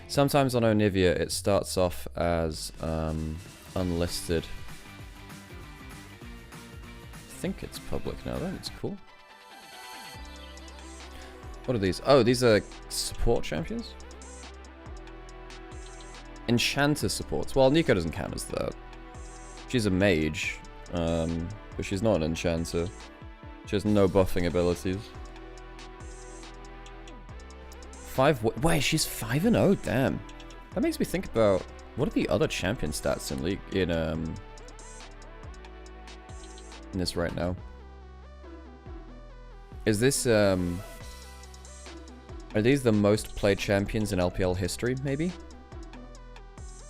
Sometimes on Onivia it starts off as unlisted. I think it's public now then, it's cool. What are these? Oh, these are support champions? Enchanter supports. Well, Nico doesn't count as that. She's a mage, but she's not an enchanter. She has no buffing abilities. Wait, she's 5-0? Damn. That makes me think about what are the other champion stats in league in this right now. Is this are these the most played champions in LPL history, maybe?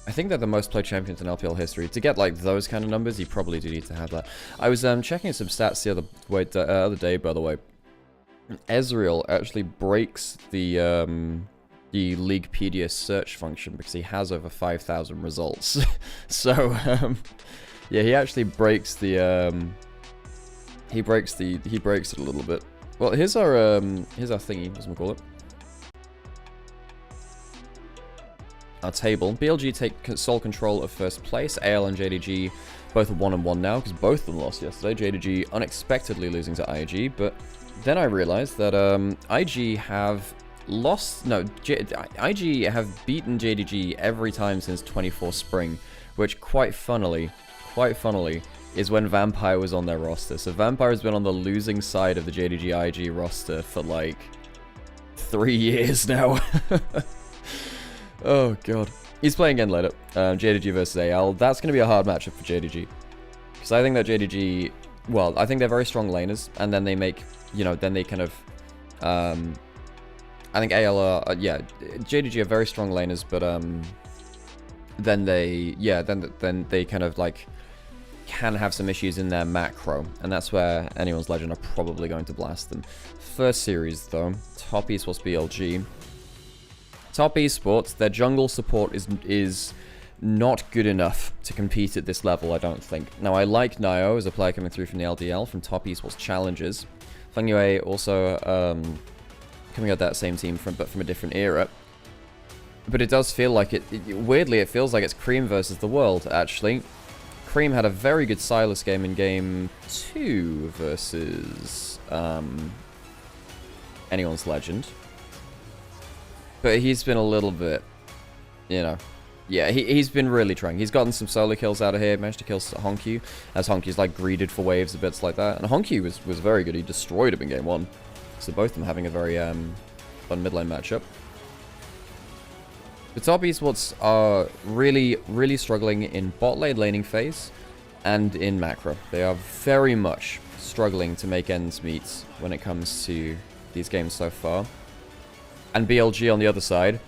I think they're the most played champions in LPL history. To get like those kind of numbers, you probably do need to have that. I was checking some stats the other day, by the way. Ezreal actually breaks the Leaguepedia search function because he has over 5,000 results. So yeah, he actually breaks the he breaks it a little bit. Well, here's our thingy, what's it call it? Our table. BLG take sole control of first place. AL and JDG both are 1-1 now because both of them lost yesterday. JDG unexpectedly losing to IG, but then I realized that IG have lost. No, IG have beaten JDG every time since 24 Spring, which quite funnily is when Vampire was on their roster. So Vampire has been on the losing side of the JDG IG roster for like 3 years now. Oh god. He's playing again later. JDG versus AL. That's going to be a hard matchup for JDG. Because I think that JDG... Well, I think they're very strong laners. And then they make... You know, then they kind of... I think AL are... yeah, JDG are very strong laners, but... then they... Yeah, then they kind of, like... Can have some issues in their macro. And that's where anyone's Legend are probably going to blast them. First series, though. Top Esports BLG. Top Esports, their jungle support is not good enough to compete at this level, I don't think. Now, I like Nio as a player coming through from the LDL, from Top Esports Challengers. Feng Yue also coming out that same team, but from a different era. But it does feel like weirdly, it feels like it's Cream versus the world, actually. Cream had a very good Silas game in game 2 versus anyone's Legend. But he's been a little bit, you know, yeah, he's been really trying. He's gotten some solo kills out of here, managed to kill Honkyu, as Honkyu's like greeted for waves and bits like that. And Honkyu was very good. He destroyed him in game 1. So both of them having a very fun mid lane matchup. The Top Esports are really struggling in bot lane laning phase and in macro. They are very much struggling to make ends meet when it comes to these games so far. And BLG on the other side.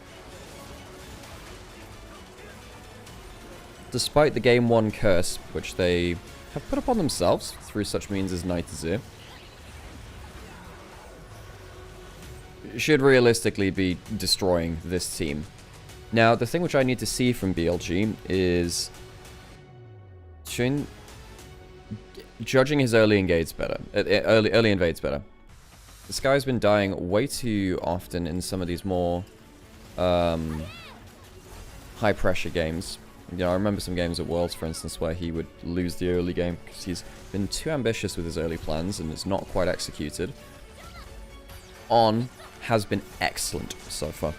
Despite the game 1 curse, which they have put upon themselves through such means as Night Azir, should realistically be destroying this team. Now, the thing which I need to see from BLG is judging his early invades better. Early invades better. This guy's been dying way too often in some of these more high-pressure games. You know, I remember some games at Worlds, for instance, where he would lose the early game because he's been too ambitious with his early plans and it's not quite executed. On has been excellent so far.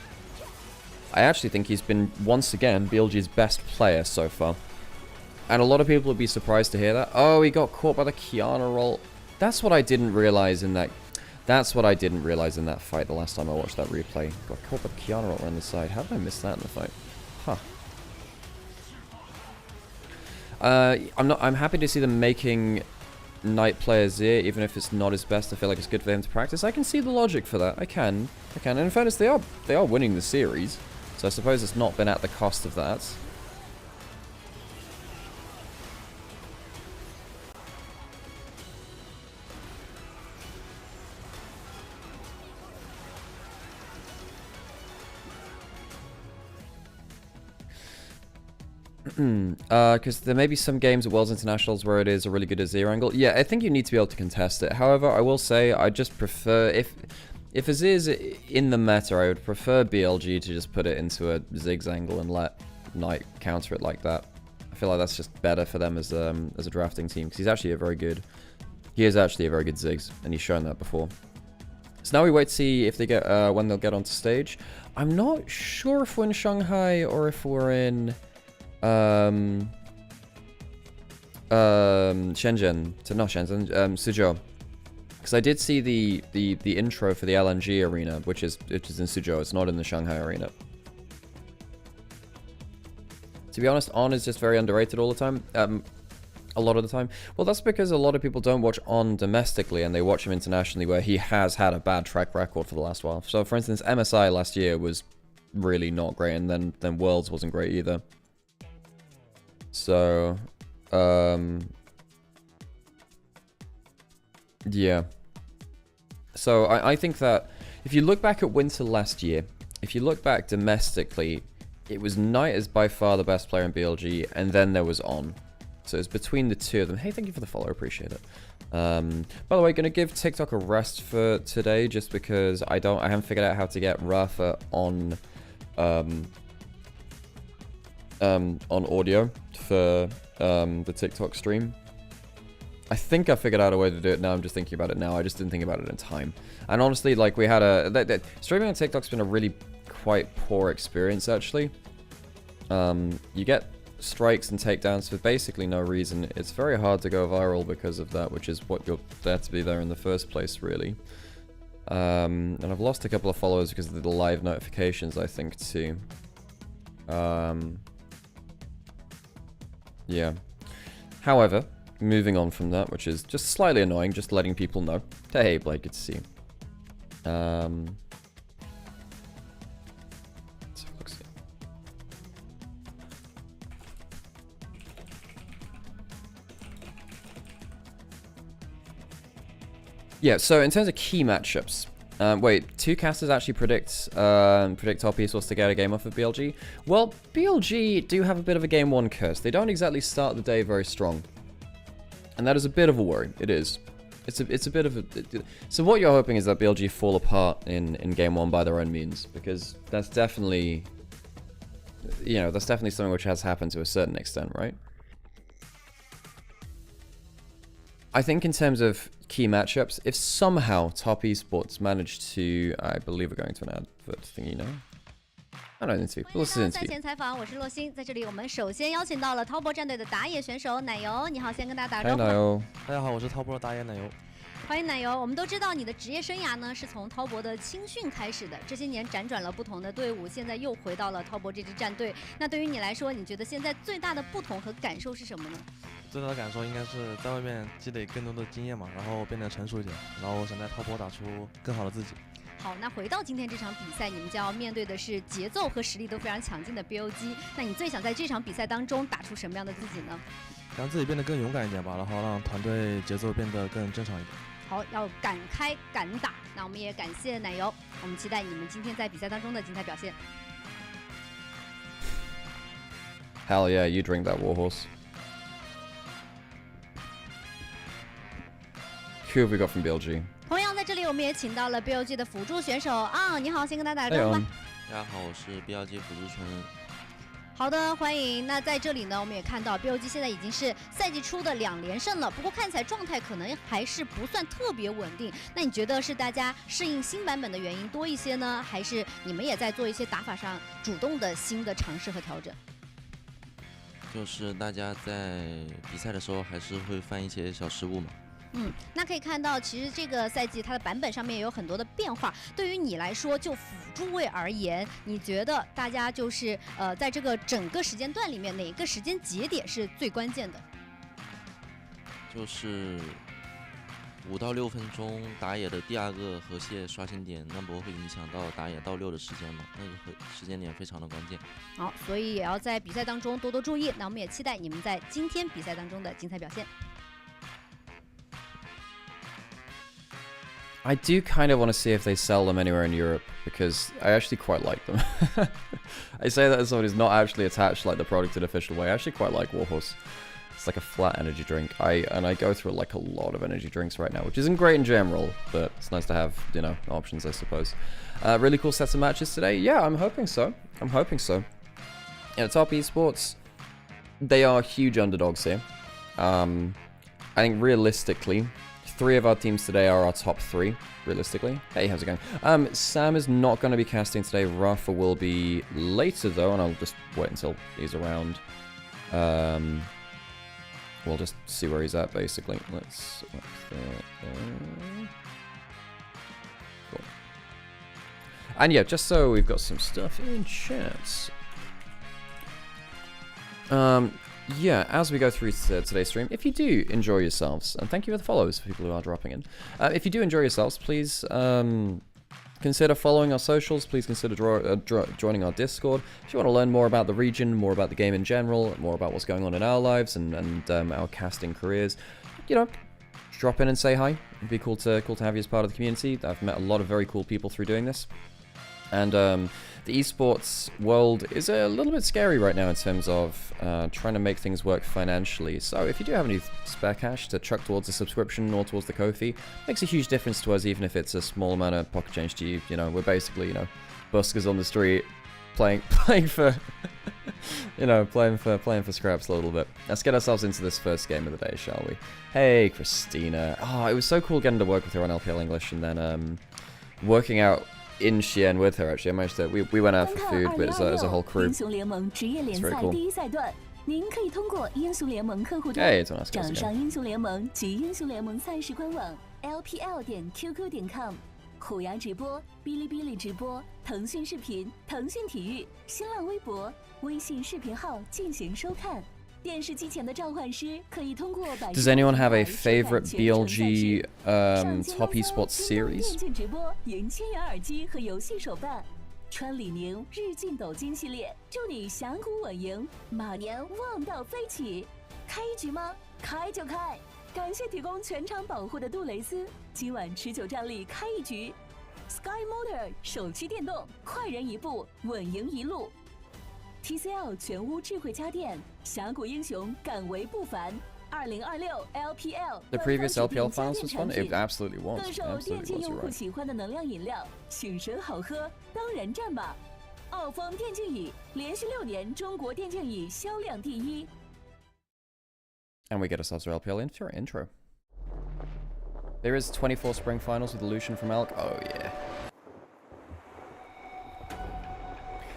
I actually think he's been, once again, BLG's best player so far. And a lot of people would be surprised to hear that. Oh, he got caught by the Kiana roll. That's what I didn't realize in that... That's what I didn't realize in that fight the last time I watched that replay. Got caught by the Kiana roll around the side. How did I miss that in the fight? Huh. I'm happy to see them making Knight play Azir, even if it's not his best. I feel like it's good for him to practice. I can see the logic for that. I can. And in fairness, they are winning the series. So I suppose it's not been at the cost of that. Because there may be some games at Worlds Internationals where it is a really good Azir angle. Yeah, I think you need to be able to contest it. However, I will say I just prefer if Azir's in the meta, I would prefer BLG to just put it into a Ziggs angle and let Knight counter it like that. I feel like that's just better for them as a drafting team, because he's actually he is actually a very good Ziggs, and he's shown that before. So now we wait to see if they get when they'll get onto stage. I'm not sure if we're in Shanghai or if we're in Shenzhen, not Shenzhen, Suzhou. Because I did see the intro for the LNG arena, which is in Suzhou. It's not in the Shanghai arena. To be honest, On is just very underrated all the time. A lot of the time. Well, that's because a lot of people don't watch On domestically and they watch him internationally, where he has had a bad track record for the last while. So, for instance, MSI last year was really not great, and then Worlds wasn't great either. So, yeah. So, I think that if you look back at Winter last year, if you look back domestically, it was Knight as by far the best player in BLG, and then there was On. So it's between the two of them. Hey, thank you for the follow. Appreciate it. By the way, going to give TikTok a rest for today, just because I haven't figured out how to get Rafa on audio for the TikTok stream. I think I figured out a way to do it now. I'm just thinking about it now. I just didn't think about it in time. And honestly, like, we had streaming on TikTok's been a really quite poor experience, actually. You get strikes and takedowns for basically no reason. It's very hard to go viral because of that, which is what you're there to be there in the first place, really. And I've lost a couple of followers because of the live notifications, I think, too. Yeah. However, moving on from that, which is just slightly annoying, just letting people know. Hey, Blake, good to see you. Yeah, so in terms of key matchups, wait, two casters actually predict top esports to get a game off of BLG? Well, BLG do have a bit of a game one curse. They don't exactly start the day very strong. And that is a bit of a worry. It is. It's a bit of a... So what you're hoping is that BLG fall apart in game one by their own means, because that's definitely... You know, that's definitely something which has happened to a certain extent, right? I think in terms of key matchups, if somehow top esports managed to, I believe we're going to an advert thingy now. I don't interview. Let's do an interview. 赛前采访，我是洛星，在这里我们首先邀请到了滔博战队的打野选手奶油，你好，先跟大家打个招呼。奶油，大家好，我是滔博的打野奶油。欢迎奶油，我们都知道你的职业生涯呢是从滔博的青训开始的，这些年辗转了不同的队伍，现在又回到了滔博这支战队。那对于你来说，你觉得现在最大的不同和感受是什么呢？最大的感受应该是在外面积累更多的经验嘛，然后变得成熟一点，然后想在滔博打出更好的自己。好，那回到今天这场比赛，你们将要面对的是节奏和实力都非常强劲的 BLG。那你最想在这场比赛当中打出什么样的自己呢？让自己变得更勇敢一点吧，然后让团队节奏变得更正常一点。好，要敢开敢打。那我们也感谢奶油，我们期待你们今天在比赛当中的精彩表现。Hell yeah, you drink that warhorse. Who have we got from BLG? 同样在这里，我们也请到了 BLG 的辅助选手啊，你好，先跟大家打个招呼吧。大家好，我是 BLG 辅助纯。好的，欢迎。那在这里呢，我们也看到 BLG 现在已经是赛季初的2连胜了，不过看起来状态可能还是不算特别稳定。那你觉得是大家适应新版本的原因多一些呢，还是你们也在做一些打法上主动的新的尝试和调整？就是大家在比赛的时候还是会犯一些小失误嘛。那可以看到，其实这个赛季它的版本上面也有很多的变化。对于你来说，就辅助位而言，你觉得大家就是在这个整个时间段里面，哪一个时间节点是最关键的？就是5到6分钟打野的第2个河蟹刷新点，那不会影响到打野到6的时间嘛？那个时间点非常的关键。好，所以也要在比赛当中多多注意。那我们也期待你们在今天比赛当中的精彩表现。I do kind of want to see if they sell them anywhere in Europe, because I actually quite like them. I say that as someone who's not actually attached like the product in an official way. I actually quite like Warhorse. It's like a flat energy drink. I go through like a lot of energy drinks right now, which isn't great in general, but it's nice to have, you know, options, I suppose. Really cool sets of matches today. Yeah, I'm hoping so. I'm hoping so. Yeah, Top Esports, they are huge underdogs here. I think realistically, 3 of our teams today are our top 3, realistically. Hey, how's it going? Sam is not going to be casting today. Rafa will be later, though, and I'll just wait until he's around. We'll just see where he's at, basically. Let's cool. And yeah, just so we've got some stuff in chat. Yeah, as we go through today's stream, if you do enjoy yourselves, and thank you for the follows for people who are dropping in. If you do enjoy yourselves, please consider following our socials. Please consider joining our Discord. If you want to learn more about the region, more about the game in general, more about what's going on in our lives and our casting careers, you know, drop in and say hi. It'd be cool to have you as part of the community. I've met a lot of very cool people through doing this. And the esports world is a little bit scary right now in terms of trying to make things work financially. So if you do have any spare cash to chuck towards a subscription or towards the Ko-fi, it makes a huge difference to us, even if it's a small amount of pocket change to you. You know, we're basically, you know, buskers on the street playing for, you know, playing for scraps a little bit. Let's get ourselves into this first game of the day, shall we? Hey, Christina. Oh, it was so cool getting to work with her on LPL English and then working out in Xi'an with her. Actually, I managed to. We went out for food, but as a whole crew. It's very cool. Hey, it's on us. 掌上英雄联盟及英雄联盟赛事官网 LPL.QQ.com 虎牙直播、哔哩哔哩直播、腾讯视频、腾讯体育、新浪微博、微信视频号进行收看。 Does anyone have a favorite BLG top esports series? 穿李宁日进斗金系列，祝你峡谷稳赢，马年旺到飞起。开一局吗？开就开！感谢提供全场保护的杜蕾斯，今晚持久战力开一局。Sky Motor 手机电动，快人一步，稳赢一路。 TCL 全屋智慧家电，峡谷英雄敢为不凡。2026 LPL The previous LPL finals was fun. It absolutely was. 更受电竞用户喜欢的能量饮料，醒神好喝，当然占吧。傲风电竞椅连续6年中国电竞椅销量第1。And we get ourselves our LPL intro. There is 24 spring finals with Lucian from Elk. Oh yeah.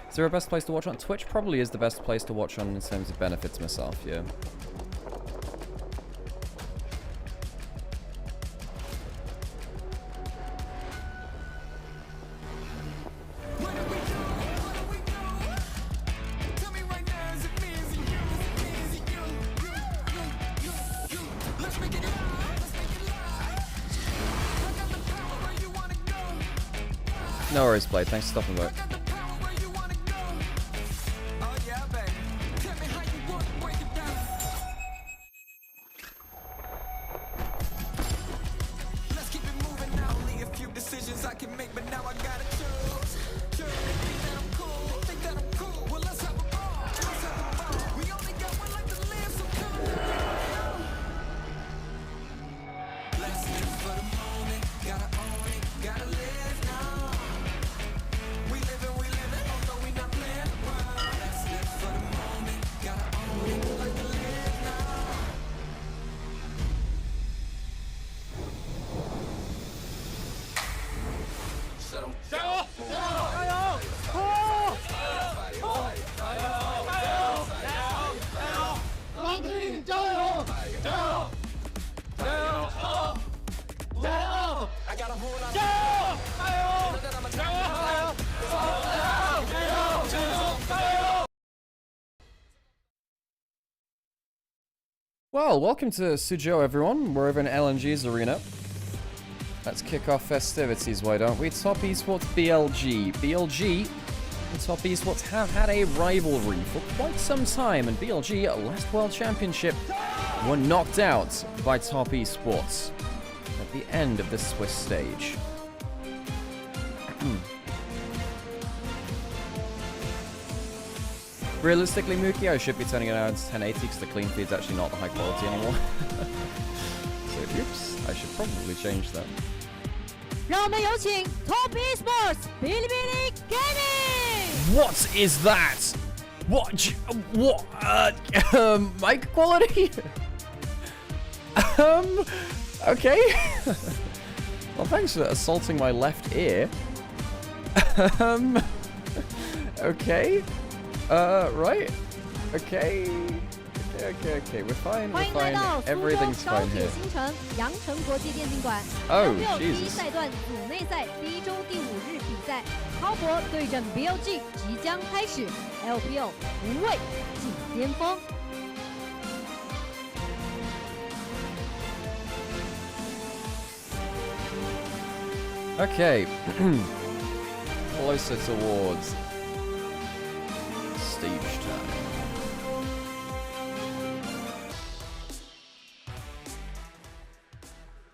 Is there a best place to watch on? Twitch probably is the best place to watch on in terms of benefits myself, yeah. No worries, Blade. Thanks for stopping by. Well, welcome to Suzhou, everyone. We're over in LNG's arena. Let's kick off festivities, why don't we? Top Esports BLG. BLG and Top Esports have had a rivalry for quite some time, and BLG, last World Championship, were knocked out by Top Esports at the end of the Swiss stage. Realistically, Mookie, I should be turning it down to 1080 because the clean feed's actually not the high quality anymore. So, oops, I should probably change that. 让我们有请 Top Esports 哔哩哔哩 Gaming。 What is that? What? Mic quality? Okay. Well, thanks for assaulting my left ear. Okay. Right. Okay. Okay. We're fine. We're 欢迎来 fine. 到苏州 Everything's 高 fine 铁 here. 新城羊城国际电竞馆 Oh, LPL 第一 Jesus. 赛段组内赛第一周第5日比赛，滔博对阵 BLG 即将开始 ，LPL 无畏进巅峰。 Okay. Closer towards stage time.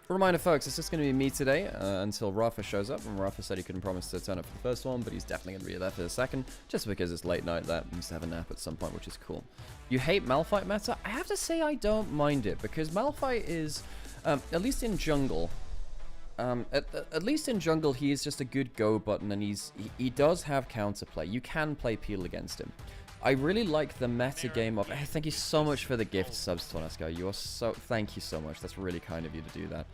Reminder, folks, it's just going to be me today until Rafa shows up. And Rafa said he couldn't promise to turn up for the first one, but he's definitely going to be there for the second, just because it's late night. That needs to have a nap at some point, which is cool. You hate Malphite meta? I have to say I don't mind it, because Malphite is, at least in jungle, at least in jungle, he is just a good go button, and he does have counterplay. You can play Peel against him. I really like the meta game of... Hey, thank you so much for the gift subs, Tornasco. You are so... Thank you so much. That's really kind of you to do that.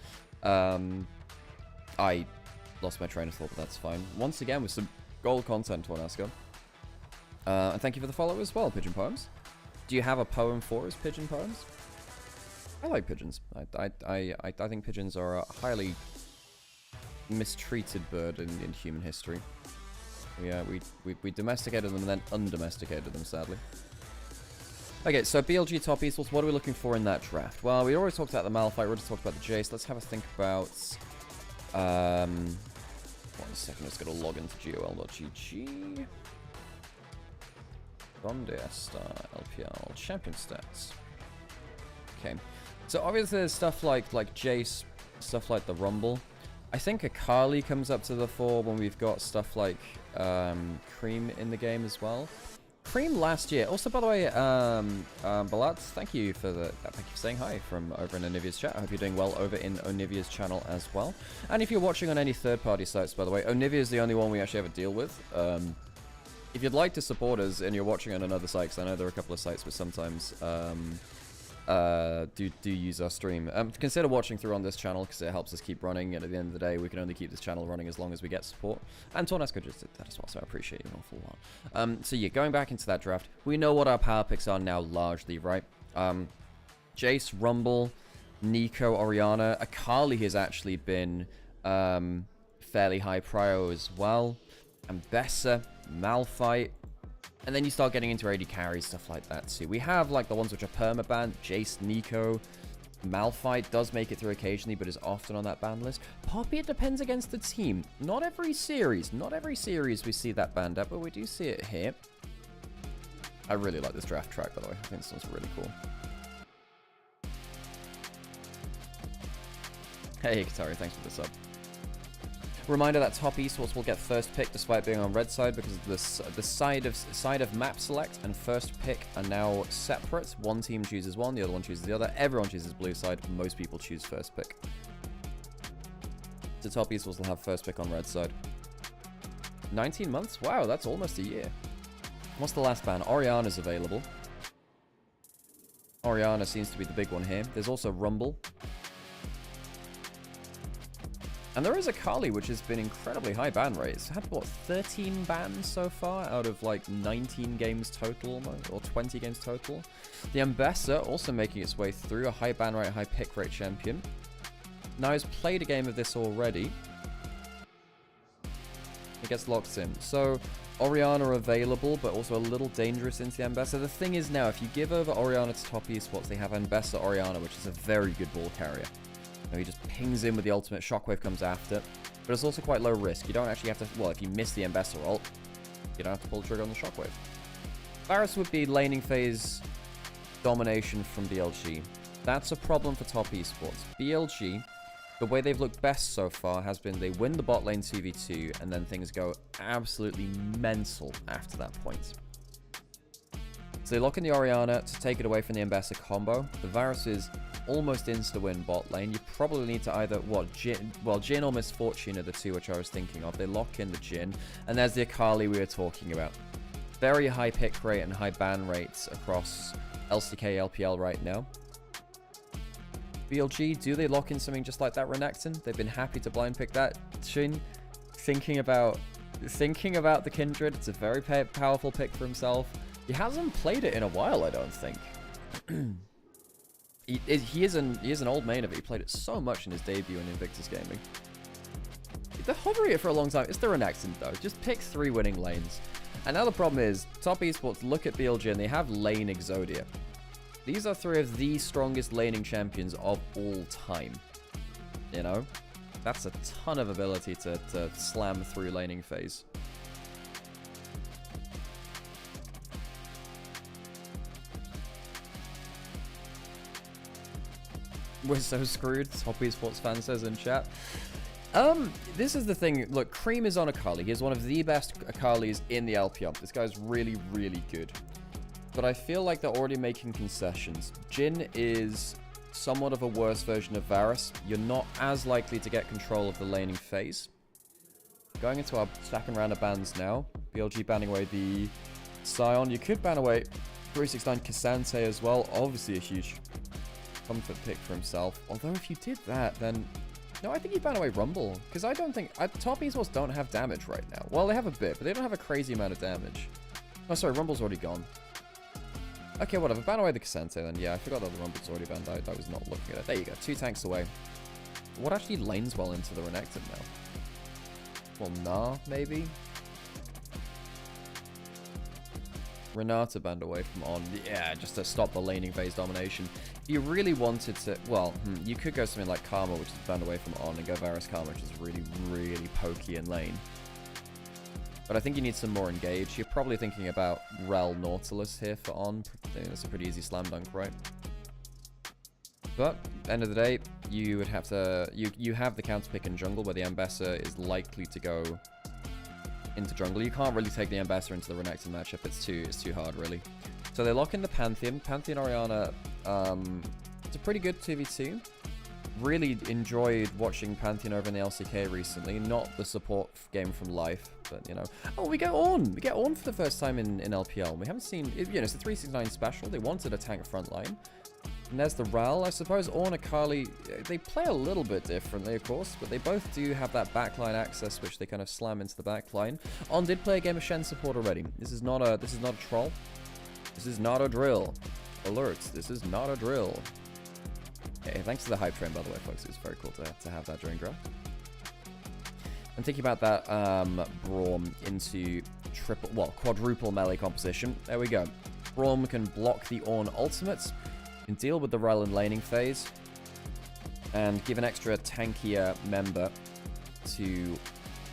I lost my train of thought, but that's fine. Once again, with some gold content, Tornasco. And thank you for the follow as well, Pigeon Poems. Do you have a poem for us, Pigeon Poems? I like pigeons. I think pigeons are a highly mistreated bird in human history. We domesticated them and then undomesticated them, sadly. Okay, so BLG top esports, what are we looking for in that draft? Well, we already talked about the Malphite, we already talked about the Jace. Let's have a think about... 1 second, let's go to log into gol.gg. Ronde Star, LPL, champion stats. Okay, so obviously there's stuff like Jace, stuff like the Rumble. I think Akali comes up to the fore when we've got stuff like Cream in the game as well. Cream last year. Also, by the way, Balat, thank you for saying hi from over in Onivia's chat. I hope you're doing well over in Onivia's channel as well. And if you're watching on any third-party sites, by the way, Onivia is the only one we actually have a deal with. If you'd like to support us and you're watching on another site, because I know there are a couple of sites which sometimes do use our stream. Consider watching through on this channel because it helps us keep running, and at the end of the day we can only keep this channel running as long as we get support. And Tornasco just did that as well, so I appreciate you an awful lot. So yeah, going back into that draft, we know what our power picks are now largely, right? Jace, Rumble, Nico, Orianna, Akali has actually been fairly high prio as well. Ambessa, Malphite. And then you start getting into AD carries, stuff like that too. We have like the ones which are permaban, Jace, Nico, Malphite does make it through occasionally, but is often on that ban list. Poppy, it depends against the team. Not every series we see that banned up, but we do see it here. I really like this draft track, by the way. I think this one's really cool. Hey, Katari, thanks for the sub. Reminder that top esports will get first pick despite being on red side because the side of map select and first pick are now separate. One team chooses one, the other one chooses the other. Everyone chooses blue side. Most people choose first pick. So top esports will have first pick on red side. 19 months? Wow, that's almost a year. What's the last ban? Orianna's available. Orianna seems to be the big one here. There's also Rumble. And there is Akali, which has been incredibly high ban rate. It's had, what, 13 bans so far out of, like, 19 games total, almost, or 20 games total. The Ambessa also making its way through, a high ban rate, high pick rate champion. Now he's played a game of this already. He gets locked in. So, Orianna available, but also a little dangerous into the Ambessa. The thing is now, if you give over Orianna to top esports, they have Ambessa Orianna, which is a very good ball carrier. He just pings in with the ultimate, Shockwave comes after. But it's also quite low risk. You don't actually have to... Well, if you miss the Ambessa ult, you don't have to pull the trigger on the Shockwave. Varus would be laning phase domination from BLG. That's a problem for top esports. BLG, the way they've looked best so far has been they win the bot lane 2v2, and then things go absolutely mental after that point. So they lock in the Orianna to take it away from the Ambassador combo. The Varus is almost insta-win bot lane. You probably need to either, Jhin or Misfortune are the two which I was thinking of. They lock in the Jhin, and there's the Akali we were talking about. Very high pick rate and high ban rates across LCK, LPL right now. BLG, do they lock in something just like that Renekton? They've been happy to blind pick that. Shin, thinking about the Kindred. It's a very powerful pick for himself. He hasn't played it in a while, I don't think. he is an old main of it. He played it so much in his debut in Invictus Gaming. They're hovering it for a long time. It's the Renekton, though. Just pick 3 winning lanes. And now the problem is, top esports look at BLG and they have lane Exodia. These are 3 of the strongest laning champions of all time. You know? That's a ton of ability to slam through laning phase. We're so screwed, top esports fan says in chat. This is the thing. Look, Cream is on Akali. He is one of the best Akalis in the LPL. This guy's really, really good. But I feel like they're already making concessions. Jhin is somewhat of a worse version of Varus. You're not as likely to get control of the laning phase. Going into our second round of bans now. BLG banning away the Sion. You could ban away 369 Cassante as well. Obviously a huge comfort pick for himself. Although if you did that, then... No, I think you ban away Rumble. Because I don't think... top esports don't have damage right now. Well, they have a bit, but they don't have a crazy amount of damage. Oh, sorry, Rumble's already gone. Okay, whatever. Ban away the Cassante then. Yeah, I forgot that the Rumble's already banned. I was not looking at it. There you go. 2 tanks away. What actually lanes well into the Renekton now? Well, Nah, maybe? Renata banned away from On. Yeah, just to stop the laning phase domination. If you really wanted to... Well, you could go something like Karma, which is banned away from On, and go Varus Karma, which is really, really pokey in lane. But I think you need some more engage. You're probably thinking about Rel Nautilus here for On. I think that's a pretty easy slam dunk, right? But, end of the day, you would have to... You have the counter pick in jungle, where the Ambassador is likely to go into jungle. You can't really take the Ambassador into the Renekton matchup. It's too hard, really. So they lock in the Pantheon. Pantheon Orianna, it's a pretty good 2v2. Really enjoyed watching Pantheon over in the LCK recently. Not the support game from Life, but, you know. Oh, we get On! We get On for the first time in LPL. We haven't seen... You know, it's a 369 special. They wanted a tank front line. And there's the Ral. I suppose On Akali, they play a little bit differently, of course, but they both do have that backline access, which they kind of slam into the backline. On did play a game of Shen support already. This is not a troll. This is not a drill. Alert, this is not a drill. Okay, thanks to the hype train, by the way, folks. It was very cool to have that during draft. I'm thinking about that Braum into quadruple melee composition. There we go. Braum can block the Ornn ultimates, can deal with the Rel and laning phase, and give an extra tankier member to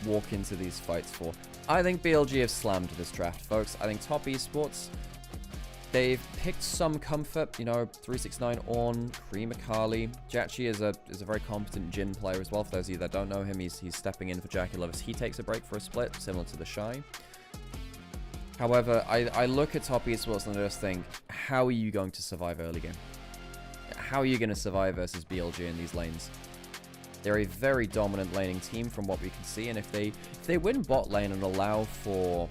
walk into these fights for. I think BLG have slammed this draft, folks. I think top esports, they've picked some comfort, you know, 369 Ornn, Cream Akali. Jachi is a very competent Jhin player as well. For those of you that don't know him, he's stepping in for Jackie Lovis. He takes a break for a split, similar to the Shy. However, I look at top esports and I just think, how are you going to survive early game? How are you going to survive versus BLG in these lanes? They're a very dominant laning team from what we can see, and if they win bot lane and allow for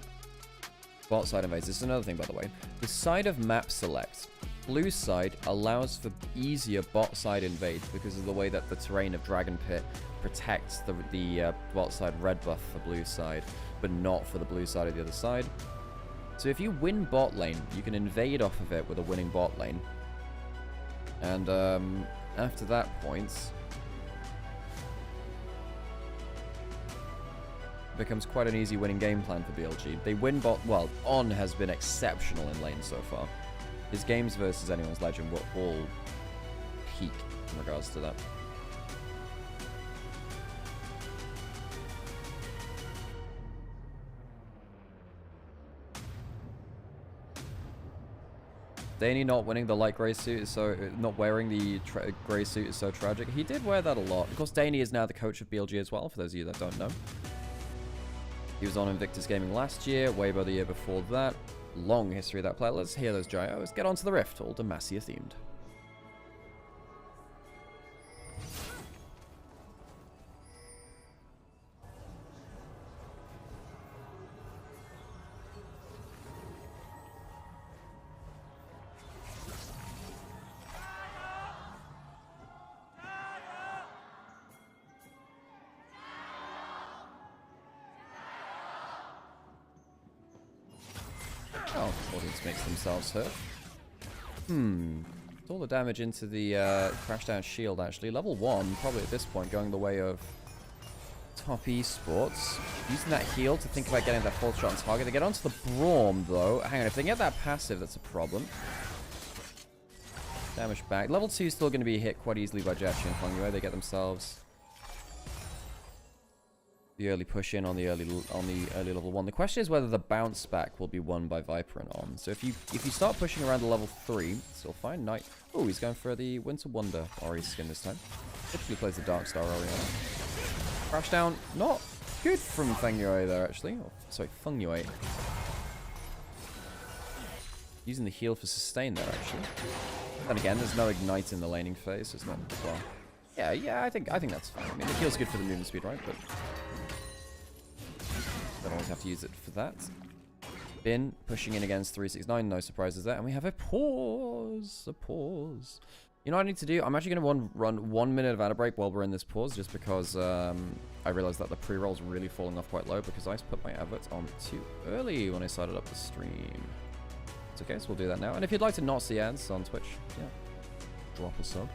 bot side invades, this is another thing, by the way. The side of map select, blue side, allows for easier bot side invades because of the way that the terrain of Dragon Pit protects the bot side red buff for blue side, but not for the blue side of the other side. So if you win bot lane, you can invade off of it with a winning bot lane. And after that point, it becomes quite an easy winning game plan for BLG. They win bot... Well, On has been exceptional in lane so far. His games versus anyone's legend were all peak in regards to that. Danny not winning the light grey suit is so... Not wearing the grey suit is so tragic. He did wear that a lot. Of course, Danny is now the coach of BLG as well, for those of you that don't know. He was on Invictus Gaming last year, Weibo the year before that. long history of that player. Let's hear those gyros. Get onto the rift, all Demacia themed. Oh, audience makes themselves hurt. It's all the damage into the crash down shield, actually. Level 1, probably at this point, going the way of top esports. Using that heal to think about getting that full shot on target. They get onto the Braum, though. Hang on, if they can get that passive, that's a problem. Damage back. Level 2 is still going to be hit quite easily by Jetchi and Fengyue. They get themselves the early push in on the early level 1. The question is whether the bounce back will be won by Viper and On. So if you start pushing around the level 3, still fine. Knight. Oh, he's going for the Winter Wonder Ori skin this time. Typically plays the Dark Star early on. Crash down, not good from Fengyue there actually. Oh, sorry, Fengyue. Using the heal for sustain there actually. And again, there's no ignite in the laning phase, so it's not well. Yeah, I think that's fine. I mean, the heal's good for the movement speed, right? But don't always have to use it for that. Bin pushing in against 369, no surprises there. And we have a pause. You know what I need to do? I'm actually going to run 1 minute of ad break while we're in this pause, just because I realized that the pre-roll's really falling off quite low because I put my adverts on too early when I started up the stream. It's okay, so we'll do that now. And if you'd like to not see ads on Twitch, yeah, drop a sub.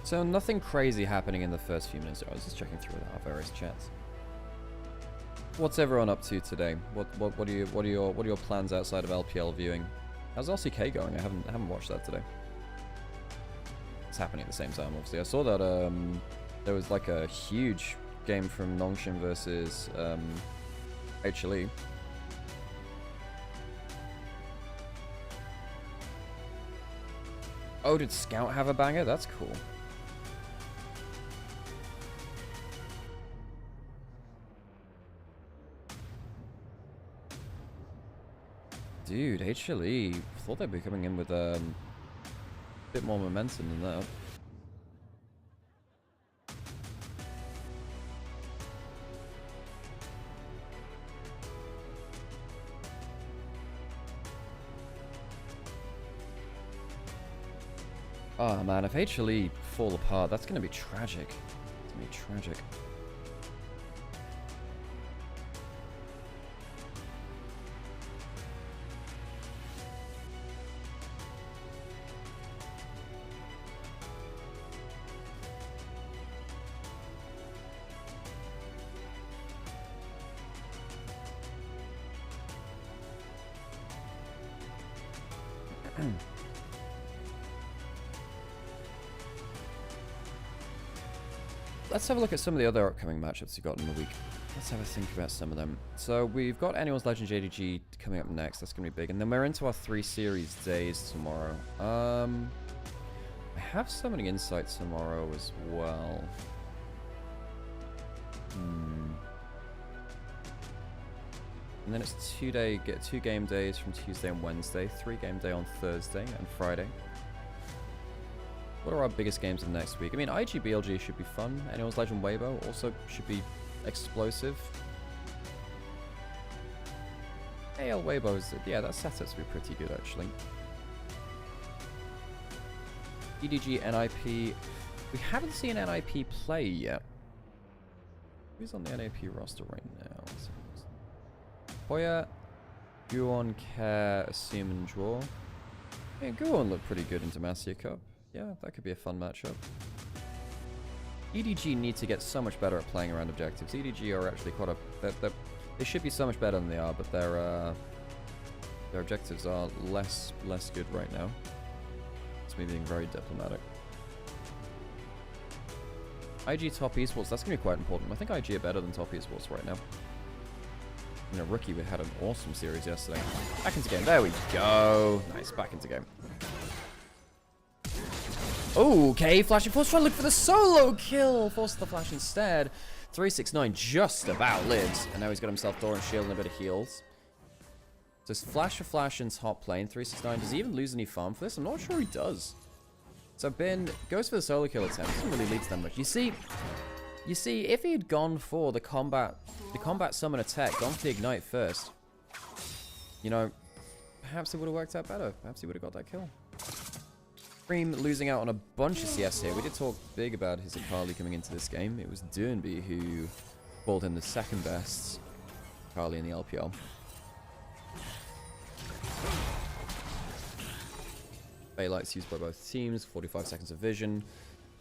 So nothing crazy happening in the first few minutes. I was just checking through our various chats. What's everyone up to today? What are your plans outside of LPL viewing? How's LCK going? I haven't watched that today. It's happening at the same time, obviously. I saw that there was like a huge game from Nongshim versus HLE. Oh, did Scout have a banger? That's cool. Dude, HLE, thought they'd be coming in with a bit more momentum than that. Oh man, if HLE fall apart, that's going to be tragic. It's going to be tragic. Let's have a look at some of the other upcoming matchups you've got in the week. Let's have a think about some of them. So we've got Annual's Legend JDG coming up next. That's going to be big. And then we're into our 3 series days tomorrow. I have Summoning Insight tomorrow as well. And then it's 2 game days from Tuesday and Wednesday, 3 game day on Thursday and Friday. What are our biggest games of next week? I mean, IG BLG should be fun. Anyone's Legend Weibo also should be explosive. AL Weibo's, yeah, that setup's be pretty good actually. JDG NIP. We haven't seen NIP play yet. Who's on the NIP roster right now? Hoya, Yuon, Care, Assume, and Draw. Yeah, Guon looked pretty good in Demacia Cup. Yeah, that could be a fun matchup. EDG need to get so much better at playing around objectives. EDG are actually quite a... They should be so much better than they are, but their objectives are less good right now. It's me being very diplomatic. IG top esports, that's going to be quite important. I think IG are better than top esports right now. You know, Rookie, we had an awesome series yesterday. Back into game. There we go. Nice, back into game. Okay, flashing force, trying to look for the solo kill. Forced the flash instead. 369 just about lives. And now he's got himself door and shield and a bit of heals. So it's flash for flash in top lane. 369, does he even lose any farm for this? I'm not sure he does. So Ben goes for the solo kill attempt. Doesn't really lead to that much. You see, if he had gone for the combat summon attack, gone for the ignite first, you know, perhaps it would have worked out better. Perhaps he would have got that kill. Cream losing out on a bunch of CS here. We did talk big about his Akali coming into this game. It was Durnby who called him the second best Akali in the LPL. Baylight's used by both teams, 45 seconds of vision.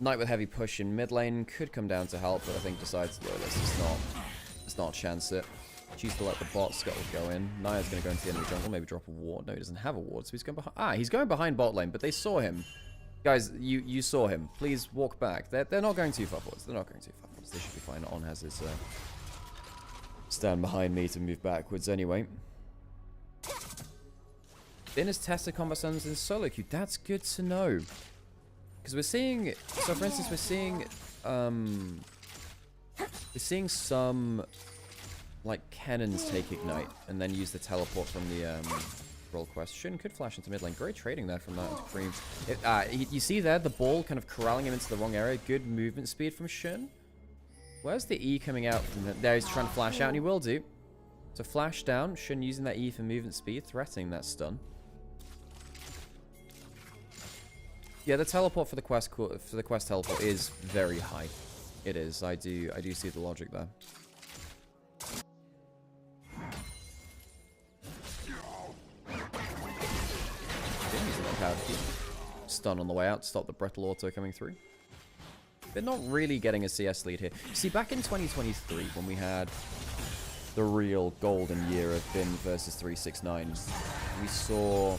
Knight with heavy push in mid lane could come down to help, but I think decides, look, let's not chance it. Choose to let the bot scuttle go in. Naya's going to go into the enemy jungle, maybe drop a ward. No, he doesn't have a ward, so he's going behind. He's going behind bot lane, but they saw him. Guys, you saw him. Please walk back. They're not going too far forwards. They're not going too far forwards. They should be fine. On has his stand behind me to move backwards anyway. Ben has tested combat summons in solo queue. That's good to know. Because we're seeing, so for instance, we're seeing some, like, cannons take ignite and then use the teleport from the roll quest. Shin could flash into mid lane. Great trading there from that Cream. You see there, the ball kind of corralling him into the wrong area. Good movement speed from Shin. Where's the E coming out from the, there he's trying to flash out, and he will do. So flash down, Shin using that E for movement speed, threatening that stun. Yeah, the teleport for the quest teleport is very high. It is. I do see the logic there. Stun on the way out to stop the brittle auto coming through. They're not really getting a CS lead here. See, back in 2023, when we had the real golden year of Bin versus 369, we saw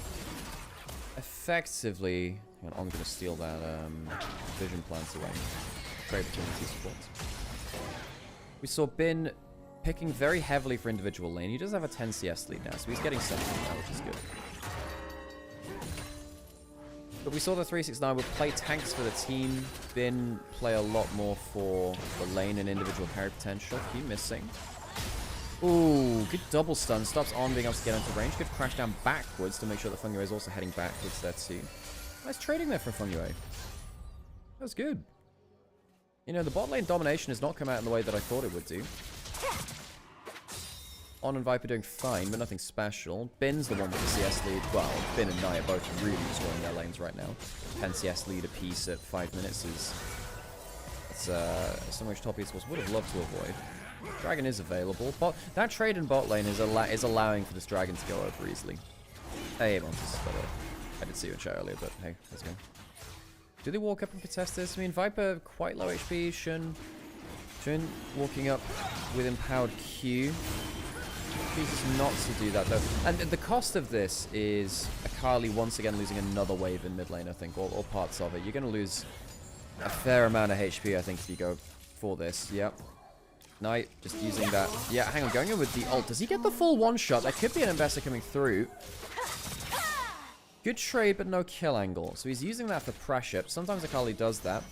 effectively... I'm going to steal that vision plant away. Trade between the two supports. We saw Bin picking very heavily for individual lane. He does have a 10 CS lead now, so he's getting something now, which is good. But we saw the 369 would play tanks for the team. Bin play a lot more for the lane and individual carry potential. Keep missing. Ooh, good double stun. Stops on being able to get into range. Good crash down backwards to make sure that Fungua is also heading backwards there too. Nice trading there from Fungua. That was good. You know, the bot lane domination has not come out in the way that I thought it would do. On and Viper doing fine, but nothing special. Bin's the one with the CS lead. Well, Bin and Naya both really destroying their lanes right now. 10 CS lead apiece at 5 minutes is... It's something which top esports would have loved to avoid. Dragon is available. But that trade in bot lane is allowing for this dragon to go over easily. Hey, Montes, by the way. I did see you in chat earlier, but hey, let's go. Do they walk up and contest this? I mean, Viper quite low HP. Shun walking up with empowered Q. Chooses not to do that though. And the cost of this is Akali once again losing another wave in mid lane, I think, or parts of it. You're going to lose a fair amount of HP, I think, if you go for this. Yep. Knight just using that. Yeah, hang on, going in with the ult. Does he get the full one shot? That could be an investor coming through. Good trade, but no kill angle. So he's using that for pressure. Sometimes Akali does that.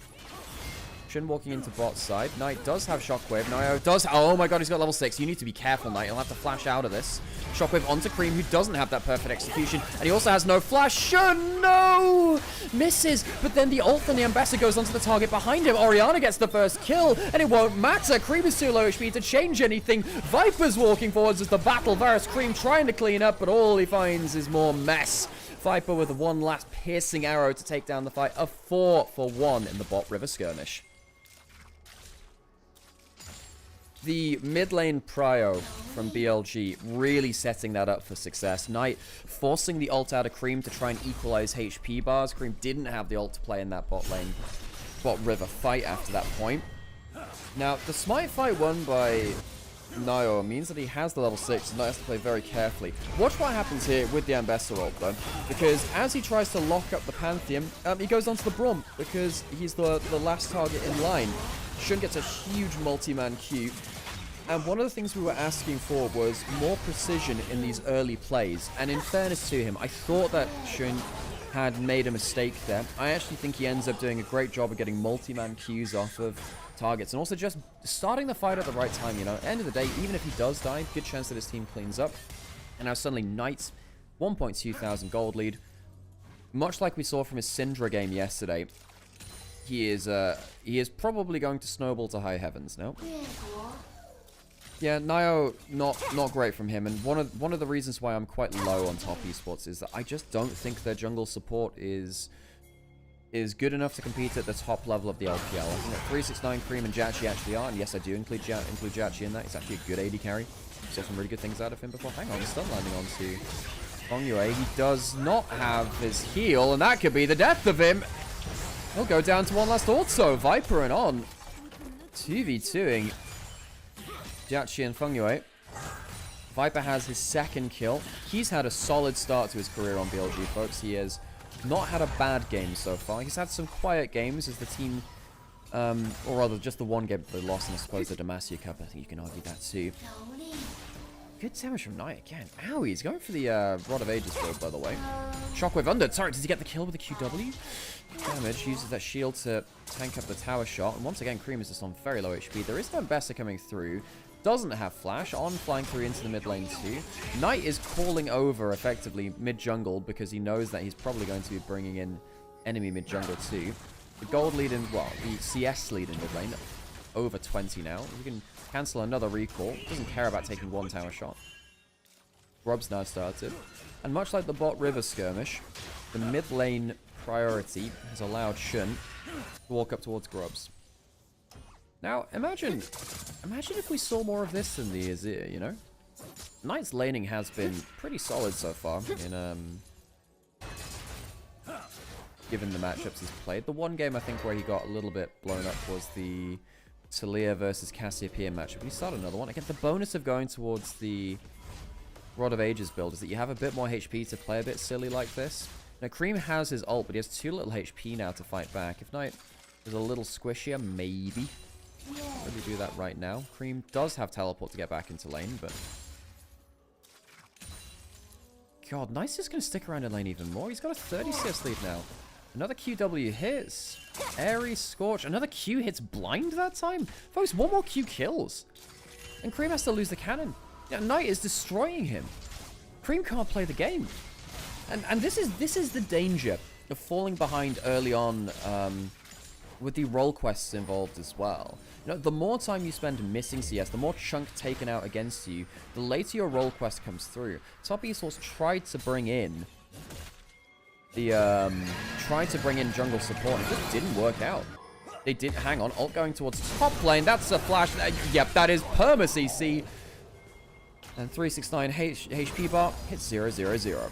Shin walking into bot side. Knight does have Shockwave. Nio does... Oh my god, he's got level 6. You need to be careful, Knight. He'll have to flash out of this. Shockwave onto Cream, who doesn't have that perfect execution. And he also has no flash. Shin, no! Misses. But then the ult from the Ambassador goes onto the target behind him. Orianna gets the first kill. And it won't matter. Cream is too low HP to change anything. Viper's walking forwards as the battle. Varus Cream trying to clean up, but all he finds is more mess. Viper with one last piercing arrow to take down the fight. A 4-for-1 in the bot river skirmish. the mid lane prio from BLG really setting that up for success. Knight forcing the ult out of Cream to try and equalize HP bars. Cream didn't have the ult to play in that bot river fight after that point. Now, the smite fight won by Nymaera means that he has the level 6 and Knight has to play very carefully. Watch what happens here with the Ambassador ult though, because as he tries to lock up the Pantheon, he goes onto the Braum because he's the last target in line. Shun gets a huge multi-man Q. And one of the things we were asking for was more precision in these early plays. And in fairness to him, I thought that Shun had made a mistake there. I actually think he ends up doing a great job of getting multi-man Qs off of targets. And also just starting the fight at the right time, you know. End of the day, even if he does die, good chance that his team cleans up. And now suddenly Knight's 1.2 thousand gold lead. Much like we saw from his Syndra game yesterday, he is probably going to snowball to high heavens now. Yeah, Nio, not great from him, and one of the reasons why I'm quite low on top esports is that I just don't think their jungle support is good enough to compete at the top level of the LPL. I think that 369 Cream and Jachi actually are, and yes, I do include Jachi in that. He's actually a good AD carry. Saw some really good things out of him before. Hang on, he's still landing onto Onivia. He does not have his heal, and that could be the death of him. He'll go down to one last also. Viper and on 2v2ing Jachi and Fengyue. Viper has his second kill. He's had a solid start to his career on BLG, folks. He has not had a bad game so far. He's had some quiet games as the team, or rather just the one game that they lost, and I suppose the Demacia Cup. I think you can argue that too. Good damage from Knight again. Ow, he's going for the Rod of Ages build, by the way. Shockwave under. Sorry, does he get the kill with the QW? Damage, uses that shield to tank up the tower shot. And once again, Cream is just on very low HP. There is no Ambassador coming through. Doesn't have flash. On flying through into the mid lane too. Knight is calling over effectively mid jungle because he knows that he's probably going to be bringing in enemy mid jungle too. The gold lead in, well, the CS lead in mid lane, over 20 now. We can cancel another recall. Doesn't care about taking one tower shot. Grub's now started. And much like the bot river skirmish, the mid lane priority has allowed Shun to walk up towards Grubs. Now, imagine if we saw more of this in the Azir, you know? Knight's laning has been pretty solid so far in, given the matchups he's played. The one game I think where he got a little bit blown up was the Talia versus Cassiopeia matchup. We start another one. Again, the bonus of going towards the Rod of Ages build is that you have a bit more HP to play a bit silly like this. Now, Cream has his ult, but he has too little HP now to fight back. If Knight is a little squishier, maybe. Can't really do that right now. Cream does have teleport to get back into lane, but... God, Knight's just going to stick around in lane even more. He's got a 30 CS lead now. Another QW hits. Airy Scorch. Another Q hits blind that time. Folks, one more Q kills. And Cream has to lose the cannon. Yeah, Knight is destroying him. Cream can't play the game. And this is the danger of falling behind early on with the role quests involved as well. You know, the more time you spend missing CS, the more chunk taken out against you, the later your role quest comes through. Top esports tried to bring in jungle support, and it just didn't work out. They did, hang on, ult going towards top lane, that's a flash, yep, that is perma CC. And 369 HP bar hits 000.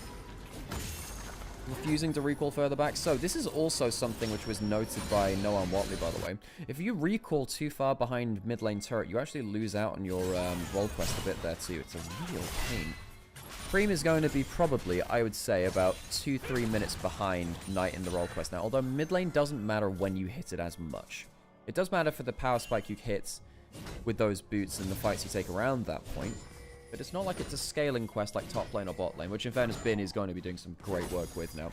Refusing to recall further back. So this is also something which was noted by Noah and Watley, by the way. If you recall too far behind mid lane turret, you actually lose out on your role quest a bit there too. It's a real pain. Cream is going to be probably, I would say, about 2-3 minutes behind Knight in the role quest now. Although mid lane doesn't matter when you hit it as much. It does matter for the power spike you hit with those boots and the fights you take around that point. But it's not like it's a scaling quest like top lane or bot lane, which in fairness Bin is going to be doing some great work with now.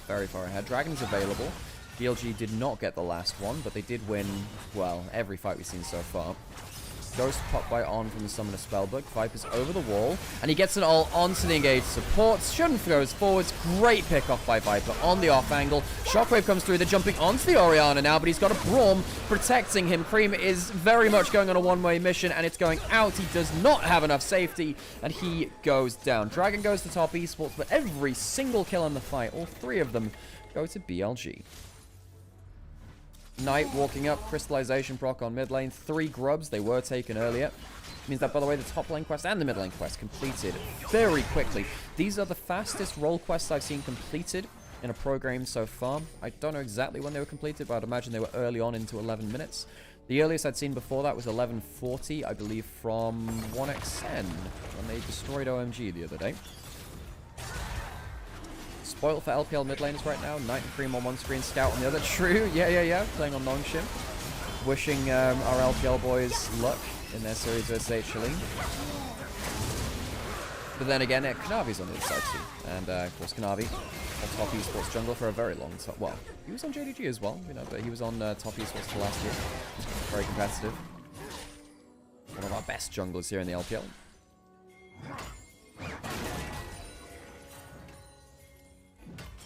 Very far ahead. Dragon's available. BLG did not get the last one, but they did win, well, every fight we've seen so far. Ghost popped by On from the Summoner Spellbook. Viper's over the wall, and he gets it all onto the engaged supports. Shun goes forwards. Great pick off by Viper on the off angle. Shockwave comes through. They're jumping onto the Orianna now, but he's got a Braum protecting him. Cream is very much going on a one-way mission, and it's going out. He does not have enough safety, and he goes down. Dragon goes to top esports, but every single kill in the fight, all three of them, go to BLG. Knight walking up, crystallization proc on mid lane. 3 grubs, they were taken earlier. Means that, by the way, the top lane quest and the mid lane quest completed very quickly. These are the fastest role quests I've seen completed in a pro game so far. I don't know exactly when they were completed, but I'd imagine they were early on into 11 minutes. The earliest I'd seen before that was 11:40, I believe, from 1xN, when they destroyed OMG the other day. Spoiled for LPL mid laners right now. Knight and Cream on one screen, Scout on the other. True, yeah. Playing on Nongshim. Wishing our LPL boys luck in their series versus HLE. But then again, Kanavi's on the other side too. And of course, Kanavi on top esports jungle for a very long time. Well, he was on JDG as well, you know, but he was on top esports for last year. Very competitive. One of our best junglers here in the LPL.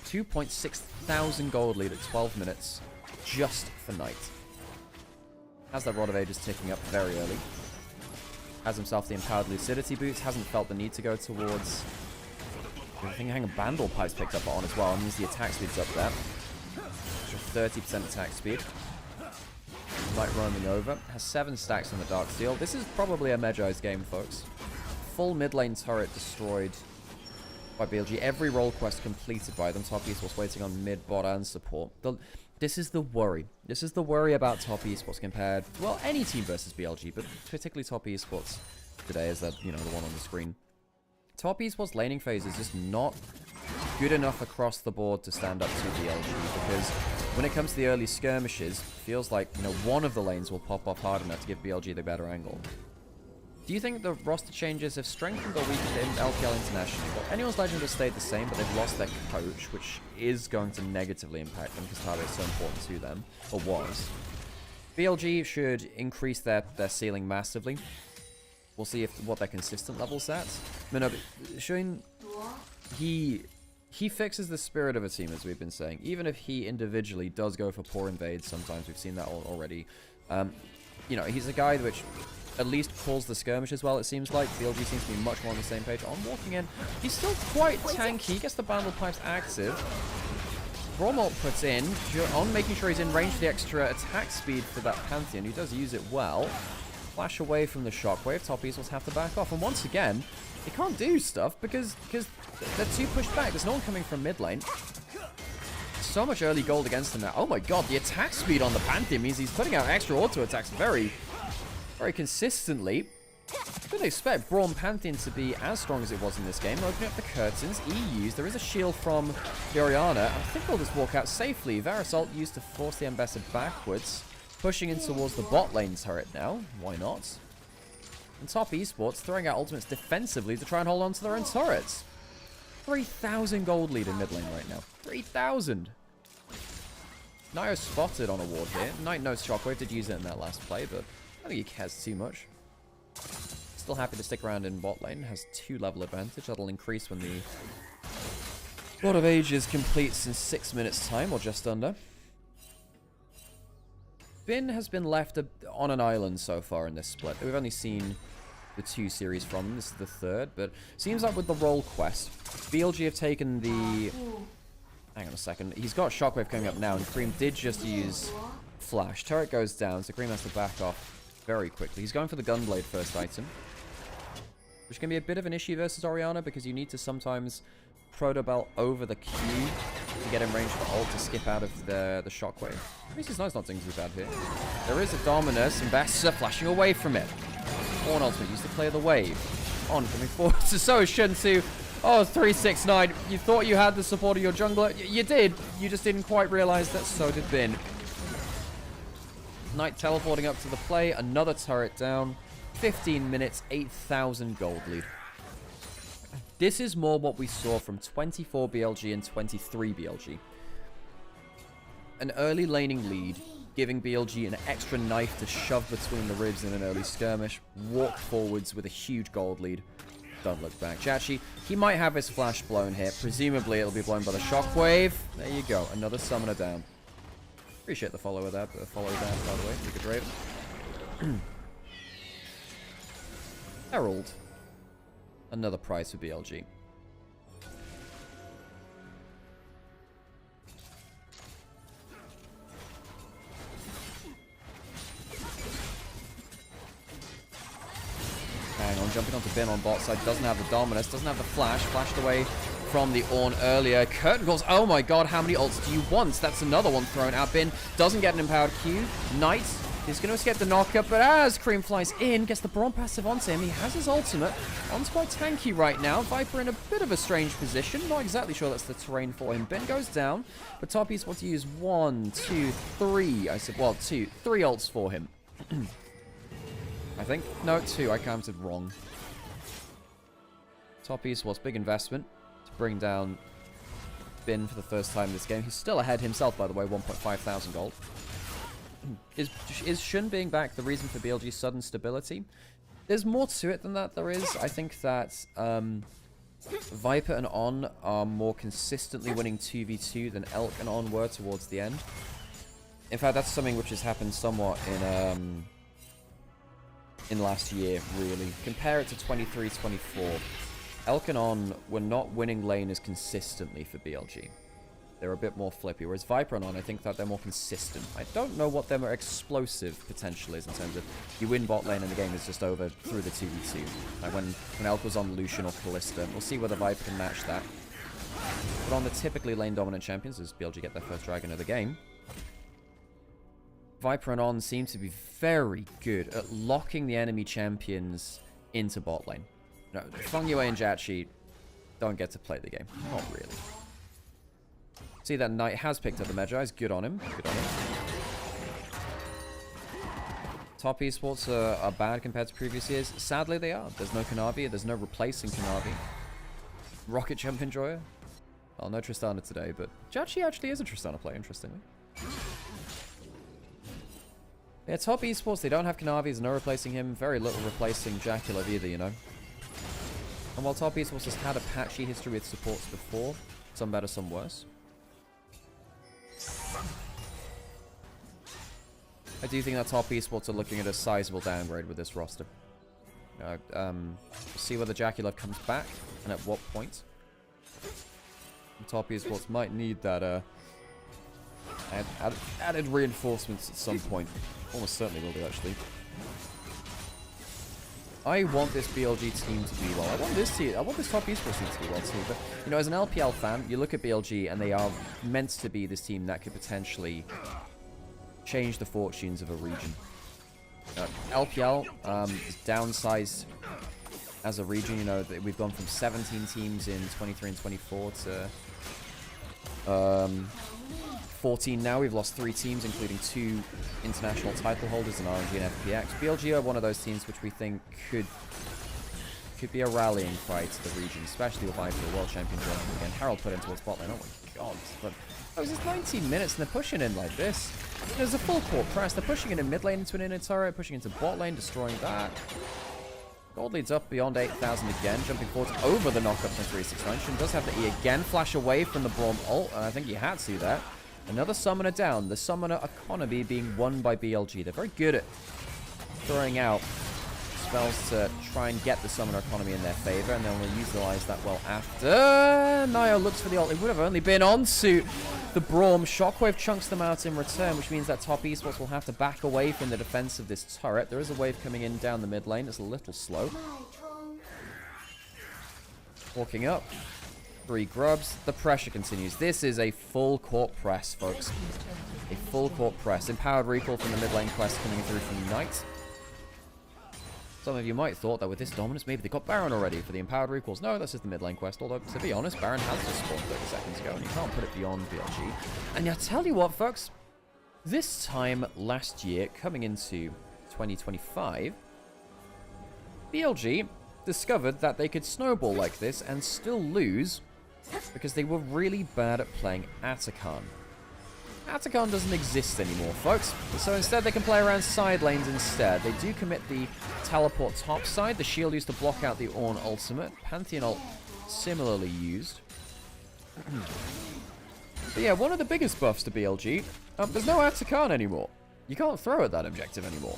$2,600 gold lead at 12 minutes just for Knight. Has that Rod of Ages ticking up very early. Has himself the Empowered Lucidity boots. Hasn't felt the need to go towards... I think a Bandle Pipe's picked up on as well. It means the attack speed's up there. Extra 30% attack speed. Knight roaming over. Has 7 stacks on the Dark Steel. This is probably a Magi's game, folks. Full mid lane turret destroyed by BLG. Every role quest completed by them. Top esports waiting on mid, bot, and support. This is the worry. This is the worry about top esports compared, well, any team versus BLG, but particularly top esports today is that, you know, the one on the screen. Top esports laning phase is just not good enough across the board to stand up to BLG, because when it comes to the early skirmishes, it feels like, you know, one of the lanes will pop off hard enough to give BLG the better angle. Do you think the roster changes have strengthened or weakened in LPL internationally? Well, anyone's legend has stayed the same, but they've lost their coach, which is going to negatively impact them because Taro is so important to them, or was. BLG should increase their ceiling massively. We'll see what their consistent level's at. No, but Shane, he fixes the spirit of a team, as we've been saying. Even if he individually does go for poor invades, sometimes we've seen that already. You know, he's a guy which at least calls the skirmish as well, it seems like. BLG seems to be much more on the same page. On walking in, he's still quite tanky. Gets the Bandle Pipes active. Bromalt puts in, on making sure he's in range for the extra attack speed for that Pantheon. He does use it well. Flash away from the Shockwave. Top esports have to back off. And once again, they can't do stuff because they're too pushed back. There's no one coming from mid lane. So much early gold against him now. Oh my god, the attack speed on the Pantheon means he's putting out extra auto attacks very consistently. Didn't expect Braum Pantheon to be as strong as it was in this game. Opening up the curtains, EUs. There is a shield from the Orianna. I think they'll just walk out safely. Varasalt used to force the Ambassador backwards. Pushing in towards the bot lane turret now. Why not? And top esports throwing out ultimates defensively to try and hold on to their own turrets. 3,000 gold lead in mid lane right now. 3,000! Nio spotted on a ward here. Knight knows Shockwave, did use it in that last play, but I don't think he cares too much. Still happy to stick around in bot lane. Has 2 level advantage. That'll increase when the Rod of Ages completes in 6 minutes time, or just under. Bin has been left on an island so far in this split. We've only seen the 2 series from him. This is the 3rd, but seems like with the role quest, BLG have taken the... Hang on a second. He's got Shockwave coming up now, and Cream did just use Flash. Turret goes down, so Cream has to back off very quickly. He's going for the Gunblade first item, which can be a bit of an issue versus Orianna, because you need to sometimes Proto Belt over the Q to get in range for ult to skip out of the Shockwave. Reese's Knight's not doing too bad here. There is a Dominus, and Bassa flashing away from it. Horn ultimate used to clear the wave. On coming forward to so Shensu. Oh, 369. You thought you had the support of your jungler. You did. You just didn't quite realize that so did Bin. Knight teleporting up to the play. Another turret down. 15 minutes, 8,000 gold lead. This is more what we saw from 24 BLG and 23 BLG. An early laning lead, giving BLG an extra knife to shove between the ribs in an early skirmish. Walk forwards with a huge gold lead. Don't look back. Jachi, he might have his flash blown here. Presumably it'll be blown by the Shockwave. There you go. Another summoner down. Appreciate the follower there, by the way. Pretty good raid. Herald. Another prize for BLG. jumping onto Bin on bot side. Doesn't have the Dominus, doesn't have the flash. Flashed away from the Ornn earlier. Curtain calls. Oh my god, how many ults do you want? That's another one thrown out. Bin doesn't get an empowered Q. Knight is going to escape the knockup, but as Cream flies in, gets the Braum passive onto him. He has his ultimate. Onn's quite tanky right now. Viper in a bit of a strange position. Not exactly sure that's the terrain for him. Bin goes down, but Top East wants to use 1, 2, 3. I said, well, 2, 3 ults for him. I think. No, 2. I counted wrong. Top East was big investment to bring down Bin for the first time in this game. He's still ahead himself, by the way, 1.5 thousand gold. Is Shun being back the reason for BLG's sudden stability? There's more to it than that, there is. I think that Viper and Onn are more consistently winning 2v2 than Elk and Onn were towards the end. In fact, that's something which has happened somewhat in last year, really. Compare it to 23-24. Elk and Onn were not winning lane as consistently for BLG. They're a bit more flippy, whereas Viper and Onn, I think that they're more consistent. I don't know what their more explosive potential is in terms of you win bot lane and the game is just over through the 2v2. Like when Elk was on Lucian or Kalista. We'll see whether Viper can match that. But on the typically lane-dominant champions, as BLG get their first dragon of the game, Viper and Onn seem to be very good at locking the enemy champions into bot lane. No, Feng Yue and Jatchi don't get to play the game. Not really. See that Knight has picked up the Magi. Good on him. Good on him. Top esports are bad compared to previous years. Sadly, they are. There's no Kanavi. There's no replacing Kanavi. Rocket Jump Enjoyer. Well, no Tristana today, but Jatchi actually is a Tristana player, interestingly. Yeah, top esports, they don't have Kanavi. There's no replacing him. Very little replacing Jacula either, you know. And while top esports has had a patchy history with supports before, some better, some worse, I do think that top esports are looking at a sizable downgrade with this roster. See whether Jacula comes back and at what point. And top esports might need that added reinforcements at some point. Almost certainly will do, actually. I want this BLG team to do well. I want this top esports team to do well too. But you know, as an LPL fan, you look at BLG and they are meant to be this team that could potentially change the fortunes of a region. LPL is downsized as a region. You know, we've gone from 17 teams in 23 and 24 to 14 now. We've lost 3 teams, including 2 international title holders in RNG and FPX. BLG are one of those teams which we think could be a rallying cry to the region, especially with Viper, the world champion, joining again. Harold put into a spotlight. Oh my god. But it was just 19 minutes and they're pushing in like this. There's a full court press. They're pushing in mid lane into an inner turret, pushing into bot lane, destroying that. Gold leads up beyond 8,000 again, jumping forward over the knockup from 369. Shun does have the E again, flash away from the Braum ult, and I think he had to there. Another summoner down. The summoner economy being won by BLG. They're very good at throwing out spells to try and get the summoner economy in their favor, and then we'll utilize that well after. Nio looks for the ult. It would have only been onto the Braum. Shockwave chunks them out in return, which means that top esports will have to back away from the defense of this turret. There is a wave coming in down the mid lane. It's a little slow. Walking up. 3 grubs. The pressure continues. This is a full court press, folks. A full court press. Empowered recall from the mid lane quest coming through from Knight. Some of you might have thought that with this dominance, maybe they got Baron already for the empowered recalls. No, that's just the mid lane quest. Although, to be honest, Baron has just spawned 30 seconds ago, and you can't put it beyond BLG. And I tell you what, folks. This time last year, coming into 2025, BLG discovered that they could snowball like this and still lose because they were really bad at playing Atakan. Atakan doesn't exist anymore, folks. So instead they can play around side lanes instead. They do commit the teleport top side. The shield used to block out the Ornn ultimate. Pantheon ult similarly used. But yeah, one of the biggest buffs to BLG, there's no Atakan anymore. You can't throw at that objective anymore.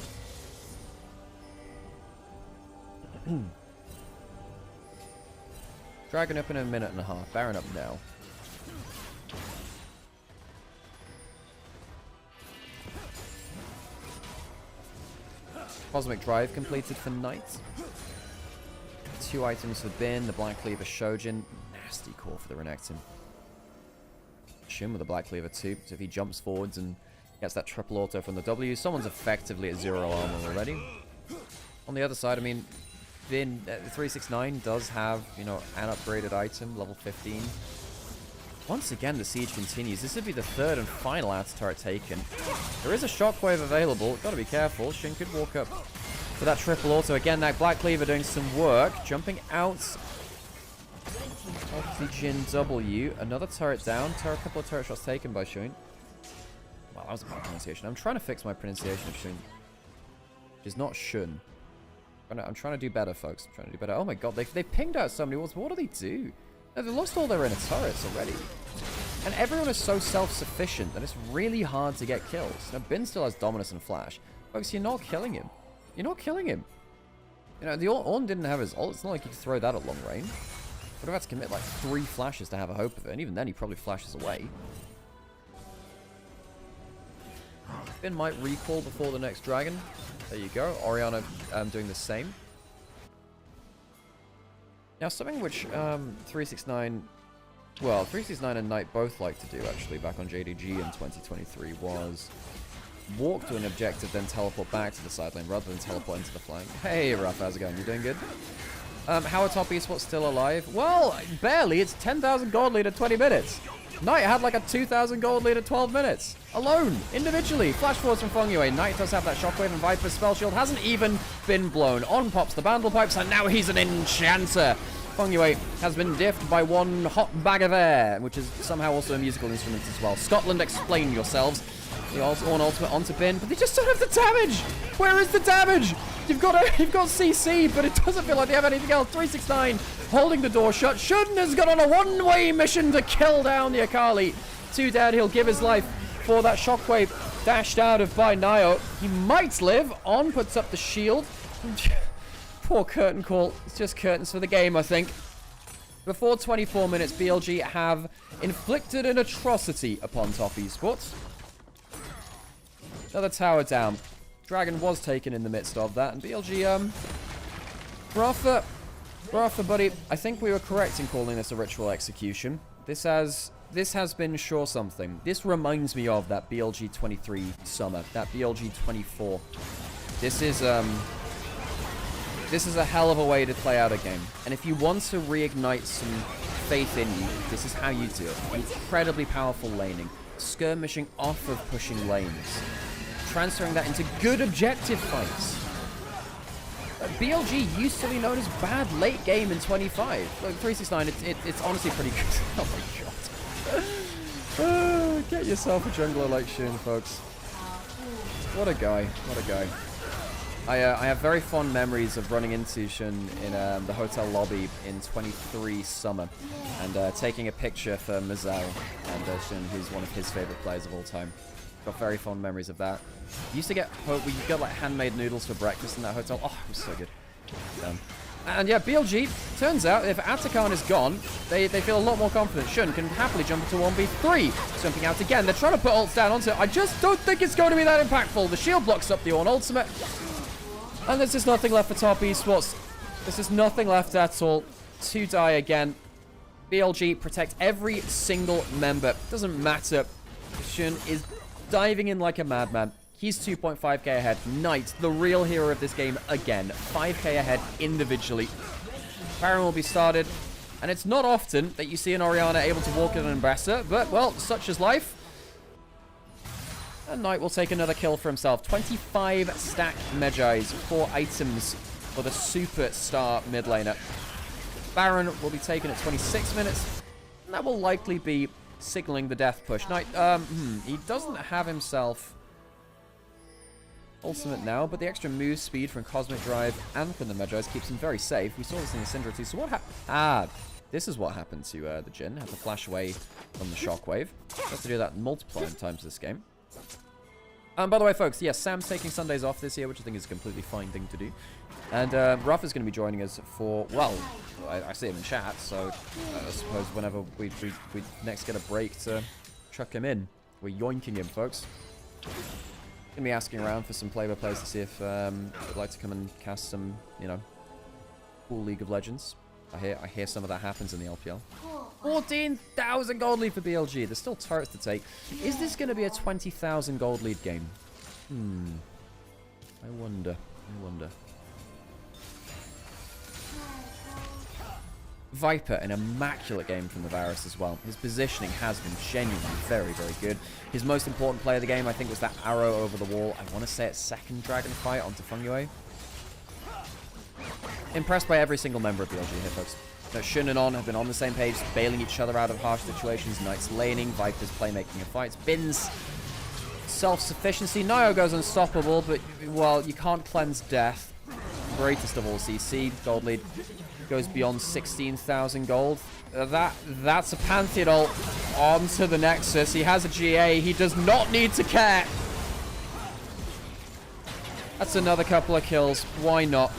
Dragon up in a minute and a half. Baron up now. Cosmic Drive completed for Knight. 2 items for Bin, the Black Cleaver Shojin. Nasty call for the Renekton. Shin with the Black Cleaver too, so if he jumps forwards and gets that triple auto from the W, someone's effectively at 0 armor already. On the other side, I mean, Bin 369 does have, you know, an upgraded item, level 15. Once again, the siege continues. This would be the 3rd and final ads turret taken. There is a shockwave available. Gotta be careful. Shin could walk up for that triple auto. Again, that Black Cleaver doing some work. Jumping out of the Jin W. Another turret down. A couple of turret shots taken by Shun. Wow, that was a bad pronunciation. I'm trying to fix my pronunciation of Shun. Which is not Shun. I'm trying to do better, folks. I'm trying to do better. Oh my god, they pinged out so many walls. What do they do? No, they lost all their inner turrets already. And everyone is so self-sufficient that it's really hard to get kills. Now, Bin still has Dominus and Flash. Folks, you're not killing him. You're not killing him. You know, the Ornn didn't have his ult. It's not like he could throw that at long range. Would have had to commit like 3 flashes to have a hope of it. And even then, he probably flashes away. Bin might recall before the next dragon. There you go. Orianna doing the same. Now, something which 369... Well, 369 and Knight both like to do, actually, back on JDG in 2023, was walk to an objective, then teleport back to the side lane, rather than teleport into the flank. Hey, Raph, how's it going? You doing good? How are top esports still alive? Well, barely. It's 10,000 gold lead at 20 minutes. Knight had like a 2,000 gold lead at 12 minutes. Alone, individually. Flash forwards from Feng Yue. Knight does have that shockwave, and Viper's spell shield hasn't even been blown. On pops the Bandle Pipes, and now he's an enchanter. Feng Yue has been diffed by one hot bag of air, which is somehow also a musical instrument as well. Scotland, explain yourselves. The Ornn ultimate onto Bin, but they just don't have the damage. Where is the damage? You've got CC, but it doesn't feel like they have anything else. 369 holding the door shut. Shun has got on a one-way mission to kill down the Akali. 2 dead, he'll give his life for that shockwave dashed out of by Nio. He might live. On puts up the shield. Poor curtain call. It's just curtains for the game, I think. Before 24 minutes, BLG have inflicted an atrocity upon top esports. Another tower down. Dragon was taken in the midst of that, and BLG, Rafa, buddy, I think we were correct in calling this a ritual execution. This has been sure something. This reminds me of that BLG 23 summer, that BLG 24. This is a hell of a way to play out a game. And if you want to reignite some faith in you, this is how you do it. Incredibly powerful laning. Skirmishing off of pushing lanes. Transferring that into good objective fights. BLG used to be known as bad late game in 25. Look, 369, it's honestly pretty good. Oh my god. Get yourself a jungler like Shun, folks. What a guy. What a guy. I have very fond memories of running into Shun in the hotel lobby in 23 summer and taking a picture for Mazal and Shun, who's one of his favorite players of all time. Got very fond memories of that. Used to get like handmade noodles for breakfast in that hotel. Oh, it was so good. And yeah, BLG, turns out if Atakan is gone, they feel a lot more confident. Shun can happily jump into 1v3. Jumping out again. They're trying to put ults down onto it. I just don't think it's going to be that impactful. The shield blocks up the Ornn ultimate. And there's just nothing left for top esports. There's just nothing left at all. 2 die again. BLG protect every single member. Doesn't matter. Shun is diving in like a madman. He's 2.5k ahead. Knight, the real hero of this game again. 5k ahead individually. Baron will be started. And it's not often that you see an Orianna able to walk in an Embracer. But, well, such is life. And Knight will take another kill for himself. 25 stack Megis. 4 items for the superstar mid laner. Baron will be taken at 26 minutes. And that will likely be signaling the death push. Knight, he doesn't have himself ultimate now, but the extra move speed from Cosmic Drive and from the Megis keeps him very safe. We saw this in the Syndra too. So what happened? This is what happened to the Jhin. Had to flash away from the shockwave. Has to do that multiple times this game. By the way, folks, yes, Sam's taking Sundays off this year, which I think is a completely fine thing to do. And Ruff is going to be joining us for, well, I see him in chat, so I suppose whenever we next get a break to chuck him in. We're yoinking him, folks. Going to be asking around for some play-by-plays to see if they'd like to come and cast some, you know, cool League of Legends. I hear some of that happens in the LPL. 14,000 gold lead for BLG. There's still turrets to take. Is this going to be a 20,000 gold lead game? I wonder. Viper, an immaculate game from the Varus as well. His positioning has been genuinely very, very good. His most important play of the game, I think, was that arrow over the wall. I want to say it's second dragon fight onto Fengyue. Impressed by every single member of BLG here, folks. Shun and On have been on the same page, bailing each other out of harsh situations. Knights laning, Viper's playmaking of fights. Bin's self-sufficiency. Nio goes unstoppable, but, well, you can't cleanse death. Greatest of all CC. Gold lead goes beyond 16,000 gold. That's a Pantheon ult onto the Nexus. He has a GA. He does not need to care. That's another couple of kills. Why not?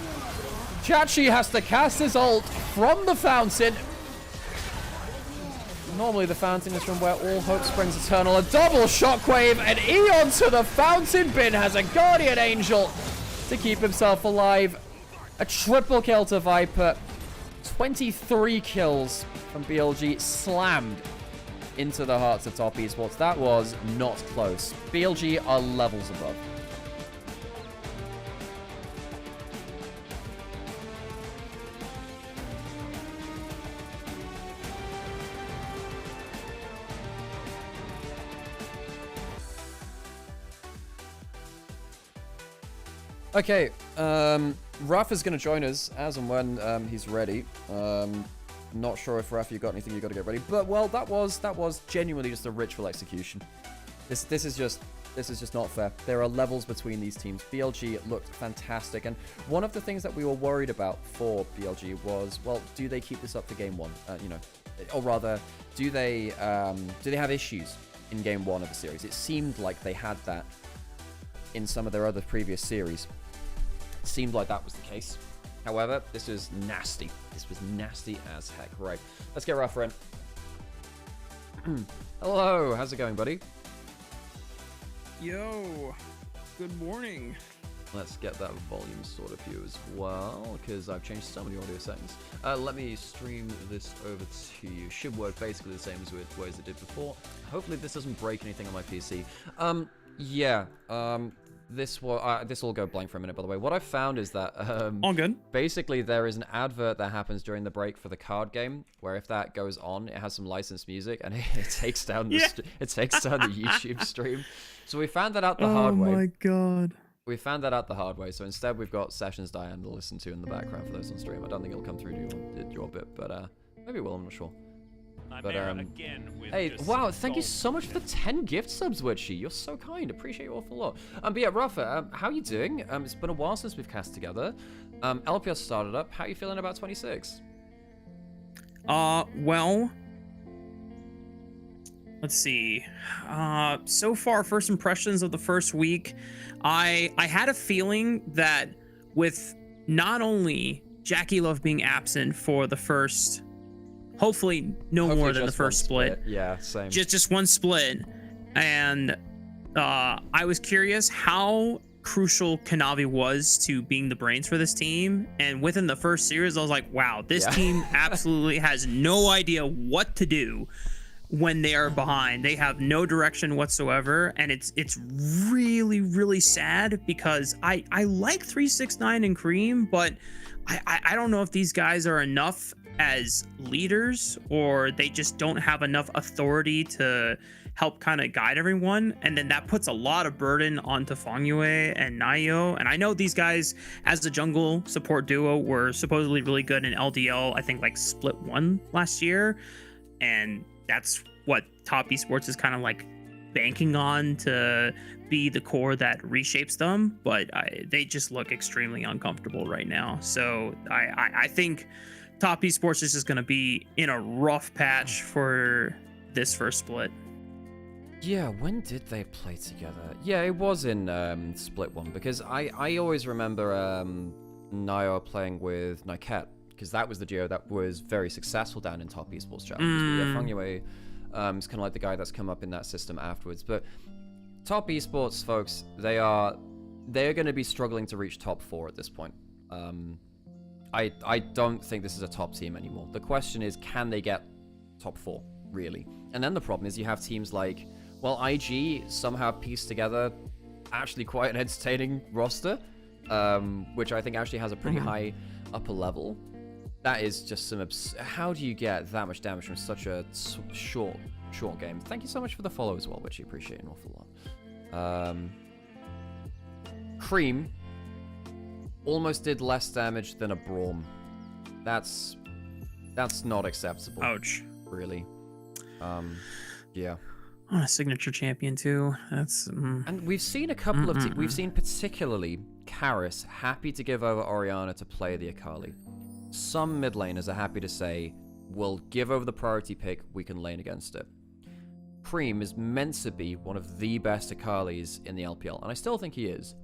Chachi has to cast his ult from the fountain. Normally the fountain is from where all hope springs eternal. A double shockwave and Eon to the fountain. Bin has a guardian angel to keep himself alive. A triple kill to Viper. 23 kills from BLG slammed into the hearts of top esports. That was not close. BLG are levels above. Okay, Raf is going to join us as and when he's ready. Not sure if Raf, you got anything you got to get ready, but well, that was genuinely just a ritual execution. This is just not fair. There are levels between these teams. BLG looked fantastic, and one of the things that we were worried about for BLG was, well, do they keep this up for game one? You know, or rather, do they have issues in game one of the series? It seemed like they had that in some of their other previous series. Seemed like that was the case. However, this was nasty. This was nasty as heck. Right, let's get Raf in. Hello, how's it going, buddy? Yo, good morning. Let's get that volume sorted for you as well, because I've changed so many audio settings. Let me stream this over to you. Should work basically the same as with ways it did before. Hopefully this doesn't break anything on my PC. This will go blank for a minute, by the way. What I found is that All good. basically there is an advert that happens during the break for the card game, where if that goes on, it has some licensed music and it takes down the it takes down the YouTube stream. So we found that out the hard way. Oh my god. We found that out the hard way. So instead we've got Sessions Diane to listen to in the background for those on stream. I don't think it'll come through to your bit, but maybe it will. I'm not sure. But hey, wow, thank you so much for the 10 gift subs, Witchy. You're so kind. Appreciate you awful lot. But yeah, Rafa, how you doing? It's been a while since we've cast together. LPL started up. How are you feeling about 26? Well, let's see. So far, first impressions of the first week, I had a feeling that with not only Jackie Love being absent for the first, hopefully more than the first split. Yeah, same. Just one split. And I was curious how crucial Kanavi was to being the brains for this team. And within the first series, I was like, wow, this team absolutely has no idea what to do when they are behind. They have no direction whatsoever. And it's really, really sad because I like 369 and Cream, but I don't know if these guys are enough as leaders, or they just don't have enough authority to help kind of guide everyone. And then that puts a lot of burden onto Fengyue and Nio. And I know these guys as the jungle support duo were supposedly really good in LDL, I think like split 1 last year. And that's what top esports is kind of like banking on to be the core that reshapes them. But they just look extremely uncomfortable right now. So I think top esports is just going to be in a rough patch for this first split. Yeah, when did they play together? Yeah, it was in split 1, because I always remember Nio playing with Niket, because that was the duo that was very successful down in top esports challenges. Yeah, Fengyue is kind of like the guy that's come up in that system afterwards. But top esports folks, they're going to be struggling to reach top 4 at this point. I don't think this is a top team anymore. The question is, can they get top 4, really? And then the problem is you have teams like, well, IG somehow pieced together actually quite an entertaining roster, which I think actually has a pretty high upper level. That is just some how do you get that much damage from such a short game? Thank you so much for the follow as well, which I appreciate an awful lot. Cream almost did less damage than a Braum. That's not acceptable. Ouch. Really. Yeah. On a signature champion too. That's. And we've seen a couple of. We've seen particularly Karis happy to give over Orianna to play the Akali. Some mid laners are happy to say, we'll give over the priority pick, we can lane against it. Cream is meant to be one of the best Akalis in the LPL, and I still think he is.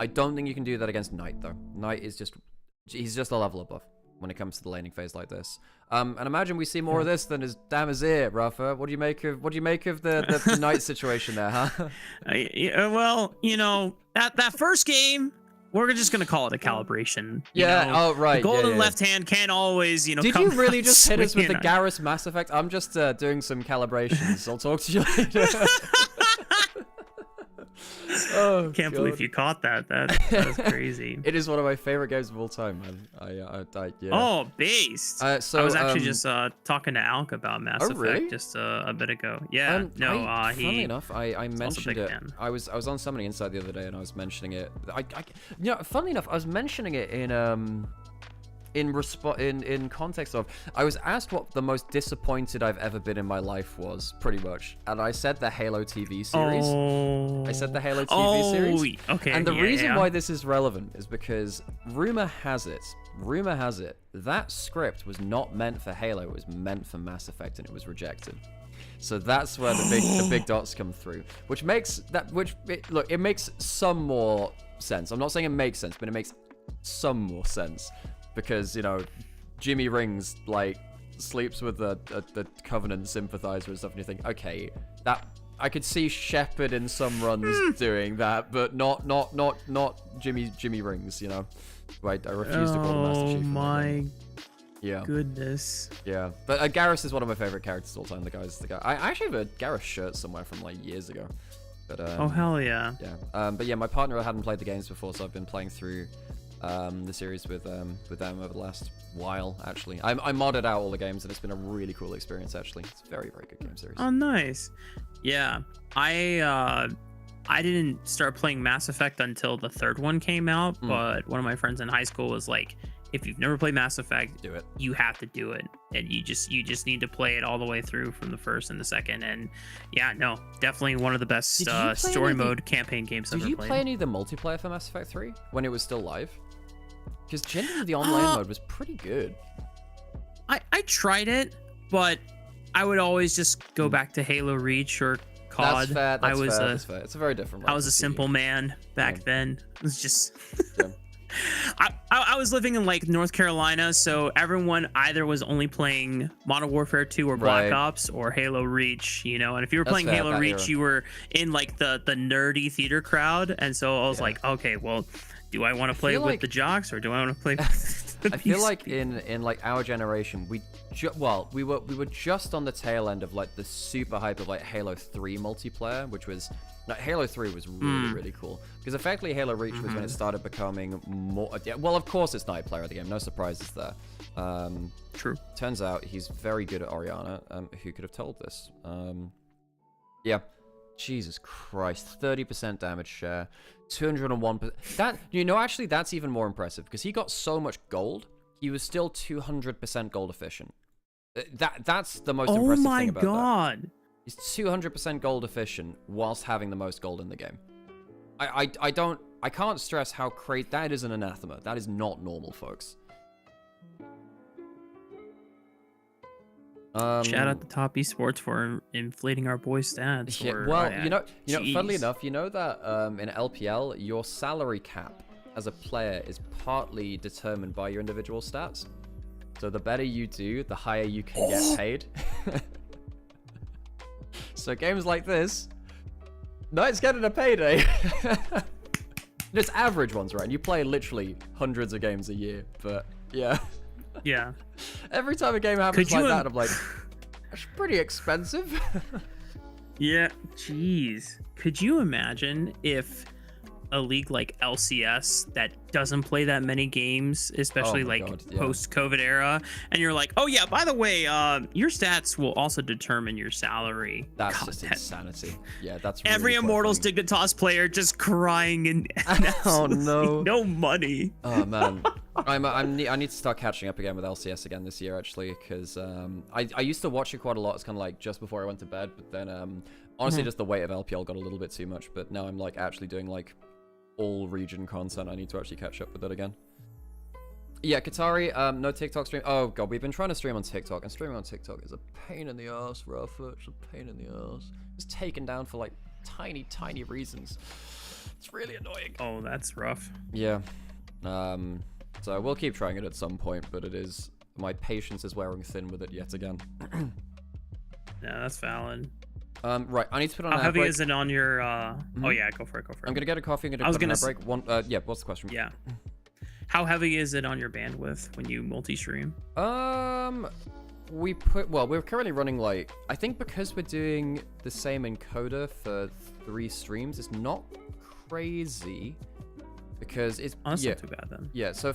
I don't think you can do that against Knight, though. Knight is just... he's just a level above when it comes to the laning phase like this. And imagine we see more of this than his damn Azir, Rafa. What do you make of the Knight situation there, huh? Well, you know, that first game... We're just gonna call it a calibration. Yeah. Oh, right. The golden yeah. left hand can't always, you know. Did you really just hit us with the on. Garrus Mass Effect? I'm just doing some calibrations. I'll talk to you later. Oh, Can't God. believe you caught that. That's crazy. It is one of my favorite games of all time, man. Yeah. Oh, based. So I was actually just talking to Alk about Mass Effect really? just a bit ago. Yeah. Funnily enough, I mentioned it. fan. I was on Summoning Insight the other day, and I was mentioning it. You know, funnily enough, I was mentioning it in context of, I was asked what the most disappointed I've ever been in my life was, pretty much, and I said the Halo TV series. I said the Halo TV series. Okay. And the reason why this is relevant is because rumor has it that script was not meant for Halo, it was meant for Mass Effect, and it was rejected. So that's where the big dots come through, which makes it makes some more sense. I'm not saying it makes sense, but it makes some more sense. Because, you know, Jimmy Rings, like, sleeps with the Covenant sympathizer and stuff, and you think, okay, that I could see Shepard in some runs doing that, but not Jimmy Rings, you know. Right, I refuse to call him Master Chief. Oh my yeah. goodness. Yeah, but Garrus is one of my favorite characters of all time. The guy. I actually have a Garrus shirt somewhere from like years ago. But oh hell yeah. Yeah. But yeah, my partner hadn't played the games before, so I've been playing through the series with them over the last while. Actually, I modded out all the games, and it's been a really cool experience. Actually, it's a very good game series. Oh nice. Yeah, I didn't start playing Mass Effect until the third one came out, but one of my friends in high school was like, if you've never played Mass Effect, do it. You have to do it, and you just need to play it all the way through from the first and the second. And yeah, no, definitely one of the best story mode campaign games I've ever played. Did you play any of the multiplayer for Mass Effect 3 when it was still live? Because generally the online mode was pretty good. I tried it, but I would always just go back to Halo Reach or COD. That's fair. It's a very different. I was a simple man back then. It was just. Yeah. I was living in like North Carolina, so everyone either was only playing Modern Warfare 2 or Black Ops or Halo Reach, you know. And if you were playing Halo Reach, you were in like the nerdy theater crowd, and so I was like, okay, well, do I want to play with the jocks or do I want to play with the I feel like in like our generation, we were just on the tail end of like the super hype of like Halo 3 multiplayer, which was Halo 3 was really cool, because effectively Halo Reach was when it started becoming more. Well, of course it's night player of the game, no surprises there. True. Turns out he's very good at Orianna. Who could have told this? Yeah. Jesus Christ, 30% damage share, 201%. That, you know, actually that's even more impressive, because he got so much gold, he was still 200% gold efficient. That's the most impressive thing about that. Oh my god. He's 200% gold efficient whilst having the most gold in the game. I can't stress how crazy that is. An anathema. That is not normal, folks. Shout out to Top Esports for inflating our boys' stats. Yeah, well, you know, funnily enough, you know that in LPL, your salary cap as a player is partly determined by your individual stats. So the better you do, the higher you can get paid. So games like this, Knight's getting a payday. Just average ones, right? And you play literally hundreds of games a year, but Yeah. Yeah. Every time a game happens Could you like im- that, I'm like, that's pretty expensive. Yeah. Jeez. Could you imagine if a league like LCS that doesn't play that many games, especially my like God, yeah. post-COVID era, and you're like, oh yeah, by the way, your stats will also determine your salary. That's God, just that- insanity. Yeah, that's Every really quite Immortals funny. Dignitas player just crying and Oh, no. no money. Oh man, I need to start catching up again with LCS again this year actually, because I used to watch it quite a lot. It's kind of like just before I went to bed, but then honestly just the weight of LPL got a little bit too much. But now I'm like actually doing like all region content. I need to actually catch up with it again. Yeah, Katari, no TikTok stream. Oh god, we've been trying to stream on TikTok, and streaming on TikTok is a pain in the ass, Rafa. It's a pain in the ass. It's taken down for like tiny reasons. It's really annoying. Oh, that's rough. Yeah. So we'll keep trying it at some point, but it is, my patience is wearing thin with it yet again. Yeah, that's valid. Right, I need to put on How an ad heavy break. is it on your Oh yeah, go for it. I'm gonna get a coffee. I'm gonna I was put on an ad gonna break. Yeah, what's the question? Yeah. How heavy is it on your bandwidth when you multi-stream? We're currently running like, I think because we're doing the same encoder for 3 streams, it's not crazy because it's Oh, that's not too bad then. Yeah, so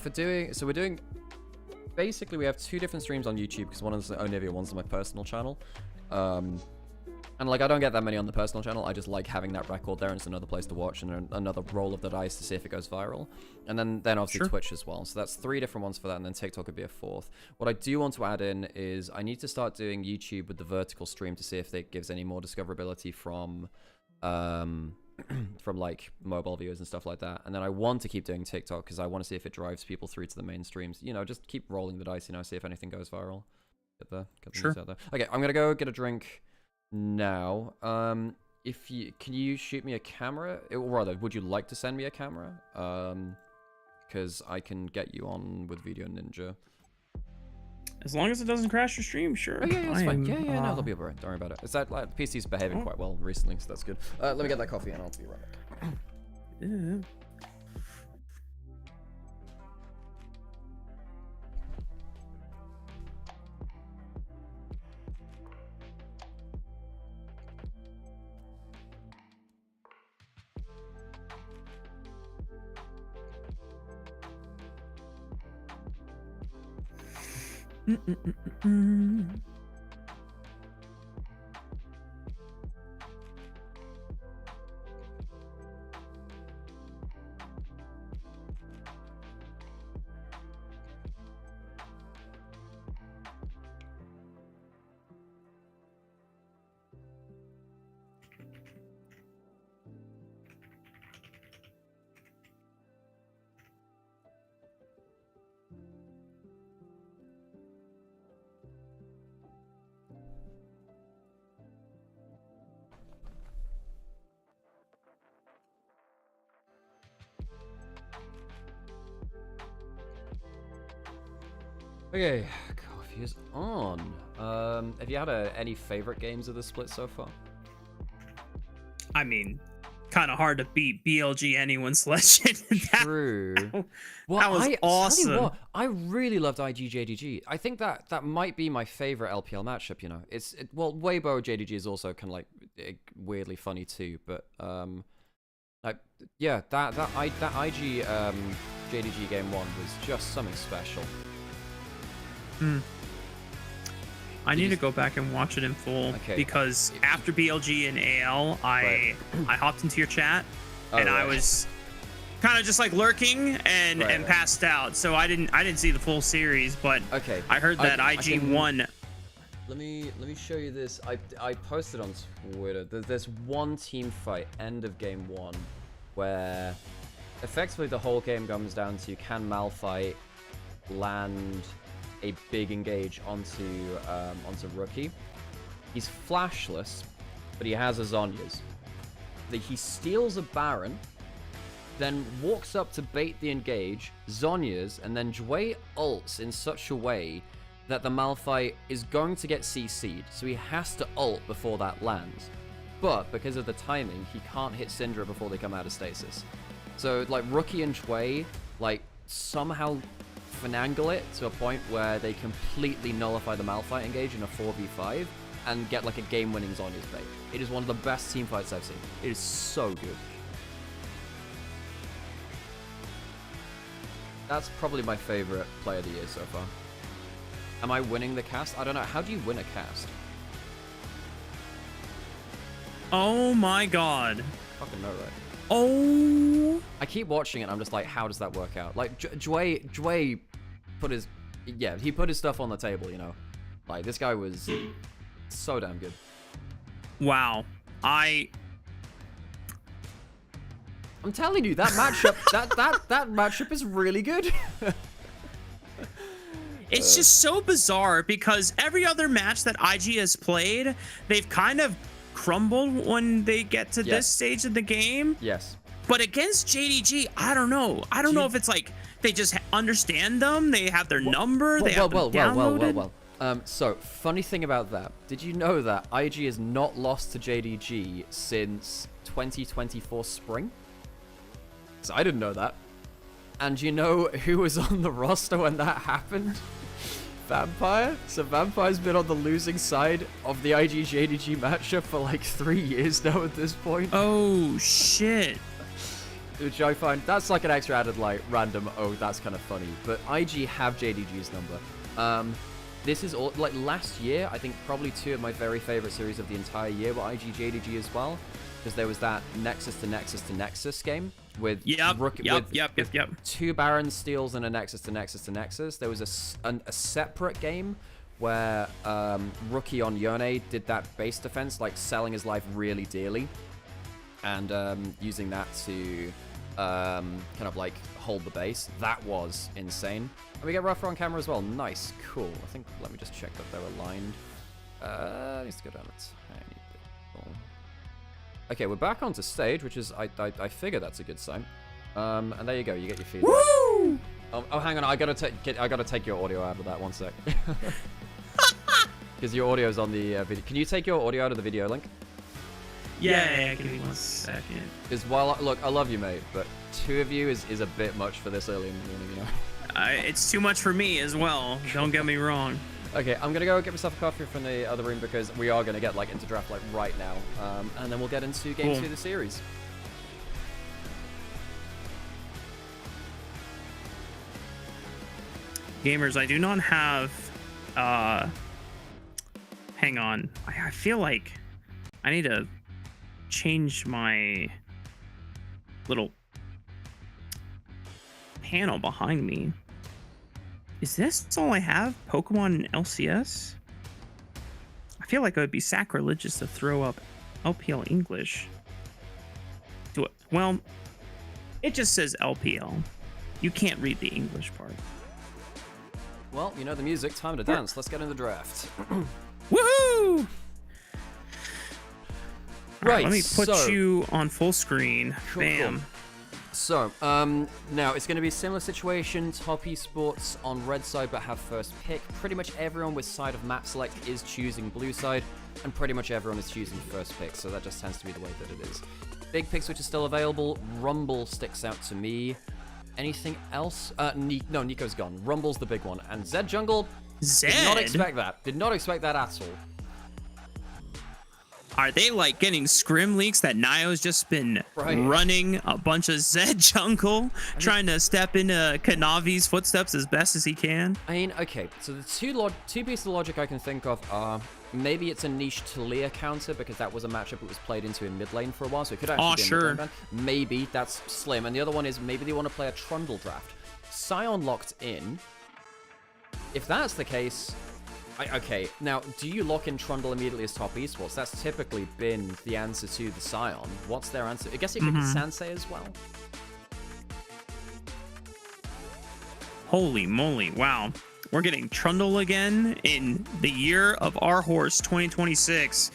we're doing basically we have 2 different streams on YouTube because one is Onivia, one's on my personal channel. And like I don't get that many on the personal channel. I just like having that record there, and it's another place to watch and another roll of the dice to see if it goes viral. And then obviously Sure. Twitch as well. So that's 3 different ones for that, and then TikTok would be a 4th. What I do want to add in is I need to start doing YouTube with the vertical stream to see if it gives any more discoverability from from like mobile viewers and stuff like that. And then I want to keep doing TikTok because I want to see if it drives people through to the main streams. You know, just keep rolling the dice, you know, see if anything goes viral. Get the Sure. news out there. Okay, I'm gonna go get a drink now. Can you shoot me a camera? Or rather, would you like to send me a camera? Because I can get you on with Video Ninja. As long as it doesn't crash your stream, sure. Oh yeah, it's I fine. am, Yeah, no, they'll be alright. Don't worry about it. It's that like the PC's behaving quite well recently, so that's good. Let me get that coffee and I'll be right back. Yeah. Okay, coffee is on. Have you had any favorite games of the split so far? I mean, kind of hard to beat BLG anyone's legend. True. Well, that was tell you awesome. what, I really loved IG JDG. I think that might be my favorite LPL matchup. You know, well, Weibo JDG is also kind of like weirdly funny too. But like yeah, that IG JDG game 1 was just something special. I need to go back and watch it in full Okay. because after BLG and AL, I hopped into your chat and I right. was kind of just like lurking and Right. passed out. So I didn't see the full series, but Okay. I heard that I IG can- won. Let me show you this. I posted on Twitter. There's one team fight, end of game 1, where effectively the whole game comes down to can Malphite land a big engage onto Rookie. He's flashless, but he has a Zhonya's. He steals a Baron, then walks up to bait the engage, Zhonya's, and then Jway ults in such a way that the Malphite is going to get CC'd, so he has to ult before that lands. But because of the timing, he can't hit Syndra before they come out of stasis. So like Rookie and Jway like somehow finagle it to a point where they completely nullify the Malphite engage in a 4v5 and get like a game-winning Zhonya's bait. It is one of the best team fights I've seen. It is so good. That's probably my favorite play of the year so far. Am I winning the cast? I don't know. How do you win a cast? Oh my god. Fucking know, right? Oh. I keep watching it and I'm just like, how does that work out? Like, Jway put his... Yeah, he put his stuff on the table, you know? Like, this guy was so damn good. Wow. I'm telling you, that matchup, that matchup is really good. It's just so bizarre because every other match that IG has played, they've kind of crumbled when they get to this stage of the game. Yes. But against JDG, I don't know. I don't know if it's like they just understand them, they have their number, they have them downloaded. So, funny thing about that. Did you know that IG has not lost to JDG since 2024 spring? So I didn't know that. And you know who was on the roster when that happened? Vampire. So Vampire's been on the losing side of the IG JDG matchup for like 3 years now at this point. Oh shit. Which I find, that's like an extra added like random, oh that's kind of funny. But IG have JDG's number. This is all, like last year, I think probably 2 of my very favorite series of the entire year were IG JDG as well. Because there was that Nexus to Nexus to Nexus game with 2 Baron steals and a Nexus to Nexus to Nexus. There was a separate game where Rookie on Yone did that base defense, like selling his life really dearly and using that to kind of like hold the base. That was insane. And we get Rougher on camera as well. Nice, cool. I think, let me just check that they're aligned. Needs to go down a tiny bit. Cool. Okay, we're back onto stage, which is, I figure that's a good sign. And there you go, you get your feedback. Woo! Oh, hang on, I gotta take your audio out of that 1 sec. Because your audio's on the video. Can you take your audio out of the video link? Yeah, give me 1 second. Because look, I love you, mate, but 2 of you is a bit much for this early in the morning, you know? It's too much for me as well, don't get me wrong. Okay, I'm gonna go get myself a coffee from the other room because we are gonna get like into draft like right now, and then we'll get into game 2 of the series. Gamers, I do not have. Hang on, I feel like I need to change my little panel behind me. Is this all I have? Pokemon LCS? I feel like it would be sacrilegious to throw up LPL English. Do it. Well, it just says LPL. You can't read the English part. Well, you know the music. Time to dance. Let's get in the draft. Woohoo! Right. Let me put you on full screen. Cool, Bam. Cool. So, now it's going to be a similar situation. Top esports on red side, but have first pick. Pretty much everyone with side of map select is choosing blue side, and pretty much everyone is choosing first pick. So that just tends to be the way that it is. Big picks which are still available. Rumble sticks out to me. Anything else? No, Nico's gone. Rumble's the big one, and Zed Jungle. Zed. Did not expect that. Did not expect that at all. Are they like getting scrim leaks that Nio's just been running a bunch of Zed jungle, trying to step into Kanavi's footsteps as best as he can? I mean, okay, so the two pieces of logic I can think of are maybe it's a niche Talia counter because that was a matchup that was played into in mid lane for a while, so it could actually be a mid lane ban. Maybe that's slim, and the other one is maybe they want to play a Trundle draft. Scion locked in. If that's the case, okay, now, do you lock in Trundle immediately as top esports? That's typically been the answer to the Scion. What's their answer? I guess it could be Sansei as well. Holy moly, wow. We're getting Trundle again in the year of our horse, 2026.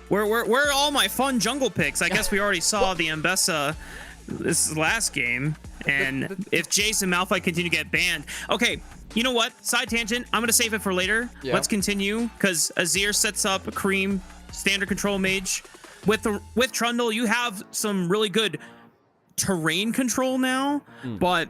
Where are all my fun jungle picks? I guess we already saw the Ambessa this last game. And if Jace and Malphite continue to get banned. Okay, you know what? Side tangent. I'm going to save it for later. Yeah. Let's continue because Azir sets up a Cream standard control mage. With Trundle, you have some really good terrain control now, but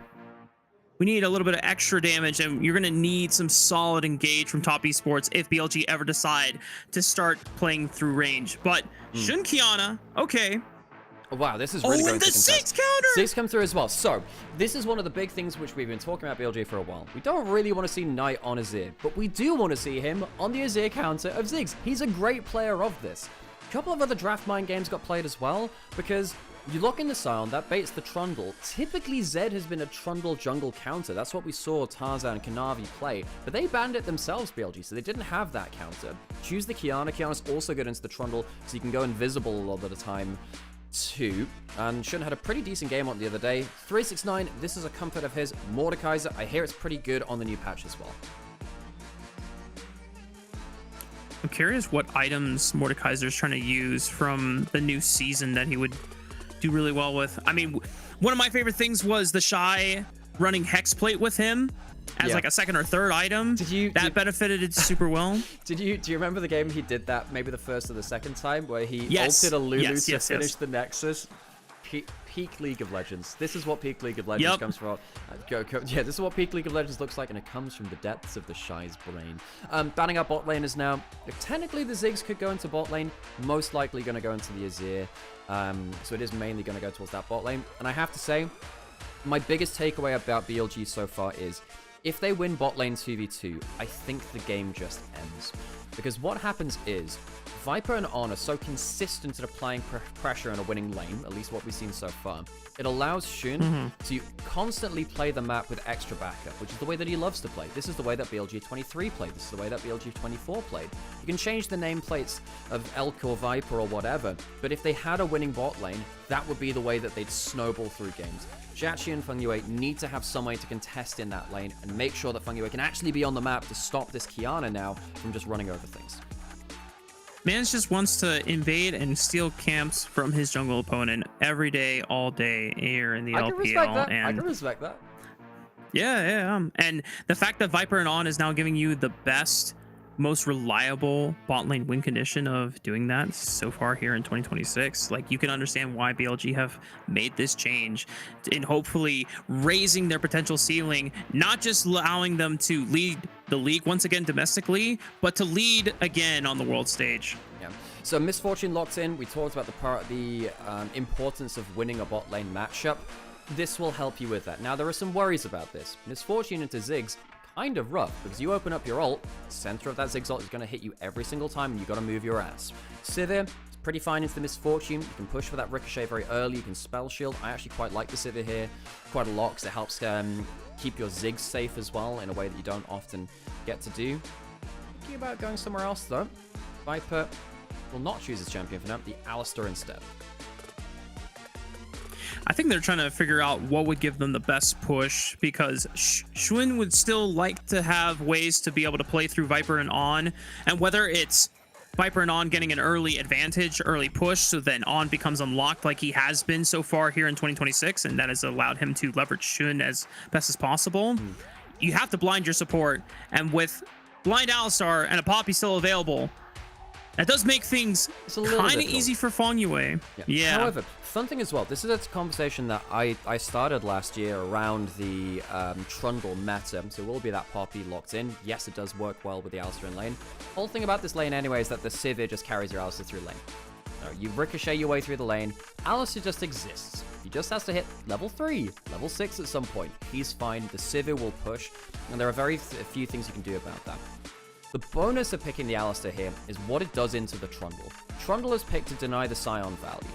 we need a little bit of extra damage, and you're going to need some solid engage from top esports if BLG ever decide to start playing through range. But Shun Kiana, okay. Oh, wow, this is really going and to the contest. 6 counter! 6 come through as well. So, this is one of the big things which we've been talking about BLG for a while. We don't really want to see Knight on Azir, but we do want to see him on the Azir counter of Ziggs. He's a great player of this. A couple of other draft mine games got played as well, because you lock in the Scion, that baits the Trundle. Typically, Zed has been a Trundle jungle counter. That's what we saw Tarzan and Kanavi play, but they banned it themselves, BLG, so they didn't have that counter. Choose the Kiana. Kiana's also good into the Trundle, so you can go invisible a lot of the time too. And Shun had a pretty decent game on the other day. 369, this is a comfort of his. Mordekaiser, I hear it's pretty good on the new patch as well. I'm curious what items Mordekaiser's trying to use from the new season that he would do really well with. I mean, one of my favorite things was the Shy running Hex Plate with him as like a second or third item. That benefited it super well. Do you remember the game he did that, maybe the first or the second time, where he ulted a Lulu to finish the Nexus? Peak League of Legends. This is what peak League of Legends comes from. Yeah, this is what peak League of Legends looks like, and it comes from the depths of the Shy's brain. Banning up bot laners now. Technically, the Ziggs could go into bot lane. Most likely going to go into the Azir. So it is mainly going to go towards that bot lane. And I have to say, my biggest takeaway about BLG so far is, if they win bot lane 2v2, I think the game just ends. Because what happens is, Viper and On are so consistent at applying pressure in a winning lane, at least what we've seen so far. It allows Shun to constantly play the map with extra backup, which is the way that he loves to play. This is the way that BLG 23 played. This is the way that BLG 24 played. You can change the nameplates of Elk or Viper or whatever, but if they had a winning bot lane, that would be the way that they'd snowball through games. Jiachi and Fengyue need to have some way to contest in that lane and make sure that Fengyue can actually be on the map to stop this Kiana now from just running over things. Mans just wants to invade and steal camps from his jungle opponent every day, all day, here in the LPL. I can respect that. Yeah. And the fact that Viper and On is now giving you the best, most reliable bot lane win condition of doing that so far here in 2026, like, you can understand why BLG have made this change in hopefully raising their potential ceiling, not just allowing them to lead the league once again domestically, but to lead again on the world stage. Yeah. So Misfortune locked in. We talked about the importance of winning a bot lane matchup. This will help you with that. Now, there are some worries about this. Misfortune into Ziggs, kind of rough, because you open up your ult, center of that Ziggs ult is going to hit you every single time, and you got to move your ass. Sivir, it's pretty fine into the Misfortune. You can push for that Ricochet very early. You can spell shield. I actually quite like the Sivir here quite a lot, because it helps keep your Ziggs safe as well in a way that you don't often get to do. Thinking about going somewhere else, though. Viper will not choose his champion for now, the Alistar instead. I think they're trying to figure out what would give them the best push, because Shun would still like to have ways to be able to play through Viper and On, and whether it's Viper and On getting an early advantage, early push, so then On becomes unlocked like he has been so far here in 2026, and that has allowed him to leverage Shun as best as possible. You have to blind your support, and with blind Alistar and a Poppy still available, that does make things kind of easy for Fengyue. Yeah. However, fun thing as well, this is a conversation that I started last year around the Trundle meta, so it will be that Poppy locked in. Yes, it does work well with the Alistar in lane. Whole thing about this lane anyway is that the Sivir just carries your Alistar through lane. You ricochet your way through the lane, Alistar just exists. He just has to hit level 3, level 6 at some point. He's fine, the Sivir will push, and there are very few things you can do about that. The bonus of picking the Alistar here is what it does into the Trundle. Trundle is picked to deny the Scion value.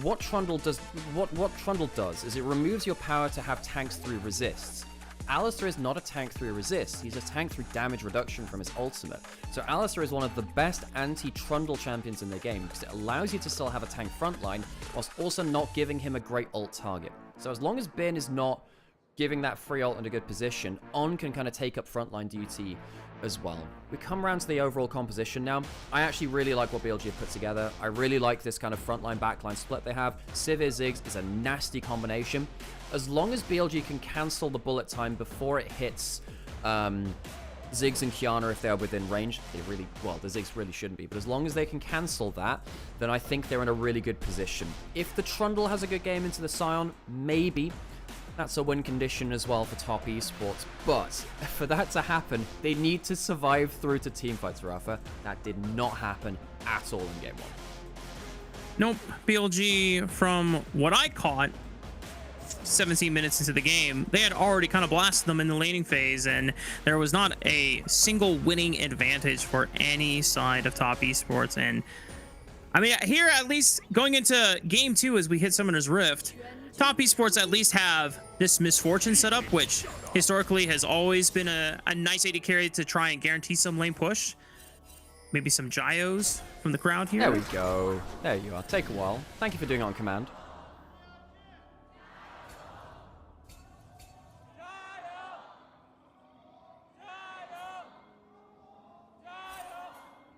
What Trundle does is it removes your power to have tanks through resists. Alistar is not a tank through resist, he's a tank through damage reduction from his ultimate. So Alistar is one of the best anti-Trundle champions in the game, because it allows you to still have a tank frontline, whilst also not giving him a great ult target. So as long as Bin is not giving that free ult in a good position, On can kind of take up frontline duty as well. We come around to the overall composition now. I actually really like what BLG have put together. I really like this kind of frontline backline split they have. Sivir Ziggs is a nasty combination. As long as BLG can cancel the bullet time before it hits Ziggs and Kiana if they are within range, the Ziggs really shouldn't be, but as long as they can cancel that, then I think they're in a really good position. If the Trundle has a good game into the Scion, maybe. That's a win condition as well for top esports, but for that to happen, they need to survive through to teamfights, Rafa. That did not happen at all in game 1. Nope. BLG, from what I caught, 17 minutes into the game, they had already kind of blasted them in the laning phase, and there was not a single winning advantage for any side of top esports. And I mean, here, at least going into game 2, as we hit Summoner's Rift, top esports at least have this Misfortune setup, which historically has always been a nice AD carry to try and guarantee some lane push. Maybe some gyos from the crowd here. There we go. There you are. Take a while. Thank you for doing it on command.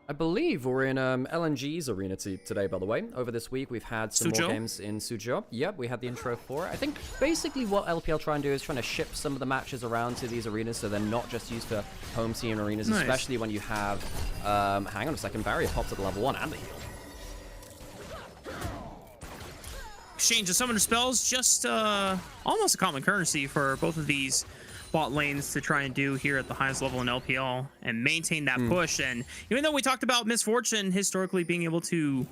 I believe we're in LNG's arena today, by the way. Over this week, we've had some more games in Suzhou. Yep, we had the intro for it. I think basically what LPL try and do is trying to ship some of the matches around to these arenas so they're not just used for home team arenas, nice. Especially when you have, hang on a second, barrier popped at level 1 and the heal. Exchange of summoner spells, just almost a common currency for both of these bot lanes to try and do here at the highest level in LPL and maintain that push. And even though we talked about Misfortune historically being able to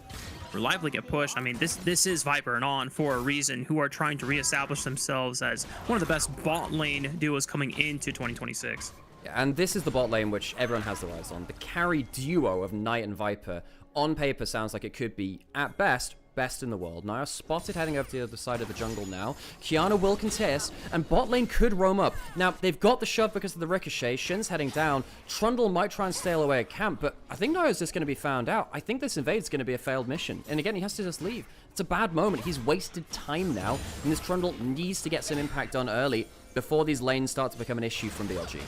reliably get pushed, I mean, this is Viper and On for a reason, who are trying to reestablish themselves as one of the best bot lane duos coming into 2026. And this is the bot lane which everyone has their eyes on. The carry duo of Knight and Viper on paper sounds like it could be, at best in the world. Nymaera spotted heading over to the other side of the jungle now. Qiyana will contest, and bot lane could roam up. Now, they've got the shove because of the ricochet. Shin's heading down. Trundle might try and steal away at camp, but I think Nymaera's just going to be found out. I think this invade's going to be a failed mission. And again, he has to just leave. It's a bad moment. He's wasted time now, and this Trundle needs to get some impact done early before these lanes start to become an issue from BLG.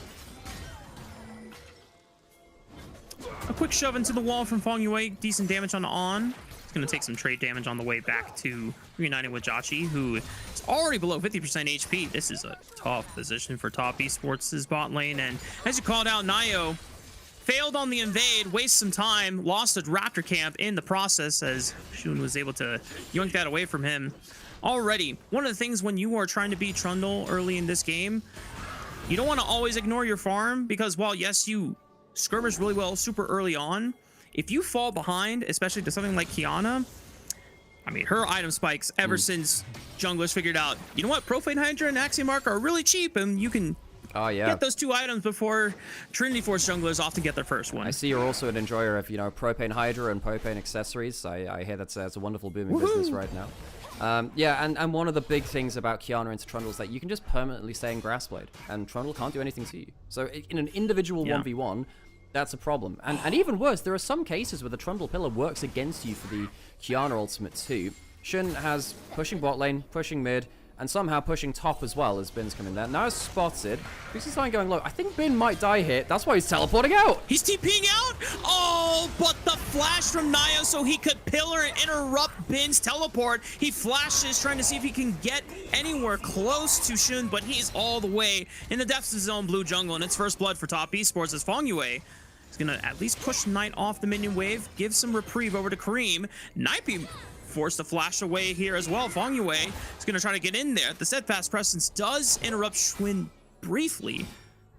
A quick shove into the wall from Fong Yue. Decent damage on. Going to take some trade damage on the way back to reuniting with Jachi, who is already below 50% HP. This is a tough position for top esports' bot lane. And as you called out, Nio failed on the invade, waste some time, lost a Raptor camp in the process as Shun was able to yoink that away from him. Already, one of the things when you are trying to beat Trundle early in this game, you don't want to always ignore your farm, because while yes, you skirmish really well super early on, if you fall behind, especially to something like Qiyana, I mean, her item spikes ever since junglers figured out, you know what, Profane Hydra and Axiom Arc are really cheap, and you can get those 2 items before Trinity Force junglers often get their first one. I see you're also an enjoyer of, Propane Hydra and Propane accessories. I hear that's a wonderful booming business right now. Yeah, and one of the big things about Qiyana into Trundle is that you can just permanently stay in Grassblade, and Trundle can't do anything to you. So in an individual 1v1, that's a problem. And even worse, there are some cases where the Trundle Pillar works against you for the Qiyana ultimate too. Shin has pushing bot lane, pushing mid, and somehow pushing top as well as Bin's coming there. Now it's spotted. This is starting going low. I think Bin might die here. That's why he's teleporting out. He's TPing out? Oh, but the flash from Nio so he could pillar and interrupt Bin's teleport. He flashes, trying to see if he can get anywhere close to Shun, but he's all the way in the depths of his own blue jungle, and it's first blood for top esports as Fong Yue is going to at least push Knight off the minion wave, give some reprieve over to Kareem. Knight being forced to flash away here as well. Fong Yue is going to try to get in there. The steadfast presence does interrupt Schwinn briefly.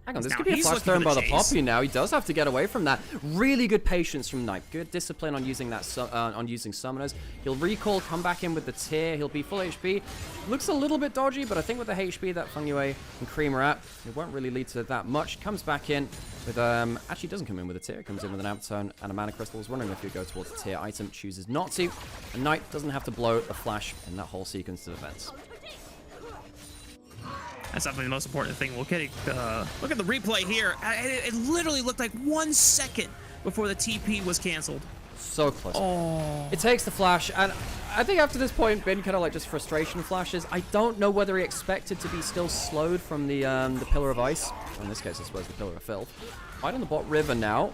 Hang on, this could be a flash thrown by the Poppy now. He does have to get away from that. Really good patience from Knight. Good discipline on using that on using summoners. He'll recall, come back in with the tier. He'll be full HP. Looks a little bit dodgy, but I think with the HP that Fong Yue and Kareem are at, it won't really lead to that much. Comes back in with actually doesn't come in with a tier. Comes in with an Amp-Tone and a Mana Crystal. I was wondering if he'd go towards the tier item. Chooses not to. And Knight doesn't have to blow a flash in that whole sequence of events. That's definitely the most important thing. Look at the replay here. It literally looked like 1 second before the TP was canceled. So close. Oh. It takes the flash, and I think after this point, Bin kind of like just frustration flashes. I don't know whether he expected to be still slowed from the Pillar of Ice. Or in this case, I suppose the Pillar of Filth. Right on the bot river now.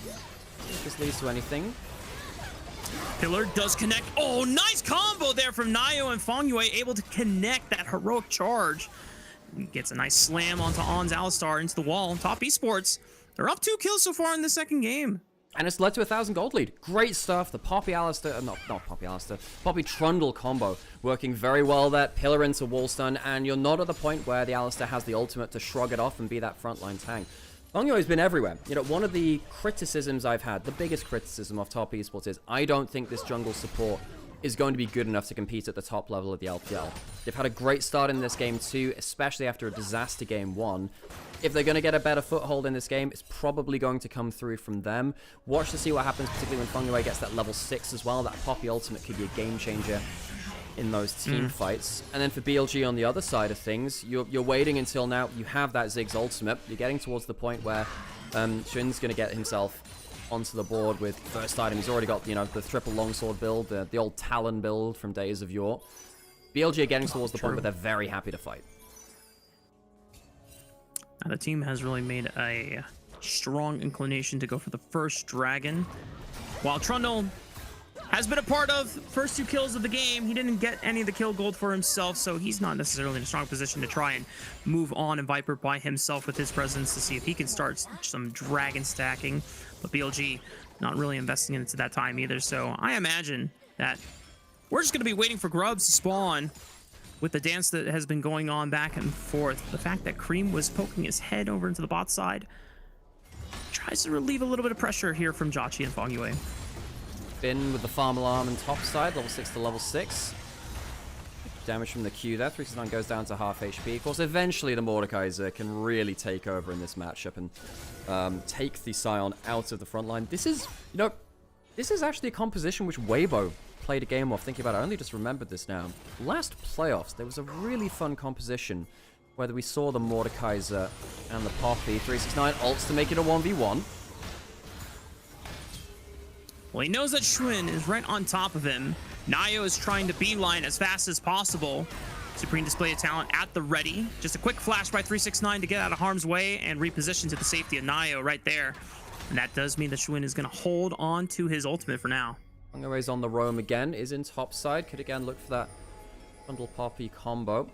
If this leads to anything. Pillar does connect. Oh, nice combo there from Nio and Fong Yue, able to connect that heroic charge. He gets a nice slam onto On's Alistar into the wall. Top esports, they're up 2 kills so far in the second game. And it's led to a 1,000 gold lead. Great stuff. The Poppy Alistair, not Poppy Alistair, Poppy Trundle combo working very well there. Pillar into wall stun, and you're not at the point where the Alistair has the ultimate to shrug it off and be that frontline tank. Fangio has been everywhere. You know, one of the criticisms I've had, the biggest criticism of top esports is I don't think this jungle support is going to be good enough to compete at the top level of the LPL. They've had a great start in this game too, especially after a disaster game 1. If they're going to get a better foothold in this game, it's probably going to come through from them. Watch to see what happens, particularly when Fangio gets that level 6 as well. That Poppy ultimate could be a game changer in those team fights. And then for BLG on the other side of things, you're waiting until now you have that Ziggs ultimate. You're getting towards the point where Xun's going to get himself onto the board with first item. He's already got, you know, the triple longsword build, the old Talon build from days of yore. BLG are getting towards the point where they're very happy to fight. Now the team has really made a strong inclination to go for the first dragon. While Trundle has been a part of first 2 kills of the game, he didn't get any of the kill gold for himself, so he's not necessarily in a strong position to try and move on and Viper by himself with his presence to see if he can start some dragon stacking. But BLG not really investing into that time either, so I imagine that we're just going to be waiting for grubs to spawn with the dance that has been going on back and forth. The fact that Cream was poking his head over into the bot side tries to relieve a little bit of pressure here from Jauchi and Fangio. Bin with the farm alarm and top side, level 6 to level 6. Damage from the Q there. 369 goes down to half HP. Of course, eventually the Mordekaiser can really take over in this matchup and take the Scion out of the front line. This is, you know, this is actually a composition which Weibo played a game of. Thinking about it, I only just remembered this now. Last playoffs, there was a really fun composition where we saw the Mordekaiser and the Poppy. 369 ults to make it a 1v1. Well, he knows that Schwinn is right on top of him. Nayo is trying to beeline as fast as possible. Supreme display of talent at the ready. Just a quick flash by 369 to get out of harm's way and reposition to the safety of Nayo right there. And that does mean that Schwinn is going to hold on to his ultimate for now. Fungaways on the roam again, is in top side. Could again look for that Bundle Poppy combo.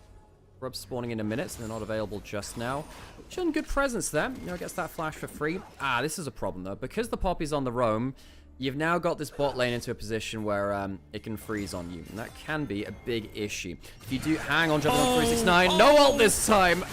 Grub spawning in a minute, so they're not available just now. Shun, good presence there. You know, gets that flash for free. Ah, this is a problem though. Because the Poppy's on the roam, you've now got this bot lane into a position where it can freeze on you. And that can be a big issue. If you do hang on, jumping on 369. No ult this time.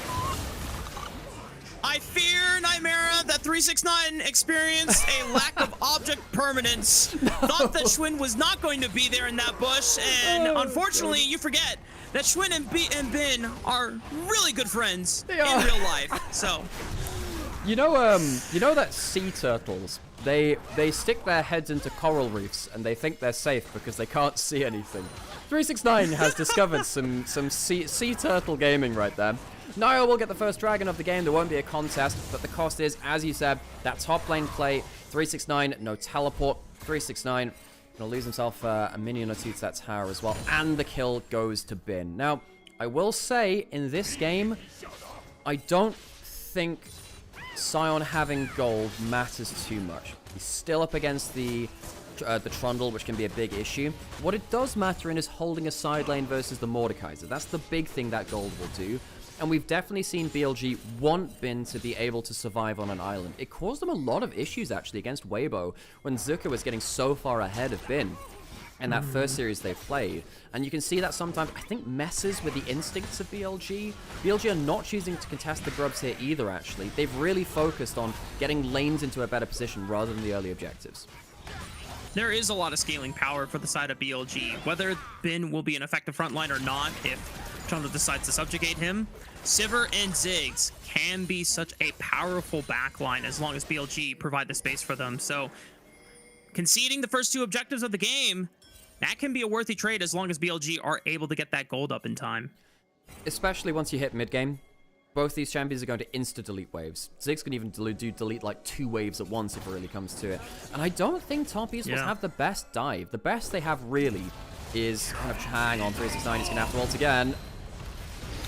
I fear, Nymaera, that 369 experienced a lack of object permanence. Thought that Schwinn was not going to be there in that bush, and unfortunately, you forget that Schwinn and Bin are really good friends in real life. So, you know that sea turtles, they stick their heads into coral reefs and they think they're safe because they can't see anything. 369 has discovered some sea turtle gaming right there. Nayo will get the first dragon of the game. There won't be a contest, but the cost is, as you said, that top lane play. 369, no teleport. 369 gonna lose himself a minion or two to that tower as well, and the kill goes to Bin. Now, I will say, in this game, I don't think Scion having gold matters too much. He's still up against the Trundle, which can be a big issue. What it does matter in is holding a side lane versus the Mordekaiser. That's the big thing that gold will do. And we've definitely seen BLG want Bin to be able to survive on an island. It caused them a lot of issues, actually, against Weibo when Zuka was getting so far ahead of Bin in that first series they played. And you can see that sometimes, I think, messes with the instincts of BLG. BLG are not choosing to contest the grubs here either, actually. They've really focused on getting lanes into a better position rather than the early objectives. there is a lot of scaling power for the side of BLG. Whether Bin will be an effective frontline or not, if Trundle decides to subjugate him, Sivir and Ziggs can be such a powerful backline as long as BLG provide the space for them. So conceding the first two objectives of the game, that can be a worthy trade as long as BLG are able to get that gold up in time. Especially once you hit mid-game. Both these champions are going to insta-delete waves. Ziggs can even delete like 2 waves at once if it really comes to it. And I don't think top esports have the best dive. The best they have really is kind of hang on. 369 is going to have to ult again.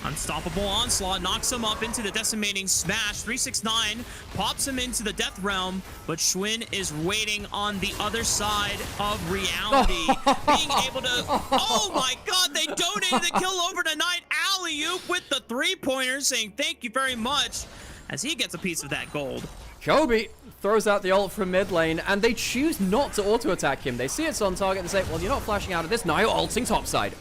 Unstoppable onslaught knocks him up into the decimating smash. 369 pops him into the death realm, but Schwinn is waiting on the other side of reality. Being able to, oh my god, they donated the kill over tonight. Alley-oop with the 3-pointer saying thank you very much as he gets a piece of that gold. Kobe throws out the ult from mid lane, and they choose not to auto-attack him. They see it's on target and say, well, you're not flashing out of this. Now you're ulting topside.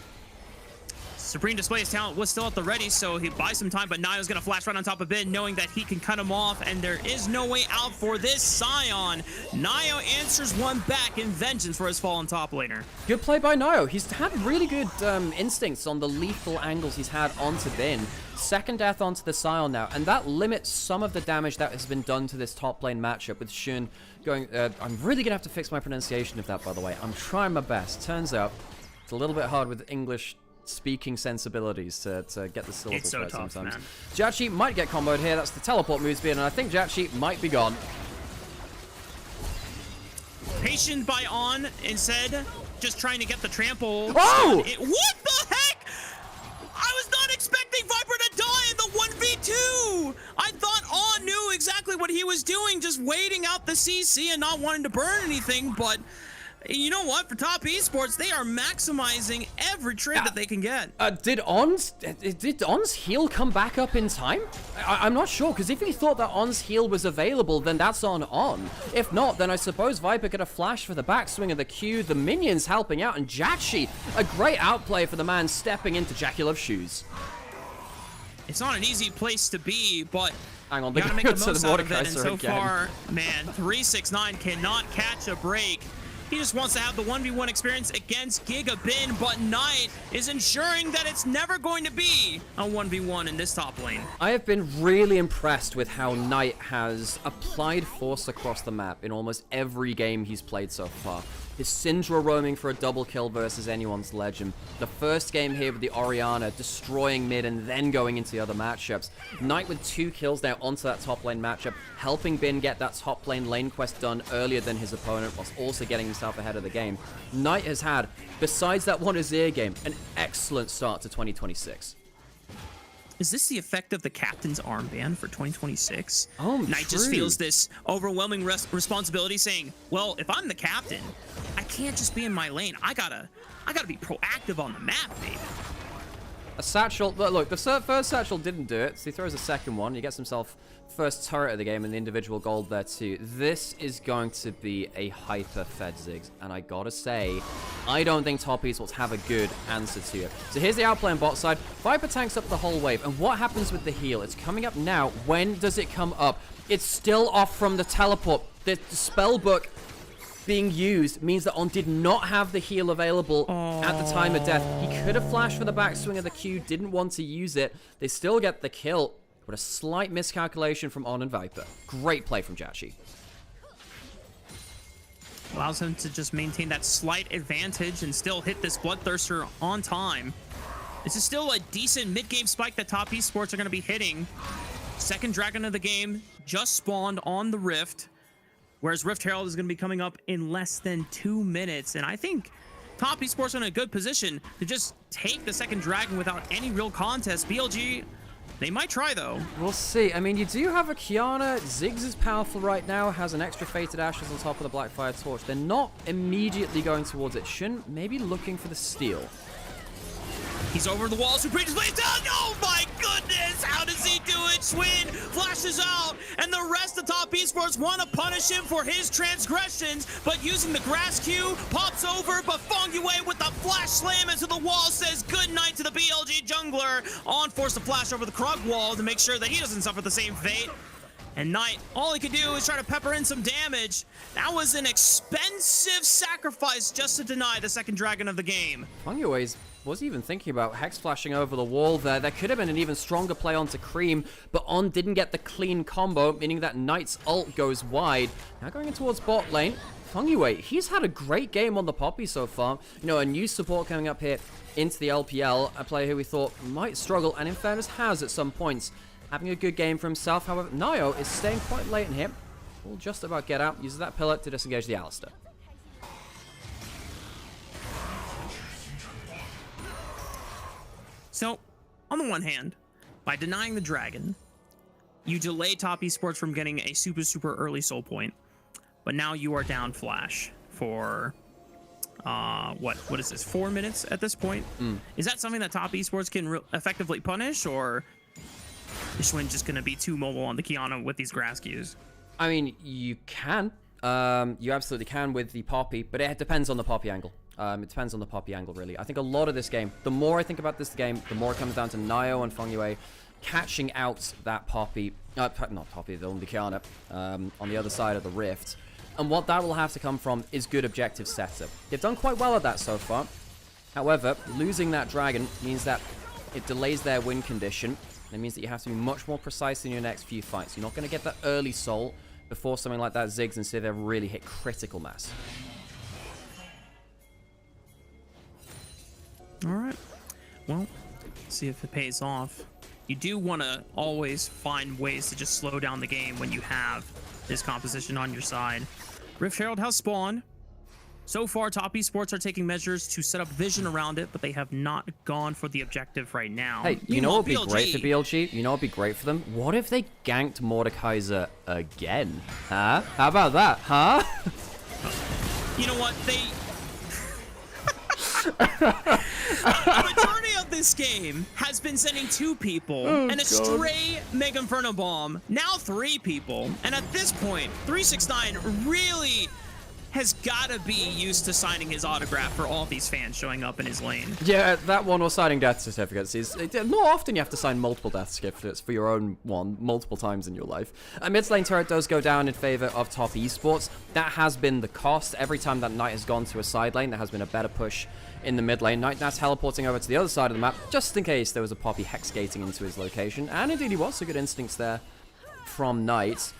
Supreme display his talent was still at the ready, so he buys some time, but Nio's gonna flash right on top of Bin, knowing that he can cut him off, and there is no way out for this Scion. Nio answers one back in vengeance for his fallen top laner. Good play by Nio. He's had really good instincts on the lethal angles he's had onto Bin. Second death onto the Scion now, and that limits some of the damage that has been done to this top lane matchup with Shun going... I'm really gonna have to fix my pronunciation of that, by the way. I'm trying my best. Turns out, it's a little bit hard with English speaking sensibilities to get the syllables so right tough, sometimes. man. Jachi might get comboed here. That's the teleport move speed, and I think Jachi might be gone. Patient by On instead, just trying to get the trample. Oh! What the heck? I was not expecting Viper to die in the 1v2. I thought On knew exactly what he was doing, just waiting out the CC and not wanting to burn anything, but you know what? For top esports, they are maximizing every trade that they can get. Did On's heal come back up in time? I'm not sure, because if he thought that On's heal was available, then that's on. If not, then I suppose Viper could have flashed for the backswing of the Q, the minions helping out, and Jachi, a great outplay for the man stepping into Jackie Love's shoes. It's not an easy place to be, but Hang on, you gotta make the to most out of it, and Mordekaiser so again. far, man, 369 cannot catch a break. He just wants to have the 1v1 experience against Giga Bin, but Knight is ensuring that it's never going to be a 1v1 in this top lane. I have been really impressed with how Knight has applied force across the map in almost every game he's played so far. His Syndra roaming for a double kill versus anyone's legend. The first game here with the Orianna destroying mid and then going into the other matchups. Knight with 2 kills now onto that top lane matchup, helping Bin get that top lane quest done earlier than his opponent, whilst also getting himself ahead of the game. Knight has had, besides that one Azir game, an excellent start to 2026. Is this the effect of the captain's armband for 2026? Oh, Knight just true. feels this overwhelming responsibility, saying, well, if I'm the captain, I can't just be in my lane. I gotta be proactive on the map, baby. A satchel, look, the first satchel didn't do it, so he throws a second one. He gets himself first turret of the game and the individual gold there too. This is going to be a hyper-fed Ziggs, and I gotta say, I don't think top esports have a good answer to it. So here's the outplay on bot side. Viper tanks up the whole wave, and what happens with the heal? It's coming up now. When does it come up? It's still off from the teleport. The spell book being used means that On did not have the heal available at the time of death. He could have flashed for the backswing of the Q, didn't want to use it. They still get the kill, but a slight miscalculation from On and Viper. Great play from Jachi. Allows him to just maintain that slight advantage and still hit this Bloodthirster on time. This is still a decent mid-game spike that top esports are going to be hitting. Second Dragon of the game just spawned on the Rift, whereas Rift Herald is going to be coming up in less than 2 minutes. And I think top esports are in a good position to just take the second Dragon without any real contest. BLG, they might try, though. We'll see. I mean, you do have a Kiana. Ziggs is powerful right now, has an extra Fated Ashes on top of the Blackfire Torch. They're not immediately going towards it. Shun maybe looking for the steal. He's over the wall. Supreme displays down. Oh my goodness! How does he do it? Swin flashes out, and the rest of top esports want to punish him for his transgressions, but using the grass Q, pops over, but Fongyue with the flash slam into the wall says good night to the BLG jungler. On forced to flash over the Krug wall to make sure that he doesn't suffer the same fate. And Knight, all he could do is try to pepper in some damage. That was an expensive sacrifice just to deny the second Dragon of the game. Fongyue was even thinking about Hex flashing over the wall there. There could have been an even stronger play onto Cream, but On didn't get the clean combo, meaning that Knight's ult goes wide. Now going in towards bot lane. Fongyue, he's had a great game on the Poppy so far. You know, a new support coming up here into the LPL, a player who we thought might struggle, and in fairness has at some points. Having a good game for himself, however, Nio is staying quite late in here. Will just about get out, uses that pillar to disengage the Alistar. So, on the one hand, by denying the Dragon, you delay top esports from getting a super early soul point, but now you are down Flash for what is this, 4 minutes at this point? Is that something that top esports can effectively punish, or is Schwinn just going to be too mobile on the Kiana with these grass cues? I mean, you can. You absolutely can with the Poppy, but it depends on the Poppy angle. It depends on the Poppy angle, really. I think a lot of this game, the more I think about this game, the more it comes down to Nio and Fengyue catching out that Poppy, not Poppy, the Kiana, on the other side of the Rift. And what that will have to come from is good objective setup. They've done quite well at that so far. However, losing that dragon means that it delays their win condition. It means that you have to be much more precise in your next few fights. You're not going to get that early soul before something like that zigs and see if they really hit critical mass. All right. Well, see if it pays off. You do want to always find ways to just slow down the game when you have this composition on your side. Rift Herald has spawned. So far, Top Esports are taking measures to set up vision around it, but they have not gone for the objective right now. Hey, you know what would be great for BLG? You know what would be great for them? What if they ganked Mordekaiser again? Huh? How about that, huh? You know what? The majority of this game has been sending 2 people and a stray Mega Inferno Bomb. Now 3 people. And at this point, 369 really has got to be used to signing his autograph for all these fans showing up in his lane. Yeah, that one or signing death certificates is more often you have to sign multiple death certificates for your own one multiple times in your life. A mid lane turret does go down in favor of Top Esports. That has been the cost. Every time that Knight has gone to a side lane, there has been a better push in the mid lane. Knight now teleporting over to the other side of the map just in case there was a Poppy hex gating into his location. And indeed he was. So good instincts there from Knight.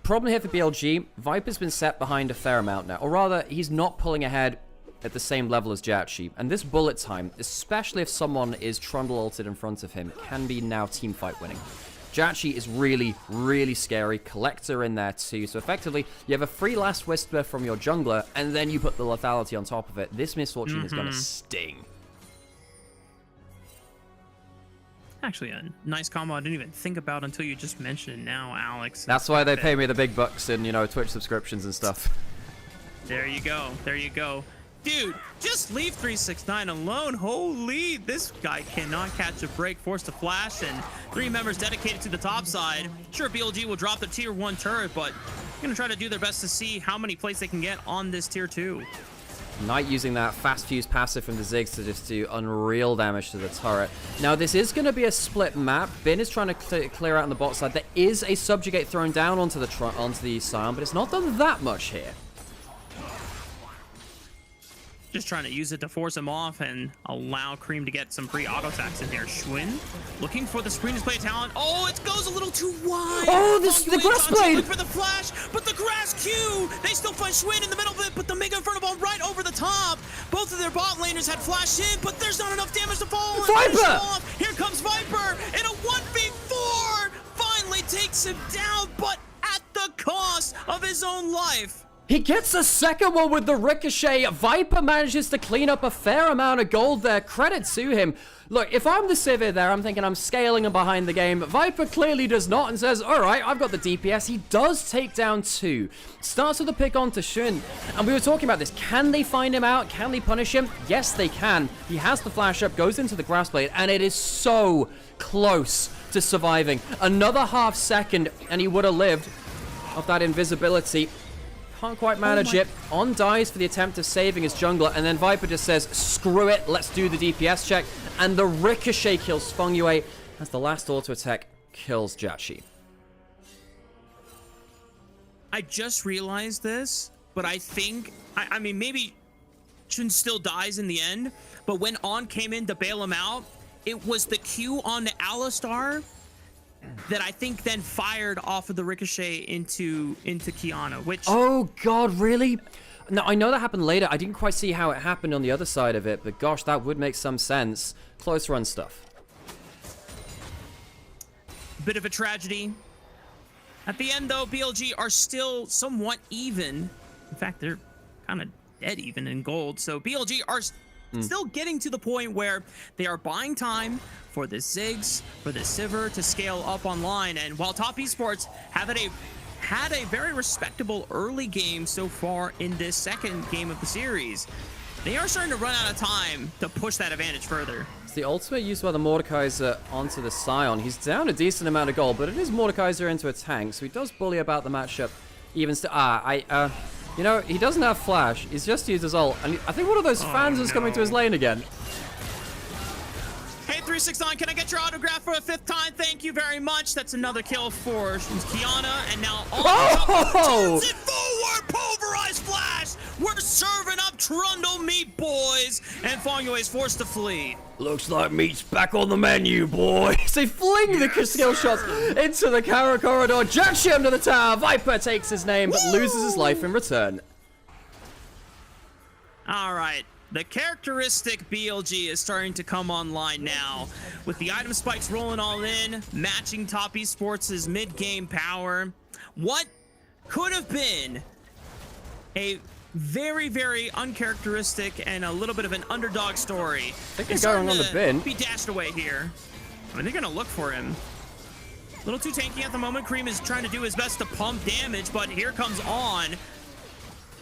Problem here for BLG, Viper's been set behind a fair amount now, or rather, he's not pulling ahead at the same level as Jatchi, and this bullet time, especially if someone is trundle ulted in front of him, can be now teamfight winning. Jatchi is really, really scary, Collector in there too, so effectively, you have a free Last Whisper from your jungler, and then you put the lethality on top of it. This misfortune is gonna sting. Actually, a nice combo I didn't even think about until you just mentioned it now, Alex. That's why they pay me the big bucks in, you know, Twitch subscriptions and stuff. There you go. There you go. Dude, just leave 369 alone. Holy, this guy cannot catch a break. Forced to flash, and 3 members dedicated to the top side. Sure, BLG will drop the tier 1 turret, but they're going to try to do their best to see how many plays they can get on this tier 2. Knight using that fast fuse passive from the Ziggs to just do unreal damage to the turret. Now, this is going to be a split map. Bin is trying to clear out on the bot side. There is a subjugate thrown down onto the Scion, but it's not done that much here. Just trying to use it to force him off and allow Cream to get some free auto attacks in here. Schwinn looking for the screen display talent. Oh, it goes a little too wide. Oh, the grass blade for the flash, but the grass Q. They still find Schwinn in the middle of it, but the Mega Inferno Bomb right over the top. Both of their bot laners had flashed in, but there's not enough damage to fall. Viper! Here comes Viper in a 1v4. Finally takes him down, but at the cost of his own life. He gets a second one with the ricochet. Viper manages to clean up a fair amount of gold there. Credit to him. Look, if I'm the Sivir there, I'm thinking I'm scaling him behind the game. Viper clearly does not and says, all right, I've got the DPS. He does take down 2. Starts with a pick on to Shun. And we were talking about this. Can they find him out? Can they punish him? Yes, they can. He has the flash up, goes into the grass blade, and it is so close to surviving. Another half second, and he would have lived off that invisibility. Can't quite manage it. On dies for the attempt of saving his jungler, and then Viper just says, screw it, let's do the DPS check. And the ricochet kills Fengyue as the last auto attack kills Jatchi. I just realized this, but I think, I mean, maybe Chun still dies in the end, but when On came in to bail him out, it was the Q on the Alistar that I think then fired off of the ricochet into Kiana, which... Oh, God, really? Now, I know that happened later. I didn't quite see how it happened on the other side of it, but gosh, that would make some sense. Close run stuff. Bit of a tragedy. At the end, though, BLG are still somewhat even. In fact, they're kind of dead even in gold, so BLG are still getting to the point where they are buying time for the Ziggs, for the Sivir to scale up online. And while Top Esports have had a very respectable early game so far in this second game of the series, they are starting to run out of time to push that advantage further. It's the ultimate used by the Mordekaiser onto the Scion. He's down a decent amount of gold, but it is Mordekaiser into a tank, so he does bully about the matchup. Even still, you know, he doesn't have flash. He's just used his ult, and I think one of those fans is coming to his lane again. Hey, 369, can I get your autograph for a 5th time? Thank you very much. That's another kill for Kiana, and now turns it forward, pulverized flash. We're serving up Trundle meat, boys, and Fongyue is forced to flee. Looks like meat's back on the menu, boy. So fling the skill shots into the Kara corridor. Jack Shim to the tower. Viper takes his name, but loses his life in return. All right. The characteristic BLG is starting to come online now, with the item spikes rolling all in, matching Top Esports' mid-game power. What could have been a very, very uncharacteristic and a little bit of an underdog story is going on the bin. Be dashed away here. I mean, they're gonna look for him. A little too tanky at the moment. Cream is trying to do his best to pump damage, but here comes On.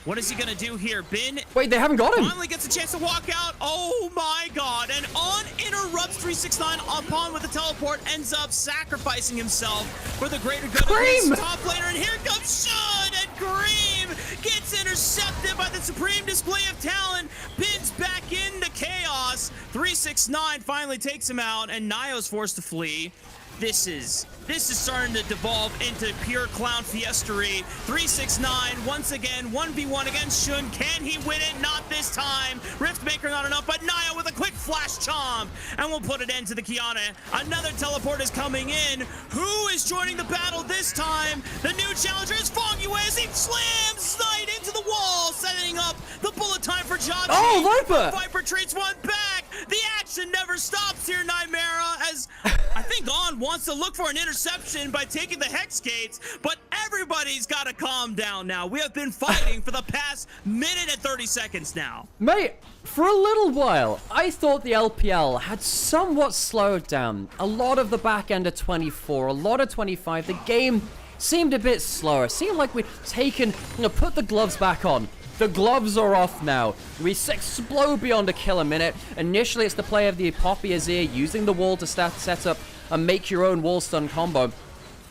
What is he gonna do here? Bin. Wait, they haven't got him. Finally gets a chance to walk out. Oh my god. And On interrupts 369 upon with the teleport, ends up sacrificing himself for the greater good of his top laner. And here comes Shun, and Cream gets intercepted by the supreme display of talent. Bin's back into chaos. 369 finally takes him out, and Nio's forced to flee. This is starting to devolve into pure clown fiestery. 369 once again 1v1 against Shun. Can he win it? Not this time. Riftmaker not enough, but Naya with a quick flash chomp, and we'll put it into the Kiana. Another teleport is coming in. Who is joining the battle this time? The new challenger is Fongyue as he slams Knight into the wall, setting up the bullet time for Johnson. Oh, Viper! Viper treats one back. The action never stops here, Nymaera, as I think On wants to look for an interception by taking the Hex Gates, but everybody's got to calm down now. We have been fighting for the past minute and 30 seconds now. Mate, for a little while, I thought the LPL had somewhat slowed down. A lot of the back end of 24, a lot of 25, the game seemed a bit slower. Seemed like we'd taken, put the gloves back on. The gloves are off now. We explode beyond a kill a minute. Initially, it's the play of the Poppy Azir using the wall to set up and make your own wall stun combo.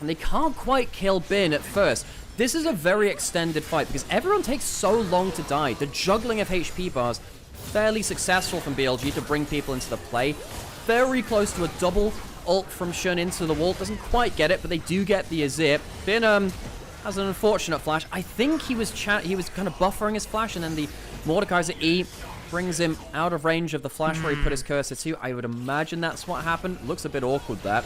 And they can't quite kill Bin at first. This is a very extended fight because everyone takes so long to die. The juggling of HP bars, fairly successful from BLG to bring people into the play. Very close to a double ult from Shun into the wall. Doesn't quite get it, but they do get the Azir. Bin, has an unfortunate flash. I think he was kind of buffering his flash, and then the Mordekaiser E brings him out of range of the flash where he put his cursor to. I would imagine that's what happened. Looks a bit awkward there.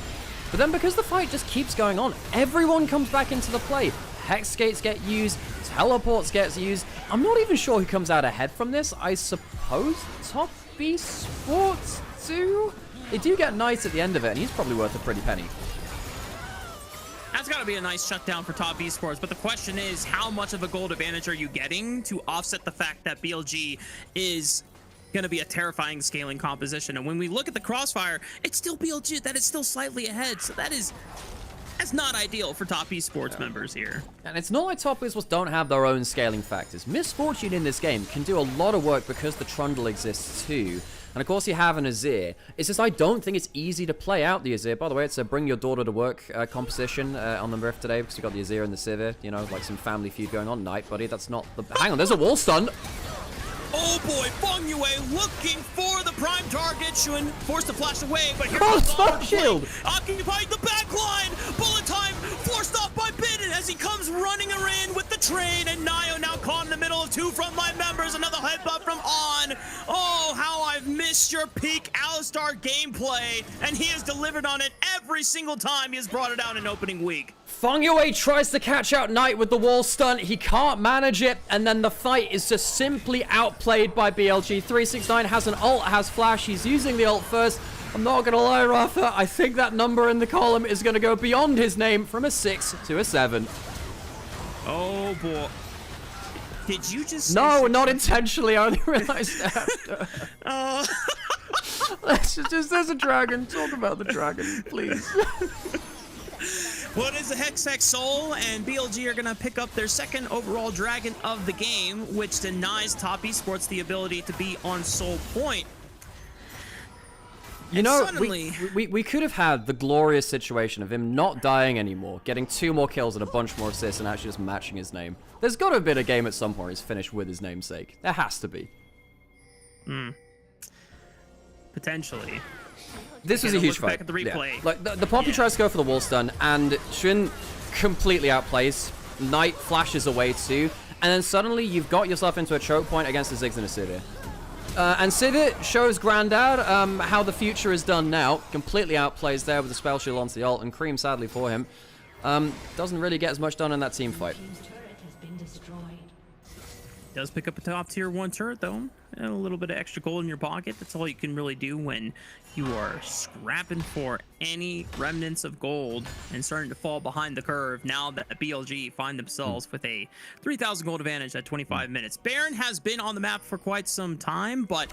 But then because the fight just keeps going on, everyone comes back into the play. Hex Gates get used, teleports gets used. I'm not even sure who comes out ahead from this. I suppose Top Esports too? They do get Knight at the end of it, and he's probably worth a pretty penny. That's got to be a nice shutdown for Top Esports, but the question is, how much of a gold advantage are you getting to offset the fact that BLG is going to be a terrifying scaling composition? And when we look at the crossfire, it's still BLG that is still slightly ahead, so that's not ideal for Top Esports members here. And it's not like Top Esports don't have their own scaling factors. Misfortune in this game can do a lot of work because the Trundle exists too. And of course you have an Azir. It's just I don't think it's easy to play out the Azir. By the way, it's a bring your daughter to work composition on the Rift today because we got the Azir and the Sivir. You know, like some family feud going on. Night, buddy. That's not the... Hang on, there's a wall stun. Oh boy, Fongyue looking for the prime target. Shun forced to flash away, but here comes shield. Occupying the back line. Bullet time forced off by Bin as he comes running in with the train, and Nio now caught in the middle of two frontline members. Another headbutt from On. Oh, how I've missed your peak Alistar gameplay, and he has delivered on it every single time he has brought it out in opening week. Fongyue tries to catch out Knight with the wall stun. He can't manage it, and then the fight is just simply outplayed by BLG. 369 has an ult, has flash. He's using the ult first. I'm not going to lie, Rafa. I think that number in the column is going to go beyond his name from a 6 to a 7. Oh, boy. Did you just... No, not intentionally. I only realized after. There's a dragon. Talk about the dragon, please. Well, it is the Hextech Soul, and BLG are going to pick up their second overall Dragon of the game, which denies Top Esports the ability to be on Soul Point. You know, we could have had the glorious situation of him not dying anymore, getting 2 more kills and a bunch more assists, and actually just matching his name. There's got to have been a game at some point he's finished with his namesake. There has to be. Potentially. This was a huge fight. Back at the replay. Yeah. Like the Poppy tries to go for the wall stun, and Shun completely outplays. Knight flashes away too, and then suddenly you've got yourself into a choke point against the Ziggs and a Sivir. And Sivir shows Grandad how the future is done now. Completely outplays there with the spell shield onto the ult, and Cream, sadly for him, doesn't really get as much done in that team fight. Does pick up a top tier 1 turret though, and a little bit of extra gold in your pocket. That's all you can really do when you are scrapping for any remnants of gold and starting to fall behind the curve. Now that BLG find themselves with a 3,000 gold advantage at 25 minutes. Baron has been on the map for quite some time, but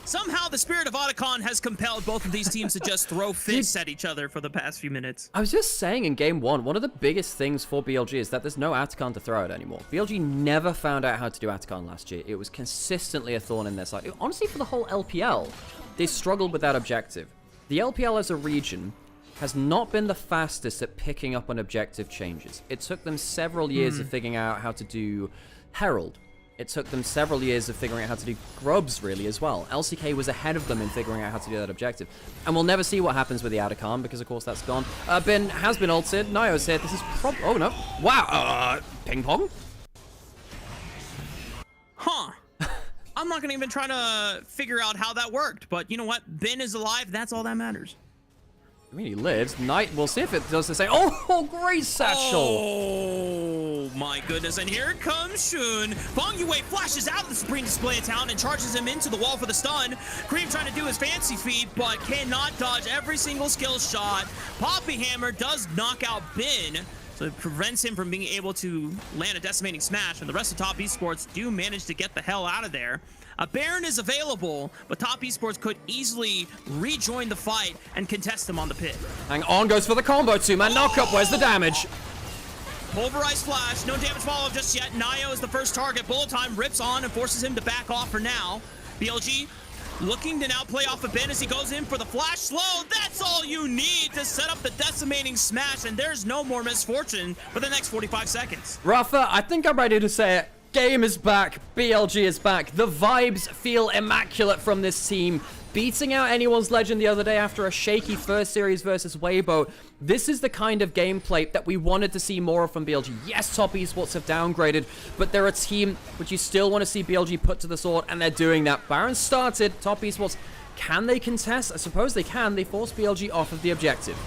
somehow the spirit of Otacon has compelled both of these teams to just throw fists at each other for the past few minutes. I was just saying in game 1, one of the biggest things for BLG is that there's no Atacon to throw at anymore. BLG never found out how to do Atacon last year. It was consistently a thorn in their side. Honestly, for the whole LPL, they struggled with that objective. The LPL as a region has not been the fastest at picking up on objective changes. It took them several years of figuring out how to do Herald. It took them several years of figuring out how to do Grubs, really, as well. LCK was ahead of them in figuring out how to do that objective. And we'll never see what happens with the Atacon, because, of course, that's gone. Bin has been ulted. Nio's here. This is oh, no. Wow. Ping pong? Huh. I'm not going to even try to figure out how that worked. But you know what? Bin is alive. That's all that matters. I mean, he lives. Knight, we'll see if it does the same. Oh, great satchel. Oh, my goodness. And here comes Shun. Bong Yue flashes out of the Supreme Display of Town and charges him into the wall for the stun. Cream trying to do his fancy feat, but cannot dodge every single skill shot. Poppy Hammer does knock out Bin, so it prevents him from being able to land a decimating smash, and the rest of Top Esports do manage to get the hell out of there. A Baron is available, but Top Esports could easily rejoin the fight and contest him on the pit. Hang on, goes for the combo, 2-man knockup. Where's the damage? Pulverized flash, no damage follow just yet. Nio is the first target. Bullet time rips on and forces him to back off for now. BLG looking to now play off of Ben as he goes in for the flash slow. That's all you need to set up the decimating smash, and there's no more misfortune for the next 45 seconds. Rafa, I think I'm ready to say it. Game is back. BLG is back. The vibes feel immaculate from this team. Beating out anyone's legend the other day after a shaky first series versus Weibo. This is the kind of gameplay that we wanted to see more of from BLG. Yes, Top Esports have downgraded, but they're a team which you still want to see BLG put to the sword, and they're doing that. Baron started. Top Esports, can they contest? I suppose they can. They force BLG off of the objective.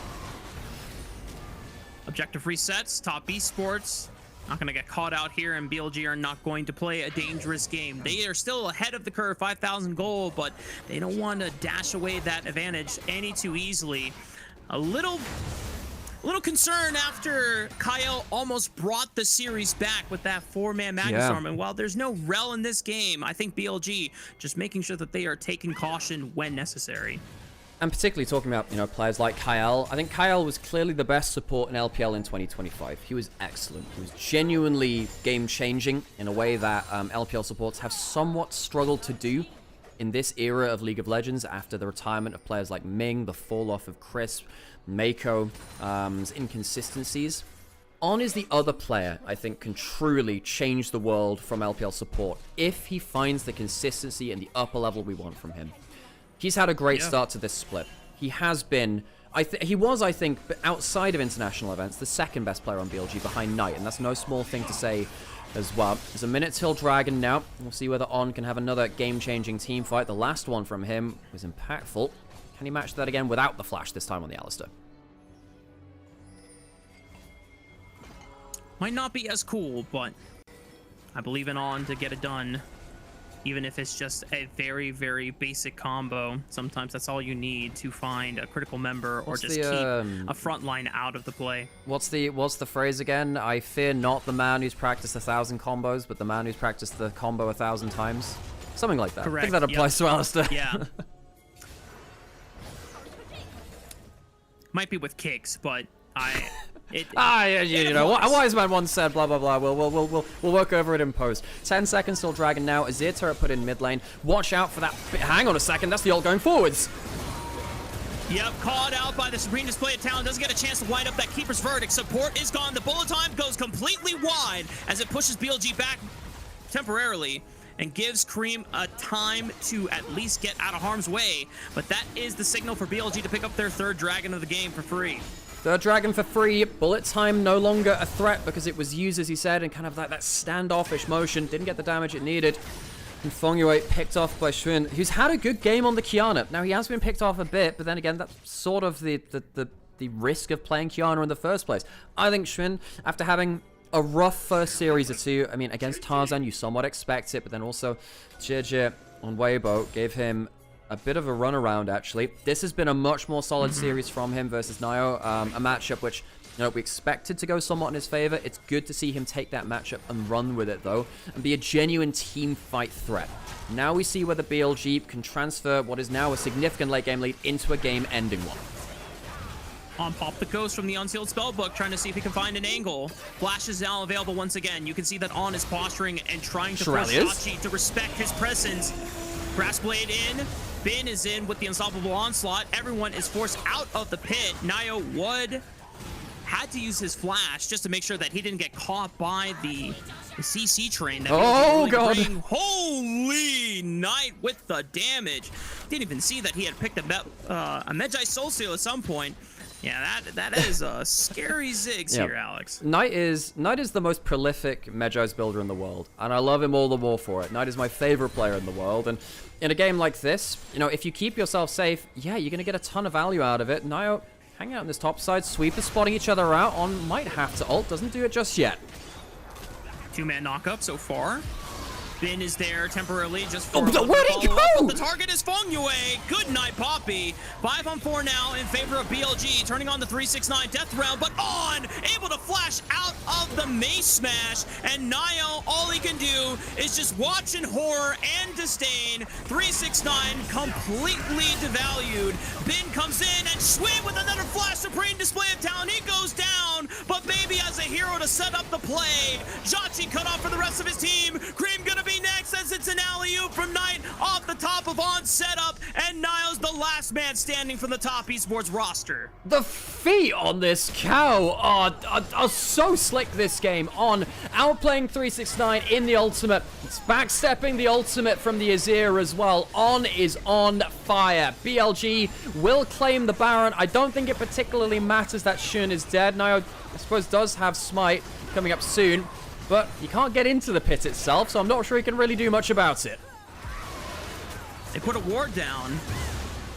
Objective resets. Top Esports not going to get caught out here, and BLG are not going to play a dangerous game. They are still ahead of the curve, 5,000 gold, but they don't want to dash away that advantage any too easily. A little concern after Kyle almost brought the series back with that 4-man Magnus Arm. And while there's no rel in this game, I think BLG just making sure that they are taking caution when necessary. And particularly talking about, players like Kyle. I think Kyle was clearly the best support in LPL in 2025. He was excellent. He was genuinely game-changing in a way that LPL supports have somewhat struggled to do in this era of League of Legends after the retirement of players like Ming, the fall-off of Chris, Mako, inconsistencies. On is the other player I think can truly change the world from LPL support if he finds the consistency and the upper level we want from him. He's had a great start to this split. He has been, he was, I think, outside of international events, the second best player on BLG behind Knight, and that's no small thing to say as well. There's a minute till Dragon now. We'll see whether On can have another game-changing team fight. The last one from him was impactful. Can he match that again without the flash this time on the Alistar? Might not be as cool, but I believe in On to get it done. Even if it's just a very, very basic combo, sometimes that's all you need to find a critical member or just keep a front line out of the play. What's the phrase again? I fear not the man who's practiced 1,000 combos, but the man who's practiced the combo 1,000 times. Something like that. Correct. I think that applies to Alistar. Yeah. Might be with kicks, but You know, a wise man once said, blah, blah, blah. We'll work over it in post. 10 seconds till Dragon now. Azir turret put in mid lane. Watch out for that. Hang on a second. That's the ult going forwards. Yep, called out by the Supreme Display of Talent. Doesn't get a chance to wind up that Keeper's Verdict. Support is gone. The bullet time goes completely wide as it pushes BLG back temporarily and gives Cream a time to at least get out of harm's way. But that is the signal for BLG to pick up their third Dragon of the game for free. Third Dragon for free. Bullet time no longer a threat because it was used, as he said, in kind of like that standoffish motion. Didn't get the damage it needed. And Fongyue picked off by Xun, who's had a good game on the Qiyana. Now, he has been picked off a bit, but then again, that's sort of the risk of playing Qiyana in the first place. I think Xun, after having a rough first series or two, I mean, against Tarzan, you somewhat expect it, but then also JDG on Weibo gave him a bit of a runaround, actually. This has been a much more solid series from him versus Nio, a matchup which, you know, we expected to go somewhat in his favor. It's good to see him take that matchup and run with it, though, and be a genuine team fight threat. Now we see whether BLG can transfer what is now a significant late game lead into a game-ending one. On pop the Ghost from the Unsealed Spellbook, trying to see if he can find an angle. Flash is now available once again. You can see that On is posturing and trying to force Shachi to respect his presence. Grass Blade in. Bin is in with the Unstoppable Onslaught. Everyone is forced out of the pit. Nio Wood had to use his flash just to make sure that he didn't get caught by the CC train. That God. Holy Knight with the damage. Didn't even see that he had picked a Medjay Soul Seal at some point. Yeah, that is a scary Ziggs here, Alex. Knight is the most prolific Medjay's builder in the world, and I love him all the more for it. Knight is my favorite player in the world, and in a game like this, you know, if you keep yourself safe, yeah, you're going to get a ton of value out of it. Nio hanging out on this top side, Sweeper spotting each other out. On might have to ult, doesn't do it just yet. Two-man knockup so far. Bin is there temporarily just for where'd he go? The target is Fongyue. Good night, Poppy. 5-on-4 now in favor of BLG, turning on the 369 death round, but On able to flash out of the mace smash, and Nio, all he can do is just watch in horror and disdain. 369 completely devalued. Bin comes in and Schwinn with another flash, Supreme Display of Talent. He goes down, but maybe as a hero to set up the play. Jachi cut off for the rest of his team. Cream gonna be next as it's an alley-oop from Knight off the top of On setup, and Niall's the last man standing from the top esports roster. The feet on this cow are so slick this game. On outplaying 369 in the ultimate. It's backstepping the ultimate from the Azir as well. On is on fire. BLG will claim the Baron. I don't think it particularly matters that Xun is dead. Nio, I suppose, does have Smite coming up soon, but you can't get into the pit itself, so I'm not sure he can really do much about it. They put a ward down,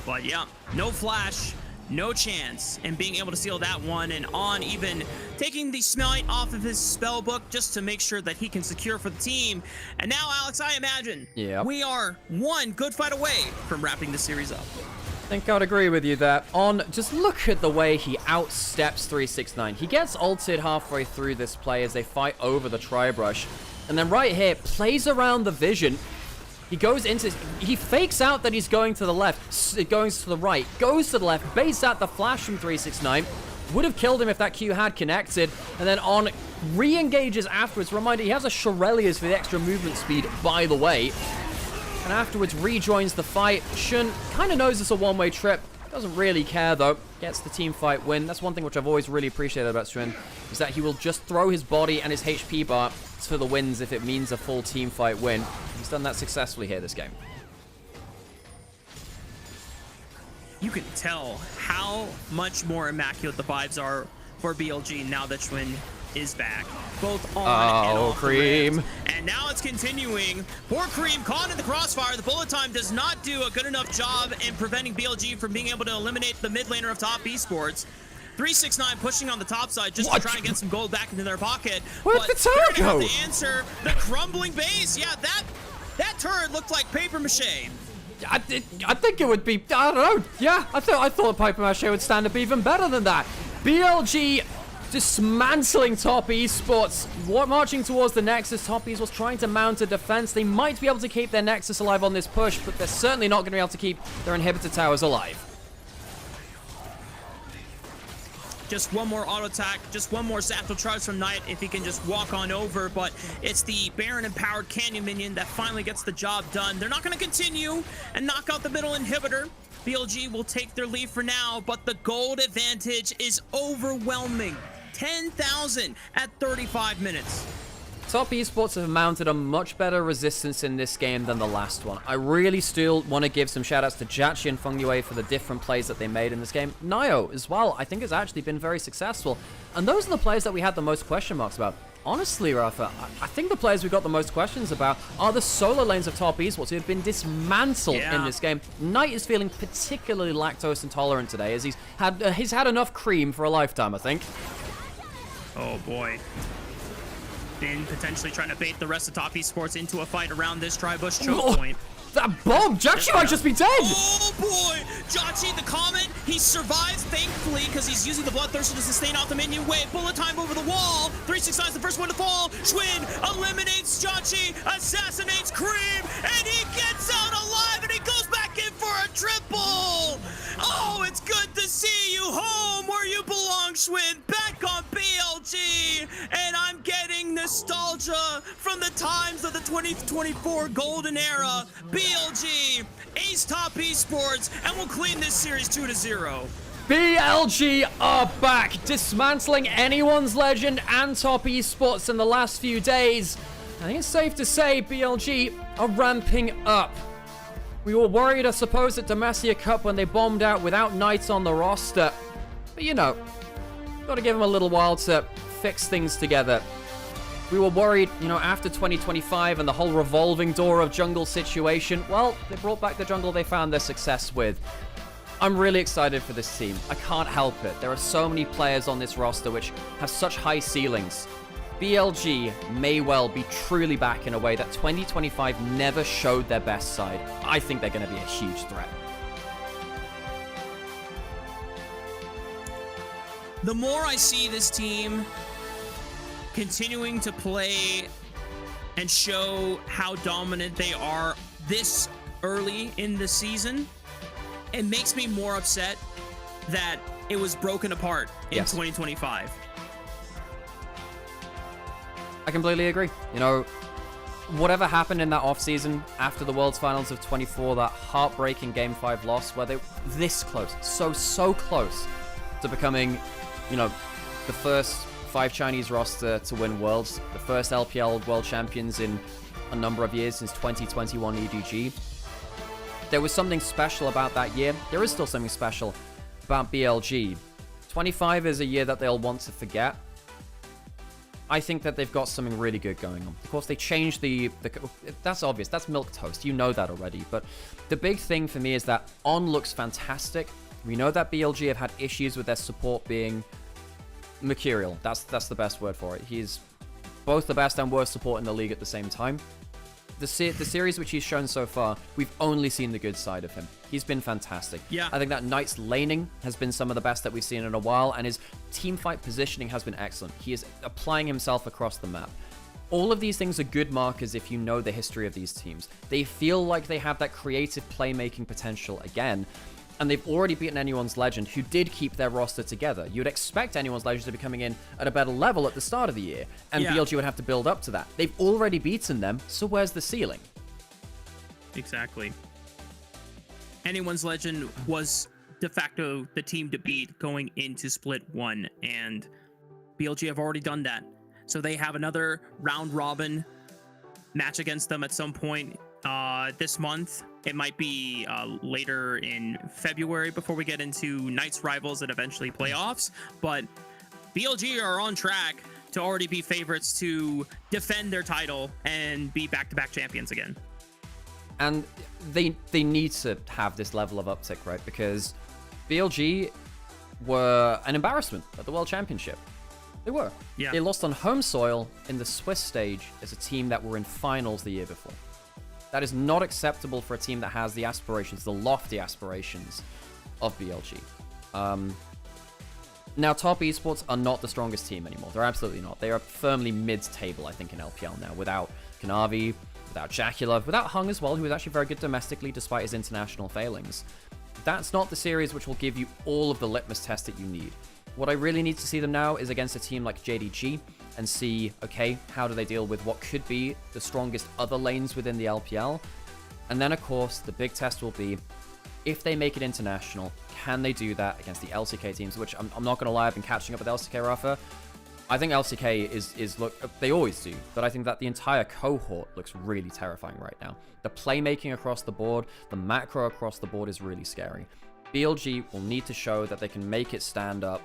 but yeah, no flash, no chance, and being able to seal that one, and On even taking the Smite off of his spellbook just to make sure that he can secure for the team. And now, Alex, I imagine we are one good fight away from wrapping the series up. I think I'd agree with you there. On, just look at the way he outsteps 369. He gets ulted halfway through this play as they fight over the Tri-Brush. And then right here, plays around the vision. He goes into, he fakes out that he's going to the left, goes to the right, goes to the left, baits out the flash from 369. Would have killed him if that Q had connected. And then On re-engages afterwards. Reminder, he has a Shurelya's for the extra movement speed, by the way. And afterwards rejoins the fight. Xun kind of knows it's a one-way trip. Doesn't really care, though. Gets the team fight win. That's one thing which I've always really appreciated about Xun, is that he will just throw his body and his HP bar for the wins if it means a full team fight win. He's done that successfully here this game. You can tell how much more immaculate the vibes are for BLG now that Xun is back, both on and off Cream. The rift. And now it's continuing. Poor Cream caught in the crossfire. The bullet time does not do a good enough job in preventing BLG from being able to eliminate the mid laner of top esports. 369 pushing on the top side just to try and get some gold back into their pocket. Where'd the turret go? The answer, the crumbling base. Yeah, that turret looked like paper mache. I think it would be, I don't know. Yeah, I thought paper mache would stand up even better than that. BLG dismantling top esports, marching towards the Nexus. Top esports trying to mount a defense. They might be able to keep their Nexus alive on this push, but they're certainly not going to be able to keep their inhibitor towers alive. Just one more auto attack, just one more satchel charge from Knight if he can just walk on over, but it's the Baron empowered Canyon minion that finally gets the job done. They're not going to continue and knock out the middle inhibitor. BLG will take their lead for now, but the gold advantage is overwhelming. 10,000 at 35 minutes. Top Esports have mounted a much better resistance in this game than the last one. I really still want to give some shoutouts to Jachi and Feng Yue for the different plays that they made in this game. Nio as well, I think has actually been very successful. And those are the players that we had the most question marks about. Honestly, Rafa, I think the players we got the most questions about are the solo lanes of Top Esports who have been dismantled in this game. Knight is feeling particularly lactose intolerant today as he's had enough cream for a lifetime, I think. Oh boy. Been potentially trying to bait the rest of Top Esports into a fight around this Tribush choke point. That bomb! Jachi might just be dead! Oh boy! Jachi, the comment, he survives thankfully because he's using the Bloodthirster to sustain off the minion wave. Bullet time over the wall. 369 is the first one to fall. Schwinn eliminates Jachi, assassinates Cream, and he gets out alive and he goes back in for a triple! Oh, it's good to see you home where you belong, Schwinn. Back on BLG, and I'm getting nostalgia from the times of the 2024 golden era. BLG, Ace Top Esports, and we'll clean this series 2-0. BLG are back, dismantling anyone's legend and Top Esports in the last few days. I think it's safe to say BLG are ramping up. We were worried, I suppose, at Demacia Cup when they bombed out without Knights on the roster. But you know, gotta give them a little while to fix things together. We were worried, you know, after 2025 and the whole revolving door of jungle situation. Well, they brought back the jungle they found their success with. I'm really excited for this team. I can't help it. There are so many players on this roster which have such high ceilings. BLG may well be truly back in a way that 2025 never showed their best side. I think they're going to be a huge threat. The more I see this team continuing to play and show how dominant they are this early in the season, it makes me more upset that it was broken apart in 2025. I completely agree. You know, whatever happened in that offseason after the World's Finals of 24, that heartbreaking Game 5 loss where they were this close, so close to becoming, you know, the first 5 Chinese roster to win Worlds, the first LPL World Champions in a number of years since 2021 EDG. There was something special about that year. There is still something special about BLG. 25 is a year that they'll want to forget. I think that they've got something really good going on. Of course, they changed the that's obvious. That's milquetoast. You know that already. But the big thing for me is that On looks fantastic. We know that BLG have had issues with their support being mercurial. That's the best word for it. He's both the best and worst support in the league at the same time. The series which he's shown so far, we've only seen the good side of him. He's been fantastic. Yeah. I think that Knight's laning has been some of the best that we've seen in a while, and his teamfight positioning has been excellent. He is applying himself across the map. All of these things are good markers if you know the history of these teams. They feel like they have that creative playmaking potential again, and they've already beaten anyone's legend who did keep their roster together. You'd expect anyone's legend to be coming in at a better level at the start of the year, and BLG would have to build up to that. They've already beaten them, so where's the ceiling? Exactly. Anyone's legend was de facto the team to beat going into Split 1, and BLG have already done that. So they have another round robin match against them at some point this month. It might be later in February before we get into Knights rivals and eventually playoffs. But BLG are on track to already be favorites to defend their title and be back-to-back champions again. And they need to have this level of uptick, right? Because BLG were an embarrassment at the World Championship. They were. Yeah. They lost on home soil in the Swiss stage as a team that were in finals the year before. That is not acceptable for a team that has the aspirations, the lofty aspirations of BLG. Now, Top Esports are not the strongest team anymore. They're absolutely not. They are firmly mid-table, I think, in LPL now, without Kanavi, without Jacula, without Hung as well, who is actually very good domestically despite his international failings. That's not the series which will give you all of the litmus test that you need. What I really need to see them now is against a team like JDG and see, okay, how do they deal with what could be the strongest other lanes within the LPL? And then, of course, the big test will be, if they make it international, can they do that against the LCK teams? Which I'm not going to lie, I've been catching up with LCK, Rafa. I think LCK is look, they always do, but I think that the entire cohort looks really terrifying right now. The playmaking across the board, the macro across the board is really scary. BLG will need to show that they can make it stand up,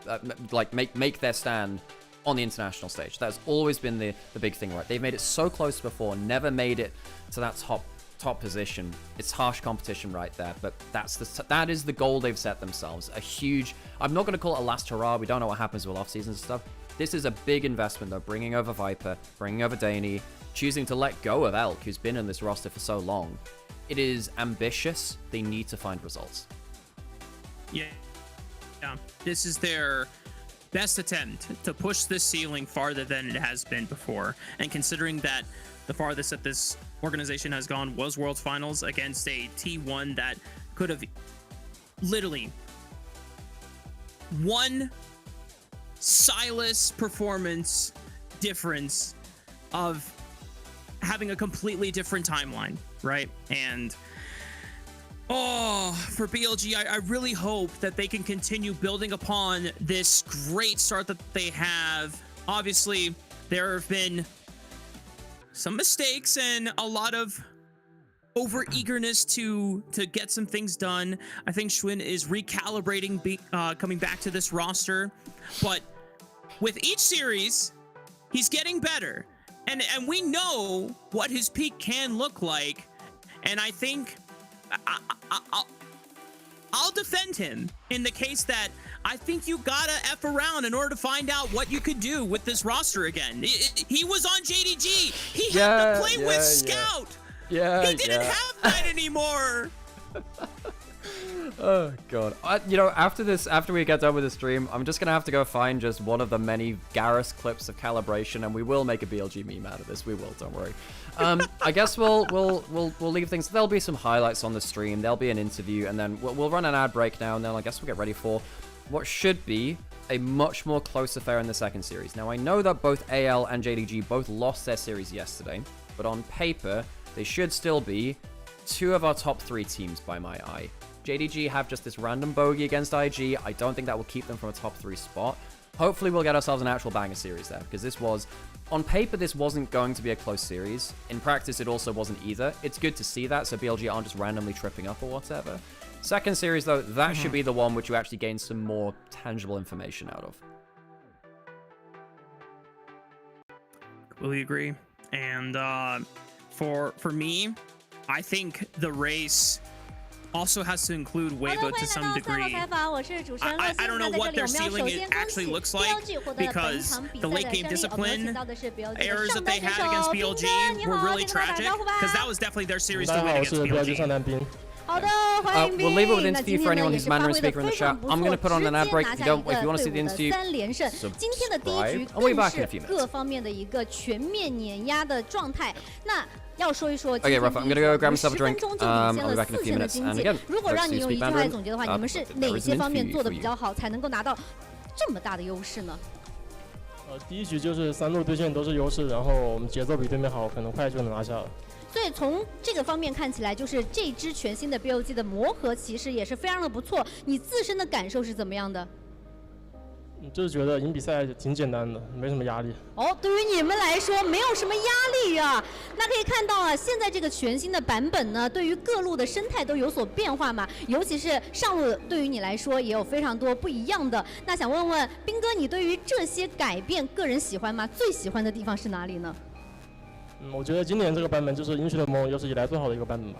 make their stand on the international stage. That's always been the big thing, right? They've made it so close before, never made it to that top position. It's harsh competition right there, but that is the goal they've set themselves. A huge, I'm not going to call it a last hurrah. We don't know what happens with off seasons and stuff. This is a big investment though, bringing over Viper, bringing over Danny, choosing to let go of Elk, who's been in this roster for so long. It is ambitious. They need to find results. Yeah. This is their best attempt to push this ceiling farther than it has been before. And considering that the farthest that this organization has gone was World's Finals against a T1 that could have literally one Silas performance difference of having a completely different timeline, right? And for BLG, I really hope that they can continue building upon this great start that they have. Obviously, there have been some mistakes and a lot of over-eagerness to get some things done. I think Schwinn is recalibrating, coming back to this roster. But with each series, he's getting better. And we know what his peak can look like. And I think I'll defend him in the case that I think you gotta F around in order to find out what you could do with this roster again. He was on JDG. He had to play with Scout. Yeah, he didn't have that anymore. Oh god. You know, after we get done with the stream, I'm just gonna have to go find just one of the many Garrus clips of calibration, and we will make a BLG meme out of this. We will, don't worry. I guess we'll leave things. There'll be some highlights on the stream. There'll be an interview, and then we'll run an ad break now, and then I guess we'll get ready for what should be a much more close affair in the second series. Now, I know that both AL and JDG both lost their series yesterday, but on paper, they should still be two of our top 3 teams by my eye. JDG have just this random bogey against IG. I don't think that will keep them from a top 3 spot. Hopefully we'll get ourselves an actual banger series there, because this was, on paper, this wasn't going to be a close series. In practice, it also wasn't either. It's good to see that, so BLG aren't just randomly tripping up or whatever. Second series, though, that should be the one which you actually gain some more tangible information out of. Completely agree. And for me, I think the race also has to include Weibo to some degree. I don't know what their ceiling actually looks like, because the late game discipline errors that they had against BLG were really tragic, because that was definitely their series to win against BLG. We'll leave it with interview for anyone who's Mandarin speaker in the chat. I'm going to put on an ad break. If you want to see the interview, subscribe. I'll be back in a few minutes. Okay, Rafa, I'm going to go grab myself a drink. I'll be back in a few minutes. And again, let's see speak Mandarin. There is an interview for you. 第一局就是3路对线都是优势，然后我们节奏比对面好，可能快就能拿下了。所以从这个方面看起来，就是这支全新的 BLG 的磨合其实也是非常的不错。你自身的感受是怎么样的？就是觉得赢比赛挺简单的，没什么压力。哦，对于你们来说没有什么压力啊。那可以看到啊，现在这个全新的版本呢，对于各路的生态都有所变化嘛，尤其是上路对于你来说也有非常多不一样的。那想问问斌哥，你对于这些改变个人喜欢吗？最喜欢的地方是哪里呢？我觉得今年这个版本就是英雄联盟有史以来最好的一个版本吧。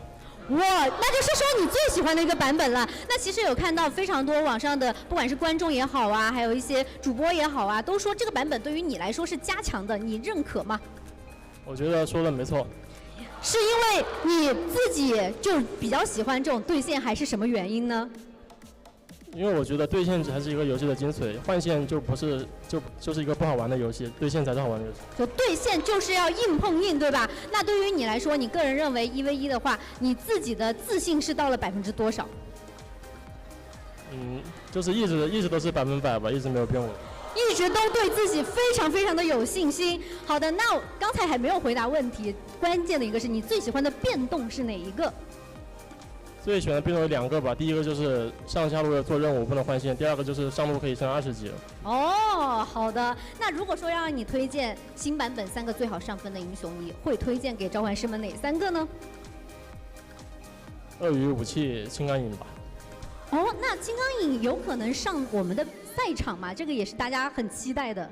哇，那就说说你最喜欢的一个版本了。那其实有看到非常多网上的，不管是观众也好啊，还有一些主播也好啊，都说这个版本对于你来说是加强的，你认可吗？我觉得说的没错。是因为你自己就比较喜欢这种对线，还是什么原因呢？因为我觉得对线才是一个游戏的精髓，换线就不是就是一个不好玩的游戏，对线才是好玩的游戏。就对线就是要硬碰硬，对吧？那对于你来说，你个人认为1v1的话，你自己的自信是到了多少？就是一直都是100%吧，一直没有变过。一直都对自己非常非常的有信心。好的，那刚才还没有回答问题，关键的一个是你最喜欢的变动是哪一个？最喜欢的变动有2个吧，第一个就是上下路做任务不能换线，第二个就是上路可以升20级。哦，好的。那如果说要让你推荐新版本3个最好上分的英雄，你会推荐给召唤师们哪3个呢？鳄鱼武器青钢影吧。哦，那金刚影有可能上我们的赛场吗？这个也是大家很期待的。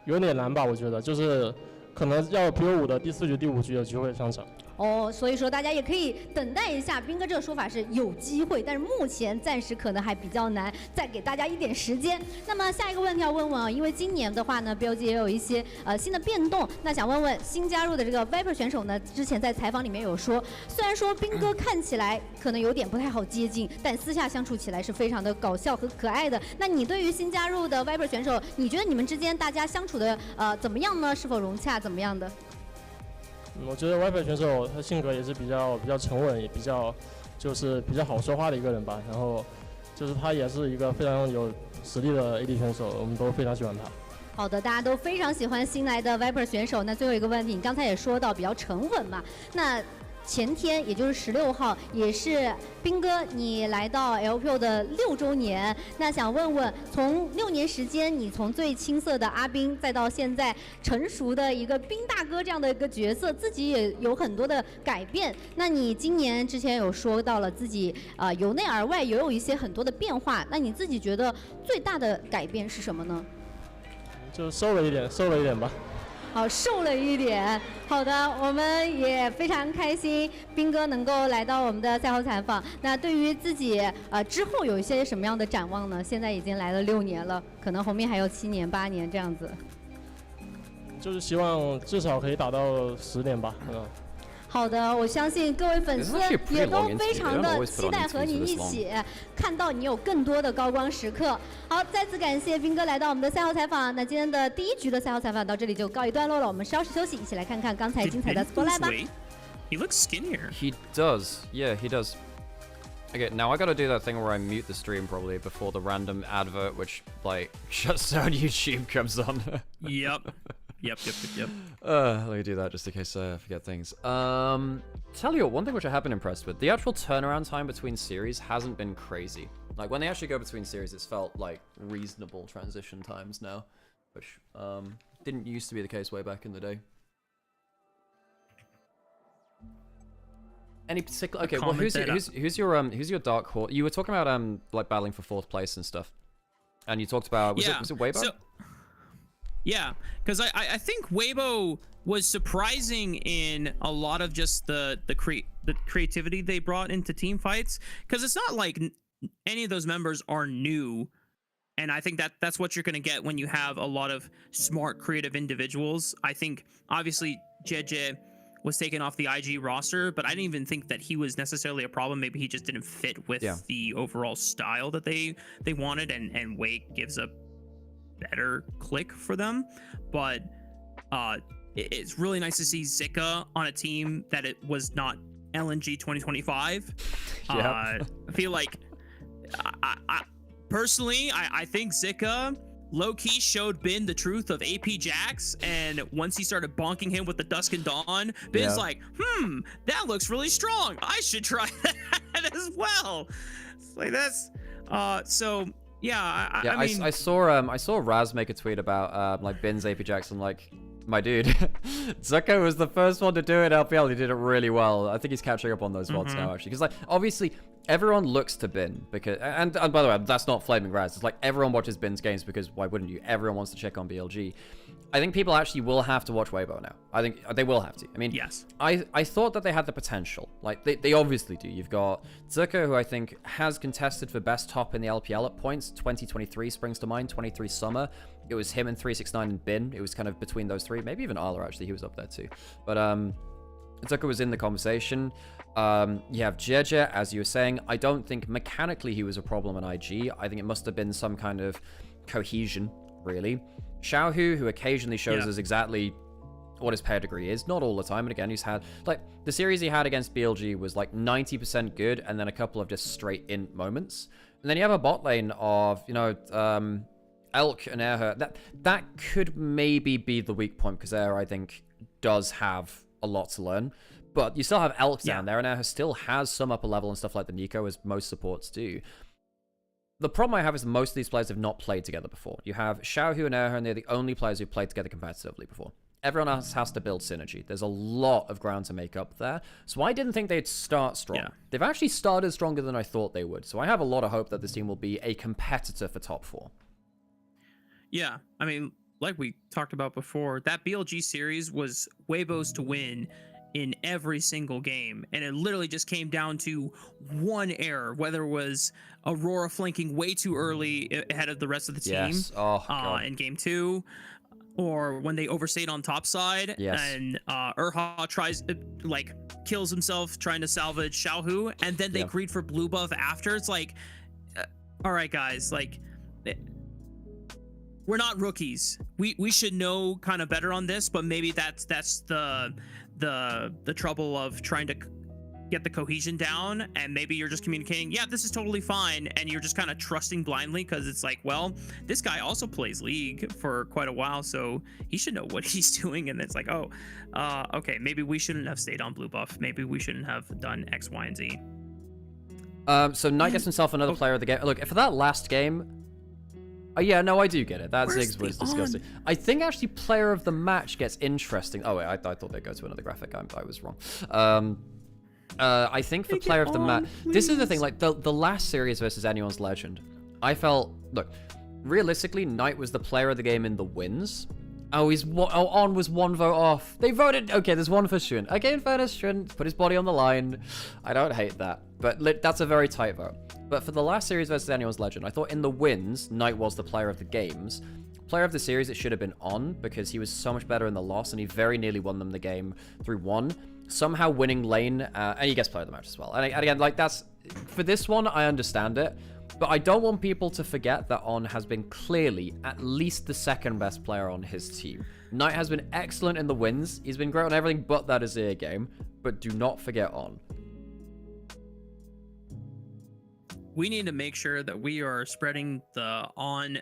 有点难吧，我觉得，就是可能要PO5的第4局、第5局有机会上场。哦，所以说大家也可以等待一下，斌哥这个说法是有机会，但是目前暂时可能还比较难，再给大家一点时间。那么下一个问题要问问啊，因为今年的话呢 ，BLG 也有一些新的变动，那想问问新加入的这个 Viper 选手呢，之前在采访里面有说，虽然说斌哥看起来可能有点不太好接近，但私下相处起来是非常的搞笑和可爱的。那你对于新加入的 Viper 选手，你觉得你们之间大家相处的怎么样呢？是否融洽？怎么样的？我觉得 Viper 选手他性格也是比较沉稳，也比较好说话的一个人吧。然后就是他也是一个非常有实力的 AD 选手，我们都非常喜欢他。好的，大家都非常喜欢新来的 Viper 选手。那最后一个问题，你刚才也说到比较沉稳嘛，那前天也就是16号，也是斌哥你来到 LPL 的6周年。那想问问，从6年时间，你从最青涩的阿斌，再到现在成熟的一个斌大哥这样的一个角色，自己也有很多的改变。那你今年之前有说到了自己由内而外也有一些很多的变化，那你自己觉得最大的改变是什么呢？就瘦了一点吧。好，瘦了一点。好的，我们也非常开心，斌哥能够来到我们的赛后采访。那对于自己之后有一些什么样的展望呢？现在已经来了6年了，可能后面还有7年、8年这样子。就是希望至少可以打到10年吧。好的，我相信各位粉丝也都非常的期待和你一起看到你有更多的高光时刻。好，再次感谢斌哥来到我们的赛后采访。那今天的第1局的赛后采访到这里就告一段落了，我们稍事休息，一起来看看刚才精彩的 spotlight 吧。He looks skinnier. He does. Yeah, he does. Okay, now I gotta do that thing where I mute the stream probably before the random advert which, like, shuts down YouTube comes on. Yep. Let me do that just in case I forget things. Tell you what, one thing which I have been impressed with, the actual turnaround time between series hasn't been crazy. Like, when they actually go between series, it's felt like reasonable transition times now, which didn't used to be the case way back in the day. Any particular? Okay, well, who's your dark horse? You were talking about like battling for 4th place and stuff, and you talked about was it Weibo? Yeah, because I think Weibo was surprising in a lot of just the creativity they brought into team fights, because it's not like any of those members are new, and I think that's what you're going to get when you have a lot of smart creative individuals. I think obviously JJ was taken off the IG roster, but I didn't even think that he was necessarily a problem. Maybe he just didn't fit with the overall style that they wanted, and Wei gives a better click for them. But it's really nice to see Zika on a team that it was not LNG 2025. I feel like I personally think Zika low-key showed Bin the truth of AP Jax, and once he started bonking him with the Dusk and Dawn, Bin's like, that looks really strong, I should try that as well. It's like that's so yeah, I mean, I saw Raz make a tweet about like Bin's AP Jax, and like, my dude, Zuko was the first one to do it. LPL, he did it really well. I think he's catching up on those VODs now, actually, because like obviously everyone looks to Bin because, and by the way, that's not flaming Raz. It's like everyone watches Bin's games because why wouldn't you? Everyone wants to check on BLG. I think people actually will have to watch Weibo now. I think they will have to. I mean, yes. I thought that they had the potential. Like, they obviously do. You've got Zuko, who I think has contested for best top in the LPL at points. 2023 springs to mind, 23 summer. It was him and 369 and Bin. It was kind of between those three. Maybe even Arla, actually. He was up there too. But Zuko was in the conversation. You have Jeje, as you were saying. I don't think mechanically he was a problem on IG. I think it must have been some kind of cohesion, really. Xiaohu, who occasionally shows us exactly what his pedigree is. Not all the time, and again, he's had, like, the series he had against BLG was like 90% good, and then a couple of just straight int moments. And then you have a bot lane of, you know, Elk and Air. That could maybe be the weak point, because Air, I think, does have a lot to learn. But you still have Elk down there, and Air still has some upper level and stuff like the Nico, as most supports do. The problem I have is most of these players have not played together before. You have Xiaohu and Erho, and they're the only players who've played together competitively before. Everyone else has to build synergy. There's a lot of ground to make up there. So I didn't think they'd start strong. Yeah. They've actually started stronger than I thought they would. So I have a lot of hope that this team will be a competitor for top 4. Yeah, I mean, like we talked about before, that BLG series was Weibo's to win in every single game, and it literally just came down to one error, whether it was Aurora flanking way too early ahead of the rest of the team in game 2, or when they overstayed on top side, and Erha tries, like, kills himself trying to salvage Xiaohu, and then they greed for blue buff after. It's like, all right, guys, like, we're not rookies. We should know kind of better on this, but maybe that's the trouble of trying to get the cohesion down, and maybe you're just communicating, yeah, this is totally fine, and you're just kind of trusting blindly, because it's like, well, this guy also plays League for quite a while, so he should know what he's doing. And it's like, oh, okay, maybe we shouldn't have stayed on blue buff, maybe we shouldn't have done X, Y, and Z. So Knight gets himself another player of the game. Look, for that last game, yeah, no, I do get it. That Ziggs was disgusting. I think actually player of the match gets interesting. Oh, wait, I thought they'd go to another graphic. I was wrong. I think for player of the match, this is the thing, like, the last series versus Anyone's Legend, I felt, look, realistically, Knight was the player of the game in the wins. Oh, On was 1 vote off. They voted, okay, there's 1 for Shun. Okay, in fairness, Shun put his body on the line. I don't hate that, but that's a very tight vote. But for the last series versus Anyone's Legend, I thought in the wins, Knight was the player of the games. Player of the series, it should have been On, because he was so much better in the loss, and he very nearly won them the game through 1. Somehow winning lane, and he gets player of the match as well. And again, like, that's, for this one, I understand it. But I don't want people to forget that On has been clearly at least the second best player on his team. Knight has been excellent in the wins. He's been great on everything but that Azir game. But do not forget On. We need to make sure that we are spreading the On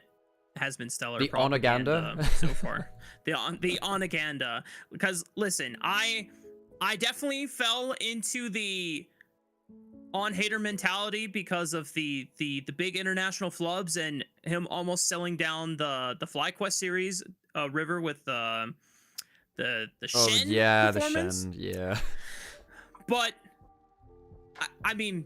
has been stellar the propaganda so far. the onaganda. Because listen, I definitely fell into the On hater mentality because of the big international flubs and him almost selling down the FlyQuest series River with the Shen performance. The Shen, yeah. But I mean,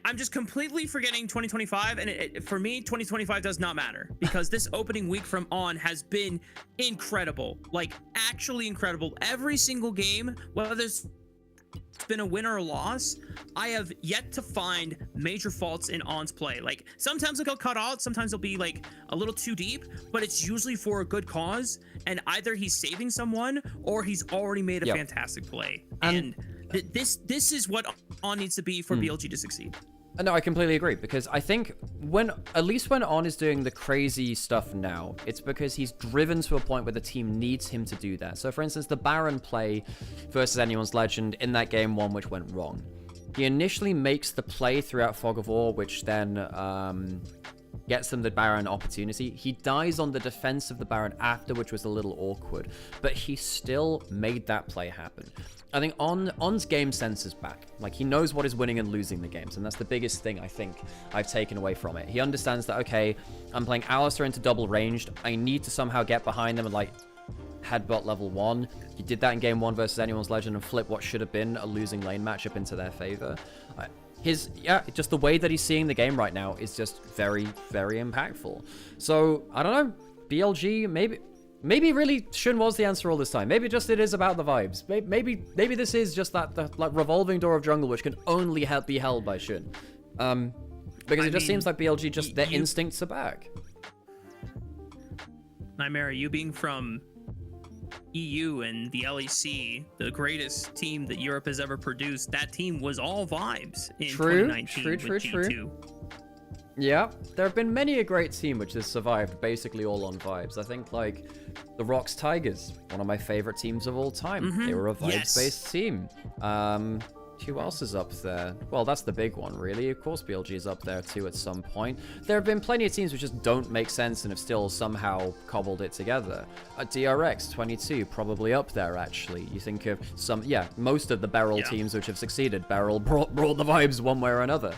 I'm just completely forgetting 2025, and for me, 2025 does not matter, because this opening week from On has been incredible, like actually incredible. Every single game, whether it's been a win or a loss, I have yet to find major faults in On's play. Like, sometimes it'll cut out, sometimes it'll be like a little too deep, but it's usually for a good cause, and either he's saving someone or he's already made a fantastic play. And this is what On needs to be for BLG to succeed. No, I completely agree, because I think at least when On is doing the crazy stuff now, it's because he's driven to a point where the team needs him to do that. So for instance, the Baron play versus Anyone's Legend in that game 1, which went wrong. He initially makes the play throughout Fog of War, which then gets them the Baron opportunity. He dies on the defense of the Baron after, which was a little awkward, but he still made that play happen. I think On's game sense is back. Like, he knows what is winning and losing the games, and that's the biggest thing I think I've taken away from it. He understands that, okay, I'm playing Alistar into double ranged. I need to somehow get behind them and, like, headbutt level 1. He did that in game 1 versus Anyone's Legend and flip what should have been a losing lane matchup into their favor. Just the way that he's seeing the game right now is just very, very impactful. So, I don't know, BLG, maybe really Shun was the answer all this time. Maybe just it is about the vibes. Maybe this is just that like revolving door of jungle, which can only be held by Shun. Because it just seems like BLG, just their instincts are back. Nymaera, you being from EU and the LEC, the greatest team that Europe has ever produced, that team was all vibes in 2019 with G2. Yeah, there have been many a great team which has survived basically all on vibes. I think like the Rocks Tigers, one of my favorite teams of all time. They were a vibes-based team. Who else is up there? Well, that's the big one, really. Of course, BLG is up there too at some point. There have been plenty of teams which just don't make sense and have still somehow cobbled it together. DRX 22 probably up there actually. You think of some, yeah, most of the Beryl teams which have succeeded. Beryl brought the vibes one way or another.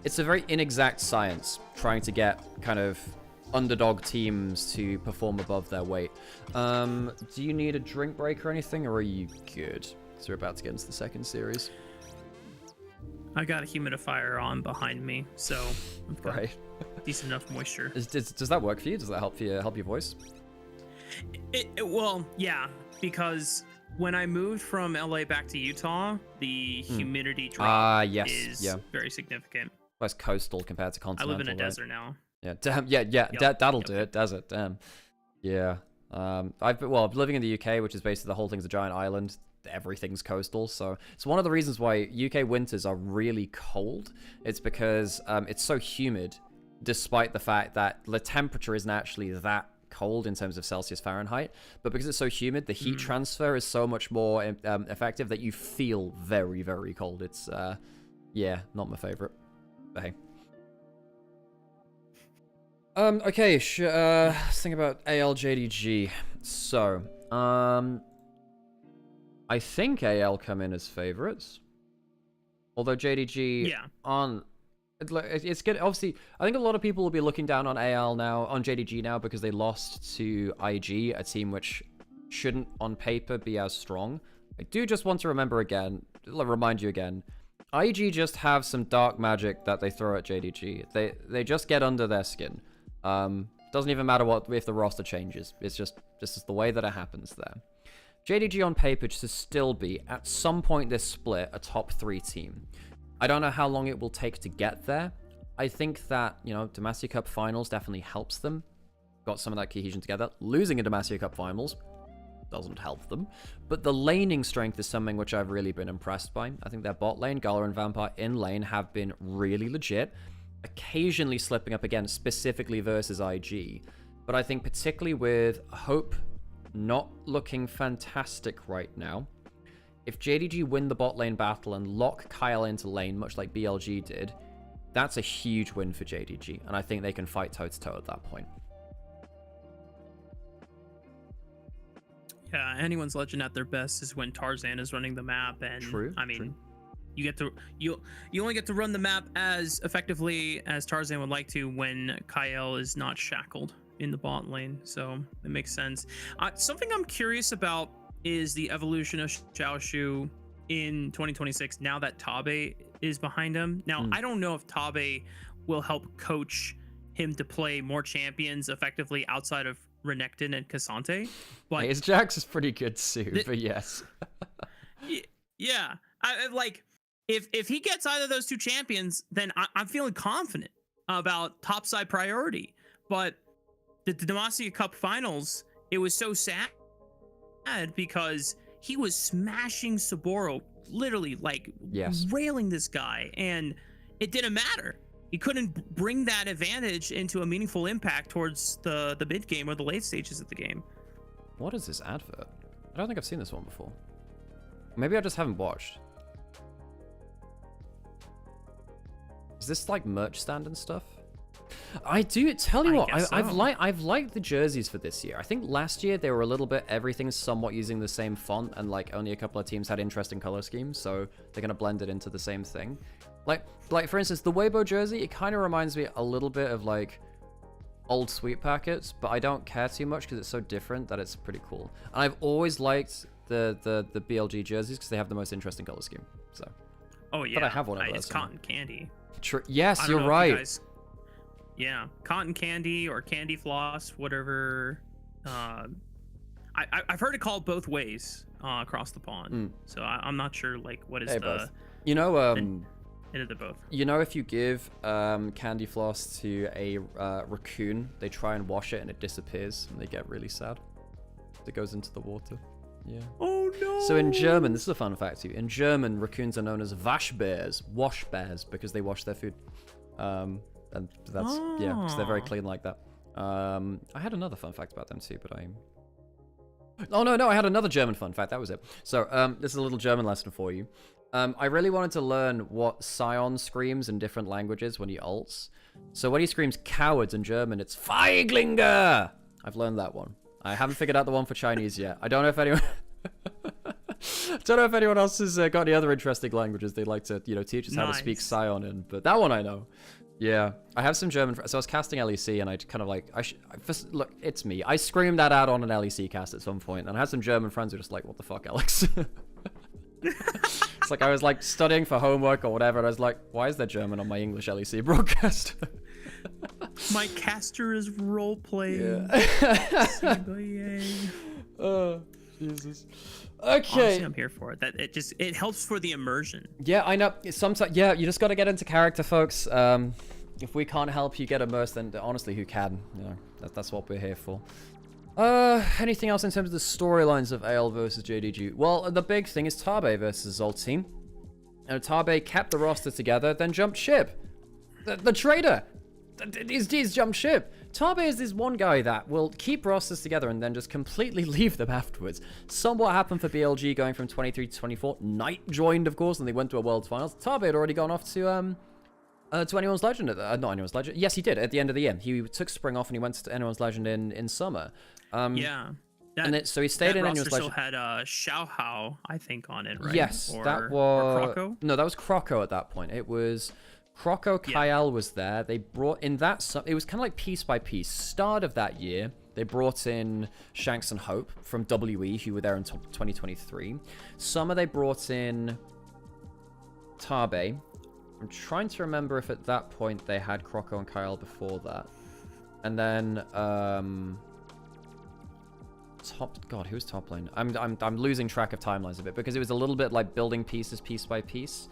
It's a very inexact science trying to get kind of underdog teams to perform above their weight. Do you need a drink break or anything, or are you good? So we're about to get into the second series. I got a humidifier on behind me, so I've got decent enough moisture. Does that work for you? Does that help your voice? Well, yeah, because when I moved from LA back to Utah, the humidity drop is very significant. Well, it's coastal compared to continental. I live in a desert now. Yeah, damn. That'll do it. Desert, damn. Yeah. I've been living in the UK, which is basically the whole thing's a giant island. Everything's coastal, so it's one of the reasons why UK winters are really cold. It's because it's so humid, despite the fact that the temperature isn't actually that cold in terms of Celsius Fahrenheit, but because it's so humid, the heat transfer is so much more effective that you feel very, very cold. It's yeah, not my favorite, but hey. Okay, let's think about AL JDG. So I think AL come in as favorites, although JDG on it's good. Obviously, I think a lot of people will be looking down on AL now, on JDG now, because they lost to IG, a team which shouldn't on paper be as strong. I do just want to remind you again, IG just have some dark magic that they throw at JDG. They just get under their skin. Doesn't even matter if the roster changes. It's just this is the way that it happens there. JDG on paper should still be, at some point this split, a top 3 team. I don't know how long it will take to get there. I think that, Demacia Cup Finals definitely helps them. Got some of that cohesion together. Losing a Demacia Cup Finals doesn't help them. But the laning strength is something which I've really been impressed by. I think their bot lane, Gala and Vampire in lane, have been really legit. Occasionally slipping up again, specifically versus IG. But I think particularly with Hope not looking fantastic right now, if JDG win the bot lane battle and lock Kyle into lane, much like BLG did, that's a huge win for JDG, and I think they can fight toe-to-toe at that point. Yeah, anyone's legend at their best is when Tarzan is running the map, and you only get to run the map as effectively as Tarzan would like to when Kyle is not shackled in the bot lane, so it makes sense. Something I'm curious about is the evolution of Xiaoshu in 2026 now that Tabe is behind him. Now, I don't know if Tabe will help coach him to play more champions effectively outside of Renekton and Cassante, but his Jax is pretty good too, but yes. Yeah, I like if he gets either of those 2 champions, then I'm feeling confident about topside priority. But the Demacia Cup Finals, it was so sad because he was smashing Saboro, literally like railing this guy, and it didn't matter. He couldn't bring that advantage into a meaningful impact towards the mid game or the late stages of the game. What is this advert? I don't think I've seen this one before. Maybe I just haven't watched. Is this like merch stand and stuff? I do tell you what, I've liked the jerseys for this year. I think last year they were a little bit everything somewhat using the same font, and like only a couple of teams had interesting color schemes, so they're gonna blend it into the same thing. Like for instance, the Weibo jersey, it kind of reminds me a little bit of like old Sweet Packets, but I don't care too much because it's so different that it's pretty cool. And I've always liked the BLG jerseys because they have the most interesting color scheme. So. Oh yeah. But I have one of those. It's cotton candy. Yes, you're right. Yeah, cotton candy or candy floss, whatever. I've heard it called both ways across the pond. So I'm not sure like what is both. They're both. If you give candy floss to a raccoon, they try and wash it and it disappears and they get really sad. It goes into the water. Yeah. Oh no. So in German, this is a fun fact too. In German, raccoons are known as Waschbärs, wash bears, because they wash their food. And that's yeah, because they're very clean like that. I had another fun fact about them too, but oh no, I had another German fun fact. That was it. So this is a little German lesson for you. I really wanted to learn what Sion screams in different languages when he ults. So when he screams cowards in German, it's Feiglinge. I've learned that one. I haven't figured out the one for Chinese yet. I don't know if anyone else has got any other interesting languages they'd like to, teach us how to speak Sion in, but that one I know. Yeah, I have some German. So I was casting LEC, and I kind of like, look, it's me. I screamed that out on an LEC cast at some point, and I had some German friends who were just like, "What the fuck, Alex?" It's like I was like studying for homework or whatever, and I was like, "Why is there German on my English LEC broadcast?" My caster is role playing. Yeah. Oh, Jesus. Okay. Honestly, I'm here for it. It helps for the immersion. Yeah, I know. Sometimes, yeah, you just got to get into character, folks. If we can't help you get immersed, then honestly, who can? That's what we're here for. Anything else in terms of the storylines of AL versus JDG? Well, the big thing is Tabe versus Zolt team. Tabe kept the roster together, then jumped ship. The traitor! He's jumped ship. Tabe is this one guy that will keep rosters together and then just completely leave them afterwards. Somewhat happened for BLG going from 23 to 24. Knight joined, of course, and they went to a World Finals. Tabe had already gone off to Anyone's Legend. Not Anyone's Legend. Yes, he did at the end of the year. He took spring off and he went to Anyone's Legend in summer. Yeah. So he stayed in Anyone's Legend. Still had Xiaohao, I think, on it, right? Yes, that was... Or Croco? No, that was Croco at that point. It was... Croco Kyle was there. They brought in that... It was kind of like piece by piece. Start of that year, they brought in Shanks and Hope from WE, who were there in 2023. Summer, they brought in Tabe. I'm trying to remember if at that point they had Croco and Kyle before that. And then... God, who's top lane? I'm losing track of timelines a bit because it was a little bit like building pieces piece by piece.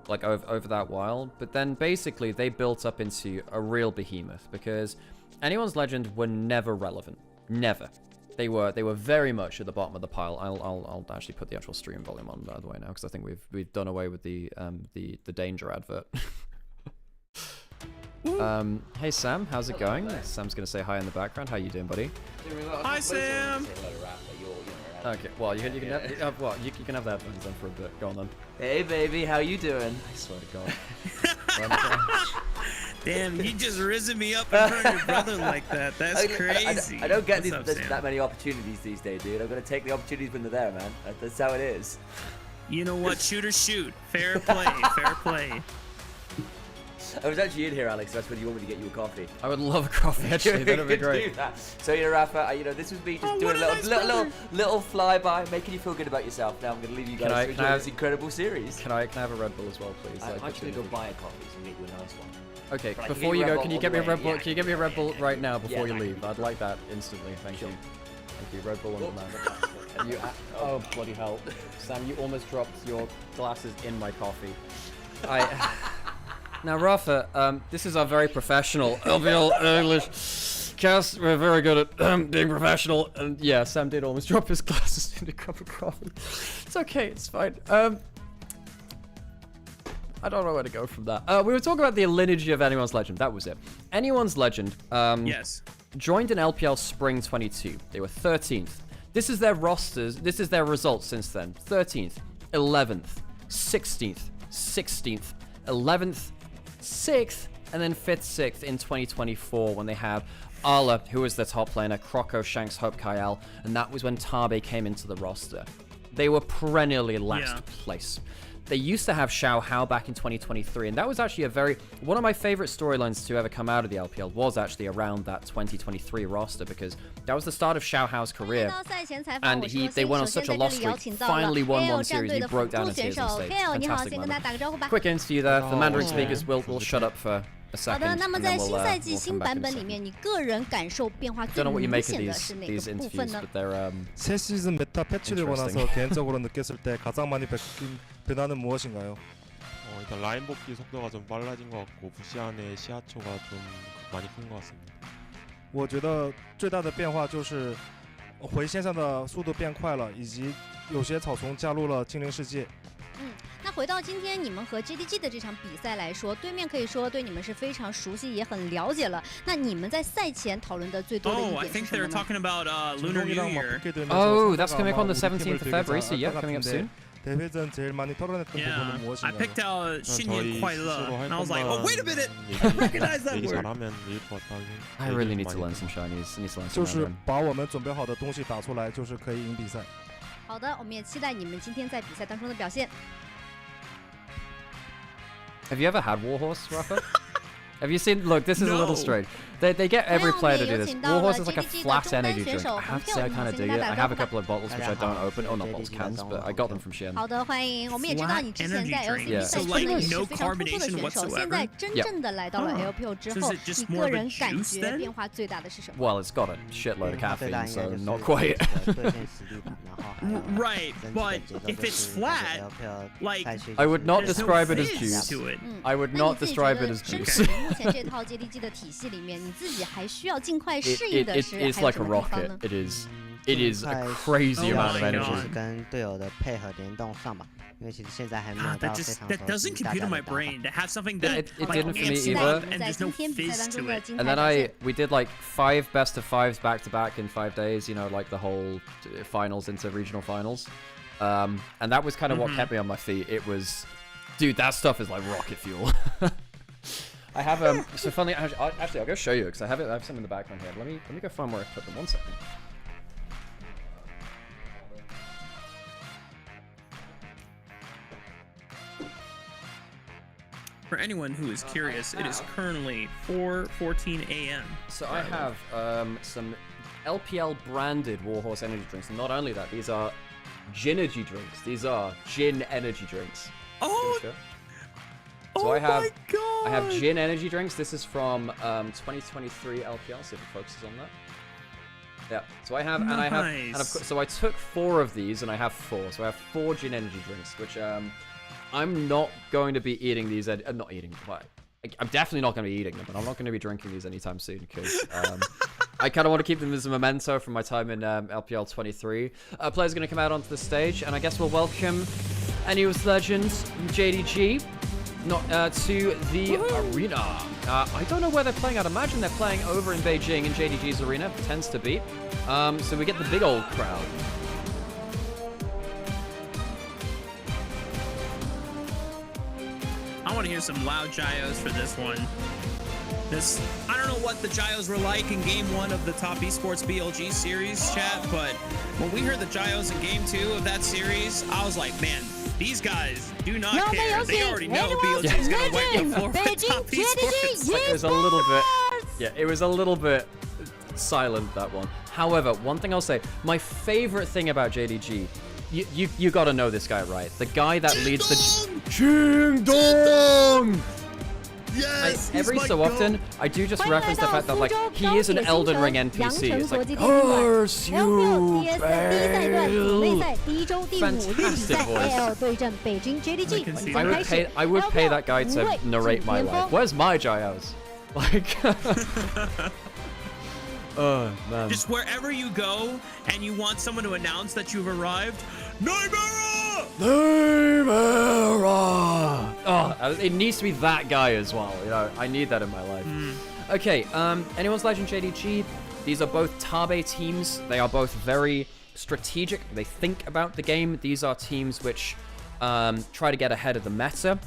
Like over that while, but then basically they built up into a real behemoth because Anyone's Legend were never relevant. Never. They were very much at the bottom of the pile. I'll actually put the actual stream volume on, by the way, now, because I think we've done away with the danger advert. Hey Sam, how's it going? Sam's gonna say hi in the background. How you doing, buddy? Hi Sam. Okay, well you can have you can have that headphones on for a bit. Go on then. Hey baby, how you doing? I swear to God. Damn, you just risen me up in front of your brother like that. That's crazy. I don't get that many opportunities these days, dude. I'm gonna take the opportunities when they're there, man. That's how it is. You know what? Shoot or shoot. Fair play. Fair play. I was actually in here, Alex. That's when you want me to get you a coffee. I would love a coffee, actually. That'd be great. Do that. So, Rafa, this was me just doing a little flyby, making you feel good about yourself. Now I'm going to leave you guys to enjoy this incredible series. Can I have a Red Bull as well, please? I'm actually going to go buy a coffee to make you a nice one. Okay, before you go, can you get me a Red Bull? Can you get me a Red Bull right now before you leave? I'd like that instantly. Thank you. Thank you. Red Bull on demand. Oh, bloody hell. Sam, you almost dropped your glasses in my coffee. Now, Rafa, this is our very professional LPL English cast. We're very good at being professional. And yeah, Sam did almost drop his glasses in a cup of coffee. It's okay, it's fine. I don't know where to go from that. We were talking about the lineage of Anyone's Legend. That was it. Anyone's Legend yes. Joined in LPL Spring 22. They were 13th. This is their rosters. This is their results since then. 13th, 11th, 16th, 16th, 11th, 6th, and then 5th, 6th in 2024 when they have Arla, who was their top laner, Croco, Shanks, Hope, Kyle, and that was when Tabe came into the roster. They were perennially last place. They used to have Xiaohao back in 2023, and that was actually one of my favorite storylines to ever come out of the LPL was actually around that 2023 roster, because that was the start of Xiaohao's career, and they went on such a loss streak, finally won one series, and he broke down a series on stage. Fantastic moment. Quick interview there, the Mandarin speakers will shut up for a second, 好的，那么 and 在 then 新赛季 we'll 新 come back 版 in a 本里 second. 面，你个人感受变化 Don't 最 know what you 明 make of 显的是哪 these 个部 interviews, 分呢？ but they're 새 시즌 메타 패치되고 나서 Interesting. 개인적으로 느꼈을 때 가장 많이 바뀐 변화는 무엇인가요? 일단 라인 복귀 속도가 좀 빨라진 것 같고 부시안의 시야초가 좀 많이 큰 것 같습니다. 我觉得最大的变化就是回线上的速度变快了，以及有些草丛加入了精灵世界。回到今天你们和 JDG 的这场比赛来说，对面可以说对你们是非常熟悉也很了解了。那你们在赛前讨论的最多的一 Oh, I 点 think 是什 they're 么呢？ talking about Lunar New Year. Oh, that's coming up on the 17th of February, so yeah, coming up soon. 대회전 제일 많이 털어냈던 Yeah, 부분은 I 무엇인가요? picked out 저희 新年快乐 스스로 할 and I was like, 것만 oh, wait a minute, 얘기- recognize that 얘기 word. 잘하면 이길 것 같다는 I really 얘기 need to 많이 learn some 들어요. Chinese. I need to learn 就 some 是 Mandarin. 把我们准备好的东西打出来，就是可以赢比赛。好的，我们也期待你们今天在比赛当中的表现。 Have you ever had Warhorse, Rafa? Have you seen? Look, this is a little No. strange. They get every 那我们 player 也 to do 有 this. 请到了 Warhorse is like a JDG 的 flat 中单 energy 选 drink. 手 I 黄 have to 票， say I 你 kind 们 of 先 dig 跟 it. 大 I 家 have 打 a 个招 couple of bottles which I don't open. Oh, not bottles, cans, but I got them from Shein. 好的，欢迎。我们也知道你之前在 Flat LCB energy 赛 drink. 中呢 So, 也 like, 是 no 非常突出的 carbonation 选手， whatsoever? 现在真正的来到了 LPL 之 So 后 is it just 你 more 个 of a 人感 juice 觉 then? 变化最大的是什么？ Well, it's got a shitload of 最大 caffeine, 应该 so 就是 not 这 quite. 个兑现实力吧，然后还有 Right, 整体 but 的节奏 if 就 it's 是 flat, 感觉 like, 赛区 I would not there's no describe it as fizz juice. to it. 嗯， I would 那 not 你自己觉 describe 得 it as 身 juice. 处目前这套 JDG 的体系里面，你自己还需要尽快 It, 适应 it, 的 it 是 is 还有 like 什 a 么地方 rocket. 呢？ It is. It is a 尽快 crazy Oh amount of my to energy. God. 是跟队友的配合联动上吧，因为其实现在还没有 God, 到 that 非 just 常 that 熟 doesn't 悉大 compute 家 in 的 my 打法。 brain to have something Yeah, that it like, didn't for me amps 期 you 待 either. up 你们 and 在 there's 今 no 天比赛 fizz 当中 to 的 it. 精 And 彩 then 表 I 现。 we did like 5 best of 5s back to back in 5 days. You know, like the whole finals into regional finals. And that was kind of what kept me on my feet. It was, dude, that stuff is like rocket fuel. I have so funny. Actually, I'll go show you because I have some in the background here. Let me go find where I put them. 1 second. For anyone who is curious, it is currently 4:14 a.m. So I have some LPL branded Warhorse energy drinks. And not only that, these are Ginergy drinks. These are gin energy drinks. Oh, Sure. oh I have my God! I have gin energy drinks. This is from 2023 LPL. See if it focuses on that. Yeah. So I have and I have and of Nice. course, so I took 4 of these and I have 4. So I have 4 gin energy drinks, which I'm not going to be eating these. Not eating. But I'm definitely not going to be eating them, but I'm not going to be drinking these anytime soon because I kind of want to keep them as a memento from my time in LPL 23. Players are going to come out onto the stage, and I guess we'll welcome NUS legend JDG to the arena. I don't know where they're playing. I'd imagine they're playing over in Beijing in JDG's arena. Tends to be. So we get the big old crowd. I want to hear some loud gyos for this one. I don't know what the gyos were like in game 1 of the Top Esports BLG series, chat, but when we heard the gyos in game 2 of that series, I was like, man, these guys do not care. They already know BLG is going to wipe the floor with Top Esports. Like, it was a little bit. Yeah, it was a little bit silent, that one. However, one thing I'll say, my favorite thing about JDG, you gotta know this guy, right? The guy that leads the Ching Dong! Yes, every so often, I do just reference the fact that like he is an Elden Ring NPC. It's like, curse you, fantastic voice. I would pay that guy to narrate my life. Where's my gyos? Like, oh man. Just wherever you go and you want someone to announce that you've arrived, Nymaera! Nymaera! Oh, it needs to be that guy as well. You know, I need that in my life. Okay, anyone's legend JDG. These are both Tabe teams. They are both very strategic. They think about the game. These are teams which try to get ahead of the meta.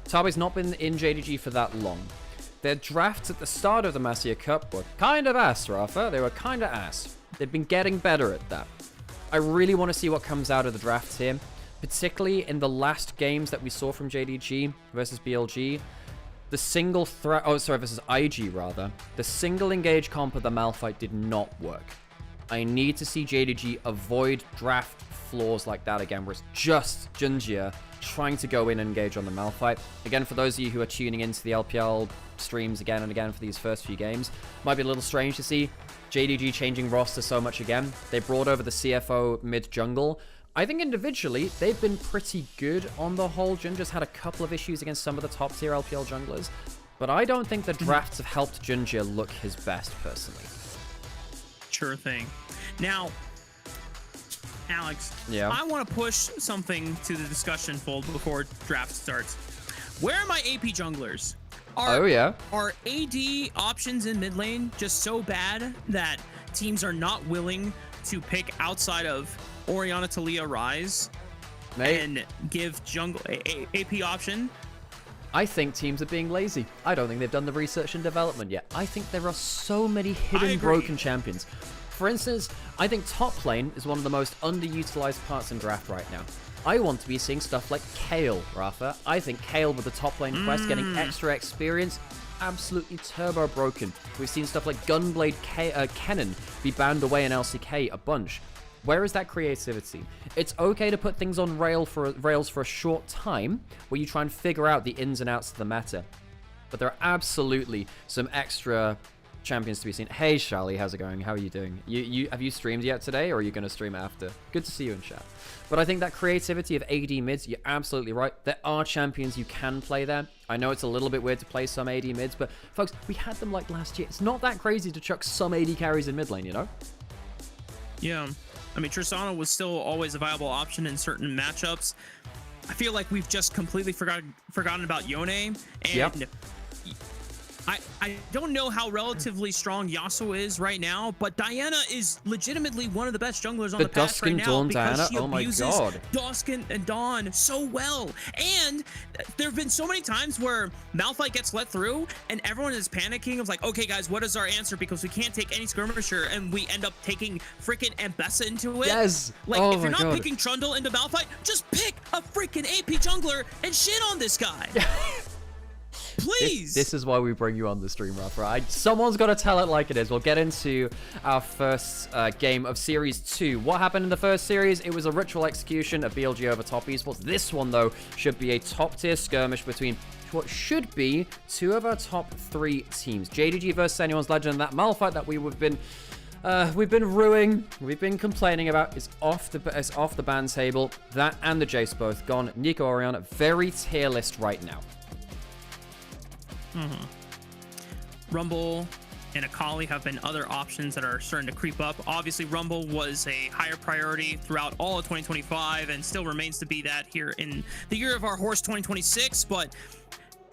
Tabe's not been in JDG for that long. Their drafts at the start of the Masia Cup were kind of ass, Rafa. They were kind of ass. They've been getting better at that. I really want to see what comes out of the drafts here, particularly in the last games that we saw from JDG versus BLG. The single threat, versus IG rather. The single engage comp of the Malphite did not work. I need to see JDG avoid draft flaws like that again, where it's just Junjia trying to go in and engage on the Malphite. Again, for those of you who are tuning into the LPL streams again and again for these first few games, might be a little strange to see JDG changing roster so much again. They brought over the CFO mid-jungle. I think individually, they've been pretty good on the whole. Junjia's had a couple of issues against some of the top-tier LPL junglers, but I don't think the drafts have helped Junjia look his best, personally. Sure thing. Now, Alex, Yeah. I want to push something to the discussion fold before draft starts. Where are my AP junglers? Oh, yeah. Are AD options in mid lane just so bad that teams are not willing to pick outside of Orianna, Talia, Ryze and give jungle AP option? I think teams are being lazy. I don't think they've done the research and development yet. I think there are so many hidden broken champions. For instance, I think top lane is one of the most underutilized parts in draft right now. I want to be seeing stuff like Kayle, Rafa. I think Kayle with the top lane quest getting extra experience, absolutely turbo broken. We've seen stuff like Gunblade Kennen be banned away in LCK a bunch. Where is that creativity? It's okay to put things on rails for a short time, where you try and figure out the ins and outs of the meta. But there are absolutely some extra champions to be seen. Hey, Charlie, how's it going? How are you doing? Have you streamed yet today, or are you going to stream after? Good to see you in chat. But I think that creativity of AD mids, you're absolutely right. There are champions you can play there. I know it's a little bit weird to play some AD mids, but folks, we had them like last year. It's not that crazy to chuck some AD carries in mid lane, you know? Yeah. I mean, Tristana was still always a viable option in certain matchups. I feel like we've just completely forgotten about Yone. And yep. I don't know how relatively strong Yasuo is right now, but Diana is legitimately one of the best junglers on the patch right now because she abuses Dusk and Dawn so well. And there have been so many times where Malphite gets let through and everyone is panicking of like, okay guys, what is our answer? Because we can't take any skirmisher, and we end up taking freaking Ambessa into it. Yes. Like, if you're not picking Trundle into Malphite, just pick a freaking AP jungler and shit on this guy. Please. This is why we bring you on the stream, Rafa. Someone's got to tell it like it is. We'll get into our first game of Series 2. What happened in the first series? It was a ritual execution of BLG over top esports. This one, though, should be a top-tier skirmish between what should be two of our top 3 teams. JDG versus anyone's legend. And that Malphite that we've been ruining, we've been complaining about is off the ban table. That and the Jace both gone. Nico Orianna, very tier list right now. Rumble and Akali have been other options that are starting to creep up. Obviously, Rumble was a higher priority throughout all of 2025 and still remains to be that here in the year of our horse 2026, but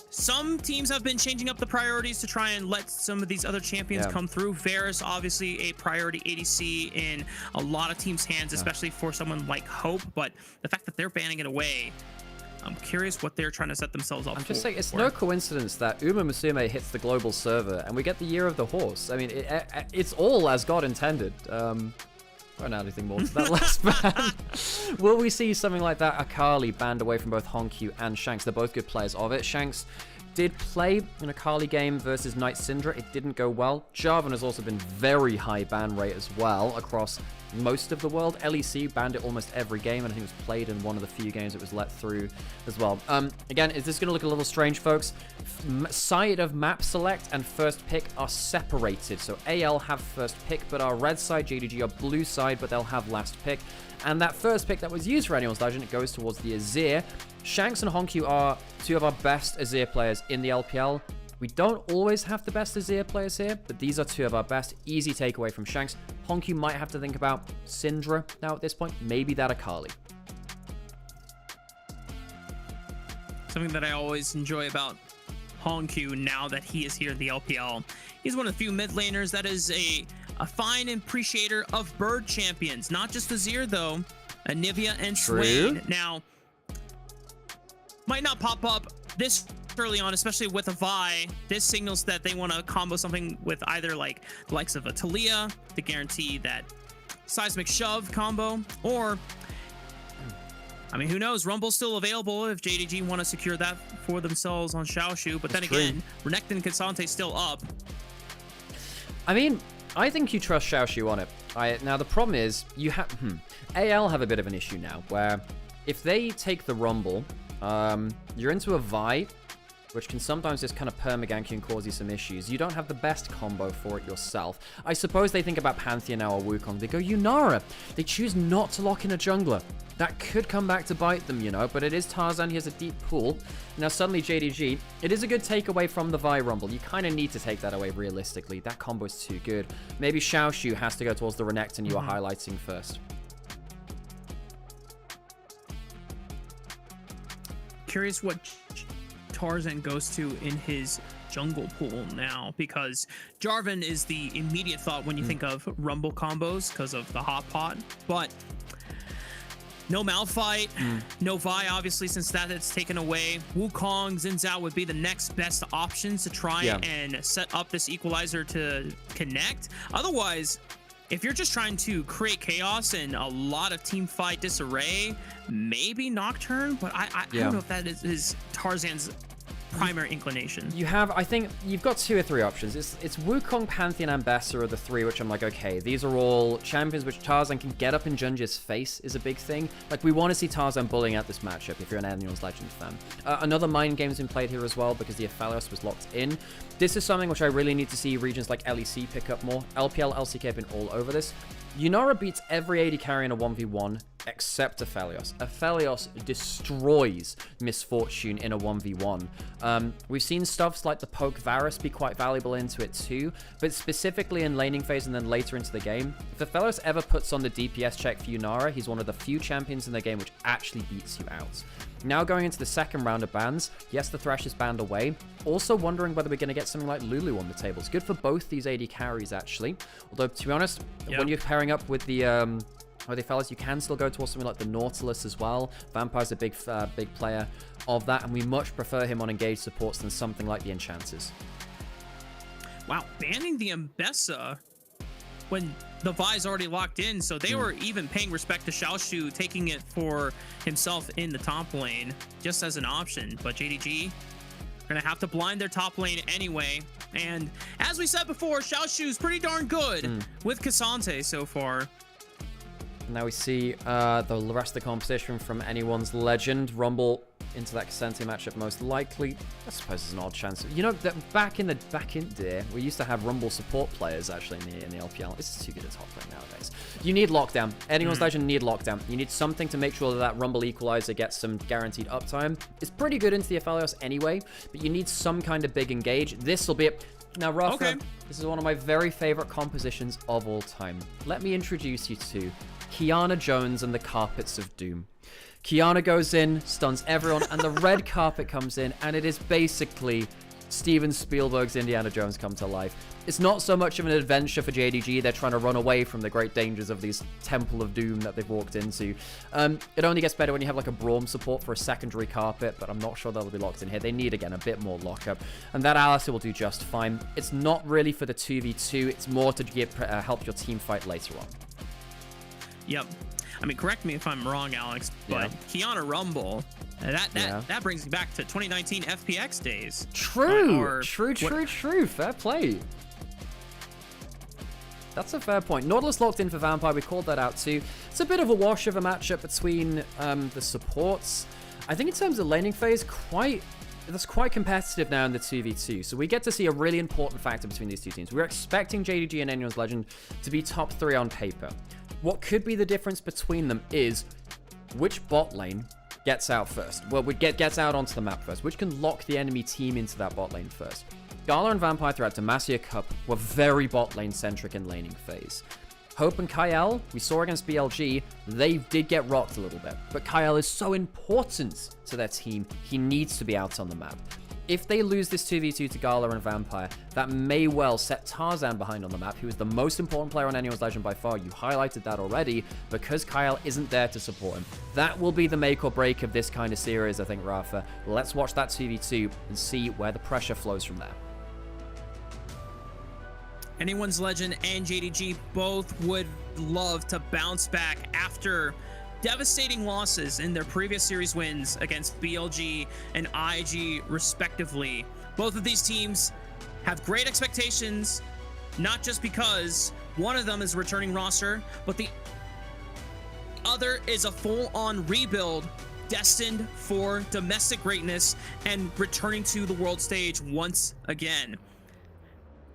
some teams have been changing up the priorities to try and let some of these other champions come through. Varus, obviously a priority ADC in a lot of teams' hands, especially for someone like Hope, but the fact that they're banning it away, I'm curious what they're trying to set themselves up for. I'm just saying, it's no coincidence that Uma Musume hits the global server and we get the Year of the Horse. I mean, it's all as God intended. I don't know anything more to that last ban. Will we see something like that? Akali banned away from both Honkyu and Shanks. They're both good players of it. Shanks did play an Akali game versus Knight Syndra. It didn't go well. Jarvan has also been very high ban rate as well across most of the world. LEC banned it almost every game, and I think it was played in one of the few games it was let through as well. Again, is this going to look a little strange, folks? Side of map select and first pick are separated. So AL have first pick, but our red side, JDG, are blue side, but they'll have last pick. And that first pick that was used for anyone's legend, it goes towards the Azir. Shanks and Honkyu are two of our best Azir players in the LPL. We don't always have the best Azir players here, but these are two of our best. Easy takeaway from Shanks. Honkyu might have to think about Syndra now at this point. Maybe that Akali. Something that I always enjoy about Honkyu now that he is here in the LPL, he's one of the few mid laners that is a fine appreciator of bird champions. Not just Azir, though. Onivia and Swain. Now, might not pop up this early on, especially with a Vi. This signals that they want to combo something with either like the likes of a Talia to guarantee that seismic shove combo, or I mean, who knows? Rumble's still available if JDG want to secure that for themselves on Xiaoshu. But then again, Renekton and Casante's still up. I mean, I think you trust Xiaoshu on it. Now, the problem is, you have... AL have a bit of an issue now, where if they take the Rumble, you're into a Vi, which can sometimes just kind of permagank you and cause you some issues. You don't have the best combo for it yourself. I suppose they think about Pantheon now or Wukong. They go Yunara. They choose not to lock in a jungler. That could come back to bite them, you know, but it is Tarzan. He has a deep pool. Now, suddenly JDG, it is a good takeaway from the Vi Rumble. You kind of need to take that away realistically. That combo is too good. Maybe Xiaoshu has to go towards the Renekton you are highlighting first. curious what Tarzan goes to in his jungle pool now, because Jarvan is the immediate thought when you think of Rumble combos because of the hot pot, but no Malphite, no Vi, obviously, since that's taken away. Wukong, Xin Zhao would be the next best options to try and set up this equalizer to connect. Otherwise, if you're just trying to create chaos and a lot of team fight disarray, maybe Nocturne, but I don't know if that is Tarzan's primary inclination. You have, I think, you've got 2 or 3 options. It's Wukong, Pantheon, and Bessa are the 3, which I'm like, okay, these are all champions which Tarzan can get up in Junji's face is a big thing. Like, we want to see Tarzan bullying out this matchup if you're an Annuals Legends fan. Another mind game's been played here as well because the Aphelios was locked in. This is something which I really need to see regions like LEC pick up more. LPL, LCK have been all over this. Yunara beats every AD carry in a 1v1 except Aphelios. Aphelios destroys Misfortune in a 1v1. We've seen stuffs like the poke Varus be quite valuable into it too, but specifically in laning phase and then later into the game, if Aphelios ever puts on the DPS check for Yunara, he's one of the few champions in the game which actually beats you out. Now going into the second round of bans, yes, the Thresh is banned away. Also wondering whether we're going to get something like Lulu on the table. It's good for both these AD carries, actually. Although, to be honest, when you're pairing up with the fellas, you can still go towards something like the Nautilus as well. Vampire's a big player of that, and we much prefer him on engaged supports than something like the Enchanters. Wow, banning the Mbessa when the Vi's already locked in, so they were even paying respect to Xiaoshu, taking it for himself in the top lane, just as an option. But JDG gonna have to blind their top lane anyway. And as we said before, Xiaoshu's pretty darn good with Cassante so far. Now we see the rest of the composition from anyone's legend. Rumble into that Cassante matchup most likely. I suppose there's an odd chance. You know, that back in the day, we used to have Rumble support players actually in the LPL. It's too good a top lane nowadays. You need lockdown. Anyone's legend need lockdown. You need something to make sure that Rumble equalizer gets some guaranteed uptime. It's pretty good into the Aphelios anyway, but you need some kind of big engage. This will be it. Now, Rafa, this is one of my very favorite compositions of all time. Let me introduce you to Kiana Jones and the Carpets of Doom. Kiana goes in, stuns everyone, and the red carpet comes in, and it is basically Steven Spielberg's Indiana Jones come to life. It's not so much of an adventure for JDG. They're trying to run away from the great dangers of these Temple of Doom that they've walked into. It only gets better when you have like a Braum support for a secondary carpet, but I'm not sure that'll be locked in here. They need, again, a bit more lockup, and that Alistair will do just fine. It's not really for the 2v2. It's more to help your team fight later on. Yep. I mean, correct me if I'm wrong, Alex, but Kiana Rumble, that brings me back to 2019 FPX days. True. True. Fair play. That's a fair point. Nautilus locked in for Vampire. We called that out too. It's a bit of a wash of a matchup between the supports. I think in terms of laning phase, that's quite competitive now in the 2v2. So we get to see a really important factor between these two teams. We're expecting JDG and Anyone's Legend to be top 3 on paper. What could be the difference between them is which bot lane gets out first. Well, gets out onto the map first, which can lock the enemy team into that bot lane first. Gala and Vampire throughout Demacia Cup were very bot lane centric in laning phase. Hope and Kyle, we saw against BLG, they did get rocked a little bit, but Kyle is so important to their team, he needs to be out on the map. If they lose this 2v2 to Gala and Vampire, that may well set Tarzan behind on the map, who is the most important player on Anyone's Legend by far. You highlighted that already, because Kyle isn't there to support him. That will be the make or break of this kind of series, I think, Rafa. Let's watch that 2v2 and see where the pressure flows from there. Anyone's Legend and JDG both would love to bounce back after devastating losses in their previous series wins against BLG and IG respectively. Both of these teams have great expectations, not just because one of them is a returning roster, but the other is a full-on rebuild destined for domestic greatness and returning to the world stage once again.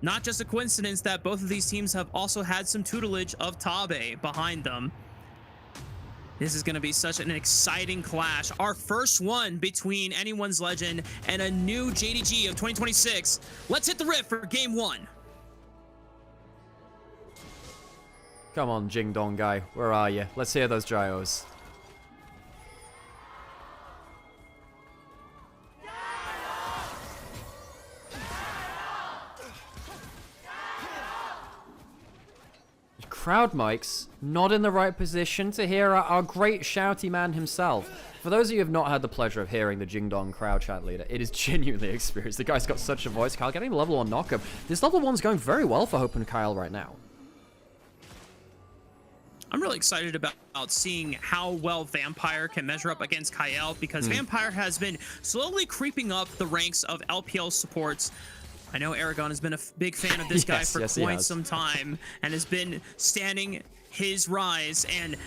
Not just a coincidence that both of these teams have also had some tutelage of Tabe behind them. This is going to be such an exciting clash. Our first one between Anyone's Legend and a new JDG of 2026. Let's hit the riff for game 1. Come on, Jing Dong guy. Where are you? Let's hear those gyros. crowd mics not in the right position to hear our great shouty man himself. For those of you who have not had the pleasure of hearing the Jing Dong crowd chat leader, it is genuinely experienced. The guy's got such a voice. Kyle getting level 1 knockup. This level 1's going very well for Hope and Kyle right now. I'm really excited about seeing how well Vampire can measure up against Kyle, because Vampire has been slowly creeping up the ranks of LPL supports. I know Aragon has been a big fan of this guy for quite some time and has been standing his rise. And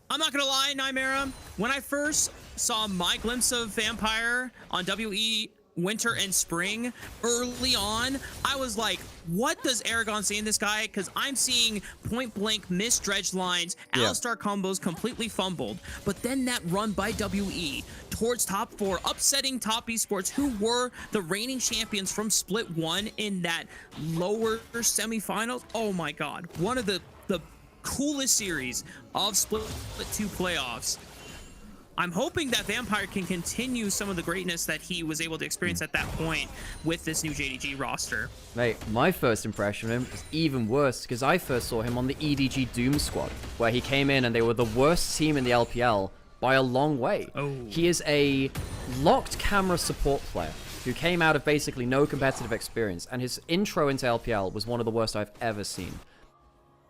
I'm not gonna lie, Nymaera, when I first saw my glimpse of Vampire on WE Winter and Spring early on, I was like, what does Aragon see in this guy? Because I'm seeing point blank missed dredge lines, Alistar combos completely fumbled, but then that run by WE towards top 4, upsetting top esports, who were the reigning champions from Split 1 in that lower semifinals. Oh my god, one of the coolest series of Split 2 playoffs. I'm hoping that Vampire can continue some of the greatness that he was able to experience at that point with this new JDG roster. Mate, my first impression of him was even worse, because I first saw him on the EDG Doom squad, where he came in and they were the worst team in the LPL by a long way. He is a locked camera support player who came out of basically no competitive experience, and his intro into LPL was one of the worst I've ever seen.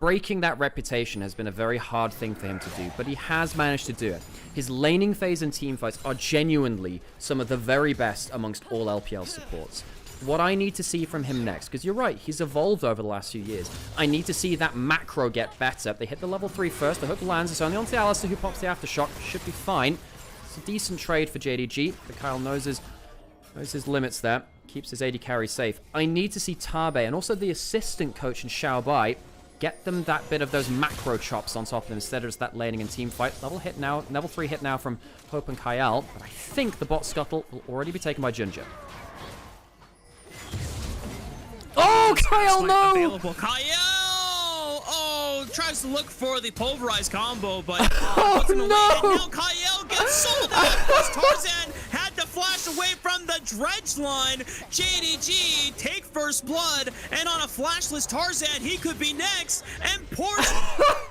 Breaking that reputation has been a very hard thing for him to do, but he has managed to do it. His laning phase and team fights are genuinely some of the very best amongst all LPL supports. What I need to see from him next, because you're right, he's evolved over the last few years. I need to see that macro get better. They hit the level 3 first, the hook lands, it's only onto Alistar who pops the aftershock, should be fine. It's a decent trade for JDG, but Kyle knows his limits there, keeps his AD carry safe. I need to see Tabe, and also the assistant coach in Xiaobai, get them that bit of those macro chops on top of them instead of just that laning and team fight. Level 3 hit now from Hope and Kyle, but I think the bot scuttle will already be taken by Ginger. Oh, Kyle, no! Available. Kyle! Oh, tries to look for the pulverized combo, but oh, puts him away. no! And now Kyle gets sold out because Tarzan had to flash away from the dredge line. JDG take first blood, and on a flashless Tarzan, he could be next. And poor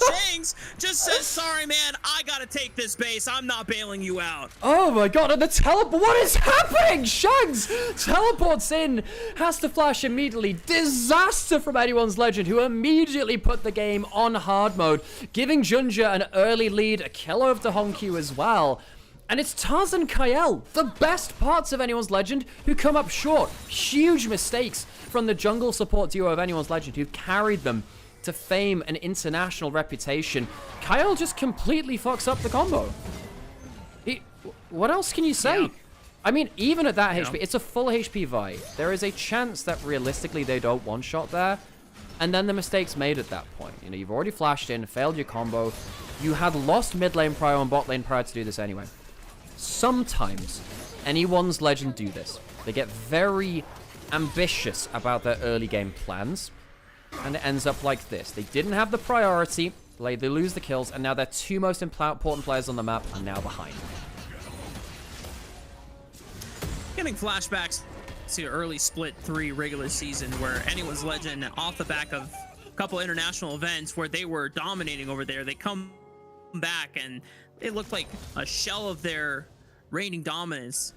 Shanks just says, sorry, man, I gotta take this base. I'm not bailing you out. Oh my god, and the teleport, what is happening? Shanks teleports in, has to flash immediately. Disaster from Anyone's Legend, who immediately put the game on hard mode, giving Ginger an early lead, a kill over to Honkyu as well. And it's Taz and Kyle, the best parts of Anyone's Legend, who come up short. Huge mistakes from the jungle support duo of Anyone's Legend, who've carried them to fame and international reputation. Kyle just completely fucks up the combo. What else can you say? Yeah. I mean, even at that HP, it's a full HP Vi. There is a chance that realistically they don't one-shot there. And then the mistakes made at that point. You know, you've already flashed in, failed your combo. You had lost mid lane prior and bot lane prior to do this anyway. Sometimes Anyone's Legend do this. They get very ambitious about their early game plans. And it ends up like this. They didn't have the priority. They lose the kills. And now their two most important players on the map are now behind. Getting flashbacks to early Split 3 regular season where Anyone's Legend, off the back of a couple international events where they were dominating over there, they come back and they looked like a shell of their reigning dominance.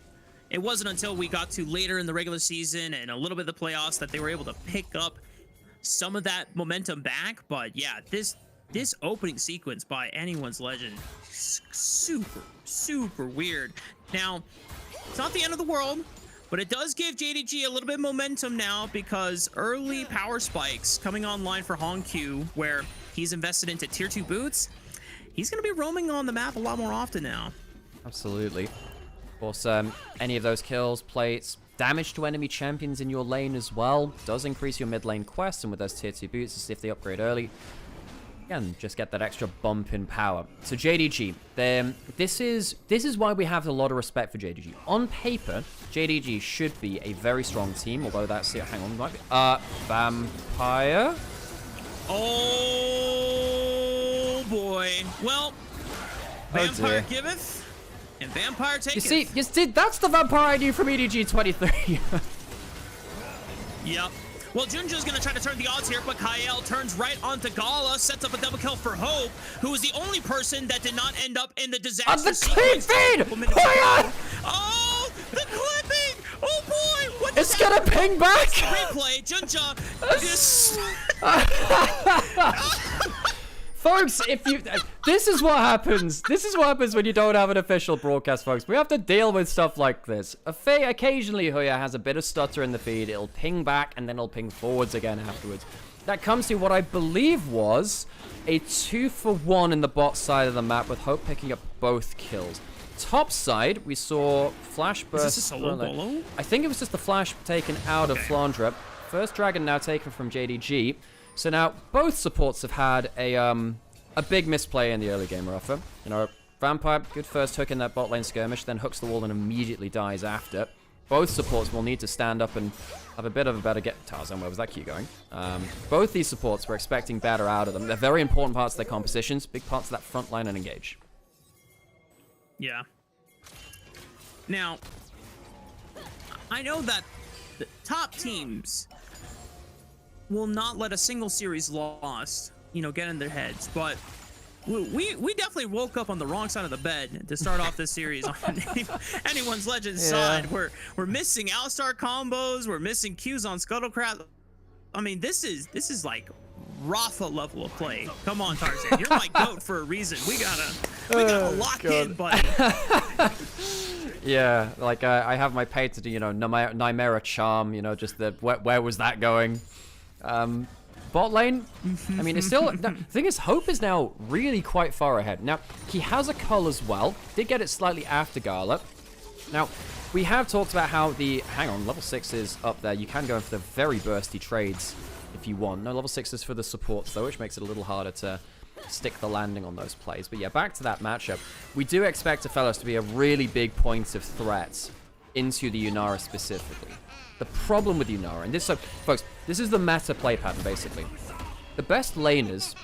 It wasn't until we got to later in the regular season and a little bit of the playoffs that they were able to pick up some of that momentum back. But yeah, this opening sequence by Anyone's Legend, super weird. Now, it's not the end of the world, but it does give JDG a little bit of momentum now because early power spikes coming online for Honkyu, where he's invested into tier 2 boots. He's going to be roaming on the map a lot more often now. Absolutely. Of course, any of those kills, plates, damage to enemy champions in your lane as well does increase your mid lane quest, and with those tier 2 boots, if they upgrade early, again, just get that extra bump in power. So JDG, this is why we have a lot of respect for JDG. On paper, JDG should be a very strong team, although that's it. Hang on, might be Vampire. Oh boy. Well, Vampire giveth, and Vampire taketh. You see, that's the Vampire I knew from EDG 23. Yep. Well, Junja's going to try to turn the odds here, but Kael turns right onto Gala, sets up a double kill for Hope, who is the only person that did not end up in the disaster the clip feed! Oh, the clipping! Oh boy! What It's gonna ping back! Replay, Junja just... Folks, if you... This is what happens. This is what happens when you don't have an official broadcast, folks. We have to deal with stuff like this. Occasionally, Hoya has a bit of stutter in the feed. It'll ping back, and then it'll ping forwards again afterwards. That comes to what I believe was a 2-for-1 in the bot side of the map, with Hope picking up both kills. Top side, we saw Flash burst. Is this a solo bolo? I think it was just the Flash taken out of Flandre. First Dragon now taken from JDG. So now both supports have had a big misplay in the early game, Rafa. You know, Vampire, good first hook in that bot lane skirmish, then hooks the wall and immediately dies after. Both supports will need to stand up and have a bit of a better get. Tarzan, where was that Q going? Both these supports were expecting better out of them. They're very important parts of their compositions, big parts of that front line and engage. Yeah. Now, I know that the top teams will not let a single series lost, you know, get in their heads, but we definitely woke up on the wrong side of the bed to start off this series on anyone's Legends side. We're missing Alistar combos, we're missing Qs on Scuttlecraft. I mean, this is like Rafa level of play. Come on, Tarzan, you're my goat for a reason. We gotta lock in, buddy. Yeah, like I have my pay to do, you know, Nymaera charm, you know, just the where was that going? Bot lane, I mean, it's still... The thing is, Hope is now really quite far ahead. Now, he has a cull as well. Did get it slightly after Gala. Now, we have talked about how the... Hang on, level 6 is up there. You can go in for the very bursty trades if you want. No, level 6 is for the supports, though, which makes it a little harder to stick the landing on those plays. But yeah, back to that matchup. We do expect Aphelios to be a really big point of threat into the Yunara specifically. The problem with Yunara, and this, so folks, this is the meta play pattern basically. The best laners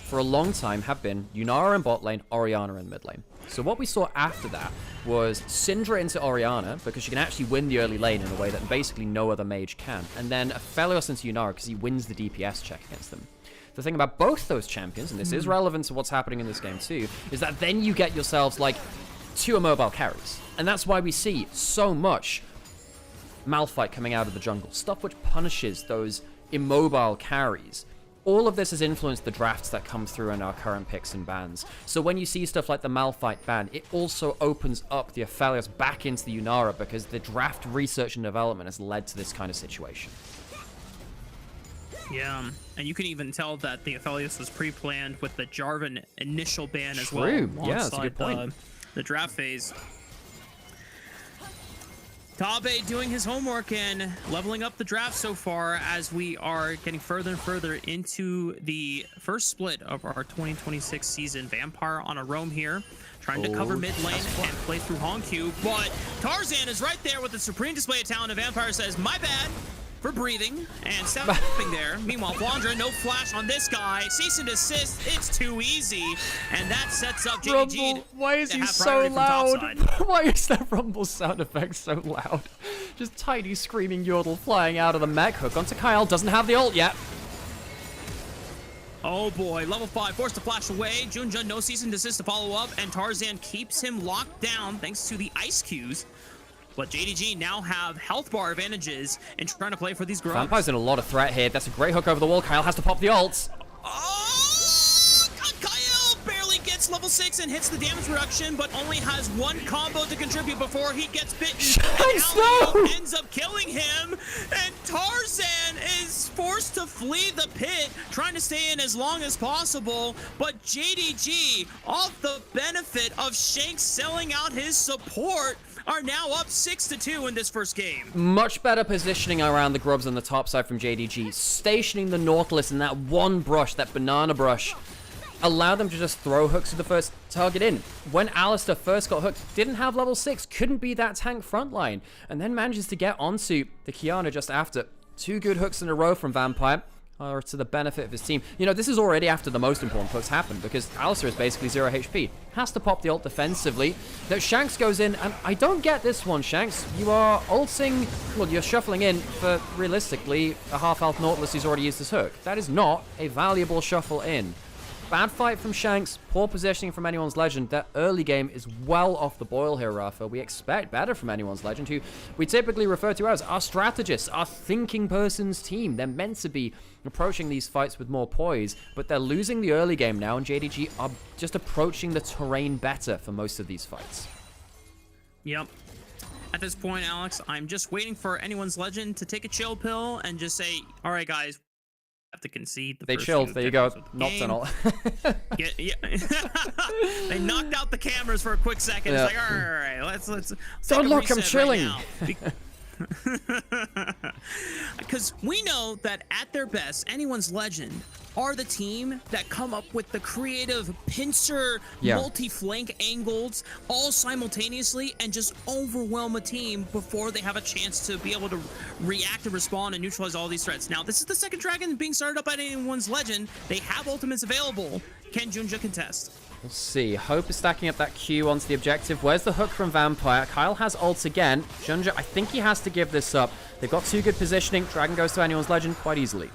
for a long time have been Yunara in bot lane, Orianna in mid lane. So what we saw after that was Syndra into Orianna, because she can actually win the early lane in a way that basically no other mage can. And then Aphelios into Yunara, because he wins the DPS check against them. The thing about both those champions, and this is relevant to what's happening in this game too, is that then you get yourselves like 2 immobile carries. And that's why we see so much Malphite coming out of the jungle, stuff which punishes those immobile carries. All of this has influenced the drafts that come through in our current picks and bans. So when you see stuff like the Malphite ban, it also opens up the Aphelios back into the Yunara, because the draft research and development has led to this kind of situation. Yeah, and you can even tell that the Aphelios was pre-planned with the Jarvan initial ban as well. True, yeah, that's a good point. The draft phase. Tabe doing his homework and leveling up the draft so far as we are getting further and further into the first split of our 2026 season. Vampire on a roam here, trying to cover mid lane and play through Honku, but Tarzan is right there with the supreme display of talent, and Vampire says, my bad for breathing and stepping there. Meanwhile, Flandre, no flash on this guy. Cease and desist, it's too easy. And that sets up JDG. Rumble, why is he so loud? Why is that Rumble sound effect so loud? Just tiny screaming yodel flying out of the mech. Hook onto Kyle, doesn't have the ult yet. Oh boy, level 5, forced to flash away. Junja, no cease and desist to follow up, and Tarzan keeps him locked down thanks to the ice cues. But JDG now have health bar advantages in trying to play for these grubs. Vampire's in a lot of threat here. That's a great hook over the wall. Kyle has to pop the ults. Oh! Kyle barely gets level 6 and hits the damage reduction, but only has 1 combo to contribute before he gets bitten. And ends up killing him, and Tarzan is forced to flee the pit, trying to stay in as long as possible. But JDG, off the benefit of Shanks selling out his support, are now up 6-2 in this first game. Much better positioning around the grubs on the top side from JDG. Stationing the Nautilus in that one brush, that banana brush, allowed them to just throw hooks to the first target in. When Alistar first got hooked, didn't have level 6, couldn't be that tank frontline, and then manages to get onto the Kiana just after. 2 good hooks in a row from Vampire. are to the benefit of his team. You know, this is already after the most important pokes happened, because Alistair is basically 0 HP. Has to pop the ult defensively. That Shanks goes in, and I don't get this one, Shanks. You are ulting, well, you're shuffling in for, realistically, a half-health Nautilus who's already used his hook. That is not a valuable shuffle in. Bad fight from Shanks, poor positioning from Anyone's Legend. That early game is well off the boil here, Rafa. We expect better from Anyone's Legend, who we typically refer to as our strategists, our thinking person's team. They're meant to be approaching these fights with more poise, but they're losing the early game now, and JDG are just approaching the terrain better for most of these fights. Yep. At this point, Alex, I'm just waiting for Anyone's Legend to take a chill pill and just say, all right, guys, have to concede the They first chilled. few There you go. seconds of the Nocturnal. Yeah. They knocked out the cameras for a quick second. Yeah. It's like, all right, let's Don't take a look, I'm reset chilling. Right because we know that at their best, Anyone's Legend are the team that come up with the creative pincer, multi-flank angles all simultaneously and just overwhelm a team before they have a chance to be able to react and respond and neutralize all these threats. Now, this is the second dragon being started up at Anyone's Legend. They have ultimates available. Can Junja contest? We'll see. Hope is stacking up that Q onto the objective. Where's the hook from Vampire? Kyle has ults again. Junja, I think he has to give this up. They've got too good positioning. Dragon goes to Anyone's Legend quite easily.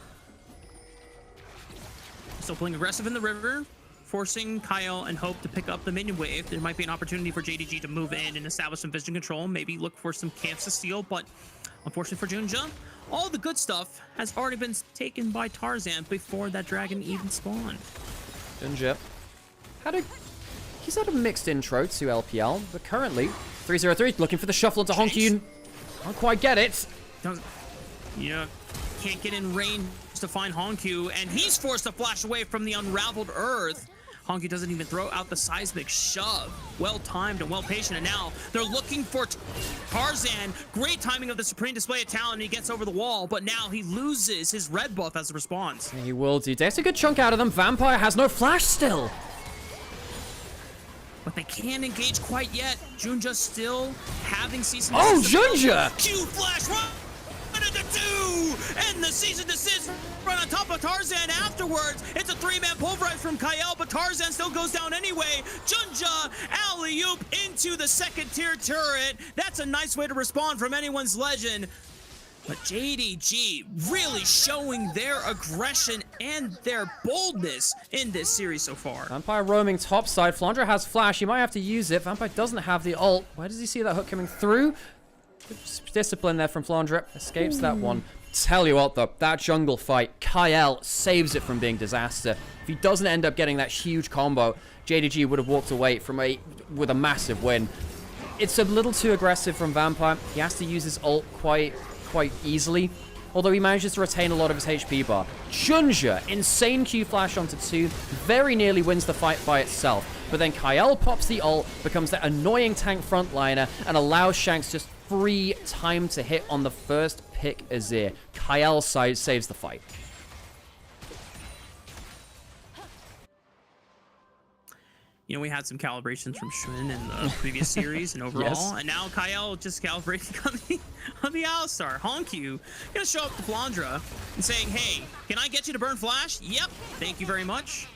Still playing aggressive in the river, forcing Kyle and Hope to pick up the minion wave. There might be an opportunity for JDG to move in and establish some vision control, maybe look for some camps to steal, but unfortunately for Junja, all the good stuff has already been taken by Tarzan before that dragon even spawned. Junja he's had a mixed intro to LPL, but currently 303 looking for the shuffle into Honky. Can't quite get it. Yeah, can't get in range to find Honkyu, and he's forced to flash away from the unraveled earth. Honkyu doesn't even throw out the seismic shove. Well timed and well patient, and now they're looking for Tarzan. Great timing of the supreme display of talent. He gets over the wall, but now he loses his red buff as a response. He will do. Takes a good chunk out of them. Vampire has no flash still. But they can't engage quite yet. Junja still having season desist. Oh, Junja! Q flash run into two! And the season desist run on top of Tarzan afterwards. It's a three-man pulverize from Kyle, but Tarzan still goes down anyway. Junja alley-oop into the second tier turret. That's a nice way to respond from Anyone's Legend. But JDG really showing their aggression and their boldness in this series so far. Vampire roaming topside. Flandra has flash. He might have to use it. Vampire doesn't have the ult. Where does he see that hook coming through? Discipline there from Flandra. Escapes that one. Tell you what, though, that jungle fight, Kyle saves it from being disaster. If he doesn't end up getting that huge combo, JDG would have walked away with a massive win. It's a little too aggressive from Vampire. He has to use his ult quite easily, although he manages to retain a lot of his HP bar. Junja, insane Q flash onto 2, very nearly wins the fight by itself, but then Kyle pops the ult, becomes that annoying tank frontliner, and allows Shanks just free time to hit on the first pick Azir. Kyle saves the fight. You know, we had some calibrations from Shun in the previous series and overall, and now Kyle just calibrating on the Alistar. Honkyu gonna show up to Flandra and saying, hey, can I get you to burn flash? Yep, thank you very much.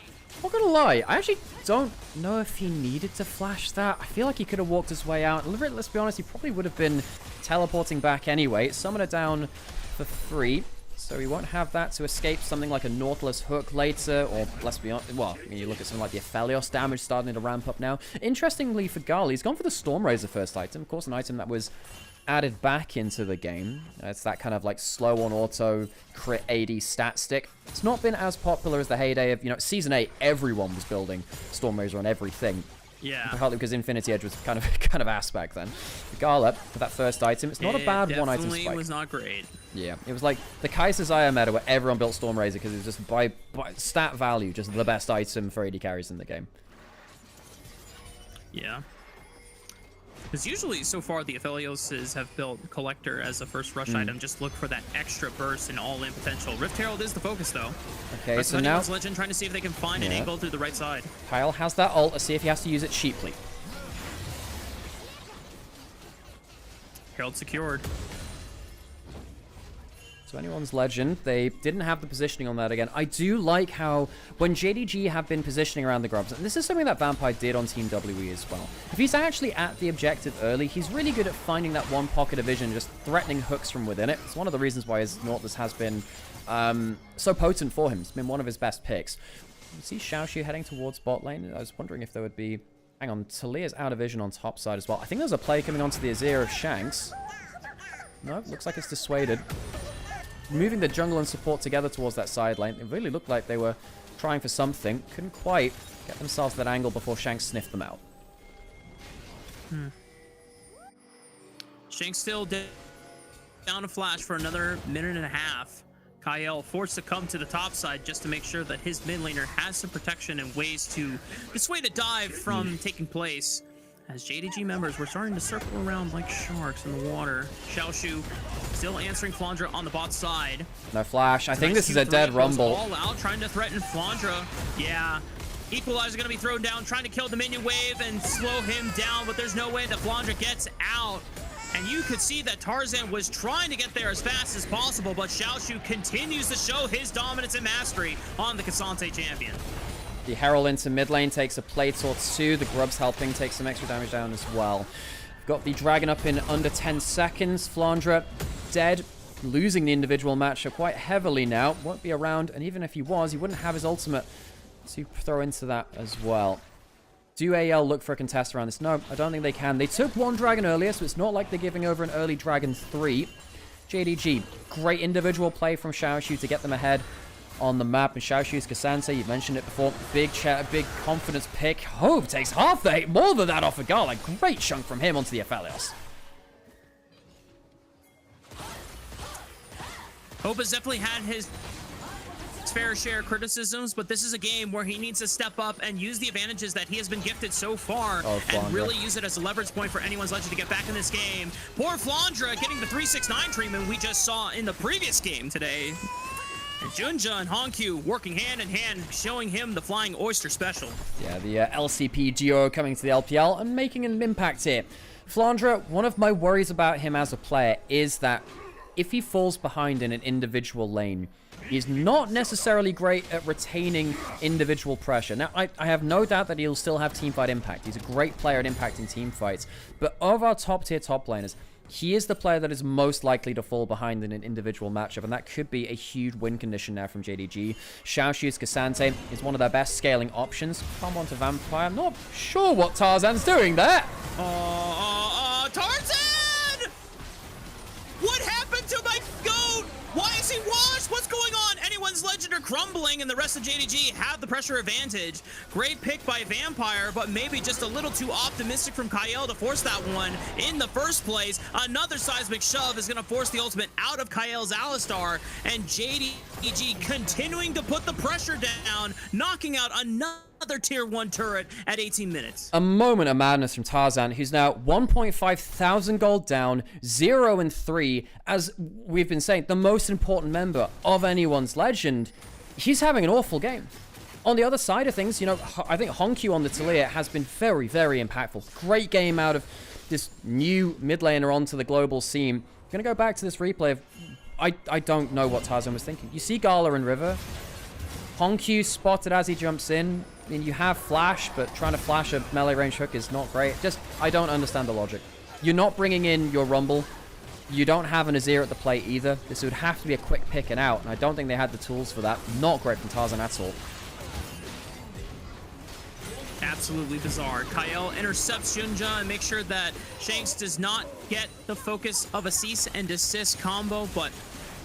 Not gonna lie, I actually don't know if he needed to flash that. I feel like he could have walked his way out. Let's be honest, he probably would have been teleporting back anyway. Summoner down for 3. So he won't have that to escape something like a Nautilus hook later, or let's be honest, well, you look at something like the Aphelios damage starting to ramp up now. Interestingly for Gali, he's gone for the Stormrazor first item, of course an item that was added back into the game. It's that kind of like slow on auto crit AD stat stick. It's not been as popular as the heyday of, Season 8, everyone was building Stormrazor on everything. Yeah. Partly because Infinity Edge was kind of ass back then. Gala, for that first item, it's not a bad one-item spike. It was not great. Yeah, it was like the Kaiser's Aya meta where everyone built Stormrazor because it was just by stat value, just the best item for AD carries in the game. Yeah. Because usually, so far, the Aphelioses have built Collector as a first rush item. Just look for that extra burst and all-in potential. Rift Herald is the focus, though. Okay, so now Legend trying to see if they can find an angle through the right side. Kyle has that ult. Let's see if he has to use it cheaply. Herald secured. So anyone's legend, they didn't have the positioning on that again. I do like how when JDG have been positioning around the grubs, and this is something that Vampire did on Team WE as well. If he's actually at the objective early, he's really good at finding that one pocket of vision, just threatening hooks from within it. It's one of the reasons why his Nautilus has been so potent for him. It's been one of his best picks. You see Xiaoshu heading towards bot lane. I was wondering if there would be... Hang on, Talia's out of vision on top side as well. I think there's a play coming onto the Azir of Shanks. No, looks like it's dissuaded. Moving the jungle and support together towards that side lane. It really looked like they were trying for something. Couldn't quite get themselves that angle before Shanks sniffed them out. Shanks still down a flash for another minute and a half. Kyle forced to come to the top side just to make sure that his mid laner has some protection and ways to dissuade a dive from taking place. As JDG members, we're starting to circle around like sharks in the water. Xiaoshu still answering Flandra on the bot side. No flash. I think this is a dead Rumble. All out, trying to threaten Flandra. Yeah. Equalizer going to be thrown down, trying to kill the minion wave and slow him down, but there's no way that Flandra gets out. And you could see that Tarzan was trying to get there as fast as possible, but Xiaoshu continues to show his dominance and mastery on the K'Sante champion. The Herald into mid lane takes a plate or two. The Grubs helping take some extra damage down as well. We've got the Dragon up in under 10 seconds. Flandra dead, losing the individual matchup quite heavily now. Won't be around, and even if he was, he wouldn't have his ultimate to throw into that as well. Do AL look for a contest around this? No, I don't think they can. They took one Dragon earlier, so it's not like they're giving over an early Dragon 3. JDG, great individual play from Xiaoshu to get them ahead on the map. And Xiaoshu's K'Sante, you've mentioned it before. Big confidence pick. Hope takes half the hit, more than that off of Gala. Great chunk from him onto the Aphelios. Hope has definitely had his fair share of criticisms, but this is a game where he needs to step up and use the advantages that he has been gifted so far and really use it as a leverage point for anyone's legend to get back in this game. Poor Flandra getting the 369 treatment we just saw in the previous game today. And Junja and Honkyu working hand in hand, showing him the Flying Oyster special. Yeah, the LCP duo coming to the LPL and making an impact here. Flandra, one of my worries about him as a player is that if he falls behind in an individual lane, he's not necessarily great at retaining individual pressure. Now, I have no doubt that he'll still have teamfight impact. He's a great player at impacting teamfights. But of our top-tier top laners, he is the player that is most likely to fall behind in an individual matchup, and that could be a huge win condition now from JDG. Xiaoshu's K'Sante is one of their best scaling options. Come on to Vampire. I'm not sure what Tarzan's doing there. Tarzan! What happened to my goat? Why is he washed? What's going on? Anyone's legend are crumbling, and the rest of JDG have the pressure advantage. Great pick by Vampire, but maybe just a little too optimistic from Kyle to force that one in the first place. Another seismic shove is going to force the ultimate out of Kyle's Alistar, and JDG continuing to put the pressure down, knocking out another tier 1 turret at 18 minutes. A moment of madness from Tarzan, who's now 1.5 thousand gold down, 0 and 3, as we've been saying, the most important member of anyone's legend. He's having an awful game. On the other side of things, you know, I think Honkyu on the Talia has been very, very impactful. Great game out of this new mid laner onto the global scene. I'm gonna go back to this replay of, I don't know what Tarzan was thinking. You see Gala and River. Honkyu spotted as he jumps in. I mean, you have flash, but trying to flash a melee range hook is not great. Just, I don't understand the logic. You're not bringing in your Rumble. You don't have an Azir at the plate either. This would have to be a quick pick and out, and I don't think they had the tools for that. Not great from Tarzan at all. Absolutely bizarre. Kyle intercepts Junja and makes sure that Shanks does not get the focus of a cease and desist combo, but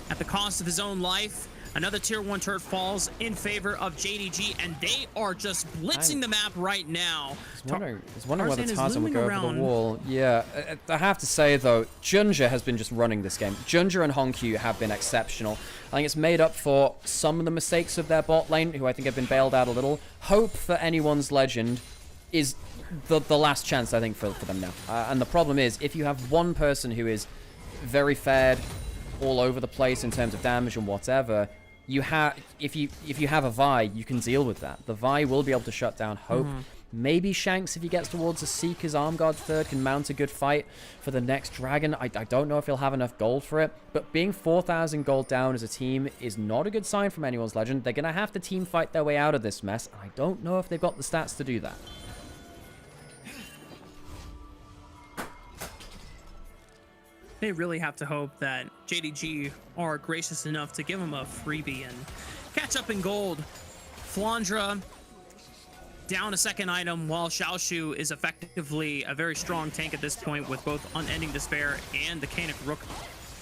at the cost of his own life. Another tier 1 turret falls in favor of JDG, and they are just blitzing the map right now. I was wondering whether Tarzan would go over the wall. Yeah, I have to say, though, Junja has been just running this game. Junja and Honkyu have been exceptional. I think it's made up for some of the mistakes of their bot lane, who I think have been bailed out a little. Hope for anyone's legend is the last chance, I think, for them now. And the problem is, if you have one person who is very fared all over the place in terms of damage and whatever, if you have a Vi, you can deal with that. The Vi will be able to shut down Hope. Maybe Shanks, if he gets towards a Seeker's Arm Guard third, can mount a good fight for the next Dragon. I don't know if he'll have enough gold for it, but being 4,000 gold down as a team is not a good sign from anyone's Legend. They're going to have to team fight their way out of this mess, and I don't know if they've got the stats to do that. They really have to hope that JDG are gracious enough to give him a freebie and catch up in gold. Flandra down a second item, while Xiaoshu is effectively a very strong tank at this point with both Unending Despair and the Canic Rook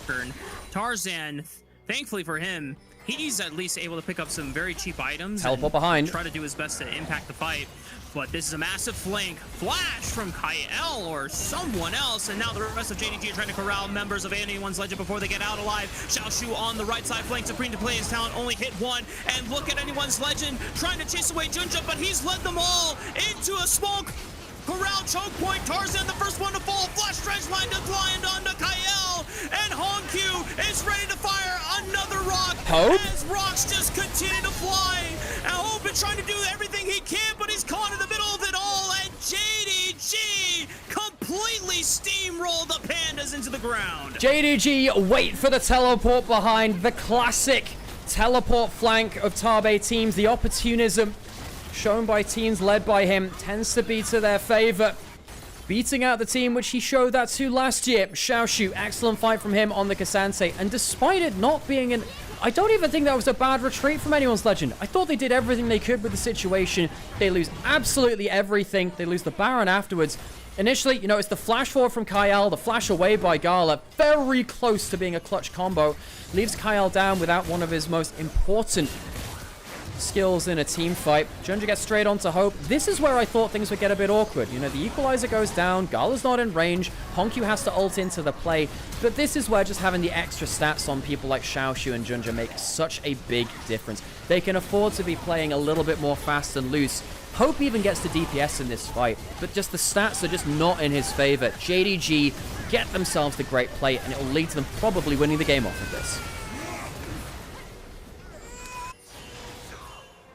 turn. Tarzan, thankfully for him, he's at least able to pick up some very cheap items. Teleport behind. Try to do his best to impact the fight. But this is a massive flank. Flash from Kael or someone else. And now the rest of JDG are trying to corral members of anyone's Legend before they get out alive. Xiaoshu on the right side flank. Supreme to play his talent. Only hit one. And look at anyone's Legend trying to chase away Junja. But he's led them all into a smoke. Corral choke point. Tarzan the first one to fall. Flash dredge line deployed onto Kael. And Hongq is ready to fire another rock. Hope? As rocks just continue to fly. And Hope is trying to do everything he can, but he's caught in the middle of it all. And JDG completely steamrolled the Pandas into the ground. JDG wait for the teleport behind. The classic teleport flank of Tabe teams. The opportunism shown by teams led by him tends to be to their favor. Beating out the team which he showed that to last year. Xiaoshu, excellent fight from him on the Cassante. And despite it not being an... I don't even think that was a bad retreat from anyone's Legend. I thought they did everything they could with the situation. They lose absolutely everything. They lose the Baron afterwards. Initially, you know, it's the flash forward from Kael, the flash away by Gala. Very close to being a clutch combo. Leaves Kael down without one of his most important skills in a team fight. Junja gets straight onto Hope. This is where I thought things would get a bit awkward. You know, the equalizer goes down, Gala's not in range, Hongq has to ult into the play, but this is where just having the extra stats on people like Xiaoshu and Junja make such a big difference. They can afford to be playing a little bit more fast and loose. Hope even gets to DPS in this fight, but just the stats are just not in his favor. JDG get themselves the great play, and it will lead to them probably winning the game off of this.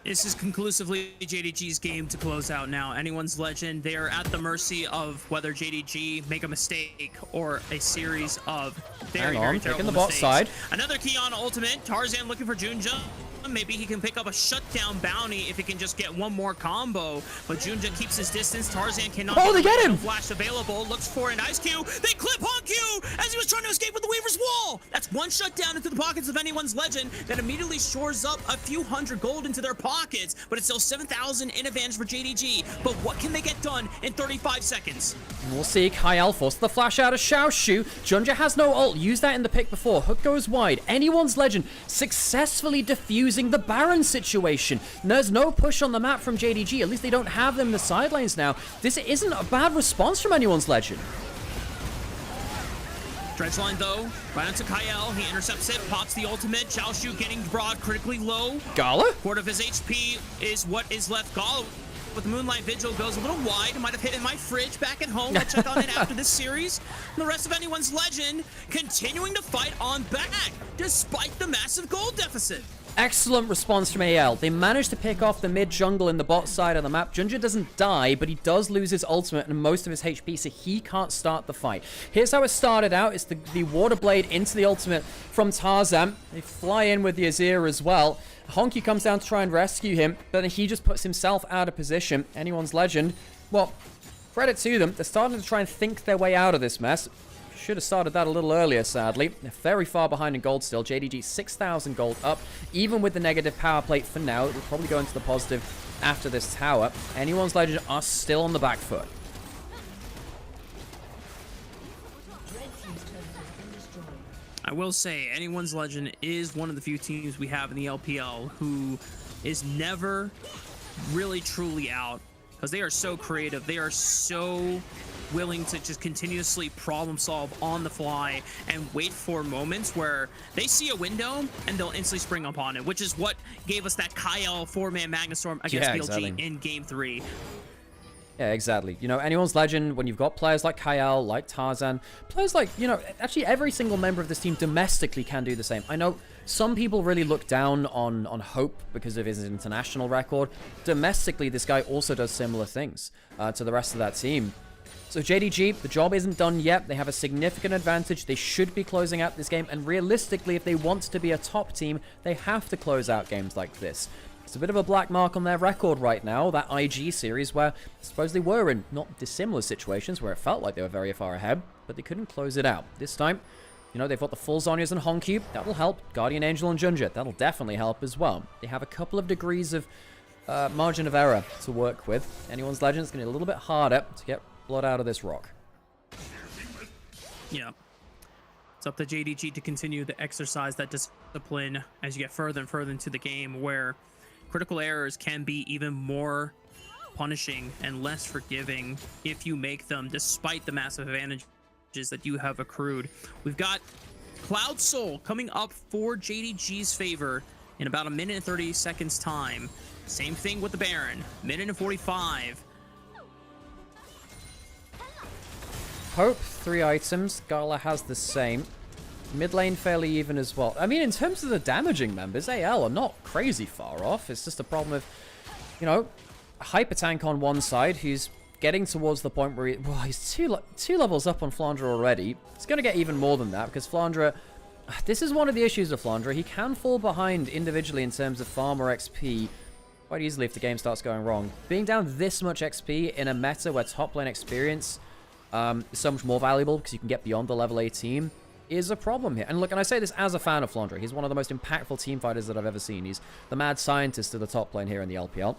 This is conclusively JDG's game to close out now. Anyone's Legend, they are at the mercy of whether JDG make a mistake or a series of very terrible taking the mistakes. bot side. Another key on ultimate. Tarzan looking for Junja. Maybe he can pick up a shutdown bounty if he can just get one more combo. But Junja keeps his distance. Tarzan cannot get him! Flash available. Looks for an Ice Cube. They clip Hongq as he was trying to escape with the Weaver's Wall. That's one shutdown into the pockets of anyone's Legend that immediately shores up a few hundred gold into their pockets. But it's still 7,000 in advantage for JDG. But what can they get done in 35 seconds? We'll see. Kael forced the flash out of Xiaoshu. Junja has no ult. Used that in the pick before. Hook goes wide. Anyone's Legend successfully diffusing the Baron situation. There's no push on the map from JDG. At least they don't have them in the sidelines now. This isn't a bad response from anyone's Legend. Dredgeline though, right onto Kael. He intercepts it, pops the ultimate. Xiaoshu getting broad, critically low. Gala? Quarter of his HP is what is left. Gala with the Moonlight Vigil goes a little wide. Might have hit in my fridge back at home. I'll check on it after this series. And the rest of anyone's Legend continuing to fight on back despite the massive gold deficit. Excellent response from AL. They managed to pick off the mid jungle in the bot side of the map. Junja doesn't die, but he does lose his ultimate and most of his HP, so he can't start the fight. Here's how it started out. It's the Water Blade into the ultimate from Tarzan. They fly in with the Azir as well. Hongq comes down to try and rescue him, but then he just puts himself out of position. Anyone's Legend, well, credit to them. They're starting to try and think their way out of this mess. Should have started that a little earlier, sadly. They're very far behind in gold still. JDG 6,000 gold up. Even with the negative power plate for now, it will probably go into the positive after this tower. Anyone's Legend are still on the back foot. I will say, Anyone's Legend is one of the few teams we have in the LPL who is never really truly out, because they are so creative. They are so willing to just continuously problem solve on the fly and wait for moments where they see a window and they'll instantly spring up on it, which is what gave us that Kael 4-man Magnustorm against BLG in game 3. Yeah, exactly. You know, anyone's legend, when you've got players like Kyle, like Tarzan, players like, you know, actually every single member of this team domestically can do the same. I know some people really look down on Hope because of his international record. Domestically, this guy also does similar things to the rest of that team. So JDG, the job isn't done yet. They have a significant advantage. They should be closing out this game. And realistically, if they want to be a top team, they have to close out games like this. It's a bit of a black mark on their record right now, that IG series, where I suppose they were in not dissimilar situations where it felt like they were very far ahead, but they couldn't close it out. This time, you know, they've got the full Zhonyas and Honku. That'll help. Guardian Angel and Junja. That'll definitely help as well. They have a couple of degrees of margin of error to work with. Anyone's legend is going to be a little bit harder to get blood out of this rock. Yeah. It's up to JDG to continue to exercise that discipline as you get further and further into the game, where critical errors can be even more punishing and less forgiving if you make them, despite the massive advantages that you have accrued. We've got Cloud Soul coming up for JDG's favor in about a minute and 30 seconds time. Same thing with the Baron, minute and 45. Hope, 3 items. Gala has the same. Mid lane fairly even as well. I mean, in terms of the damaging members, AL are not crazy far off. It's just a problem of, you know, Hyper Tank on one side, who's getting towards the point where he's two levels up on Flandre already. It's going to get even more than that, because Flandre, this is one of the issues of Flandre. He can fall behind individually in terms of farm or XP quite easily if the game starts going wrong. Being down this much XP in a meta where top lane experience is so much more valuable because you can get beyond the level 18 is a problem here. And look, and I say this as a fan of Flandre. He's one of the most impactful team fighters that I've ever seen. He's the mad scientist of the top lane here in the LPL.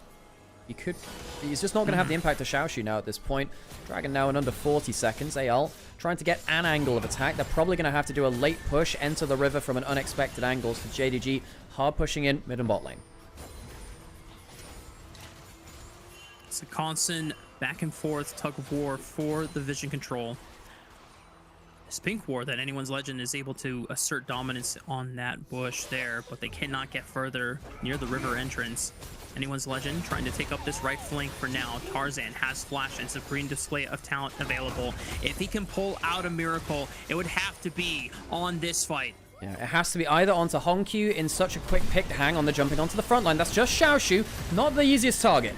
He's just not going to have the impact of Xiaoshu now at this point. Dragon now in under 40 seconds. AL trying to get an angle of attack. They're probably going to have to do a late push, enter the river from an unexpected angle for JDG. Hard pushing in mid and bot lane. It's a constant back and forth tug of war for the vision control. This pink ward that anyone's legend is able to assert dominance on that bush there, but they cannot get further near the river entrance. Anyone's legend trying to take up this right flank for now. Tarzan has flash and supreme display of talent available. If he can pull out a miracle, it would have to be on this fight. Yeah, it has to be either onto Honku in such a quick pick to hang on the jumping onto the front line. That's just Xiaoshu, not the easiest target.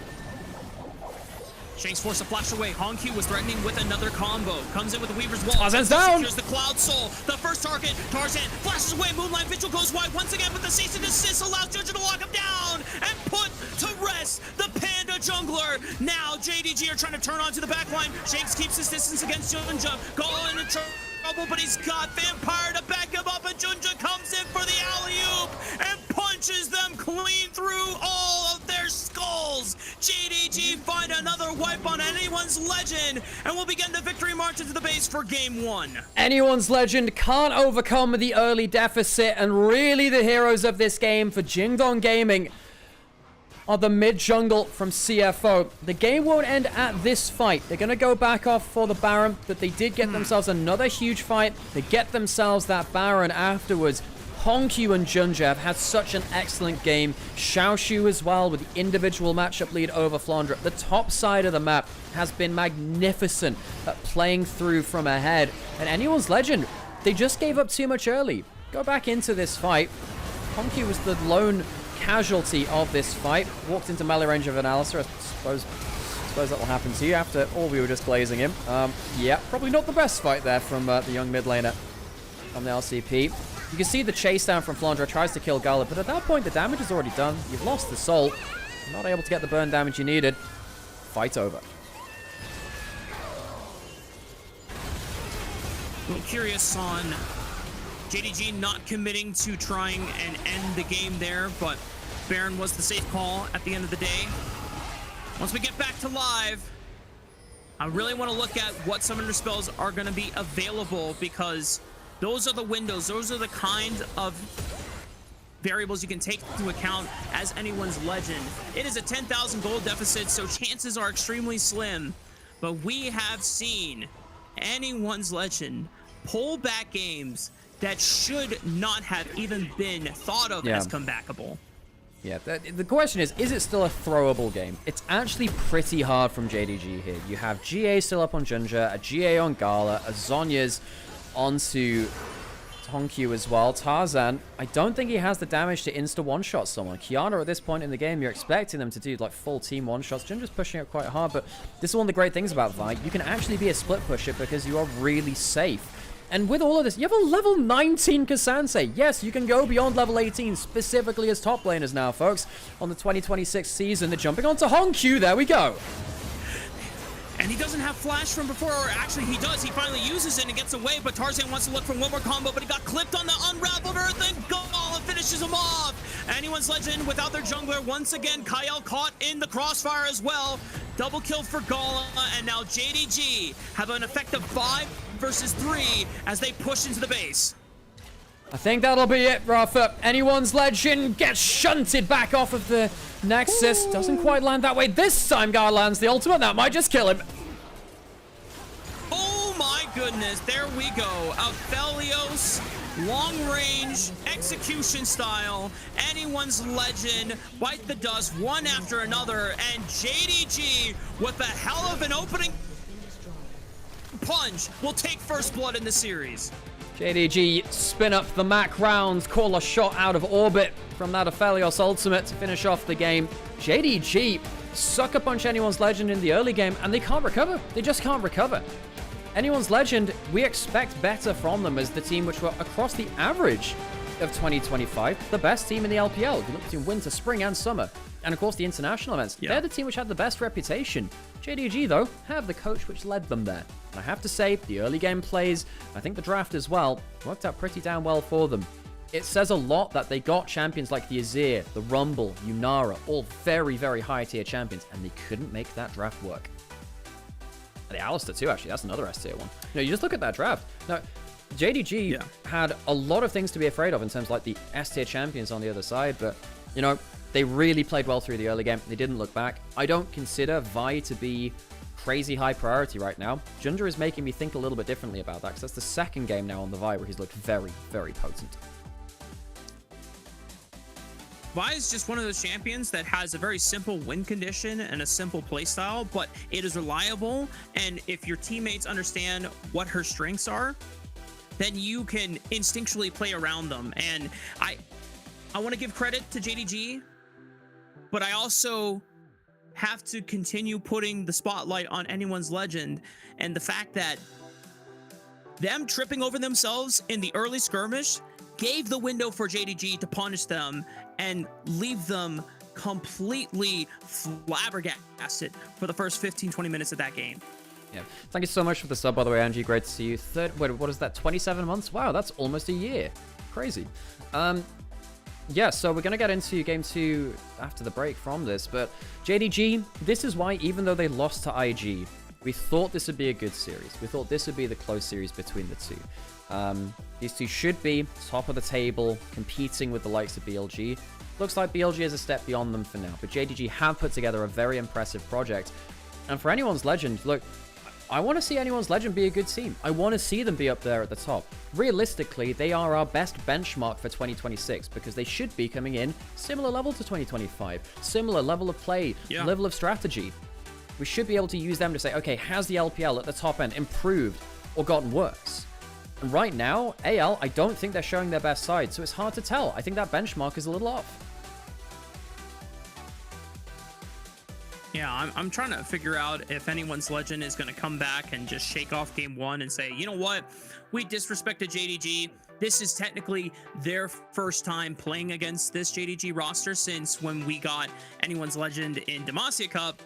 Shanks forced a flash away. Honku was threatening with another combo. Comes in with the Weaver's Wall. Tarzan's down! Secures the Cloud Soul. The first target. Tarzan flashes away. Moonlight Vigil goes wide once again, but the cease and desist allows Junja to lock him down and put to rest the Panda Jungler. Now JDG are trying to turn onto the backline. Shanks keeps his distance against Junja. Going into trouble, but he's got Vampire to back him up, and Junja comes in for the alley-oop and punches them clean through all of their skulls. JDG find another wipe on anyone's legend, and will begin the victory march into the base for game 1. Anyone's legend can't overcome the early deficit, and really the heroes of this game for Jingdong Gaming are the mid-jungle from CFO. The game won't end at this fight. They're going to go back off for the Baron, but they did get themselves another huge fight. They get themselves that Baron afterwards. Honku and Junja have had such an excellent game. Xiaoshu as well with the individual matchup lead over Flandre. The top side of the map has been magnificent at playing through from ahead. And anyone's legend, they just gave up too much early. Go back into this fight. Honku was the lone casualty of this fight. Walked into melee range of an Alistair. I suppose that will happen to you after all we were just glazing him. Yeah, probably not the best fight there from the young mid laner on the LCP. You can see the chase down from Flandre, tries to kill Gala, but at that point the damage is already done. You've lost the soul. Not able to get the burn damage you needed. Fight over. I'm curious on JDG not committing to trying and end the game there, but Baron was the safe call at the end of the day. Once we get back to live, I really want to look at what summoner spells are going to be available, because those are the windows. Those are the kind of variables you can take into account as anyone's legend. It is a 10,000 gold deficit, so chances are extremely slim. But we have seen anyone's legend pull back games that should not have even been thought of as comebackable. Yeah, the question is it still a throwable game? It's actually pretty hard from JDG here. You have GA still up on Ginger, a GA on Gala, a Zonya's onto Honkyu as well. Tarzan, I don't think he has the damage to insta one-shot someone. Kiana, at this point in the game, you're expecting them to do like full team one-shots. Ginger's pushing it quite hard, but this is one of the great things about Vi. You can actually be a split pusher because you are really safe. And with all of this, you have a level 19 Kasance. Yes, you can go beyond level 18, specifically as top laners now, folks. On the 2026 season, they're jumping onto Honkyu. There we go. And he doesn't have flash from before, or actually he does. He finally uses it and gets away, but Tarzan wants to look for one more combo, but he got clipped on the unraveled earth, and Gala finishes him off. Anyone's Legend without their jungler. Once again, Kyle caught in the crossfire as well. Double kill for Gala, and now JDG have an effective 5 versus 3 as they push into the base. I think that'll be it, Rafa. Anyone's Legend gets shunted back off of the Nexus. Doesn't quite land that way. This time, Guy lands the ultimate. That might just kill him. Oh my goodness, there we go. Aphelios, long range, execution style. Anyone's Legend bite the dust one after another. And JDG with a hell of an opening punch will take first blood in the series. JDG spin up the Mac rounds, call a shot out of orbit from that Aphelios ultimate to finish off the game. JDG sucker punch Anyone's Legend in the early game, and they can't recover. They just can't recover. Anyone's Legend, we expect better from them as the team which were across the average of 2025, the best team in the LPL. You look between winter, spring, and summer. And of course, the international events. Yeah. They're the team which had the best reputation. JDG, though, have the coach which led them there. And I have to say, the early game plays, I think the draft as well, worked out pretty damn well for them. It says a lot that they got champions like the Azir, the Rumble, Yunara, all very, very high tier champions, and they couldn't make that draft work. And the Alistair too, actually, that's another S tier one. You just look at that draft. Now, JDG had a lot of things to be afraid of in terms of like the S tier champions on the other side, but, they really played well through the early game. They didn't look back. I don't consider Vi to be crazy high priority right now. Ginger is making me think a little bit differently about that because that's the second game now on the Vi where he's looked very, very potent. Vi is just one of those champions that has a very simple win condition and a simple playstyle, but it is reliable. And if your teammates understand what her strengths are, then you can instinctually play around them. And I want to give credit to JDG, but I also have to continue putting the spotlight on Anyone's Legend, and the fact that them tripping over themselves in the early skirmish gave the window for JDG to punish them and leave them completely flabbergasted for the first 15-20 minutes of that game. Yeah. Thank you so much for the sub, by the way, Angie. Great to see you. What is that, 27 months? Wow, that's almost a year. Crazy. Yeah, so we're going to get into Game 2 after the break from this, but JDG, this is why, even though they lost to IG, we thought this would be a good series. We thought this would be the close series between the two. These two should be top of the table, competing with the likes of BLG. Looks like BLG is a step beyond them for now, but JDG have put together a very impressive project. And for Anyone's Legend, look, I want to see Anyone's Legend be a good team. I want to see them be up there at the top. Realistically, they are our best benchmark for 2026 because they should be coming in similar level to 2025, similar level of play, level of strategy. We should be able to use them to say, okay, has the LPL at the top end improved or gotten worse? And right now, AL, I don't think they're showing their best side, so it's hard to tell. I think that benchmark is a little off. Yeah, I'm trying to figure out if Anyone's Legend is going to come back and just shake off game one and say, you know what, we disrespected JDG. This is technically their first time playing against this JDG roster since when we got Anyone's Legend in Demacia Cup.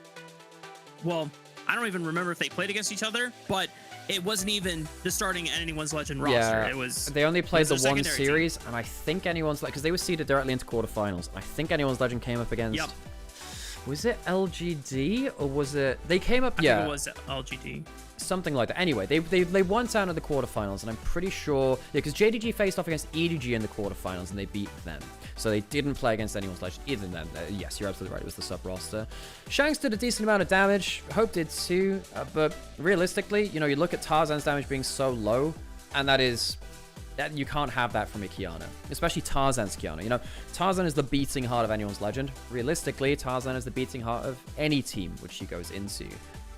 Well, I don't even remember if they played against each other, but it wasn't even the starting Anyone's Legend roster. Yeah, it was. They only played the one series, team. and I think Anyone's Legend, because they were seeded directly into quarterfinals. I think Anyone's Legend came up against. Yep. Was it LGD or was it? They came up. I think it was LGD. Something like that. Anyway, they went out of the quarterfinals, and I'm pretty sure because JDG faced off against EDG in the quarterfinals, and they beat them. So they didn't play against Anyone's Legend either. Then yes, you're absolutely right. It was the sub roster. Shanks did a decent amount of damage. Hope did too. But realistically, you look at Tarzan's damage being so low, and that is You can't have that from a Kiana, especially Tarzan's Kiana. You know, Tarzan is the beating heart of anyone's legend. Realistically, Tarzan is the beating heart of any team which she goes into.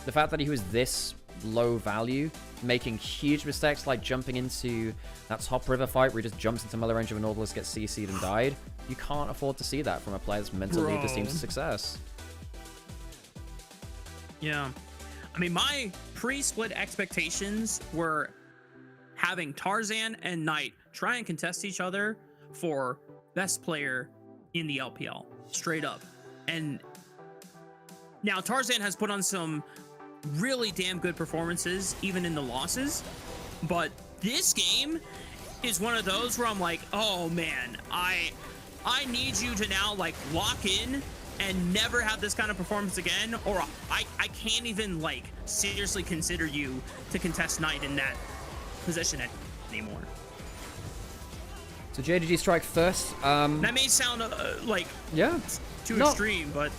The fact that he was this low value, making huge mistakes like jumping into that top river fight where he just jumps into melee range of a Nautilus, gets CC'd and died, you can't afford to see that from a player that's meant to lead this team to success. Yeah. I mean, my pre-split expectations were having Tarzan and Knight try and contest each other for best player in the LPL, straight up. And now Tarzan has put on some really damn good performances, even in the losses. But this game is one of those where I'm like, oh man, I need you to now like lock in and never have this kind of performance again, or I can't even like seriously consider you to contest Knight in that position anymore. So JDG strike first. That may sound like too extreme, but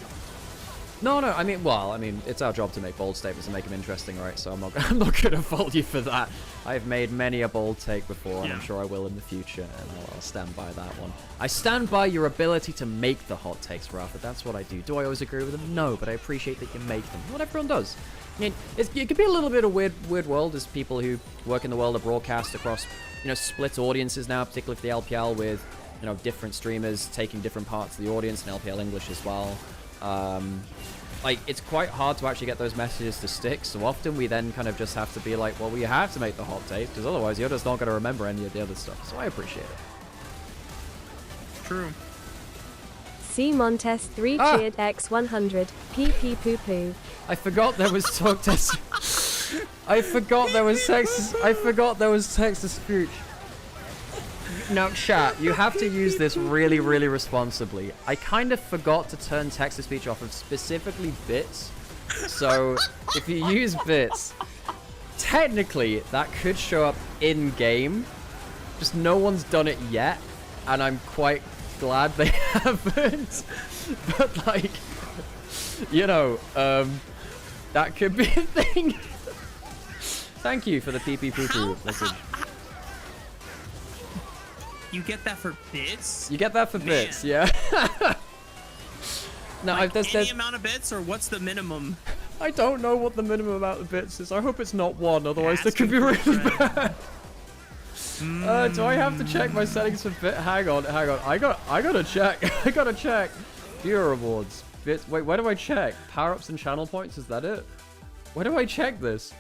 no. I mean, it's our job to make bold statements and make them interesting, right? So I'm not gonna fault you for that. I've made many a bold take before, and I'm sure I will in the future, and I'll stand by that one. I stand by your ability to make the hot takes, Rafa. That's what I do. Do I always agree with them? No, but I appreciate that you make them. Not everyone does. I mean, it could be a little bit of weird world as people who work in the world of broadcast across, you know, split audiences now, particularly for the LPL, with, you know, different streamers taking different parts of the audience, and LPL English as well. Like, it's quite hard to actually get those messages to stick, so often we then kind of just have to be like, well, we have to make the hot take, because otherwise you're just not going to remember any of the other stuff, so I appreciate it. True. C Montes 3 cheered X100, PP poo poo. I forgot there was talk test. I forgot there was text to speech. Now, chat, you have to use this really, really responsibly. I kind of forgot to turn text to speech off of specifically bits. So, if you use bits, technically that could show up in game. Just no one's done it yet, and I'm quite glad they haven't. But like, you know, that could be a thing. Thank you for the PP poo poo message. You get that for bits? You get that for bits, yeah. No, like there's any amount of bits, or what's the minimum? I don't know what the minimum amount of bits is. I hope it's not 1, otherwise that could be really bad. Do I have to check my settings for bit? Hang on. I gotta check. I gotta check. Viewer rewards. Bits. Wait, where do I check? Power-ups and channel points? Is that it? Where do I check this?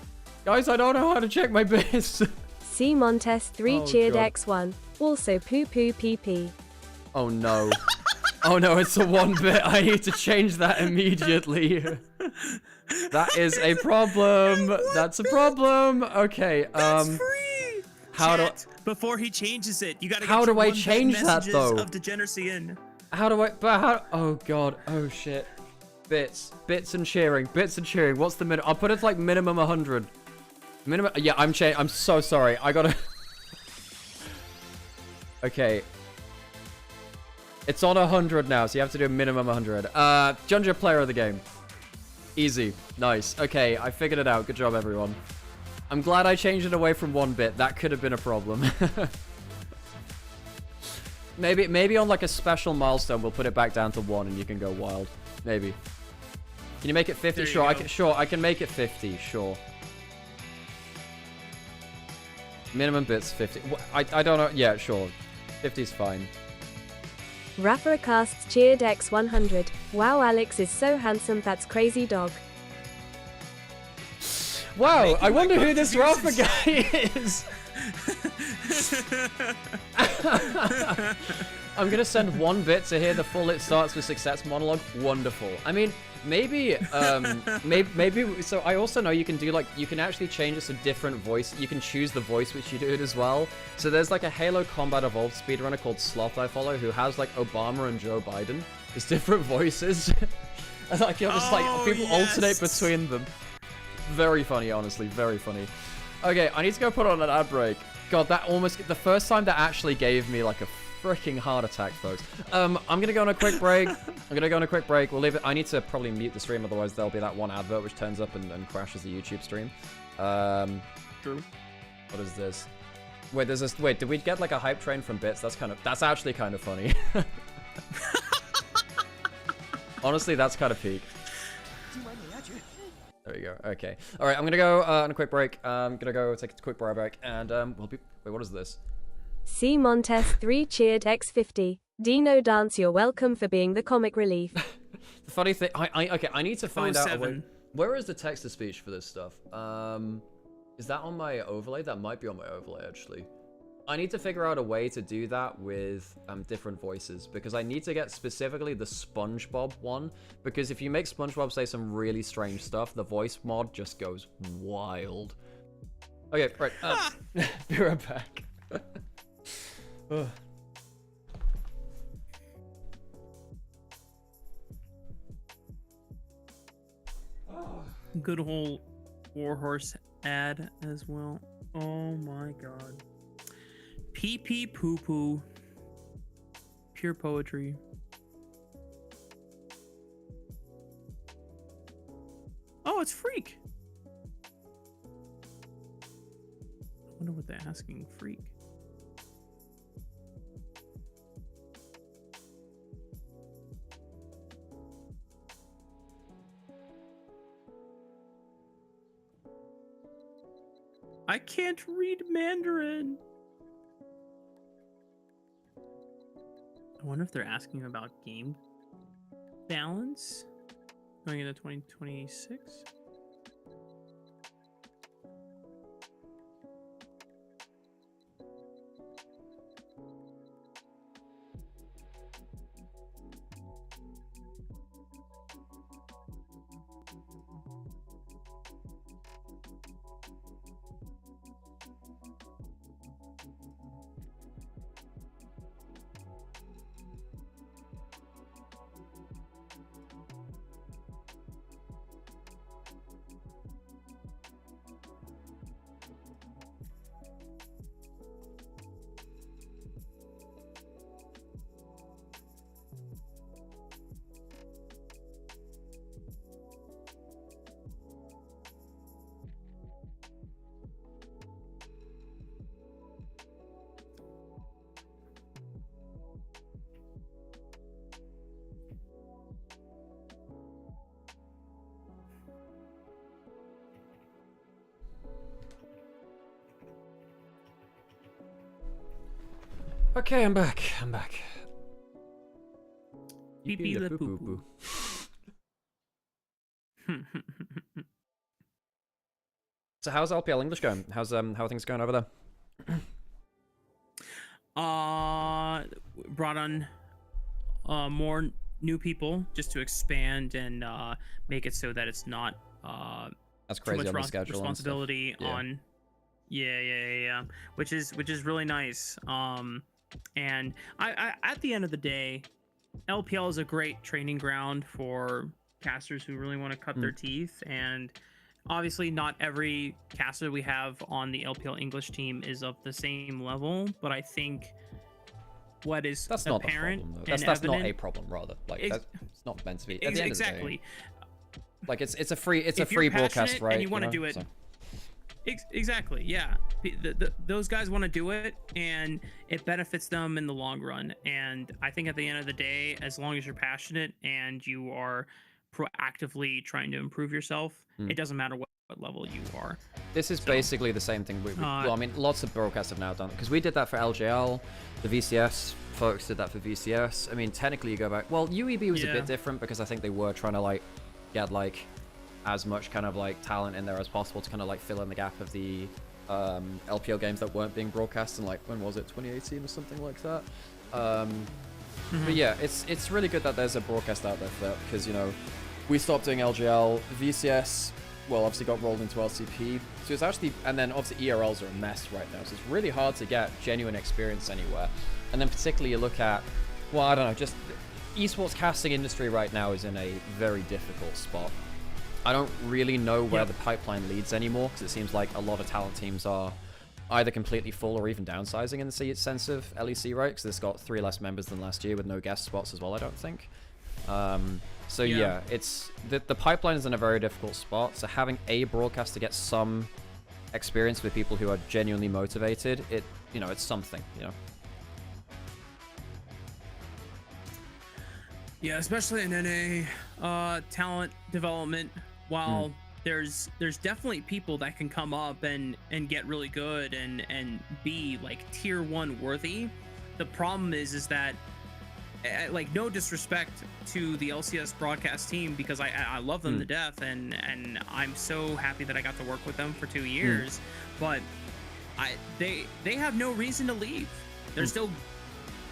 Guys, I don't know how to check my bits. C Montes 3 cheered God. X1. Also poo poo PP. Oh no. Oh no, it's a 1 bit. I need to change that immediately. That is a problem. That's a problem. Okay, That's free. How Chat, before he changes it, you gotta get how do I 1 change that though? Of degeneracy in. How do I? But how? Oh god. Oh shit. Bits and cheering. What's the minimum? I'll put it to like minimum 100. Minimum. Yeah, I'm so sorry. I gotta. Okay. It's on 100 now, so you have to do a minimum 100. Junja, player of the game. Easy. Nice. Okay, I figured it out. Good job, everyone. I'm glad I changed it away from 1 bit. That could have been a problem. maybe on like a special milestone, we'll put it back down to 1 and you can go wild. Maybe. Can you make it 50? Sure, I can make it 50. Sure. Minimum bits 50. I don't know. Yeah, sure. 50's fine. Rafa casts cheered X100. Wow, Alex is so handsome. That's crazy dog. Wow, I wonder who this Rafa guy is. I'm gonna send 1 bit to hear the full "It Starts with Success" monologue. Wonderful. I mean, maybe, maybe. So I also know you can do like you can actually change this to different voice. You can choose the voice which you do it as well. So there's like a Halo Combat Evolved speedrunner called Sloth I follow who has like Obama and Joe Biden. There's different voices. And like you're just like people alternate between them. Very funny, honestly, very funny. Okay, I need to go put on an ad break. God, that almost the first time that actually gave me like a freaking heart attack, folks. I'm gonna go on a quick break. We'll leave it. I need to probably mute the stream, otherwise there'll be that one advert which turns up and crashes the YouTube stream. True. What is this? Wait, there's this. Wait, did we get like a hype train from Bits? That's actually kind of funny. Honestly, that's kind of peak. There we go. Okay. All right, I'm gonna go on a quick break. I'm gonna go take a quick break, and we'll be. Wait, what is this? C Montes 3 cheered X50. Dino Dance, you're welcome for being the comic relief. The funny thing, I need to find out. 07. Where is the text to speech for this stuff? Is that on my overlay? That might be on my overlay actually. I need to figure out a way to do that with different voices, because I need to get specifically the SpongeBob one, because if you make SpongeBob say some really strange stuff, the voice mod just goes wild. Okay, right. Be right back. Good whole Warhorse ad as well. Oh my god. Pee pee poo poo. Pure poetry. Oh, it's Freak. I wonder what they're asking Freak. I can't read Mandarin. I wonder if they're asking about game balance going into 2026. Okay, I'm back. Pee pee the poo poo. So how's LPL English going? How are things going over there? Brought on more new people just to expand and make it so that it's not That's crazy too on much the schedule responsibility and stuff. Yeah. on yeah, which is really nice. And I at the end of the day, LPL is a great training ground for casters who really want to cut their teeth, and obviously not every caster we have on the LPL English team is of the same level, but I think what is That's not apparent the problem, though. and That's not evident, a problem, rather. Like it's not meant to be. At the end exactly. of the day, like it's a free If free you're broadcast, passionate right? and you want to do it. Exactly, yeah. Those guys want to do it, and it benefits them in the long run. And I think at the end of the day, as long as you're passionate and you are proactively trying to improve yourself, it doesn't matter what level you are. This is basically the same thing. Well, I mean, lots of broadcasts have now done, because we did that for LGL, the VCS folks did that for VCS. I mean, technically you go back. Well, UEB was a bit different, because I think they were trying to like get like as much kind of like talent in there as possible to kind of like fill in the gap of the LPL games that weren't being broadcast in, like, when was it, 2018 or something like that. But yeah, it's really good that there's a broadcast out there for that, because, you know, we stopped doing LGL, VCS, well, obviously got rolled into LCP, so it's actually, and then obviously ERLs are a mess right now, so it's really hard to get genuine experience anywhere. And then particularly you look at, well, I don't know, just the esports casting industry right now is in a very difficult spot. I don't really know where the pipeline leads anymore, because it seems like a lot of talent teams are either completely full or even downsizing in the sense of LEC, right? Because it's got 3 less members than last year with no guest spots as well, I don't think. So yeah, it's the pipeline is in a very difficult spot, so having a broadcast to get some experience with people who are genuinely motivated, it's something, Yeah, especially in NA talent development. While there's definitely people that can come up and get really good and be like tier 1 worthy. The problem is that, like, no disrespect to the LCS broadcast team, because I love them to death, and I'm so happy that I got to work with them for 2 years, but they have no reason to leave. They're still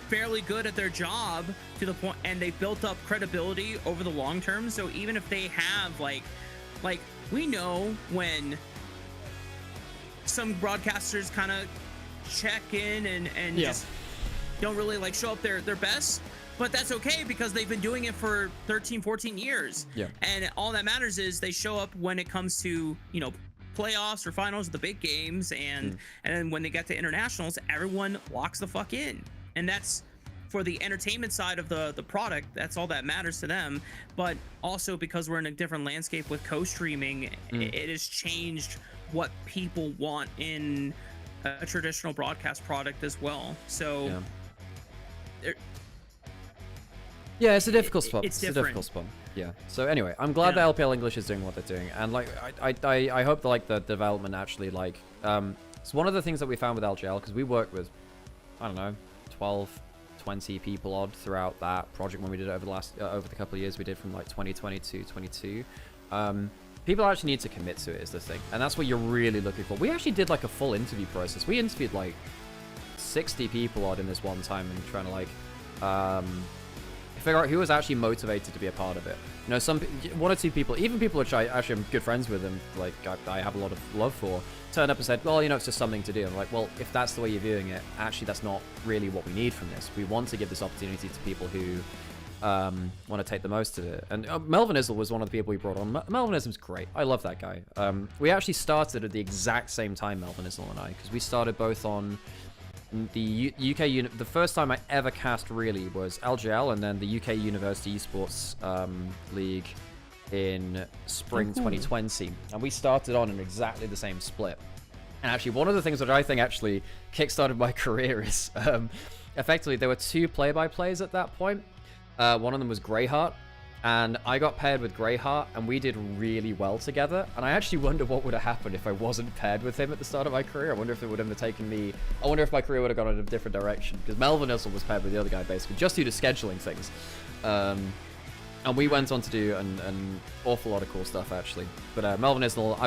fairly good at their job to the point, and they built up credibility over the long term. So even if they have like we know when some broadcasters kind of check in and just don't really like show up their best, but that's okay because they've been doing it for 13-14 years. And all that matters is they show up when it comes to playoffs or finals, the big games, and then when they get to internationals, everyone locks the fuck in. And that's for the entertainment side of the product. That's all that matters to them. But also because we're in a different landscape with co-streaming, it has changed what people want in a traditional broadcast product as well. So yeah, it's a difficult spot. It's a different. difficult spot. Yeah. So anyway, I'm glad that LPL English is doing what they're doing, and like I hope that like the development actually like it's one of the things that we found with LGL, because we worked with, I don't know, 12, 20 people odd throughout that project when we did it over the last over the couple of years we did from like 2020 to 22. People actually need to commit to it is the thing, and that's what you're really looking for. We actually did like a full interview process. We interviewed like 60 people odd in this one time, and trying to like figure out who was actually motivated to be a part of it. Some 1 or 2 people, even people which I actually am good friends with and like I have a lot of love for, turned up and said, well, it's just something to do. I'm like, well, if that's the way you're viewing it, actually that's not really what we need from this. We want to give this opportunity to people who want to take the most of it. And Melvin Izzle was one of the people we brought on. Melvin Izzle's great. I love that guy. We actually started at the exact same time, Melvin Izzle and I, because we started both on the UK unit. The first time I ever cast really was LGL, and then the UK University Esports League in spring 2020, and we started on in exactly the same split. And actually, one of the things that I think actually kickstarted my career is effectively there were 2 play-by-plays at that point. One of them was Greyheart, and I got paired with Greyheart, and we did really well together. And I actually wonder what would have happened if I wasn't paired with him at the start of my career. I wonder if it would have taken me. I wonder if my career would have gone in a different direction, because Melvin Izzle was paired with the other guy basically just due to scheduling things. And we went on to do an awful lot of cool stuff actually. But Melvin Izzle,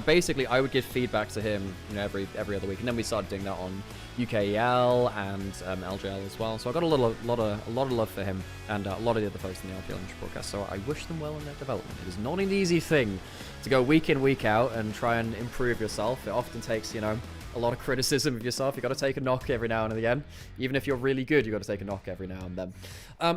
I would give feedback to him, every other week, and then we started doing that on UKEL and LGL as well. So I got a lot of love for him and a lot of the other folks in the LPL English broadcast. So I wish them well in their development. It is not an easy thing to go week in, week out and try and improve yourself. It often takes, a lot of criticism of yourself. You got to take a knock every now and again. Even if you're really good, you got to take a knock every now and then.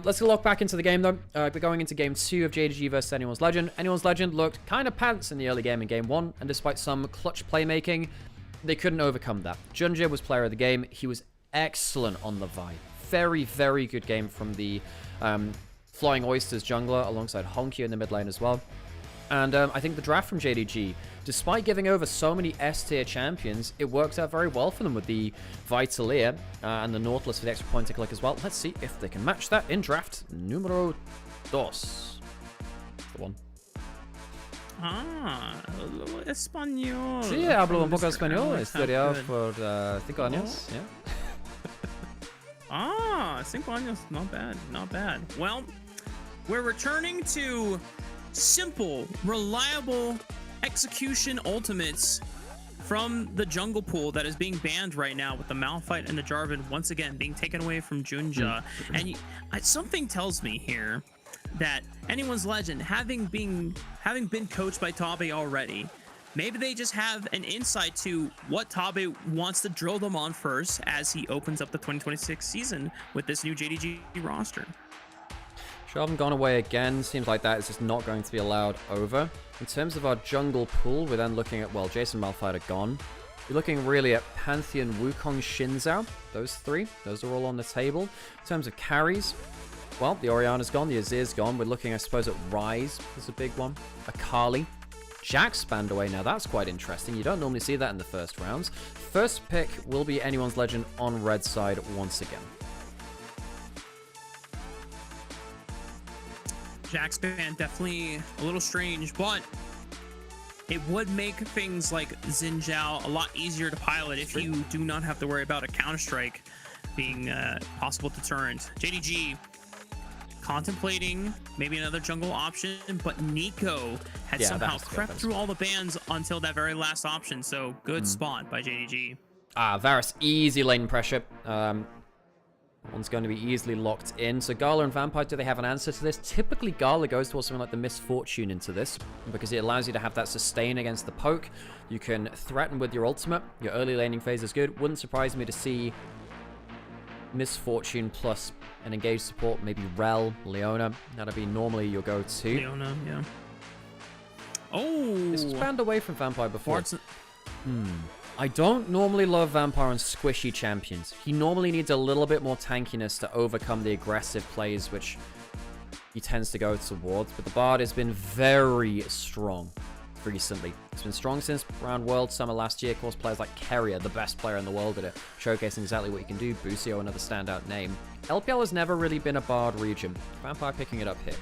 Let's look back into the game though. We're going into game 2 of JDG versus Anyone's Legend. Anyone's Legend looked kind of pants in the early game in game 1, and despite some clutch playmaking, they couldn't overcome that. Junjie was player of the game. He was excellent on the Vi. Very, very good game from the Flying Oysters jungler alongside Honky in the mid lane as well. And I think the draft from JDG, despite giving over so many S-tier champions, it worked out very well for them with the Vitalier and the Nautilus for the extra point to click as well. Let's see if they can match that in draft numero 2. The one. Español. Sí, hablo un poco español. Estudiado por 5 años. Yeah. 5 años. Not bad. Not bad. Well, we're returning to simple, reliable execution ultimates from the jungle pool that is being banned right now, with the Malphite and the Jarvan once again being taken away from Junja. And something tells me here that Anyone's Legend, having been coached by Tabe already, maybe they just have an insight to what Tabe wants to drill them on first as he opens up the 2026 season with this new JDG roster. Jarvan gone away again. Seems like that is just not going to be allowed over. In terms of our jungle pool, we're then looking at, well, Jason Malphite are gone. We're looking really at Pantheon, Wukong, Shinzao. Those 3. Those are all on the table. In terms of carries, well, the Orianna's gone, the Azir's gone. We're looking, I suppose, at Ryze is a big one. Akali. Jax banned away. Now that's quite interesting. You don't normally see that in the first rounds. First pick will be Anyone's Legend on red side once again. Jax ban definitely a little strange, but it would make things like Xin Zhao a lot easier to pilot if you do not have to worry about a Counter-Strike being a possible deterrent. JDG contemplating maybe another jungle option, but Nico had somehow crept through all the bans until that very last option, so good spot by JDG. Varus, easy lane pressure. One's going to be easily locked in. So Gala and Vampire, do they have an answer to this? Typically, Gala goes towards something like the Misfortune into this, because it allows you to have that sustain against the poke. You can threaten with your ultimate. Your early laning phase is good. Wouldn't surprise me to see Misfortune plus an engaged support, maybe Rel, Leona. That'd be normally your go-to. Leona, yeah. Oh! This was banned away from Vampire before. I don't normally love Vampire on squishy champions. He normally needs a little bit more tankiness to overcome the aggressive plays which he tends to go towards, but the Bard has been very strong recently. It's been strong since around World Summer last year. Of course, players like Carrier, the best player in the world at it, showcasing exactly what you can do. Busio, another standout name. LPL has never really been a Bard region. Vampire picking it up here.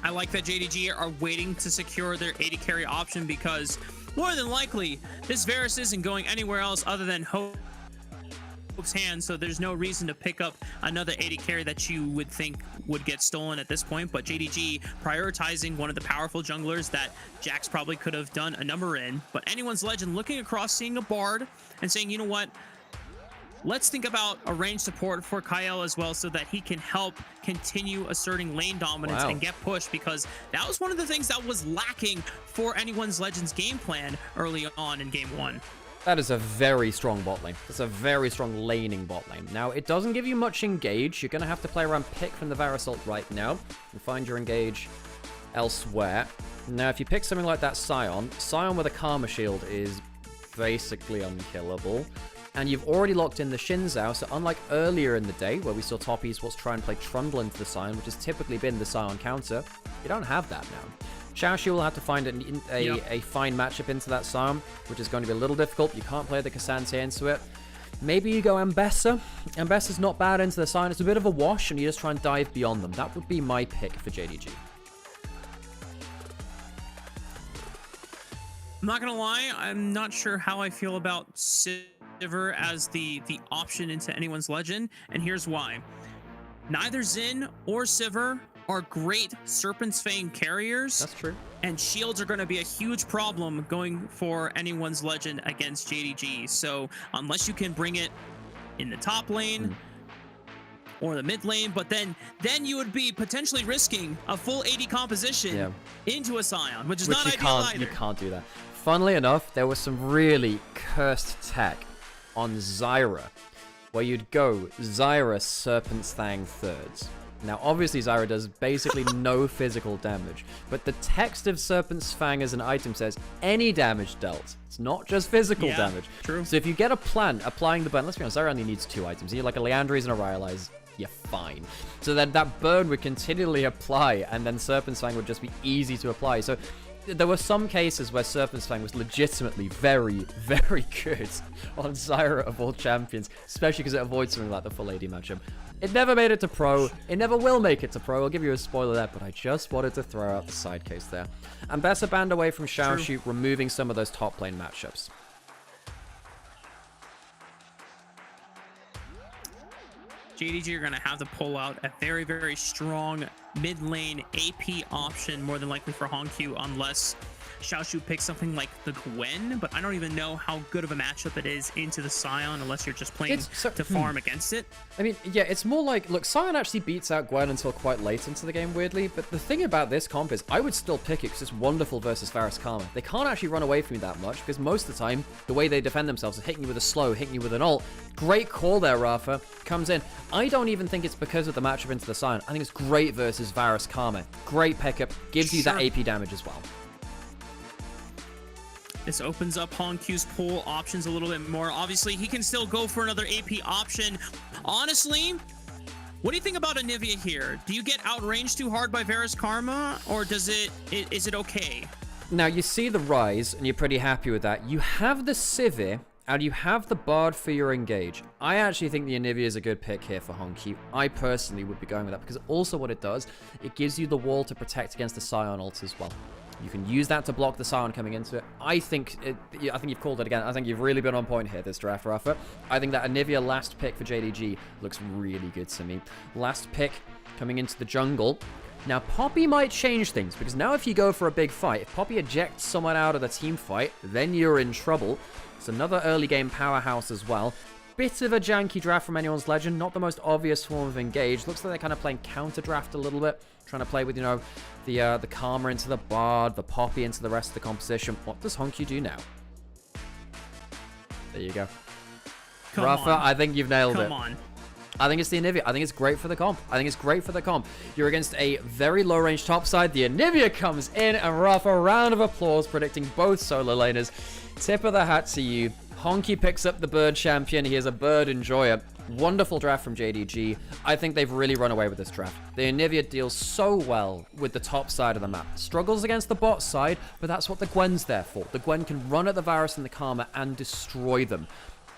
I like that JDG are waiting to secure their AD carry option because more than likely, this Varus isn't going anywhere else other than Hope's hand, so there's no reason to pick up another AD carry that you would think would get stolen at this point, but JDG prioritizing one of the powerful junglers that Jax probably could have done a number in, but Anyone's Legend looking across, seeing a Bard, and saying, you know what? Let's think about a range support for Kyle as well so that he can help continue asserting lane dominance and get pushed, because that was one of the things that was lacking for Anyone's Legends game plan early on in game 1. That is a very strong bot lane. That's a very strong laning bot lane. Now, it doesn't give you much engage. You're going to have to play around pick from the Varus ult right now and find your engage elsewhere. Now, if you pick something like that Sion with a Karma Shield is basically unkillable. And you've already locked in the Xin Zhao, so unlike earlier in the day, where we saw top esports try and play Trundle into the Sion, which has typically been the Sion counter, you don't have that now. Xiaoxi will have to find a fine matchup into that Sion, which is going to be a little difficult. You can't play the Cassante into it. Maybe you go Ambessa. Ambessa's not bad into the Sion. It's a bit of a wash, and you just try and dive beyond them. That would be my pick for JDG. I'm not gonna lie, I'm not sure how I feel about Sivir as the option into Anyone's Legend, and here's why. Neither Xin or Sivir are great Serpent's Fang carriers. That's true. And shields are going to be a huge problem going for Anyone's Legend against JDG. So unless you can bring it in the top lane or the mid lane, but then you would be potentially risking a full AD composition into a Sion, which is not ideal either. You can't do that. Funnily enough, there was some really cursed tech on Zyra, where you'd go Zyra Serpent's Fang thirds. Now, obviously, Zyra does basically no physical damage, but the text of Serpent's Fang as an item says any damage dealt. It's not just physical damage. True. So if you get a plant applying the burn, let's be honest, Zyra only needs 2 items. You need like a Leandries and a Rylai's, you're fine. So then that burn would continually apply, and then Serpent's Fang would just be easy to apply. So there were some cases where Serpent's Fang was legitimately very, very good on Zyra of all champions, especially because it avoids something like the full AD matchup. It never made it to pro. It never will make it to pro. I'll give you a spoiler there, but I just wanted to throw out the side case there. Ambessa banned away from Xiaoxi, removing some of those top lane matchups. JDG are going to have to pull out a very, very strong mid lane AP option, more than likely for Hongq, unless Xiaoxu picks something like the Gwen, but I don't even know how good of a matchup it is into the Sion unless you're just playing to farm against it. I mean, yeah, it's more like, look, Sion actually beats out Gwen until quite late into the game, weirdly, but the thing about this comp is I would still pick it because it's wonderful versus Varus Karma. They can't actually run away from you that much because most of the time, the way they defend themselves is hitting you with a slow, hitting you with an ult. Great call there, Rafa. Comes in. I don't even think it's because of the matchup into the Sion. I think it's great versus Varus Karma. Great pickup. Gives you that AP damage as well. This opens up Hongq's pull options a little bit more. Obviously, he can still go for another AP option. Honestly, What do you think about Onivia here? Do you get outranged too hard by Varus Karma, or is it okay? Now, you see the Rise, and you're pretty happy with that. You have the Sivir, and you have the Bard for your engage. I actually think the Onivia is a good pick here for Honky. I personally would be going with that, because also what it does, it gives you the wall to protect against the Scion ult as well. You can use that to block the Scion coming into it. I think you've called it again. I think you've really been on point here this draft, Rafa. I think that Onivia last pick for JDG looks really good to me. Last pick coming into the jungle. Now, Poppy might change things, because now if you go for a big fight, if Poppy ejects someone out of the team fight, then you're in trouble. It's another early game powerhouse as well. Bit of a janky draft from Anyone's Legend, not the most obvious form of engage. Looks like they're kind of playing counter draft a little bit, trying to play with, you know, the Karma into the Bard, the Poppy into the rest of the composition. What does Honky do now? There you go. Rafa, I think you've nailed it. Come on. I think it's the Onivia. I think it's great for the comp. You're against a very low-range topside. The Onivia comes in, and Rafa, round of applause, predicting both solo laners. Tip of the hat to you. Honky picks up the bird champion. He is a bird enjoyer. Wonderful draft from JDG. I think they've really run away with this draft. The Onivia deals so well with the top side of the map. Struggles against the bot side, but that's what the Gwen's there for. The Gwen can run at the Varus and the Karma and destroy them.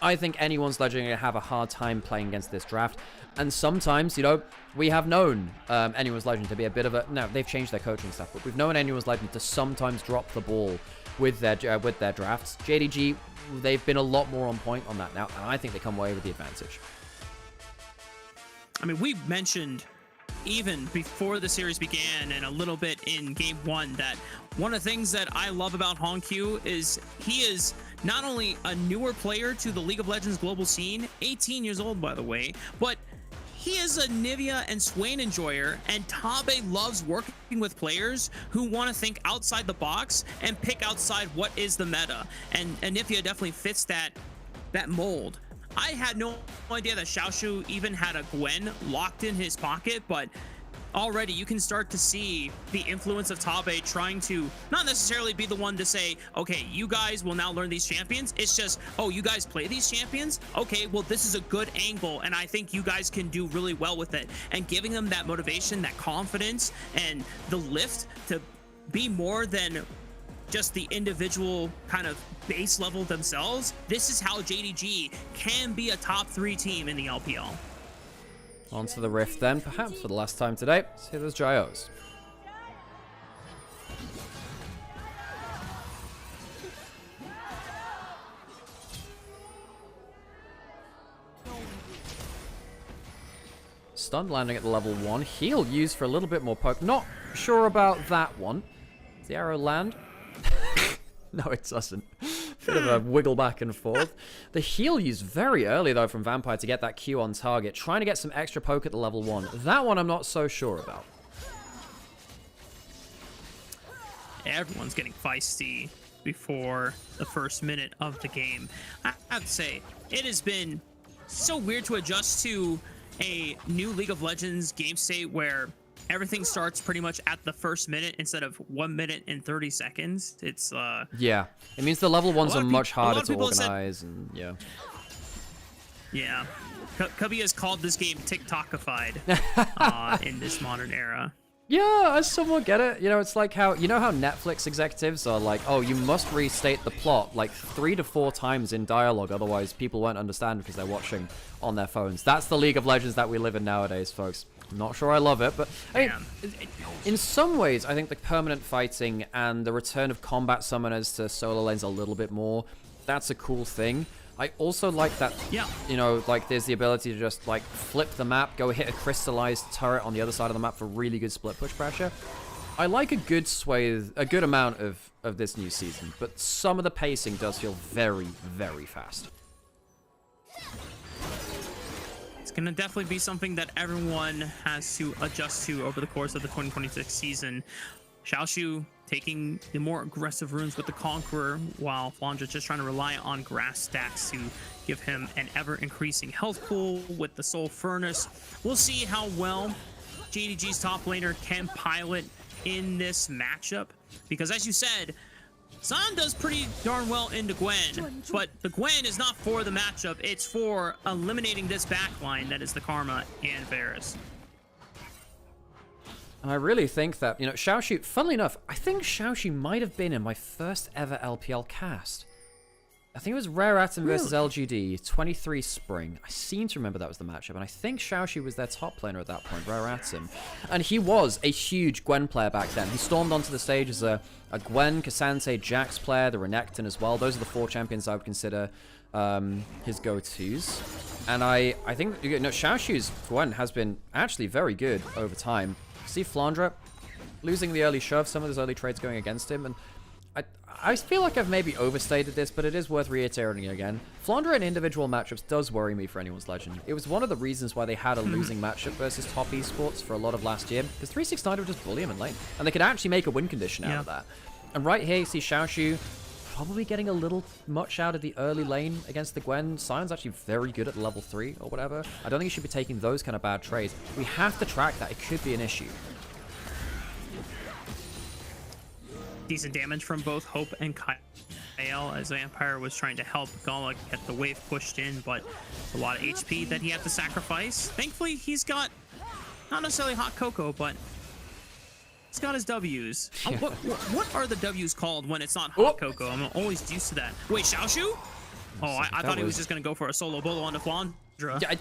I think anyone's Legend going to have a hard time playing against this draft. And sometimes, you know, we have known anyone's Legend to be a bit of a... No, they've changed their coaching stuff, but we've known anyone's Legend to sometimes drop the ball with their drafts. JDG, they've been a lot more on point on that now, and I think they come away with the advantage. I mean, we mentioned even before the series began and a little bit in game one that one of the things that I love about Honkyu is he is not only a newer player to the League of Legends global scene, 18 years old by the way, but he is a Nivea and Swain enjoyer, and Tabe loves working with players who want to think outside the box and pick outside what is the meta, and Nivea definitely fits that mold. I had no idea that Xiaoshu even had a Gwen locked in his pocket, but already you can start to see the influence of Tabe trying to not necessarily be the one to say, okay, you guys will now learn these champions. It's just, oh, you guys play these champions? Okay, well, this is a good angle, and I think you guys can do really well with it. And giving them that motivation, that confidence, and the lift to be more than just the individual kind of base level themselves. This is how JDG can be a top 3 team in the LPL. Onto the Rift then, perhaps for the last time today. Let's hear those Gyos. Stun landing at the level 1. Heal used for a little bit more poke. Not sure about that one. Does the arrow land? No, it doesn't. Bit of a wiggle back and forth. The heal used very early, though, from Vampire to get that Q on target. Trying to get some extra poke at the level 1. That one I'm not so sure about. Everyone's getting feisty before the first minute of the game. I have to say, it has been so weird to adjust to a new League of Legends game state where everything starts pretty much at the first minute instead of 1 minute and 30 seconds. It's yeah, it means the level 1s are much harder to organize, and yeah. Cubby has called this game TikTokified in this modern era. Yeah, I somewhat get it. You know, it's like how, you know how Netflix executives are like, oh, you must restate the plot like 3 to 4 times in dialogue, otherwise people won't understand because they're watching on their phones. That's the League of Legends that we live in nowadays, folks. I'm not sure I love it, but I mean, in some ways, I think the permanent fighting and the return of combat summoners to solo lanes a little bit more, that's a cool thing. I also like that, you know, like there's the ability to just like flip the map, go hit a crystallized turret on the other side of the map for really good split push pressure. I like a good swathe, a good amount of this new season, but some of the pacing does feel very, very fast. It's going to definitely be something that everyone has to adjust to over the course of the 2026 season. Xiaoshu taking the more aggressive runes with the Conqueror, while Flanja just trying to rely on grass stacks to give him an ever-increasing health pool with the Soul Furnace. We'll see how well JDG's top laner can pilot in this matchup, because as you said, Sion does pretty darn well into Gwen, but the Gwen is not for the matchup. It's for eliminating this backline that is the Karma and Varus. And I really think that, you know, Xiaoxu, funnily enough, I think Xiaoxu might have been in my first ever LPL cast. I think it was Rare Atom versus LGD, 23 Spring. I seem to remember that was the matchup, and I think Xiaoxu was their top laner at that point, Rare Atom. And he was a huge Gwen player back then. He stormed onto the stage as a Gwen, Cassante, Jax player, the Renekton as well. Those are the 4 champions I would consider his go-tos. And I think, you know, Xiaoxu's Gwen has been actually very good over time. See Flandre losing the early shove, some of those early trades going against him, and I feel like I've maybe overstated this, but it is worth reiterating again. Flandre in individual matchups does worry me for anyone's legend. It was one of the reasons why they had a losing matchup versus top esports for a lot of last year, because 369 would just bully him in lane, and they could actually make a win condition out of that. And right here, you see Xiaoxu probably getting a little much out of the early lane against the Gwen. Sion's actually very good at level 3 or whatever. I don't think he should be taking those kind of bad trades. We have to track that. It could be an issue. Decent damage from both Hope and Kyle as Vampire was trying to help Gala get the wave pushed in, but a lot of HP that he had to sacrifice. Thankfully, he's got not necessarily hot cocoa, but he's got his W's. What are the W's called when it's not hot cocoa? I'm always used to that. Wait, Xiaoxu? Oh, I thought he was just going to go for a solo bolo on the Flandre.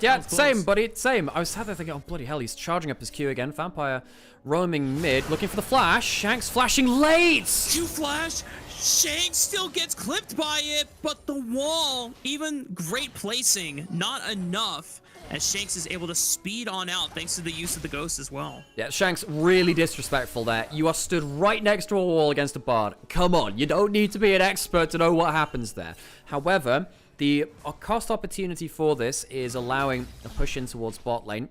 Yeah, same, buddy, same. I was sat there thinking, oh, bloody hell, he's charging up his Q again. Vampire roaming mid, looking for the flash. Shanks flashing late! Q flash! Shanks still gets clipped by it, but the wall, even great placing, not enough, as Shanks is able to speed on out thanks to the use of the Ghost as well. Yeah, Shanks really disrespectful there. You are stood right next to a wall against a Bard. Come on, you don't need to be an expert to know what happens there. However, the cost opportunity for this is allowing a push in towards bot lane.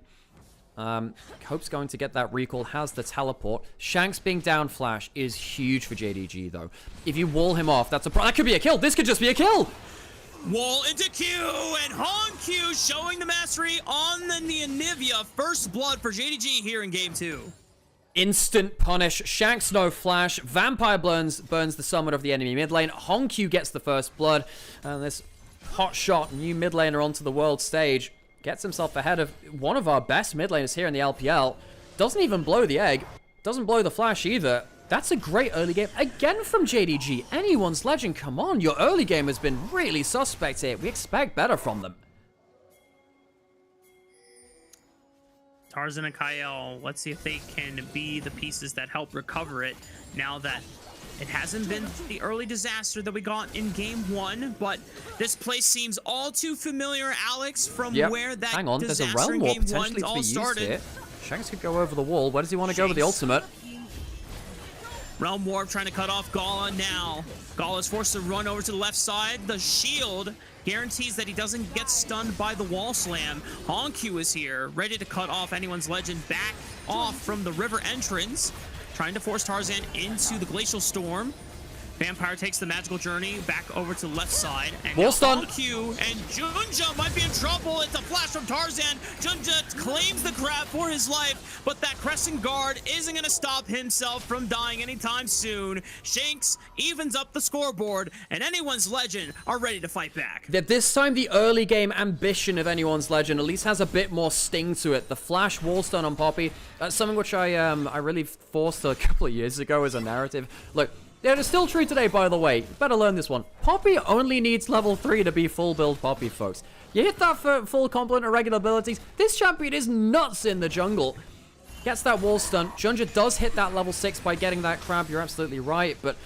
Hope's going to get that recall, has the teleport. Shanks being down flash is huge for JDG though. If you wall him off, that could be a kill. This could just be a kill. Wall into Q, and Hong Q showing the mastery on the Onivia. First blood for JDG here in game 2. Instant punish. Shanks no flash. Vampire burns the summon of the enemy mid lane. Hong Q gets the first blood, and this hot shot new mid laner onto the world stage gets himself ahead of one of our best mid laners here in the LPL. Doesn't even blow the egg, doesn't blow the flash either. That's a great early game again from JDG. Anyone's legend, come on, your early game has been really suspect here. We expect better from them. Tarzan and Kyle, let's see if they can be the pieces that help recover it now that it hasn't been the early disaster that we got in game 1, but this place seems all too familiar, Alex, from where that hang on, there's a disaster realm in war game potentially 1 to all be used started. here. Shanks could go over the wall. Where does he want to go with the ultimate? Realm Warp trying to cut off Gala now. Gala is forced to run over to the left side. The shield guarantees that he doesn't get stunned by the wall slam. Hong Q is here, ready to cut off anyone's legend back off from the river entrance. Trying to force Tarzan into the Glacial Storm. Vampire takes the magical journey back over to the left side. And wall stun. Q and Junja might be in trouble. It's a flash from Tarzan. Junja claims the grab for his life, but that Crescent Guard isn't going to stop himself from dying anytime soon. Shanks evens up the scoreboard, and anyone's legend are ready to fight back. This time, the early game ambition of anyone's legend at least has a bit more sting to it. The flash wall stun on Poppy, something which I really forced a couple of years ago as a narrative. Look. Yeah, it is still true today, by the way. Better learn this one. Poppy only needs level 3 to be full build Poppy, folks. You hit that for full complement of regular abilities. This champion is nuts in the jungle. Gets that wall stun. Junja does hit that level 6 by getting that crab. You're absolutely right, but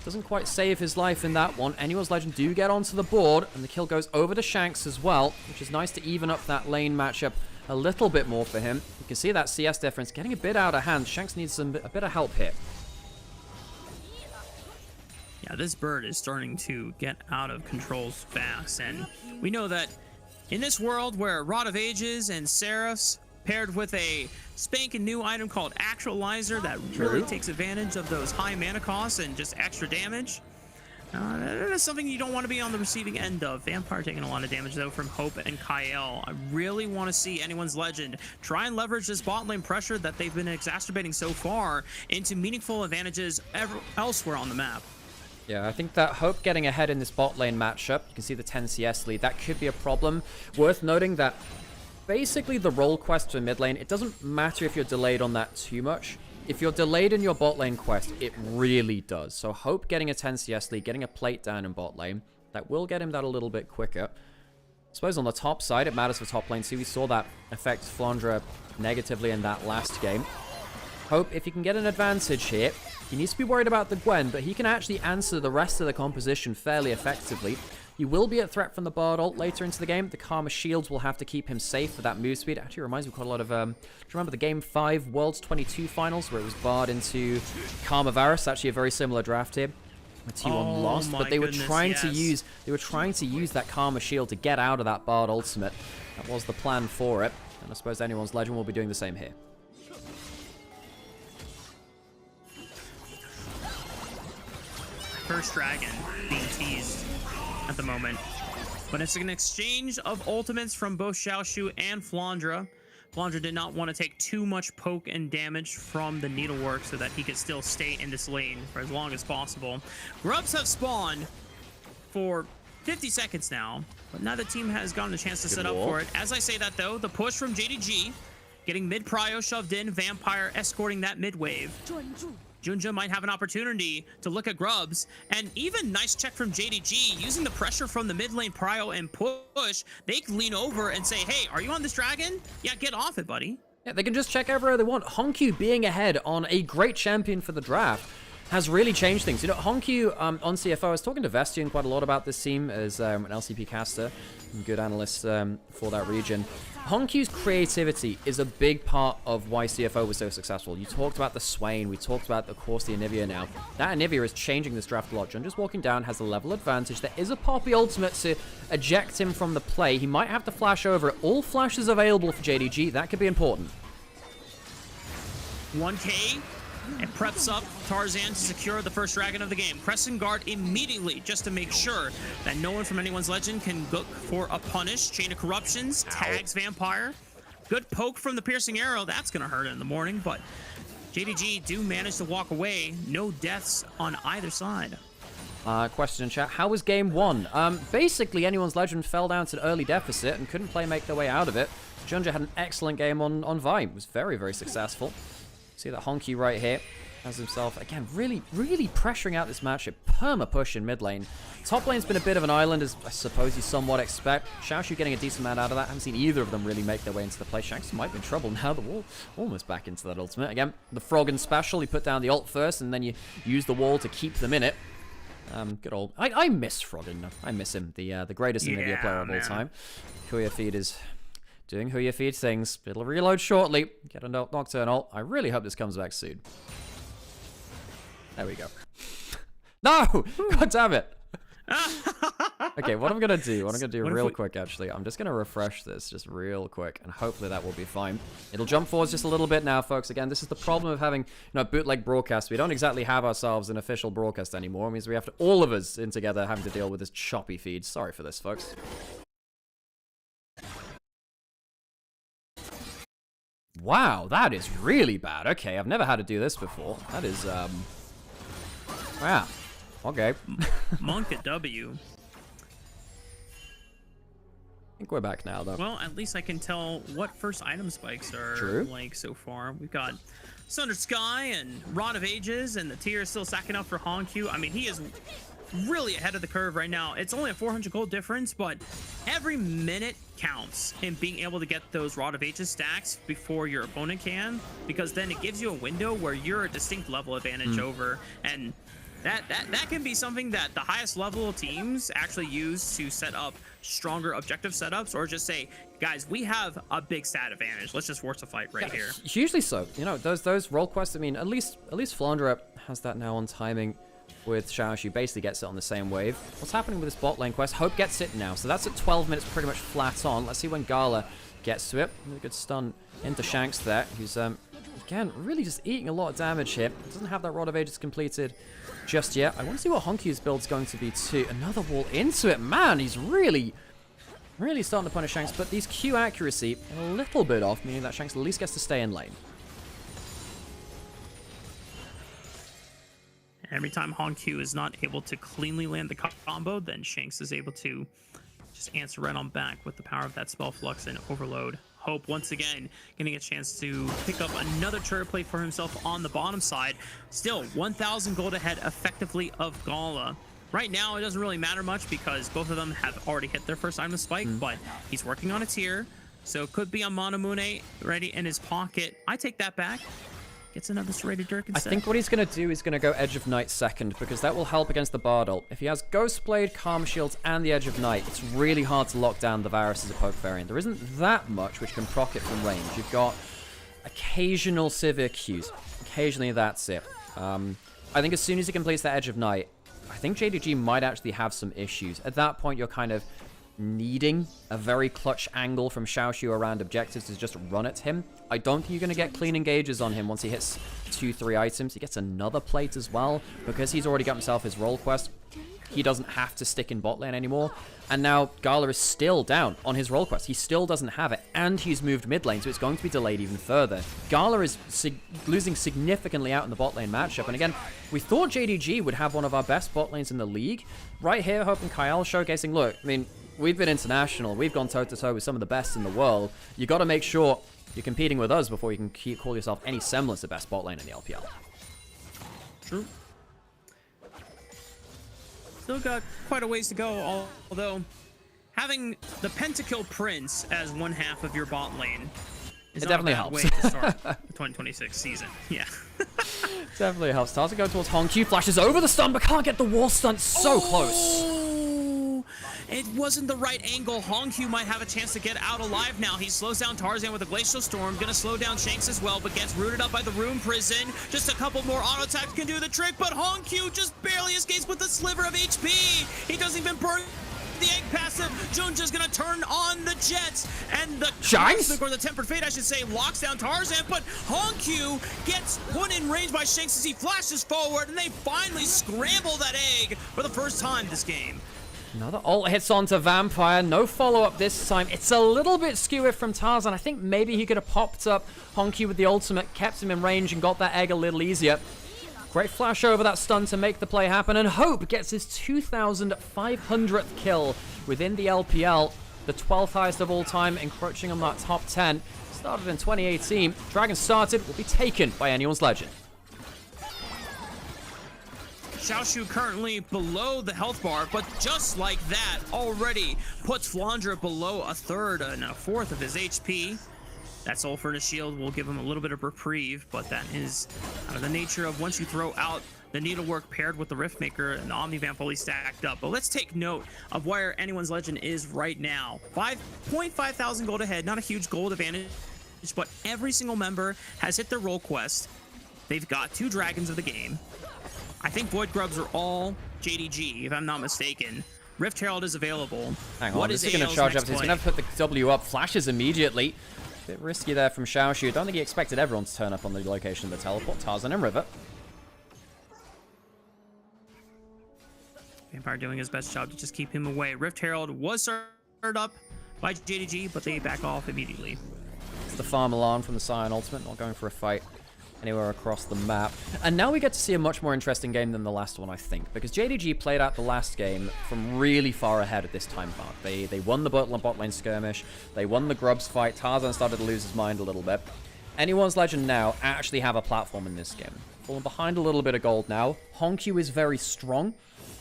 doesn't quite save his life in that one. Anyone's legend do get onto the board, and the kill goes over to Shanks as well, which is nice to even up that lane matchup a little bit more for him. You can see that CS difference getting a bit out of hand. Shanks needs a bit of help here. Yeah, this bird is starting to get out of control fast, and we know that in this world where Rod of Ages and Seraphs paired with a spanking new item called Actualizer that really takes advantage of those high mana costs and just extra damage, that is something you don't want to be on the receiving end of. Vampire taking a lot of damage though from Hope and Kyle. I really want to see anyone's legend try and leverage this bot lane pressure that they've been exacerbating so far into meaningful advantages elsewhere on the map. Yeah, I think that Hope getting ahead in this bot lane matchup, you can see the 10 CS lead, that could be a problem. Worth noting that basically the role quest for mid lane, it doesn't matter if you're delayed on that too much. If you're delayed in your bot lane quest, it really does. So Hope getting a 10 CS lead, getting a plate down in bot lane, that will get him that a little bit quicker. I suppose on the top side, it matters for top lane. See, we saw that affect Flandre negatively in that last game. Hope, if he can get an advantage here, he needs to be worried about the Gwen, but he can actually answer the rest of the composition fairly effectively. He will be at threat from the Bard ult later into the game. The Karma shields will have to keep him safe for that move speed. Actually reminds me quite a lot of, do you remember the Game 5 Worlds 22 finals where it was Bard into Karma Varus? Actually a very similar draft here. The T1 lost, but they were trying to use that Karma shield to get out of that Bard ultimate. That was the plan for it, and I suppose anyone's legend will be doing the same here. First dragon being teased at the moment, but it's an exchange of ultimates from both Xiaoshu and Flandre. Flandre did not want to take too much poke and damage from the needlework so that he could still stay in this lane for as long as possible. Grubs have spawned for 50 seconds now, but neither team has gotten a chance to set up for it. As I say that though, the push from JDG, getting mid prio shoved in, Vampire escorting that mid wave. Junja might have an opportunity to look at Grubs, and even nice check from JDG, using the pressure from the mid lane prio and push, they can lean over and say, hey, are you on this dragon? Yeah, get off it, buddy. Yeah, they can just check everywhere they want. Honkyu being ahead on a great champion for the draft has really changed things. You know, Honkyu on CFO, I was talking to Vestian quite a lot about this team as an LCP caster, and good analyst for that region. Honkyu's creativity is a big part of why CFO was so successful. You talked about the Swain, we talked about, of course, the Onivia now. That Onivia is changing this draft a lot. John just walking down has a level advantage. There is a Poppy ultimate to eject him from the play. He might have to flash over it. All flashes available for JDG. That could be important. 1K. And preps up Tarzan to secure the first dragon of the game. Pressing guard immediately just to make sure that no one from anyone's legend can look for a punish. Chain of Corruptions, tags Vampire. Good poke from the piercing arrow. That's going to hurt in the morning, but JDG do manage to walk away. No deaths on either side. Question in chat, how was game one? Basically, anyone's legend fell down to an early deficit and couldn't make their way out of it. Junja had an excellent game on Vine. It was very, very successful. See that Honky right here has himself, again, really pressuring out this matchup. Perma push in mid lane. Top lane's been a bit of an island, as I suppose you somewhat expect. Xiaoshu getting a decent amount out of that. Haven't seen either of them really make their way into the play. Shanks might be in trouble now. The wall almost back into that ultimate. Again, the Frog and special. You put down the ult first, and then you use the wall to keep them in it. Good old... I miss Froggen. I miss him. The greatest Onivia player of all time. Kuya Feed is... doing who you feed things. It'll reload shortly. Get a Nocturnal. I really hope this comes back soon. There we go. No! God damn it! Okay, what I'm gonna do real quick, actually, I'm just gonna refresh this just real quick, and hopefully that will be fine. It'll jump forwards just a little bit now, folks. Again, this is the problem of having, bootleg broadcast. We don't exactly have ourselves an official broadcast anymore. It means we have to, all of us in together, having to deal with this choppy feed. Sorry for this, folks. Wow, that is really bad. Okay, I've never had to do this before. That is, wow. Okay. Monk at W. I think we're back now, though. Well, at least I can tell what first item spikes are like so far. We've got Sundered Sky and Rod of Ages, and the tier is still stacking up for Honkyu. I mean, he is really ahead of the curve right now. It's only a 400 gold difference, but every minute counts in being able to get those Rod of Ages stacks before your opponent can, because then it gives you a window where you're a distinct level advantage over, and that can be something that the highest level teams actually use to set up stronger objective setups, or just say, guys, we have a big stat advantage. Let's just force a fight right here. Usually so. Those role quests, I mean, at least Flandre has that now on timing. With Xiaoshu, basically gets it on the same wave. What's happening with this bot lane quest? Hope gets it now. So that's at 12 minutes pretty much flat on. Let's see when Gala gets to it. Really good stun into Shanks there, who's, again, really just eating a lot of damage here. Doesn't have that Rod of Ages completed just yet. I want to see what Honkyu's build's going to be too. Another wall into it. Man, he's really starting to punish Shanks, but these Q accuracy a little bit off, meaning that Shanks at least gets to stay in lane. And every time Hongq is not able to cleanly land the combo, then Shanks is able to just answer right on back with the power of that Spell Flux and Overload. Hope once again getting a chance to pick up another turret plate for himself on the bottom side. Still 1,000 gold ahead effectively of Gala. Right now it doesn't really matter much because both of them have already hit their first item spike, but he's working on a tier, so it could be a Manamune ready in his pocket. I take that back. Gets another serrated dirk instead. I think what he's going to do is going to go Edge of Night second, because that will help against the Bard ult. If he has Ghost Blade, Calm Shields, and the Edge of Night, it's really hard to lock down the Varus as a poke variant. There isn't that much which can proc it from range. You've got occasional Sivir Qs. Occasionally, that's it. I think as soon as he completes that Edge of Night, I think JDG might actually have some issues. At that point, you're kind of needing a very clutch angle from Xiaoshu around objectives to just run at him. I don't think you're going to get clean engages on him once he hits 2-3 items. He gets another plate as well. Because he's already got himself his role quest, he doesn't have to stick in bot lane anymore. And now Gala is still down on his role quest. He still doesn't have it, and he's moved mid lane, so it's going to be delayed even further. Gala is losing significantly out in the bot lane matchup. And again, we thought JDG would have one of our best bot lanes in the league. Right here, Hope and Kyle showcasing, look, I mean, we've been international. We've gone toe-to-toe with some of the best in the world. You got to make sure you're competing with us before you can call yourself any semblance of best bot lane in the LPL. True. Still got quite a ways to go, although having the Pentakill Prince as one half of your bot lane is it not definitely a bad helps. way to start the 2026 season. Yeah. Definitely helps. Starts to go towards Hongq, flashes over the stun, but can't get the wall stun. So close. It wasn't the right angle. Hongq might have a chance to get out alive now. He slows down Tarzan with a Glacial Storm. Gonna slow down Shanks as well, but gets rooted up by the Rune Prison. Just a couple more auto attacks can do the trick, but Hongq just barely escapes with a sliver of HP. He doesn't even burn the egg passive. Junja's gonna turn on the Jets, and the Cosmic, or the Tempered Fate, I should say, locks down Tarzan, but Hongq gets put in range by Shanks as he flashes forward, and they finally scramble that egg for the first time this game. Another ult hits onto Vampire. No follow-up this time. It's a little bit skewy from Tarzan. I think maybe he could have popped up Hongq with the ultimate, kept him in range, and got that egg a little easier. Great flash over that stun to make the play happen, and Hope gets his 2,500th kill within the LPL. The 12th highest of all time, encroaching on that top 10. Started in 2018. Dragon started, will be taken by anyone's legend. Xiaoshu currently below the health bar, but just like that, already puts Flandra below a third and a fourth of his HP. That Soul Furnace Shield will give him a little bit of reprieve, but that is the nature of once you throw out the Needlework paired with the Riftmaker and the Omnivamp fully stacked up. But let's take note of where anyone's legend is right now. 5.5 thousand gold ahead, not a huge gold advantage, but every single member has hit their role quest. They've got 2 dragons of the game. I think Void Grubs are all JDG, if I'm not mistaken. Rift Herald is available. Hang on, this is going to charge up. He's going to put the W up. Flashes immediately. Bit risky there from Xiaoshu. Don't think he expected everyone to turn up on the location of the teleport. Tarzan and River. Vampire doing his best job to just keep him away. Rift Herald was started up by JDG, but they back off immediately. It's the farm alarm from the Scion Ultimate. Not going for a fight anywhere across the map. And now we get to see a much more interesting game than the last one, I think, because JDG played out the last game from really far ahead at this time mark. They won the bot lane skirmish, they won the Grubs fight, Tarzan started to lose his mind a little bit. Anyone's Legend now actually have a platform in this game. Falling behind a little bit of gold now. Hongq is very strong.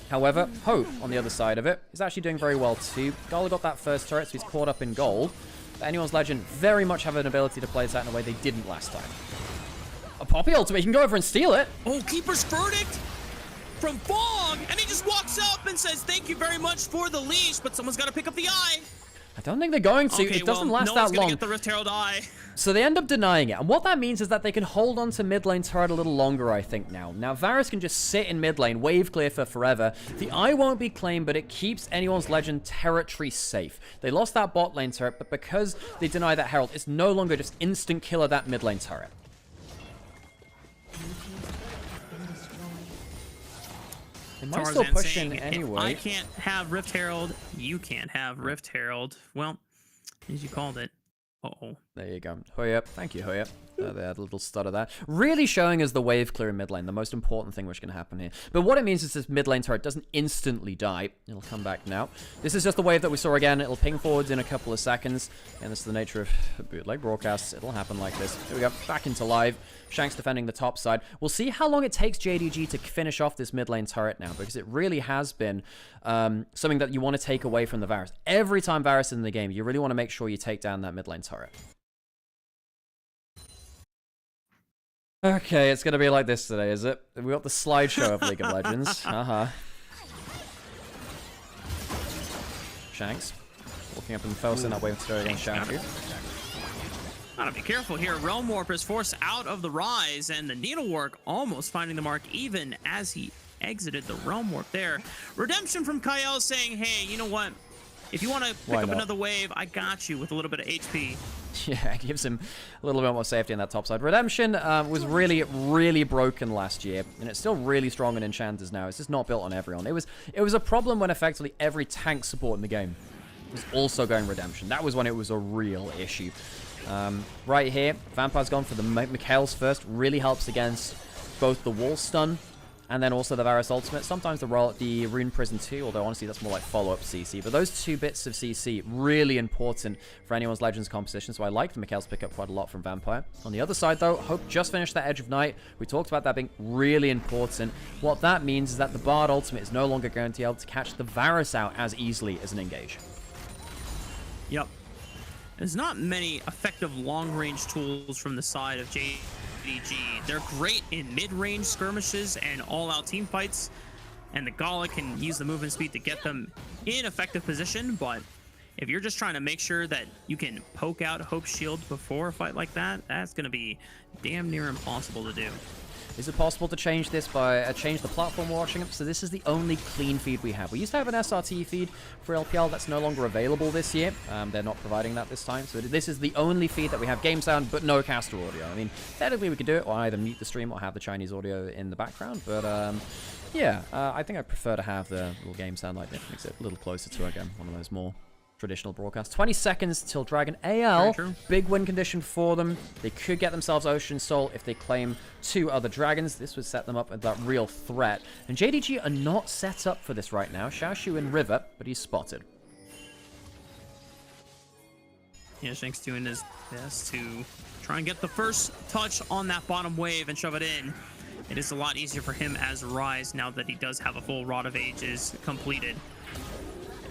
However, Hope, on the other side of it, is actually doing very well too. Gala got that first turret, so he's caught up in gold. But Anyone's Legend very much have an ability to play this out in a way they didn't last time. A Poppy ultimate, he can go over and steal it. Oh, Keeper's Verdict from Fong, and he just walks up and says, thank you very much for the leash, but someone's got to pick up the eye. I don't think they're going to. Okay, it doesn't last no one's that gonna long. Get the Rift Herald eye. So they end up denying it. And what that means is that they can hold on to mid lane turret a little longer, I think, now. Now, Varus can just sit in mid lane, wave clear for forever. The eye won't be claimed, but it keeps Anyone's Legend territory safe. They lost that bot lane turret, but because they deny that Herald, it's no longer just instant killer that mid lane turret. They might still push in anyway. I can't have Rift Herald. You can't have Rift Herald. Well, as you called it. Uh-oh. There you go. Hoya. Thank you, Hoya. They had a little stutter there. Really showing us the wave clear in mid lane, the most important thing which can happen here. But what it means is this mid lane turret doesn't instantly die. It'll come back now. This is just the wave that we saw again. It'll ping forwards in a couple of seconds. And this is the nature of bootleg broadcasts. It'll happen like this. Here we go, back into live. Shanks defending the top side. We'll see how long it takes JDG to finish off this mid lane turret now, because it really has been something that you want to take away from the Varus. Every time Varus is in the game, you really want to make sure you take down that mid lane turret. Okay, it's gonna be like this today, is it? We got the slideshow of League of Legends. Shanks walking up and forcing that wave to go against Shaku. Gotta be careful here. Realm Warp is forced out of the Rise, and the Needlework almost finding the mark even as he exited the Realm Warp there. Redemption from Kyle saying, hey, you know what? If you want to pick up another wave, I got you with a little bit of HP. Yeah, it gives him a little bit more safety on that top side. Redemption was really, really broken last year, and it's still really strong in Enchanters now. It's just not built on everyone. It was a problem when effectively every tank support in the game was also going Redemption. That was when it was a real issue. Right here, Vampire's gone for the Mikhail's first. Really helps against both the wall stun and then also the Varus ultimate. Sometimes the Rune Prison too, although honestly that's more like follow-up CC. But those two bits of CC, really important for anyone's Legends composition, so I liked Mikhail's pick up quite a lot from Vampire. On the other side though, Hope just finished that Edge of Night. We talked about that being really important. What that means is that the Bard ultimate is no longer going to be able to catch the Varus out as easily as an engage. Yep. There's not many effective long-range tools from the side of JDG. They're great in mid-range skirmishes and all-out team fights, and the Gala can use the movement speed to get them in effective position, but if you're just trying to make sure that you can poke out Hope's shield before a fight like that, that's going to be damn near impossible to do. Is it possible to change this by change the platform we're watching? So this is the only clean feed we have. We used to have an SRT feed for LPL that's no longer available this year. They're not providing that this time. So this is the only feed that we have game sound, but no caster audio. I mean, technically we could do it, or either mute the stream or have the Chinese audio in the background. But yeah, I think I prefer to have the little game sound like this. Makes it a little closer to, again, one of those more traditional broadcasts. 20 seconds till Dragon AL. Big win condition for them. They could get themselves Ocean Soul if they claim 2 other dragons. This would set them up with that real threat. And JDG are not set up for this right now. Xiaoshu in River, but he's spotted. Yeah, Shanks doing his best to try and get the first touch on that bottom wave and shove it in. It is a lot easier for him as Rise now that he does have a full Rod of Ages completed.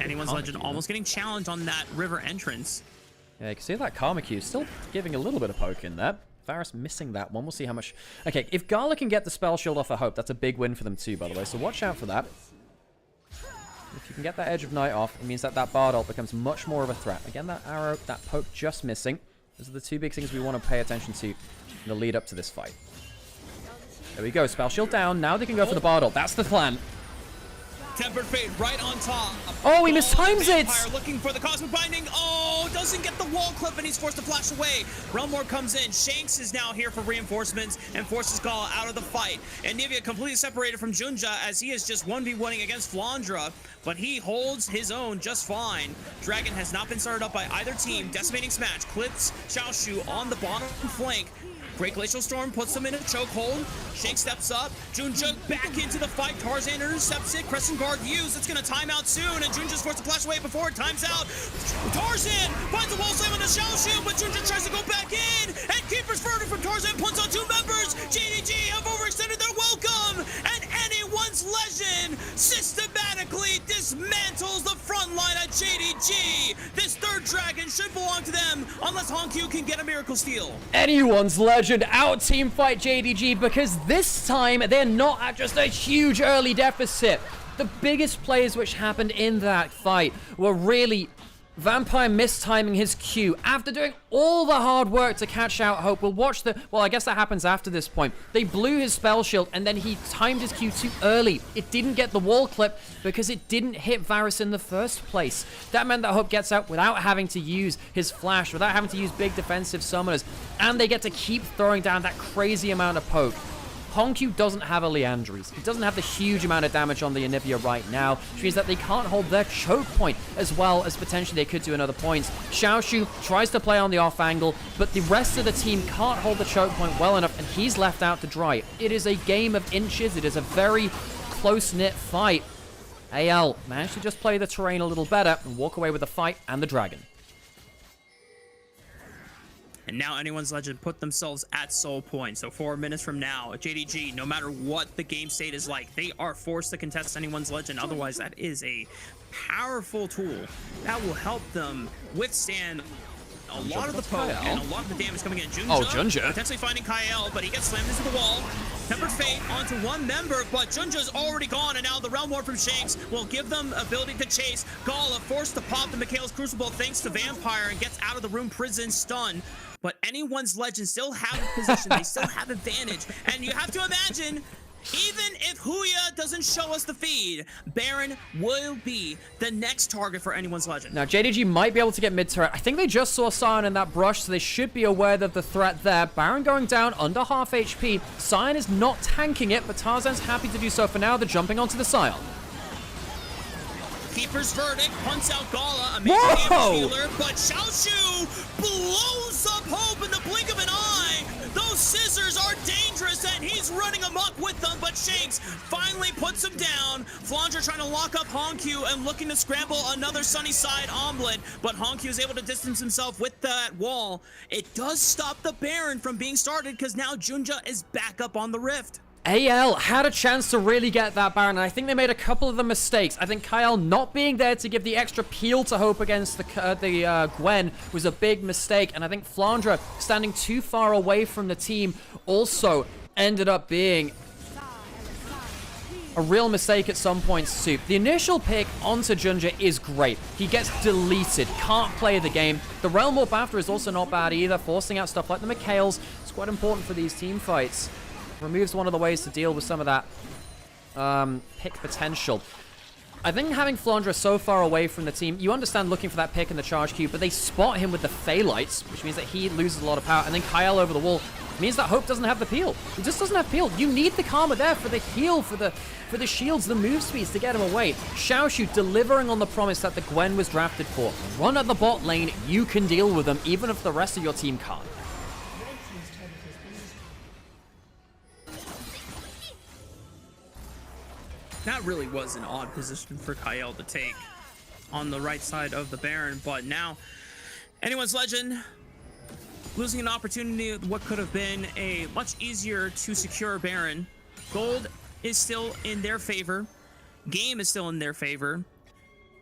Anyone's Legend almost getting challenged on that river entrance. Yeah, you can see that Karma Q still giving a little bit of poke in there. Varus missing that one. We'll see how much... Okay, if Gala can get the spell shield off of Hope, that's a big win for them too, by the way. So watch out for that. If you can get that Edge of Night off, it means that that Bard ult becomes much more of a threat. Again, that arrow, that poke just missing. Those are the 2 big things we want to pay attention to in the lead up to this fight. There we go. Spell shield down. Now they can go for the Bard ult. That's the plan. Tempered Fate right on top. Oh, he mistimes it! Looking for the Cosmic Binding. Oh, doesn't get the wall clip, and he's forced to flash away. Realm Warp comes in. Shanks is now here for reinforcements and forces Gala out of the fight. And Onivia completely separated from Junja as he is just 1v1ing against Flandra, but he holds his own just fine. Dragon has not been started up by either team. Decimating Smash clips Xiaoshu on the bottom flank. Great Glacial Storm puts them in a chokehold. Shank steps up. Junja back into the fight. Tarzan intercepts it. Crescent Guard used. It's going to time out soon. And Junja's forced to flash away before it times out. Tarzan finds the wall slam on the Xiaoshu, but Junja tries to go back in. And Keeper's Verdict from Tarzan punts on 2 members. JDG have overextended their welcome. And anyone's Legend systematically dismantles the front line at JDG. This 3rd dragon should belong to them unless Honkyu can get a Miracle Steal. Anyone's Legend out team fight JDG, because this time they're not at just a huge early deficit. The biggest plays which happened in that fight were really Vampire mistiming his Q after doing all the hard work to catch out Hope. We'll watch the... Well, I guess that happens after this point. They blew his spell shield, and then he timed his Q too early. It didn't get the wall clip because it didn't hit Varus in the first place. That meant that Hope gets out without having to use his flash, without having to use big defensive summoners, and they get to keep throwing down that crazy amount of poke. Hongq doesn't have a Liandry's. He doesn't have the huge amount of damage on the Onivia right now, which means that they can't hold their choke point as well as potentially they could do another point. Xiaoshu tries to play on the off angle, but the rest of the team can't hold the choke point well enough, and he's left out to dry. It is a game of inches. It is a very close-knit fight. AL managed to just play the terrain a little better and walk away with the fight and the dragon. And now Anyone's Legend put themselves at soul point. So 4 minutes from now, JDG, no matter what the game state is like, they are forced to contest Anyone's Legend. Otherwise, that is a powerful tool that will help them withstand a lot of the poke and a lot of the damage coming in. Junja potentially finding Kyle, but he gets slammed into the wall. Tempered Fate onto one member, but Junja's already gone, and now the Realm Ward from Shanks will give them ability to chase. Gala forced to pop the Mikhail's Crucible thanks to Vampire and gets out of the room prison stun. But Anyone's Legend still have a position. They still have advantage. And you have to imagine, even if Huya doesn't show us the feed, Baron will be the next target for Anyone's Legend. Now, JDG might be able to get mid-turret. I think they just saw Sion in that brush, so they should be aware of the threat there. Baron going down under half HP. Sion is not tanking it, but Tarzan's happy to do so for now. They're jumping onto the Sion. Keeper's Verdict hunts out Gala, amazing damage healer, but Xiaoshu blows up Hope in the blink of an eye. Those scissors are dangerous, and he's running amok with them, but Shanks finally puts him down. Flandre trying to lock up Hongq and looking to scramble another Sunnyside omelet, but Hongq is able to distance himself with that wall. It does stop the Baron from being started, because now Junja is back up on the Rift. AL had a chance to really get that Baron, and I think they made a couple of the mistakes. I think Kyle not being there to give the extra peel to Hope against the Gwen was a big mistake, and I think Flandre standing too far away from the team also ended up being a real mistake at some points too. The initial pick onto Junja is great. He gets deleted, can't play the game. The Realm Warp after is also not bad either, forcing out stuff like the Mikhails. It's quite important for these team fights. Removes one of the ways to deal with some of that pick potential. I think having Flandre so far away from the team, you understand looking for that pick in the charge queue, but they spot him with the Phalites, which means that he loses a lot of power, and then Kyle over the wall means that Hope doesn't have the peel. He just doesn't have peel. You need the Karma there for the heal, for the shields, the move speeds to get him away. Xiaoshu delivering on the promise that the Gwen was drafted for. Run at the bot lane, you can deal with them, even if the rest of your team can't. That really was an odd position for Kyle to take on the right side of the Baron, but now Anyone's Legend losing an opportunity, what could have been a much easier to secure Baron. Gold is still in their favor. Game is still in their favor.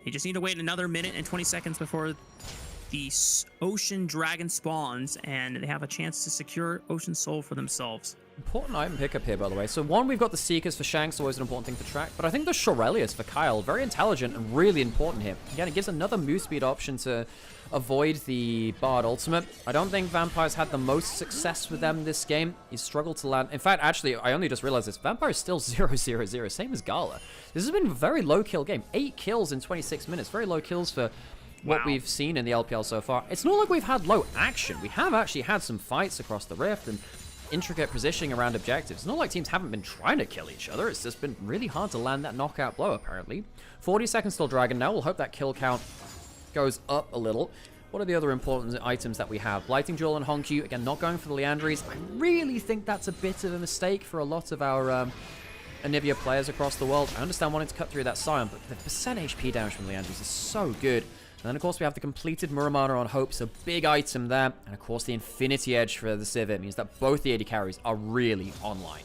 They just need to wait another minute and 20 seconds before the Ocean Dragon spawns, and they have a chance to secure Ocean Soul for themselves. Important item pickup here, by the way. So one, we've got the Seekers for Shanks, always an important thing to track. But I think the Shurelius for Kyle, very intelligent and really important here. Again, it gives another move speed option to avoid the Bard ultimate. I don't think Vampire's had the most success with them this game. He's struggled to land. In fact, actually, I only just realized this. Vampire's still 0-0-0, same as Gala. This has been a very low kill game. 8 kills in 26 minutes. Very low kills for what we've seen in the LPL so far. It's not like we've had low action. We have actually had some fights across the Rift and intricate positioning around objectives. It's not like teams haven't been trying to kill each other. It's just been really hard to land that knockout blow, apparently. 40 seconds till Dragon now. We'll hope that kill count goes up a little. What are the other important items that we have? Blighting Jewel and Hongq. Again, not going for the Liandry's. I really think that's a bit of a mistake for a lot of our Onivia players across the world. I understand wanting to cut through that Sion, but the percent HP damage from Liandry's is so good. And then, of course, we have the completed Muramana on Hope, so big item there. And, of course, the Infinity Edge for the Civ. It means that both the AD carries are really online.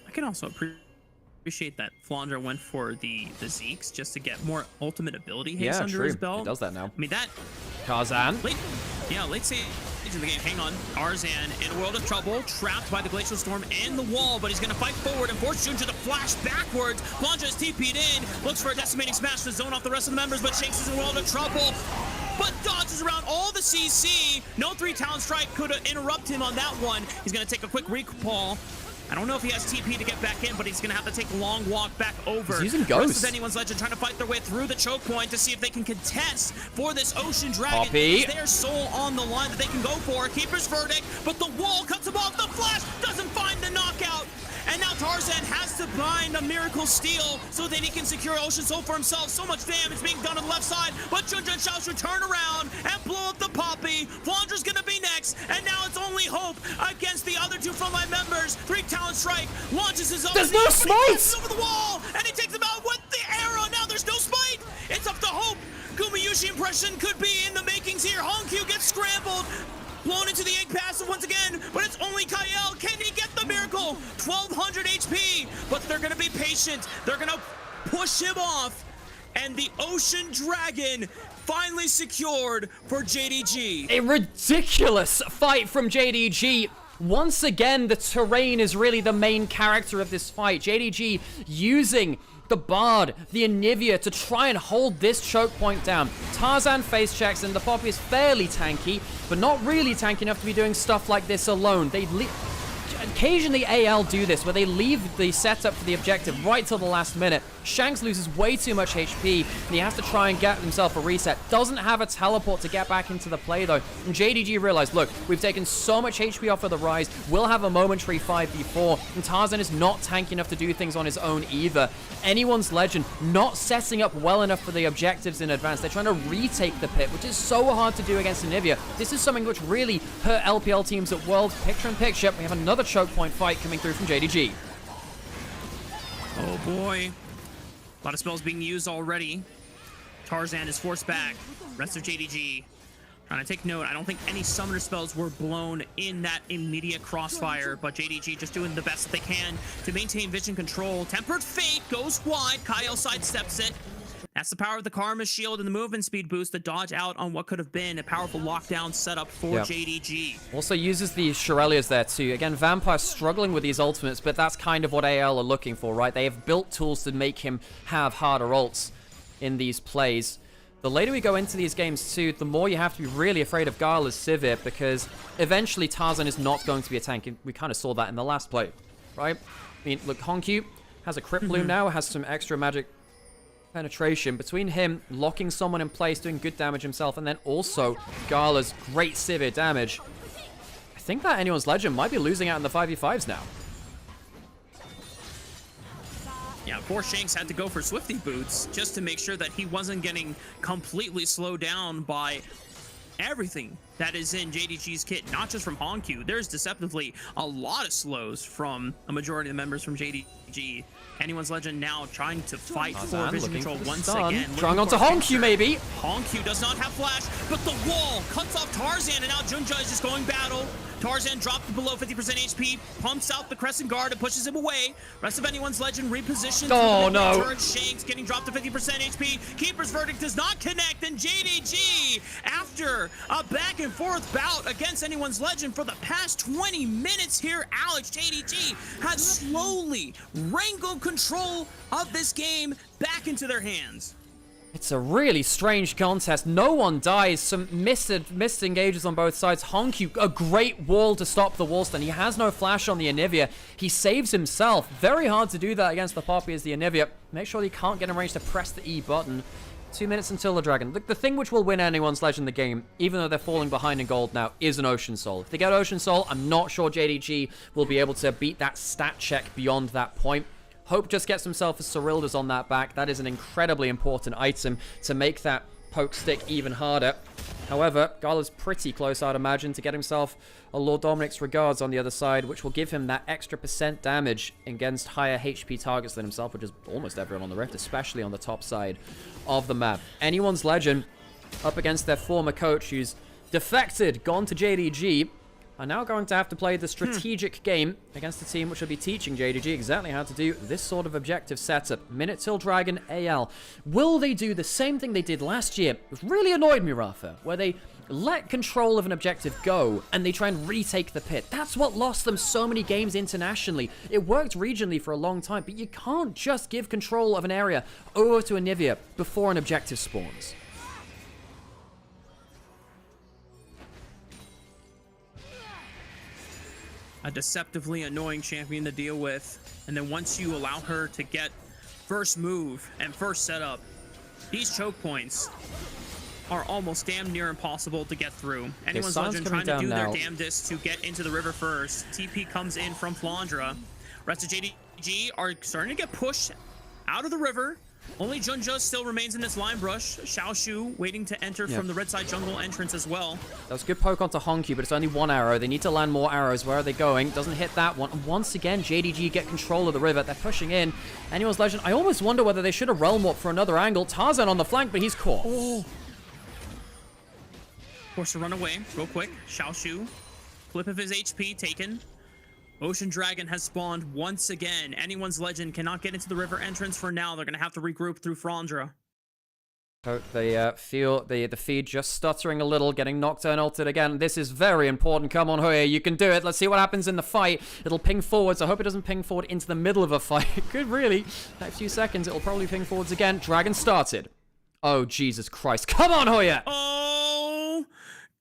I can also appreciate that Flandre went for the Zeeks just to get more ultimate ability haste under his belt. He does that now. I mean, that... Tarzan. Late stage in the game. Hang on. Tarzan in a world of trouble, trapped by the Glacial Storm and the wall, but he's going to fight forward and force Junja to flash backwards. Flandre is TP'd in, looks for a decimating smash to zone off the rest of the members, but Shanks is in a world of trouble. But dodges around all the CC. No 3-talent strike could interrupt him on that one. He's going to take a quick recall. I don't know if he has TP to get back in, but he's going to have to take a long walk back over. He's using Ghost. Rest of Anyone's Legend trying to fight their way through the choke point to see if they can contest for this Ocean Dragon. Poppy. Their soul on the line that they can go for. Keeper's Verdict, but the wall cuts him off. The flash to bind a Miracle Steel so that he can secure Ocean Soul for himself. So much damage being done on the left side, but Junjun Shao should turn around and blow up the Poppy. Flandra's gonna be next, and now it's only hope against the other two frontline members. 3 Talent Strike launches his own. There's no smite! Over the wall, and he takes him out with the arrow. Now there's no smite. It's up to hope. Gumayushi impression could be in the makings here. Honkyu gets scrambled. Blown into the egg passive once again, but it's only Kyle. Can he get the miracle? 1200 HP, but they're gonna be patient. They're gonna push him off, and the Ocean Dragon finally secured for JDG. A ridiculous fight from JDG. Once again, the terrain is really the main character of this fight. JDG using the Bard, the Onivia to try and hold this choke point down. Tarzan face checks and the Poppy is fairly tanky, but not really tanky enough to be doing stuff like this alone. Occasionally AL do this, where they leave the setup for the objective right till the last minute. Shanks loses way too much HP, and he has to try and get himself a reset. Doesn't have a teleport to get back into the play, though. And JDG realized, look, we've taken so much HP off of the Rise, we'll have a momentary 5v4, and Tarzan is not tanky enough to do things on his own either. Anyone's Legend not setting up well enough for the objectives in advance. They're trying to retake the pit, which is so hard to do against Onivia. This is something which really hurt LPL teams at World. Picture in picture, we have another choke point fight coming through from JDG. Oh boy. A lot of spells being used already. Tarzan is forced back. Rest of JDG trying to take note. I don't think any summoner spells were blown in that immediate crossfire, but JDG just doing the best that they can to maintain vision control. Tempered Fate goes wide. Kyle sidesteps it. That's the power of the Karma Shield and the movement speed boost to dodge out on what could have been a powerful lockdown setup for JDG. Also uses the Shirelias there too. Again, Vampire struggling with these ultimates, but that's kind of what AL are looking for, right? They have built tools to make him have harder ults in these plays. The later we go into these games too, the more you have to be really afraid of Gala's Sivir, because eventually Tarzan is not going to be a tank. We kind of saw that in the last play, right? I mean, look, Honkyu has a Crypt Bloom now, has some extra magic penetration. Between him locking someone in place, doing good damage himself, and then also Gala's great Sivir damage, I think that Anyone's Legend might be losing out in the 5v5s now. Yeah, poor Shanks had to go for Swifty Boots just to make sure that he wasn't getting completely slowed down by everything that is in JDG's kit, not just from Honkyu. There's deceptively a lot of slows from a majority of the members from JDG. Anyone's Legend now trying to fight for vision control once again. Trying onto Honkyu, maybe. Honkyu does not have flash, but the wall cuts off Tarzan, and now Junja is just going battle. Tarzan dropped below 50% HP, pumps out the Crescent Guard and pushes him away. Rest of Anyone's Legend repositioned. Oh, no. Shanks getting dropped to 50% HP. Keeper's Verdict does not connect, and JDG, after a back and forth bout against Anyone's Legend for the past 20 minutes here, Alex, JDG has slowly wrangled control of this game back into their hands. It's a really strange contest. No one dies. Some missed engages on both sides. Honkyu, a great wall to stop the wall stun. He has no flash on the Onivia. He saves himself. Very hard to do that against the Poppy as the Onivia. Make sure he can't get in range to press the E button. 2 minutes until the Dragon. Look, the thing which will win Anyone's Legend the game, even though they're falling behind in gold now, is an Ocean Soul. If they get Ocean Soul, I'm not sure JDG will be able to beat that stat check beyond that point. Hope just gets himself a Cyrildas on that back. That is an incredibly important item to make that poke stick even harder. However, Gala's pretty close, I'd imagine, to get himself a Lord Dominic's Regards on the other side, which will give him that extra % damage against higher HP targets than himself, which is almost everyone on the Rift, especially on the top side of the map. Anyone's Legend up against their former coach, who's defected, gone to JDG, are now going to have to play the strategic game against a team which will be teaching JDG exactly how to do this sort of objective setup. Minute till Dragon, AL. Will they do the same thing they did last year? It really annoyed me, Rafa, where they let control of an objective go and they try and retake the pit. That's what lost them so many games internationally. It worked regionally for a long time, but you can't just give control of an area over to Onivia before an objective spawns. A deceptively annoying champion to deal with, and then once you allow her to get first move and first setup, these choke points are almost damn near impossible to get through. Anyone's Legend trying to do their damnedest to get into the river first. TP comes in from Flandra. Rest of JDG are starting to get pushed out of the river. Only Junja still remains in this line brush. Xiaoshu waiting to enter from the red side jungle entrance as well. That was a good poke onto Honky, but it's only one arrow. They need to land more arrows. Where are they going? Doesn't hit that one. And once again, JDG get control of the river. They're pushing in. Anyone's Legend. I almost wonder whether they should have Realm Warp for another angle. Tarzan on the flank, but he's caught. Oh. Forced to run away real quick. Xiaoshu. Flip of his HP taken. Ocean Dragon has spawned once again. Anyone's Legend cannot get into the river entrance for now. They're going to have to regroup through Flandra. They feel the feed just stuttering a little, getting Nocturne ulted again. This is very important. Come on, Hoya, you can do it. Let's see what happens in the fight. It'll ping forwards. I hope it doesn't ping forward into the middle of a fight. It could really. Next few seconds, it'll probably ping forwards again. Dragon started. Oh, Jesus Christ. Come on, Hoya! Oh!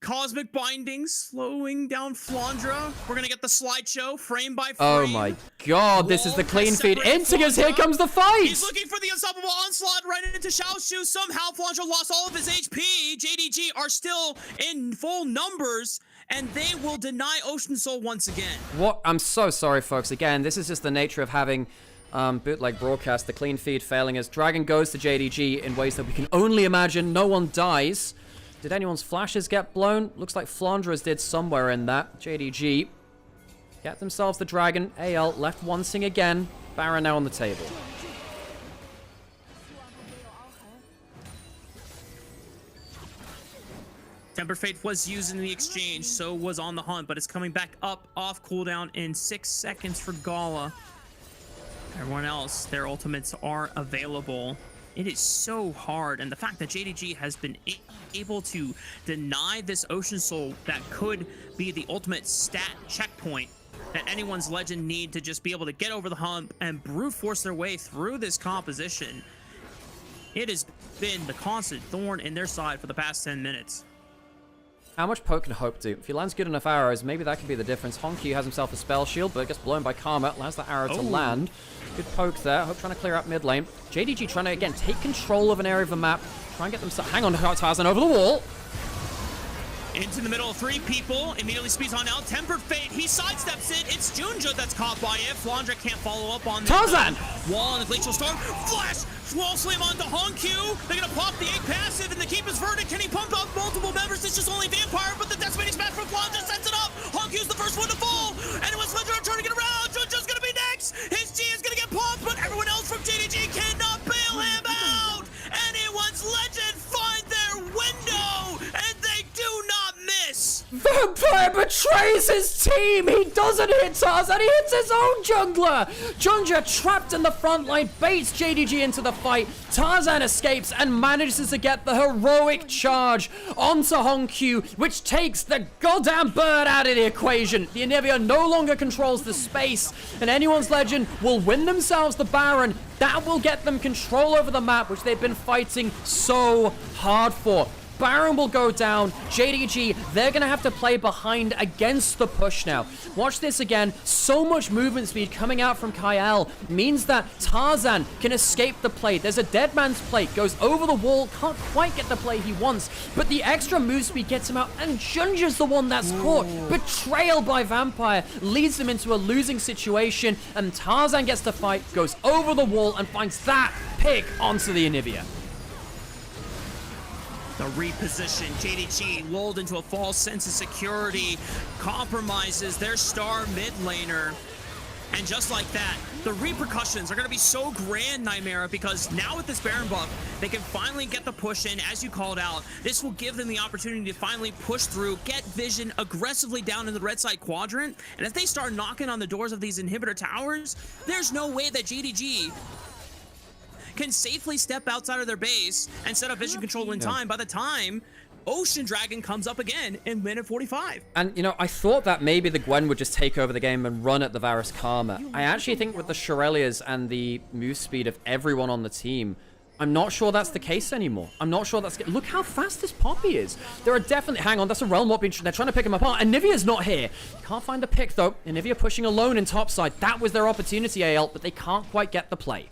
Cosmic Binding slowing down Flandra. We're going to get the slideshow frame by frame. Oh my god, this is the clean feed. Intigas, here comes the fight! He's looking for the unstoppable onslaught right into Xiaoshu. Somehow Flandra lost all of his HP. JDG are still in full numbers, and they will deny Ocean Soul once again. What? I'm so sorry, folks. Again, this is just the nature of having bootleg broadcast. The clean feed failing as Dragon goes to JDG in ways that we can only imagine. No one dies. Did anyone's flashes get blown? Looks like Flandra's did somewhere in that. JDG get themselves the Dragon. AL left one sing again. Baron now on the table. Temper Fate was used in the exchange, so was on the hunt, but it's coming back up off cooldown in 6 seconds for Gala. Everyone else, their ultimates are available. It is so hard, and the fact that JDG has been able to deny this Ocean Soul that could be the ultimate stat checkpoint that anyone's Legend need to just be able to get over the hump and brute force their way through this composition. It has been the constant thorn in their side for the past 10 minutes. How much poke can Hope do? If he lands good enough arrows, maybe that could be the difference. Honky has himself a spell shield, but gets blown by Karma. Allows the arrow to land. Good poke there. Hope trying to clear out mid lane. JDG trying to, again, take control of an area of the map. Try and get them... Hang on, Tarzan over the wall. Into the middle of 3 people. Immediately speeds on out. Tempered Fate. He sidesteps it. It's Junja that's caught by it. Flandra can't follow up on the Tarzan! Wall on the Glacial Storm. Flash! Wall slam onto Honkyu. They're going to pop the 8 passive and the keep his verdict. Can he pump up multiple members? It's just only Vampire, but the Decimating Smash from Flandra sets it up. Honkyu's the first one to fall. Anyone's Legend are trying to get around. Junja's going to be next. His G is going to get popped, but everyone else from JDG cannot bail him out. Anyone's Legend find their window, and they do not miss. Vampire betrays his team! He doesn't hit Tarzan, he hits his own jungler! Junja trapped in the front line, baits JDG into the fight. Tarzan escapes and manages to get the heroic charge onto Honkyu, which takes the goddamn bird out of the equation. The Onivia no longer controls the space, and anyone's Legend will win themselves the Baron. That will get them control over the map, which they've been fighting so hard for. Baron will go down. JDG, they're going to have to play behind against the push now. Watch this again. So much movement speed coming out from Kyle means that Tarzan can escape the play. There's a dead man's plate. Goes over the wall. Can't quite get the play he wants. But the extra move speed gets him out. And Junja's the one that's caught. Betrayal by Vampire leads him into a losing situation. And Tarzan gets to fight. Goes over the wall and finds that pick onto the Onivia. The reposition, JDG lulled into a false sense of security, compromises their star mid laner. And just like that, the repercussions are going to be so grand, Nymaera, because now with this Baron buff, they can finally get the push in, as you called out. This will give them the opportunity to finally push through, get vision aggressively down in the red side quadrant. And if they start knocking on the doors of these inhibitor towers, there's no way that JDG can safely step outside of their base and set up vision control in time by the time Ocean Dragon comes up again in minute 45. And, you know, I thought that maybe the Gwen would just take over the game and run at the Varus Karma. I actually think with the Shurelya's and the move speed of everyone on the team, I'm not sure that's the case anymore. I'm not sure that's... Look how fast this Poppy is. There are definitely... Hang on, that's a Realm Warp. They're trying to pick him apart. Onivia's not here. Can't find the pick, though. Onivia pushing alone in topside. That was their opportunity, AL, but they can't quite get the play.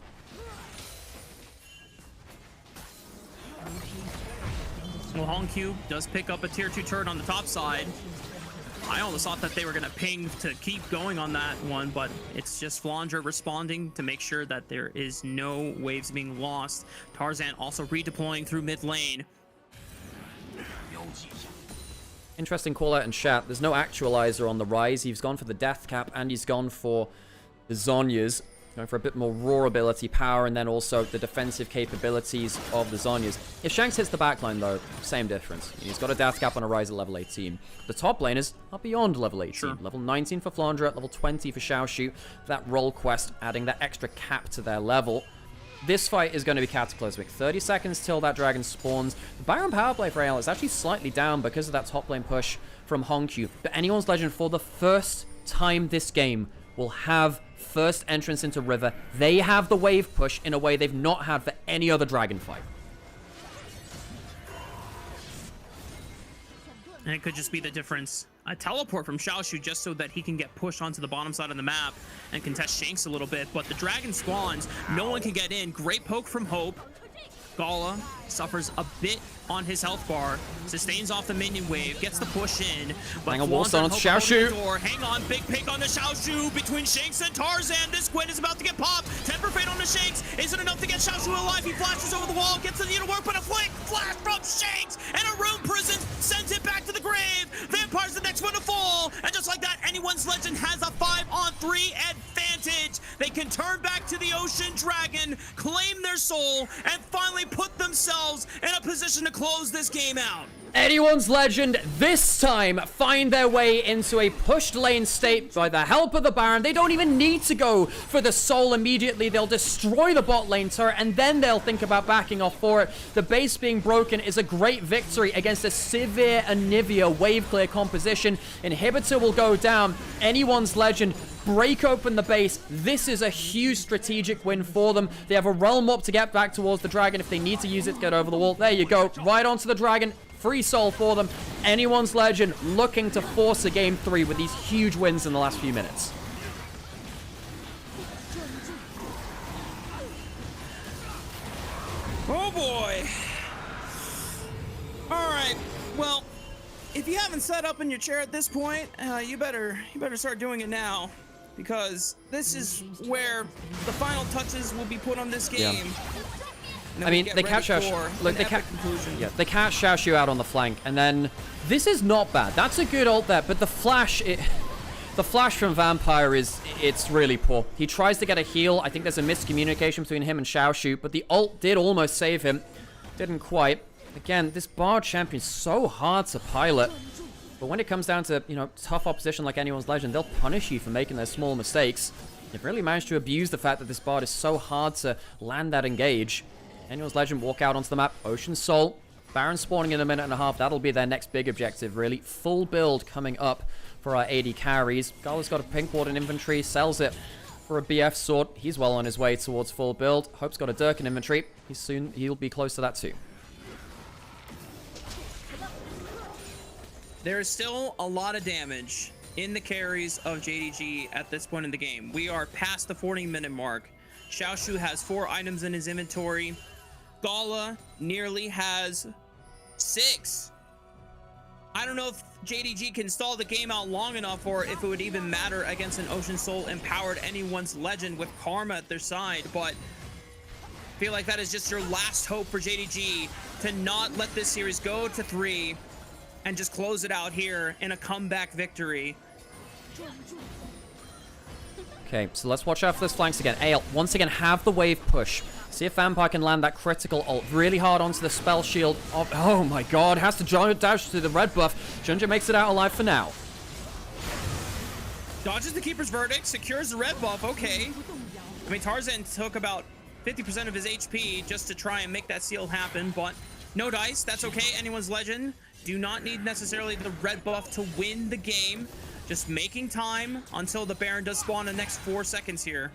Well, Honkyu does pick up a tier 2 turret on the top side. I almost thought that they were going to ping to keep going on that one, but it's just Flandre responding to make sure that there is no waves being lost. Tarzan also redeploying through mid lane. Interesting call out in chat. There's no actualizer on the Rise. He's gone for the death cap and he's gone for the Zhonya's. Going for a bit more raw ability power and then also the defensive capabilities of the Zhonya's. If Shanks hits the backline though, same difference. He's got a death cap on a Rise at level 18. The top laners are beyond level 18. Sure. Level 19 for Flandre, level 20 for Xiaoshu. That role quest adding that extra cap to their level. This fight is going to be cataclysmic. 30 seconds till that dragon spawns. The Baron power play for AL is actually slightly down because of that top lane push from Hongqiu. But Anyone's Legend, for the first time this game, will have first entrance into River. They have the wave push in a way they've not had for any other dragon fight. And it could just be the difference. A teleport from Xiaoshu just so that he can get pushed onto the bottom side of the map and contest Shanks a little bit. But the dragon spawns. No one can get in. Great poke from Hope. Gala suffers a bit on his health bar, sustains off the minion wave, gets the push in. But hang on, Wallstone on Xiaoshu. Hang on, big pick on the Xiaoshu between Shanks and Tarzan. This Quinn is about to get popped. Temper Fate on the Shanks isn't enough to get Xiaoshu alive. He flashes over the wall, gets the needle work, but a flick flash from Shanks and a rune prison sends it back to the grave. Vampire's the next one to fall, and just like that, Anyone's Legend has a 5-on-3 advantage. They can turn back to the Ocean Dragon, claim their soul, and finally put themselves in a position to close this game out. Anyone's Legend this time find their way into a pushed lane state by the help of the Baron. They don't even need to go for the soul immediately. They'll destroy the bot lane turret and then they'll think about backing off for it. The base being broken is a great victory against a severe Onivia wave clear composition. Inhibitor will go down. Anyone's Legend break open the base. This is a huge strategic win for them. They have a realm up to get back towards the dragon if they need to use it to get over the wall. There you go. Right onto the dragon. Free soul for them. Anyone's Legend looking to force a game 3 with these huge wins in the last few minutes. Oh boy. All right. Well, if you haven't sat up in your chair at this point, you better start doing it now, because this is where the final touches will be put on this game. Yeah. I mean, they catch Xiaoshu. Look, they catch Xiaoshu out on the flank, and then this is not bad. That's a good ult there, but the flash from Vampire it's really poor. He tries to get a heal. I think there's a miscommunication between him and Xiaoshu, but the ult did almost save him. Didn't quite. Again, this Bard champion's so hard to pilot, but when it comes down to, you know, tough opposition like Anyone's Legend, they'll punish you for making those small mistakes. They've really managed to abuse the fact that this Bard is so hard to land that engage. Anyone's Legend walk out onto the map. Ocean Soul. Baron spawning in a minute and a half. That'll be their next big objective, really. Full build coming up for our AD carries. Gala's got a pink ward in inventory. Sells it for a BF sword. He's well on his way towards full build. Hope's got a Dirk in inventory. He'll be close to that too. There is still a lot of damage in the carries of JDG at this point in the game. We are past the 40-minute mark. Xiaoshu has 4 items in his inventory. Gala nearly has 6. I don't know if JDG can stall the game out long enough, or if it would even matter against an Ocean Soul empowered Anyone's Legend with Karma at their side, but I feel like that is just your last hope for JDG to not let this series go to 3 and just close it out here in a comeback victory. Okay, so let's watch out for those flanks again. AL, once again, have the wave push. See if Vampire can land that critical ult really hard onto the spell shield. Oh my god, has to dash to the red buff. Junja makes it out alive for now. Dodges the Keeper's Verdict, secures the red buff, okay. I mean, Tarzan took about 50% of his HP just to try and make that seal happen, but no dice, that's okay. Anyone's Legend do not need necessarily the red buff to win the game. Just making time until the Baron does spawn in the next 4 seconds here.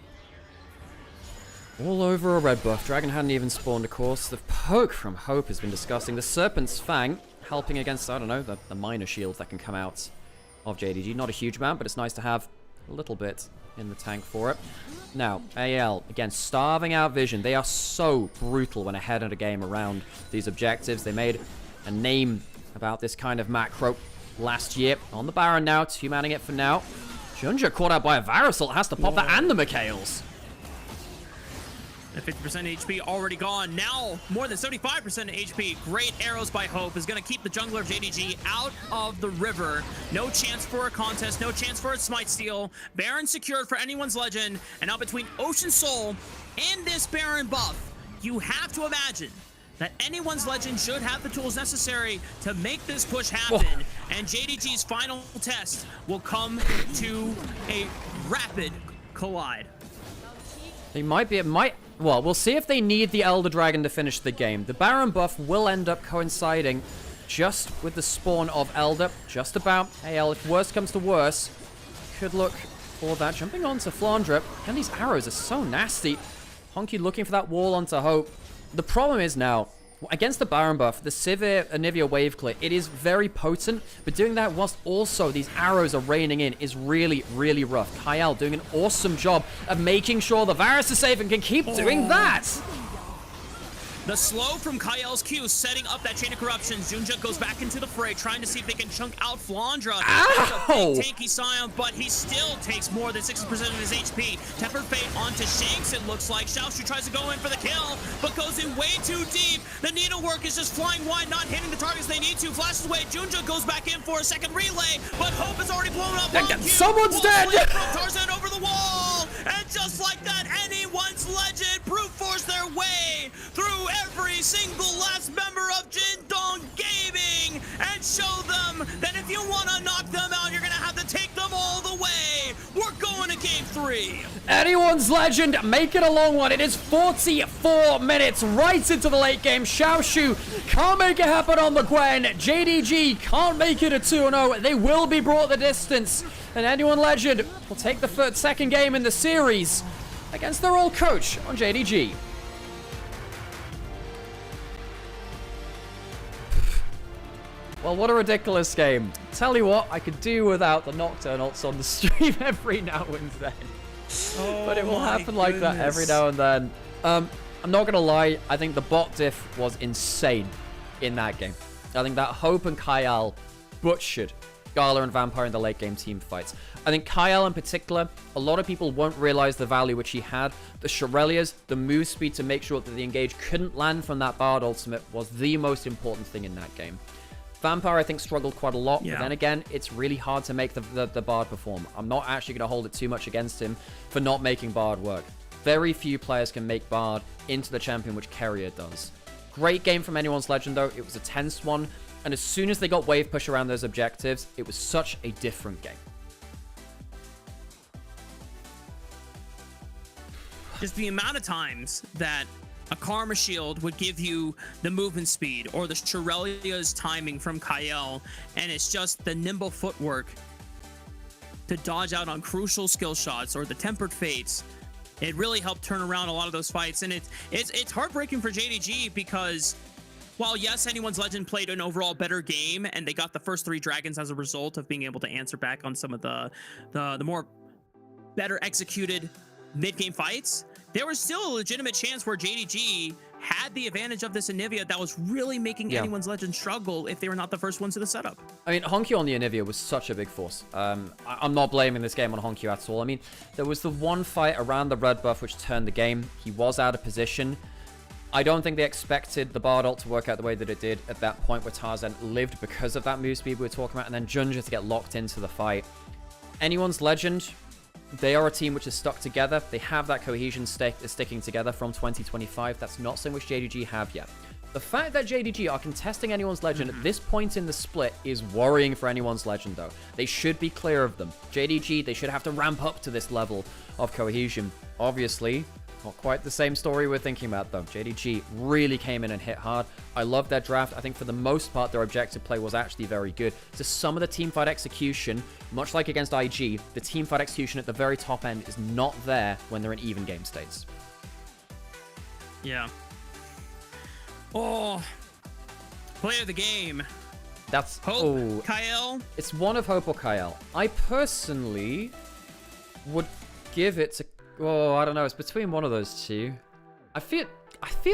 All over a red buff. Dragon hadn't even spawned, of course. The poke from Hope has been disgusting. The Serpent's Fang helping against, I don't know, the minor shield that can come out of JDG. Not a huge amount, but it's nice to have a little bit in the tank for it. Now, AL, again, starving out Vision. They are so brutal when ahead of the game around these objectives. They made a name about this kind of macro. last year. On the Baron now, 2-manning it for now. Junja caught out by a Varusel, has to pop that and the Mikhails. At 50% HP already gone. Now more than 75% HP. Great arrows by Hope is going to keep the jungler of JDG out of the river. No chance for a contest. No chance for a smite steal. Baron secured for anyone's legend. And now between Ocean Soul and this Baron buff, you have to imagine that anyone's legend should have the tools necessary to make this push happen. And JDG's final test will come to a rapid collide. Well, we'll see if they need the Elder Dragon to finish the game. The Baron buff will end up coinciding just with the spawn of Elder. Just about. AL, if worse comes to worse, could look for that. Jumping onto Flandre. And these arrows are so nasty. Honky looking for that wall onto Hope. The problem is now, against the Baron buff, the Sivir Onivia wave clear, it is very potent, but doing that whilst also these arrows are raining in is really, really rough. Kyle doing an awesome job of making sure the Varus is safe and can keep doing that. The slow from Kyle's Q setting up that chain of corruptions. Junja goes back into the fray, trying to see if they can chunk out Flandre. Ow! Big tanky Scion, but he still takes more than 60% of his HP. Tempered Fate onto Shanks, it looks like. Xiaoshu tries to go in for the kill, but goes in way too deep. The needlework is just flying wide, not hitting the targets they need to. Flashes away. Junja goes back in for a second relay, but Hope is already blown up. Someone's dead! Tarzan over the wall, and just like that, anyone's legend brute force their way through every single last member of Jindong Gaming and show them that if you want to knock them out, you're going to have to take them all the way. We're going to game 3. Anyone's legend, make it a long one. It is 44 minutes right into the late game. Xiaoshu can't make it happen on the Gwen. JDG can't make it a 2-0. They will be brought the distance. And Anyone Legend will take the second game in the series against their old coach on JDG. Well, what a ridiculous game. Tell you what, I could do without the Nocturne ults on the stream every now and then. But it will happen like that every now and then. I'm not going to lie, I think the bot diff was insane in that game. I think that Hope and Kyle butchered Gala and Vampire in the late game team fights. I think Kyle in particular, a lot of people won't realize the value which he had. The Shurelias, the move speed to make sure that the engage couldn't land from that Bard ultimate was the most important thing in that game. Vampire, I think, struggled quite a lot, but then again, it's really hard to make the Bard perform. I'm not actually going to hold it too much against him for not making Bard work. Very few players can make Bard into the champion, which Carrier does. Great game from Anyone's Legend, though. It was a tense one, and as soon as they got wave push around those objectives, it was such a different game. Just the amount of times that a Karma Shield would give you the movement speed, or the Shurelia's timing from Kyle, and it's just the nimble footwork to dodge out on crucial skill shots, or the Tempered Fates. It really helped turn around a lot of those fights, and it's heartbreaking for JDG because while yes, Anyone's Legend played an overall better game, and they got the first 3 dragons as a result of being able to answer back on some of the more better executed mid-game fights, there was still a legitimate chance where JDG had the advantage of this Onivia that was really making Anyone's Legend struggle if they were not the first ones to the setup. I mean, Honky on the Onivia was such a big force. I'm not blaming this game on Honky at all. I mean, there was the one fight around the red buff which turned the game. He was out of position. I don't think they expected the Bard ult to work out the way that it did at that point where Tarzan lived because of that move speed we were talking about, and then Junja to get locked into the fight. Anyone's Legend, they are a team which is stuck together. They have that cohesion sticking together from 2025. That's not something which JDG have yet. The fact that JDG are contesting Anyone's Legend at this point in the split is worrying for Anyone's Legend, though. They should be clear of them. JDG, they should have to ramp up to this level of cohesion. Obviously, not quite the same story we're thinking about, though. JDG really came in and hit hard. I love their draft. I think for the most part, their objective play was actually very good. To some of the teamfight execution, much like against IG, the teamfight execution at the very top end is not there when they're in even game states. Yeah. Oh, play of the game. That's Hope, Kyle. It's one of Hope or Kyle. I personally would give it to. Oh, I don't know. It's between one of those two. I feel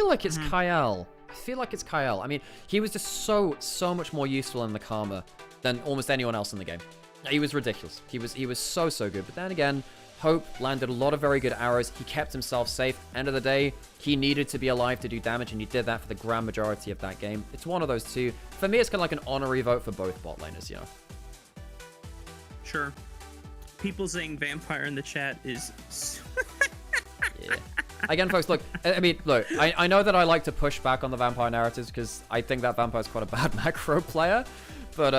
like it's Kyle. I feel like it's Kyle. I mean, he was just so much more useful in the Karma than almost anyone else in the game. He was ridiculous. He was so good. But then again, Hope landed a lot of very good arrows. He kept himself safe. End of the day, he needed to be alive to do damage, and he did that for the grand majority of that game. It's one of those two. For me, it's kind of like an honorary vote for both bot laners, you know. Sure. People saying vampire in the chat is... Yeah. Again, folks, look, I mean, look, I know that I like to push back on the vampire narratives because I think that vampire's quite a bad macro player, but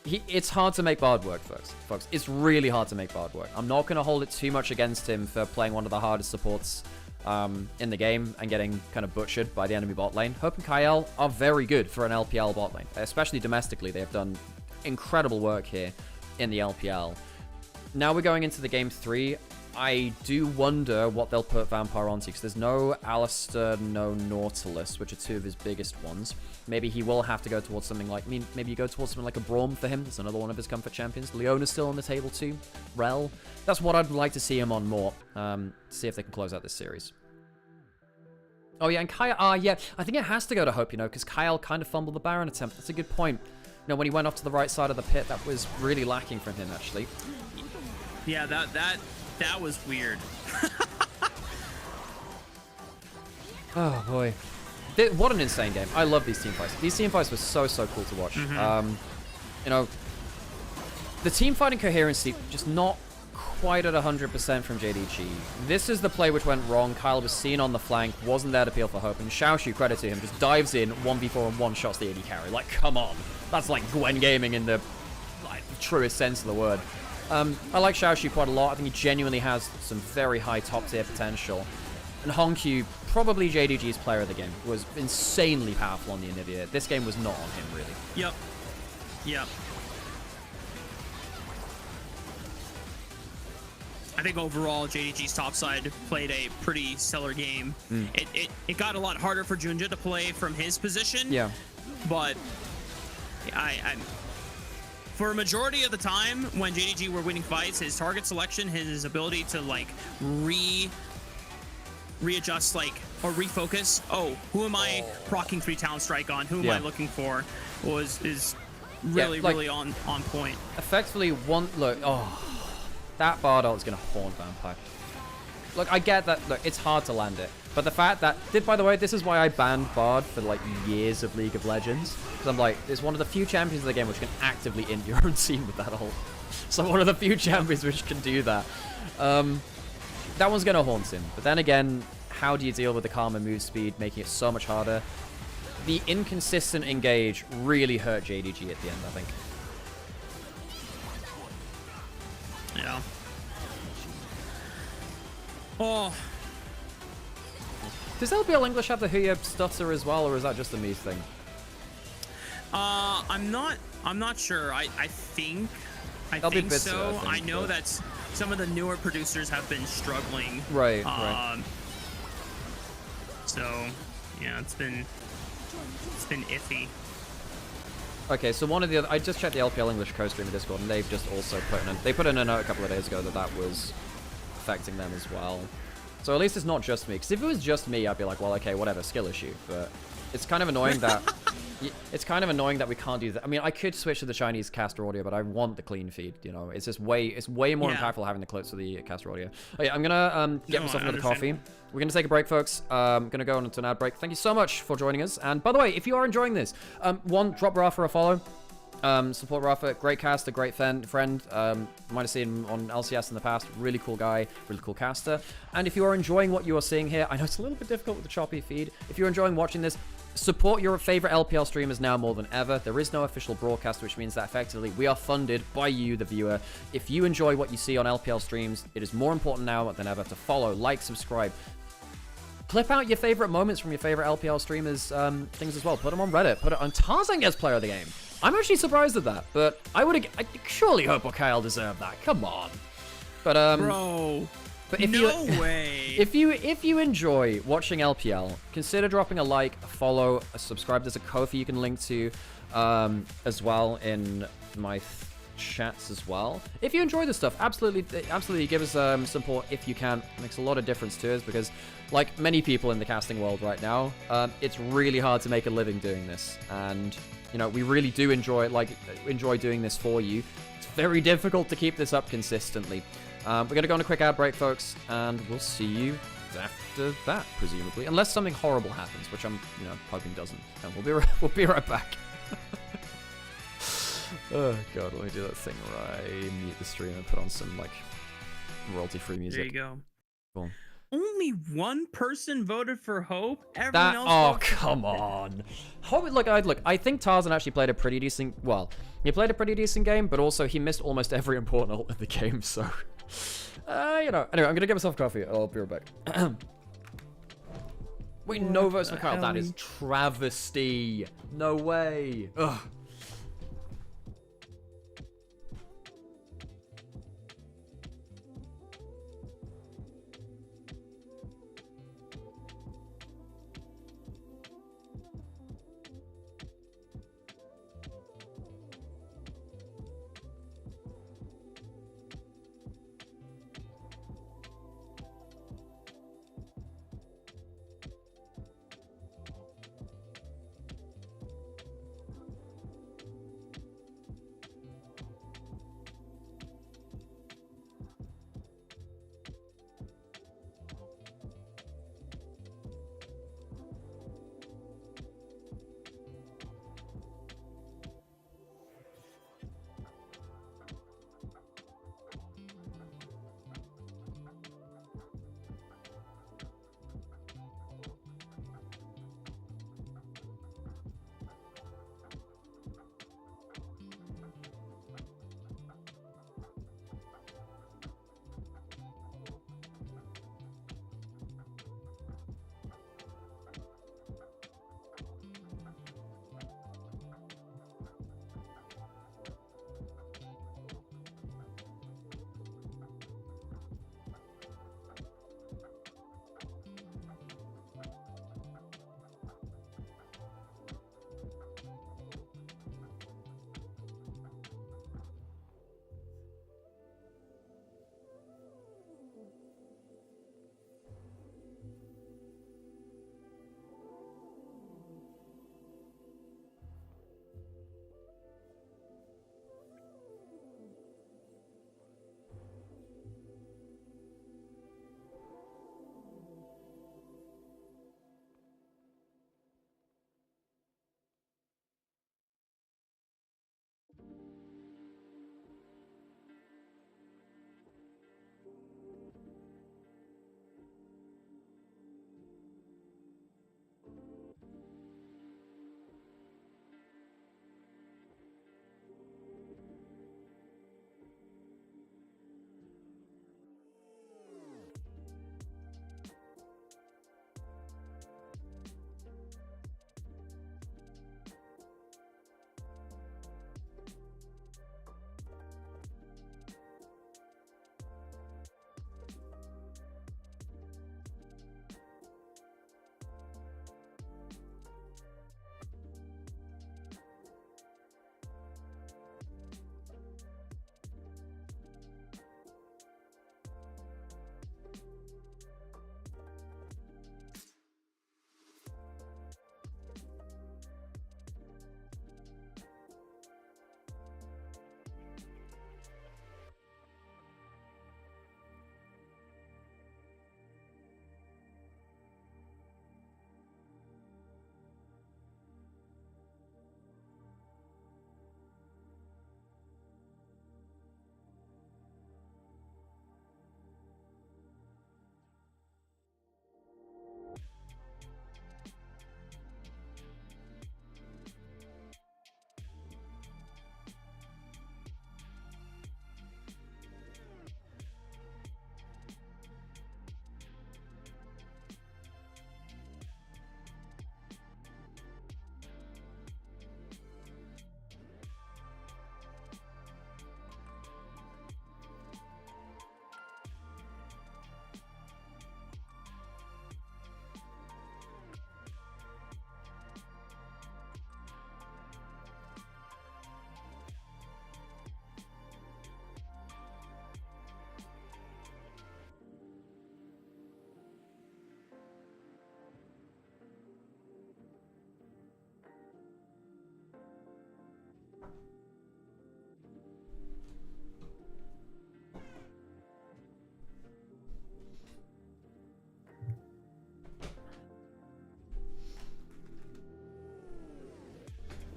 it's hard to make Bard work, folks. It's really hard to make Bard work. I'm not going to hold it too much against him for playing one of the hardest supports in the game and getting kind of butchered by the enemy bot lane. Hope and Kyle are very good for an LPL bot lane, especially domestically. They've done incredible work here in the LPL. Now we're going into the game 3. I do wonder what they'll put Vampire onto, because there's no Alistair, no Nautilus, which are two of his biggest ones. Maybe he will have to go towards something like, maybe you go towards something like a Braum for him. That's another one of his comfort champions. Leona's still on the table too. Rel. That's what I'd like to see him on more. See if they can close out this series. Oh yeah, and Kyle, yeah, I think it has to go to Hope, you know, because Kyle kind of fumbled the Baron attempt. That's a good point. You know, when he went off to the right side of the pit, that was really lacking from him, actually. Yeah, that was weird. Oh boy, what an insane game! I love these team fights. These team fights were so cool to watch. You know, the team fighting coherency just not quite at 100% from JDG. This is the play which went wrong. Kyle was seen on the flank, wasn't there to peel for Hope, and Xiaoshu, credit to him, just dives in 1v4 and one-shots the AD carry. Like, come on, that's like Gwen gaming in the truest sense of the word. I like Xiaoshu quite a lot. I think he genuinely has some very high top-tier potential. And Hongqiu, probably JDG's player of the game, was insanely powerful on the Onivia. This game was not on him, really. Yep. I think overall, JDG's topside played a pretty stellar game. It got a lot harder for Junja to play from his position. Yeah. But for a majority of the time when JDG were winning fights, his target selection, his ability to like readjust, like, or refocus. Oh, who am I proccing 3 talent strike on? Who am I looking for? Is really really on point. Effectively, that Bard ult is gonna haunt Vampire. Look, I get that. Look, it's hard to land it, but the fact that by the way, this is why I banned Bard for like years of League of Legends, because I'm like, it's one of the few champions of the game which can actively int your own team with that ult. So one of the few champions which can do that. That one's gonna haunt him. But then again, how do you deal with the Karma move speed, making it so much harder? The inconsistent engage really hurt JDG at the end, I think. Yeah. Oh. Does LPL English have the Huya stutter as well, or is that just a me thing? I'm not sure. I think so. I know that some of the newer producers have been struggling. Right. So, yeah, it's been iffy. Okay, so one of the other, I just checked the LPL English co-stream in Discord, and they've just also put in a note a couple of days ago that was affecting them as well. So at least it's not just me, because if it was just me, I'd be like, well, okay, whatever, skill issue. But it's kind of annoying that we can't do that. I mean, I could switch to the Chinese caster audio, but I want the clean feed. You know, it's just way more impactful having the close to the caster audio. Okay, I'm gonna get myself another coffee. We're gonna take a break, folks. I'm gonna go on to an ad break. Thank you so much for joining us. And by the way, if you are enjoying this, drop Rafa a follow. Support Rafa, great caster, great friend. Might have seen him on LCS in the past. Really cool guy, really cool caster. And if you are enjoying what you are seeing here, I know it's a little bit difficult with the choppy feed. If you're enjoying watching this, support your favorite LPL streamers now more than ever. There is no official broadcast, which means that effectively we are funded by you, the viewer. If you enjoy what you see on LPL streams, it is more important now than ever to follow, like, subscribe. Clip out your favorite moments from your favorite LPL streamers, things as well. Put them on Reddit. Put it on Tarzan gets player of the game. I'm actually surprised at that, but I surely hope Kyle deserved that. Come on. But bro. But if way. If you enjoy watching LPL, consider dropping a like, a follow, a subscribe. There's a Ko-fi you can link to as well in my chats as well. If you enjoy this stuff, absolutely give us support if you can. It makes a lot of difference to us because, like many people in the casting world right now, it's really hard to make a living doing this. And, you know, we really do enjoy doing this for you. It's very difficult to keep this up consistently. We're going to go on a quick ad break, folks, and we'll see you after that, presumably. Unless something horrible happens, which I'm, you know, hoping doesn't. And we'll be right back. Oh god, let me do that thing where I mute the stream and put on some like royalty-free music. There you go. Cool. Only one person voted for Hope. Everyone else. Oh come on. Hope. Look, I think Tarzan actually played a pretty decent. Well, he played a pretty decent game, but also he missed almost every important ult in the game. So, you know. Anyway, I'm gonna get myself coffee. I'll be right back. Wait, no votes for Kyle. That is travesty. No way. Ugh.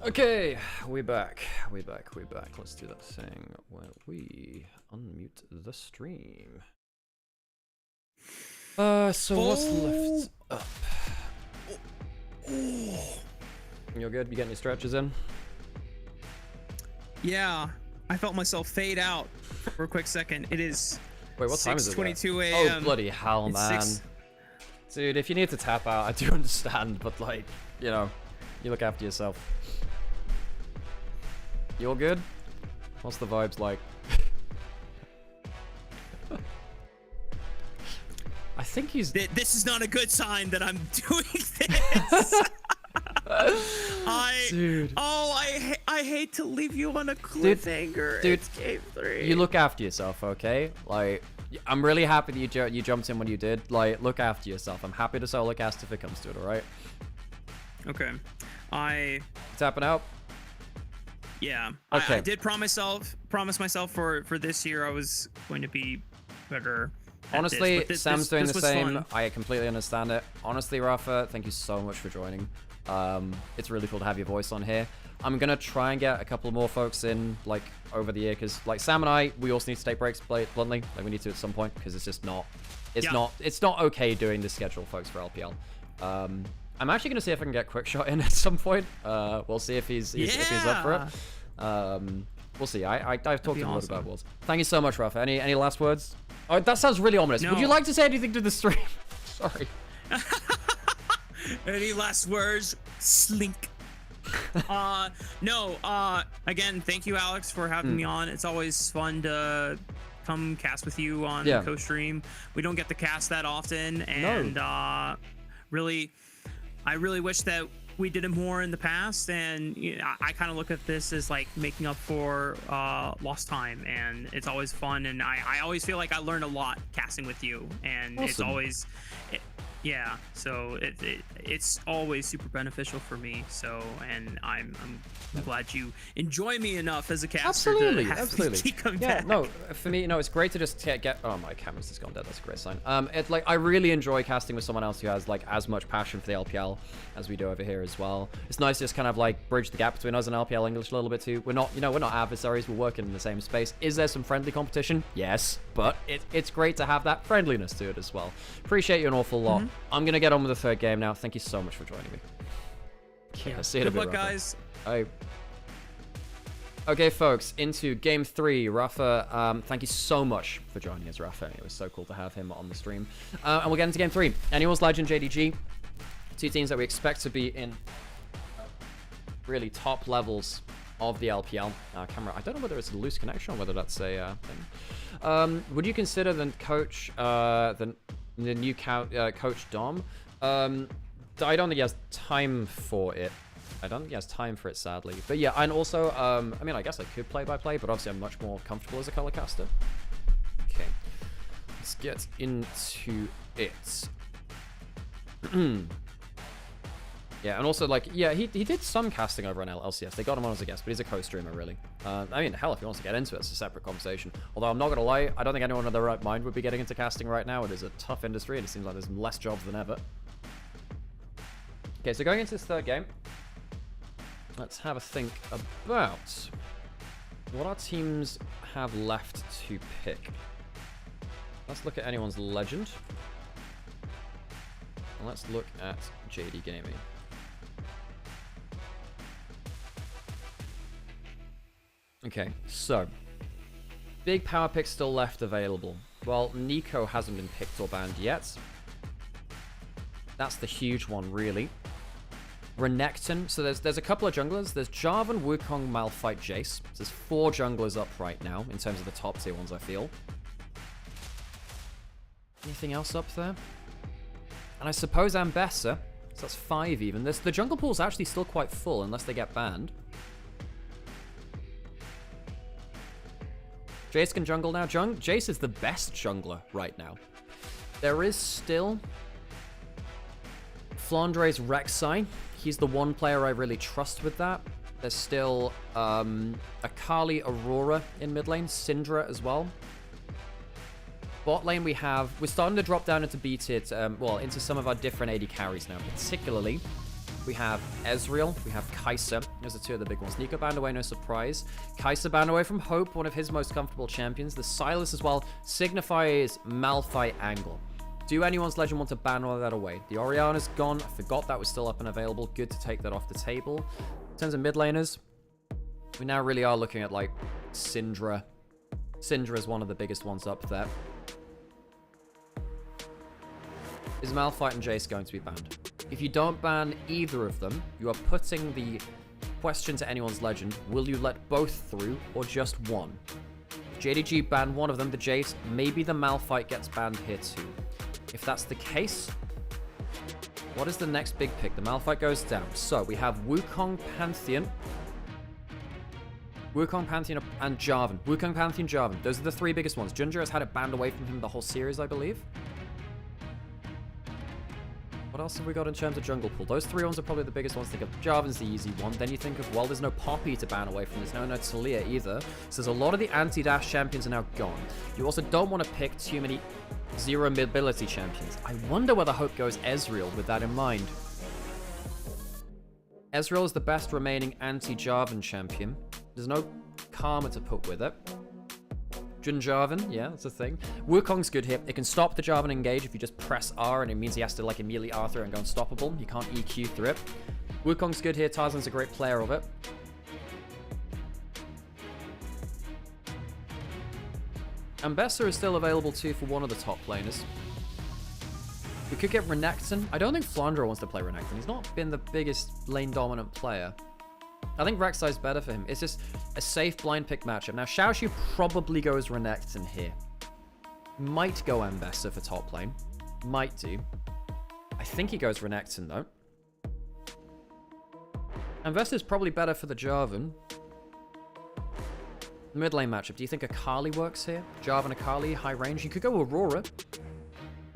Okay, we back. Let's do that thing where we unmute the stream. So what's left up? You're good? You getting your stretches in? Yeah, I felt myself fade out for a quick second. It is. Wait, what time is it? 6:22 a.m. Oh bloody hell, man! Dude, if you need to tap out, I do understand, but like, you know, you look after yourself. You're good? What's the vibes like? I think he's. This is not a good sign that I'm doing this. Dude. Oh, I hate to leave you on a cliffhanger. Dude, it's game 3. You look after yourself, okay? Like, I'm really happy that you jumped in when you did. Like, look after yourself. I'm happy to solo cast if it comes to it, alright? Okay. Tapping out? Yeah. Okay. I did promise myself for this year I was going to be better. Honestly, Sam's doing the same. Fun. I completely understand it. Honestly, Rafa, thank you so much for joining. It's really cool to have your voice on here. I'm gonna try and get a couple more folks in, like, over the year, because, like, Sam and I, we also need to take breaks, bluntly. Like, we need to at some point, because it's just not, it's not okay doing this schedule, folks, for LPL. I'm actually gonna see if I can get Quickshot in at some point. We'll see if he's up for it. We'll see. I've talked to him a lot about Worlds. Thank you so much, Rafa. Any last words? Oh, that sounds really ominous. No. Would you like to say anything to the stream? Sorry. Any last words? Slink. No. Again, thank you, Alex, for having me on. It's always fun to come cast with you on co-stream. We don't get to cast that often, and really, I really wish that we did it more in the past, and you know, I kind of look at this as like making up for lost time, and it's always fun, and I always feel like I learn a lot casting with you, and it's always so it's always super beneficial for me. So, and I'm glad you enjoy me enough as a caster. Absolutely. Keep coming Yeah, back. no, for me, no, it's great to just get. Oh, my camera's just gone dead. That's a great sign. It's like I really enjoy casting with someone else who has like as much passion for the LPL as we do over here as well. It's nice to just kind of like bridge the gap between us and LPL English a little bit too. We're not adversaries. We're working in the same space. Is there some friendly competition? Yes, but it's great to have that friendliness to it as well. Appreciate you an awful lot. I'm gonna get on with the third game now. Thank you so much for joining me. Yeah, see you in a bit, Good luck, Rafa. guys. Okay, folks, into game 3. Rafa, thank you so much for joining us, Rafa. It was so cool to have him on the stream. And we'll get into game 3. Annuals Legend, JDG. Two teams that we expect to be in really top levels of the LPL. Camera, I don't know whether it's a loose connection or whether that's a thing. Would you consider the coach, the new coach Dom? I don't think he has time for it. Sadly. But yeah, and also, I mean, I guess I could play by play, but obviously I'm much more comfortable as a color caster. Okay, let's get into it. Yeah, and also, like, yeah, he did some casting over on LCS. They got him on as a guest, but he's a co-streamer, really. I mean, hell, if he wants to get into it, it's a separate conversation. Although, I'm not going to lie, I don't think anyone in their right mind would be getting into casting right now. It is a tough industry, and it seems like there's less jobs than ever. Okay, so going into this third game, let's have a think about what our teams have left to pick. Let's look at anyone's legend. And let's look at JD Gaming. Okay, so big power picks still left available. Well, Nico hasn't been picked or banned yet. That's the huge one, really. Renekton. So there's a couple of junglers. There's Jarvan, Wukong, Malphite, Jace. So there's 4 junglers up right now in terms of the top tier ones, I feel. Anything else up there? And I suppose Ambessa. So that's 5 even. The jungle pool's actually still quite full unless they get banned. Jace can jungle now. Jace is the best jungler right now. There is still Flandre's Rek'Sai. He's the one player I really trust with that. There's still Akali Aurora in mid lane, Syndra as well. Bot lane we're starting to drop down into B tier, well, into some of our different AD carries now, particularly We have Ezreal. We have Kai'Sa. Those are two of the big ones. Nico banned away, no surprise. Kai'Sa banned away from Hope, one of his most comfortable champions. The Silas as well signifies Malphite angle. Do anyone's Legend want to ban all of that away? The Orianna's gone. I forgot that was still up and available. Good to take that off the table. In terms of mid laners, we now really are looking at, like, Syndra. Syndra is one of the biggest ones up there. Is Malphite and Jace going to be banned? If you don't ban either of them, you are putting the question to anyone's Legend, will you let both through or just one? If JDG ban one of them, the Jace, maybe the Malphite gets banned here too. If that's the case, what is the next big pick? The Malphite goes down. So we have Wukong, Pantheon. Wukong, Pantheon, and Jarvan. Wukong, Pantheon, Jarvan. Those are the three biggest ones. Ginger has had it banned away from him the whole series, I believe. What else have we got in terms of jungle pool? Those three ones are probably the biggest ones to think of. Jarvan's the easy one. Then you think of, well, there's no Poppy to ban away from. There's no Talia either. So there's a lot of the anti-dash champions are now gone. You also don't want to pick too many zero mobility champions. I wonder whether Hope goes Ezreal with that in mind. Ezreal is the best remaining anti-Jarvan champion. There's no Karma to put with it. Jun Jarvan, yeah, that's a thing. Wukong's good here. It can stop the Jarvan engage if you just press R, and it means he has to like immediately R through and go unstoppable. You can't EQ through it. Wukong's good here. Tarzan's a great player of it. And Bessa is still available too for one of the top laners. We could get Renekton. I don't think Flandre wants to play Renekton. He's not been the biggest lane dominant player. I think Rek'Sai's better for him. It's just a safe blind pick matchup. Now, Xiaoshu probably goes Renekton here. Might go Ambessa for top lane. Might do. I think he goes Renekton, though. Ambessa's probably better for the Jarvan. Mid lane matchup. Do you think Akali works here? Jarvan, Akali, high range. You could go Aurora.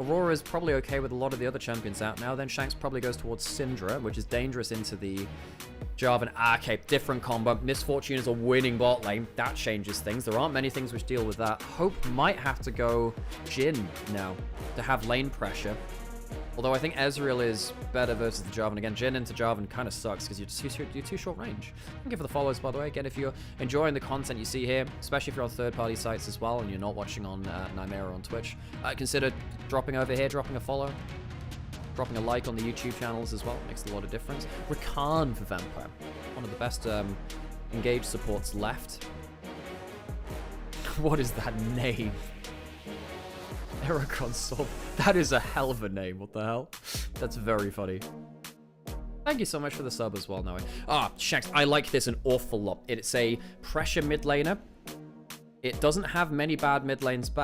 Aurora is probably okay with a lot of the other champions out now. Then Shanks probably goes towards Syndra, which is dangerous into the Jarvan. Okay, different combo. Misfortune is a winning bot lane. That changes things. There aren't many things which deal with that. Hope might have to go Jhin now to have lane pressure. Although I think Ezreal is better versus the Jarvan. Again, Jhin into Jarvan kind of sucks because you're too short range. Thank you for the follows, by the way. Again, if you're enjoying the content you see here, especially if you're on third-party sites as well and you're not watching on Nymaera on Twitch, consider dropping over here, dropping a follow, dropping a like on the YouTube channels as well. Makes a lot of difference. Rakan for Vampire. One of the best engaged supports left. What is that name? Error console. That is a hell of a name. What the hell? That's very funny. Thank you so much for the sub as well, Noah. Ah, Shanks, I like this an awful lot. It's a pressure mid laner. It doesn't have many bad mid lanes in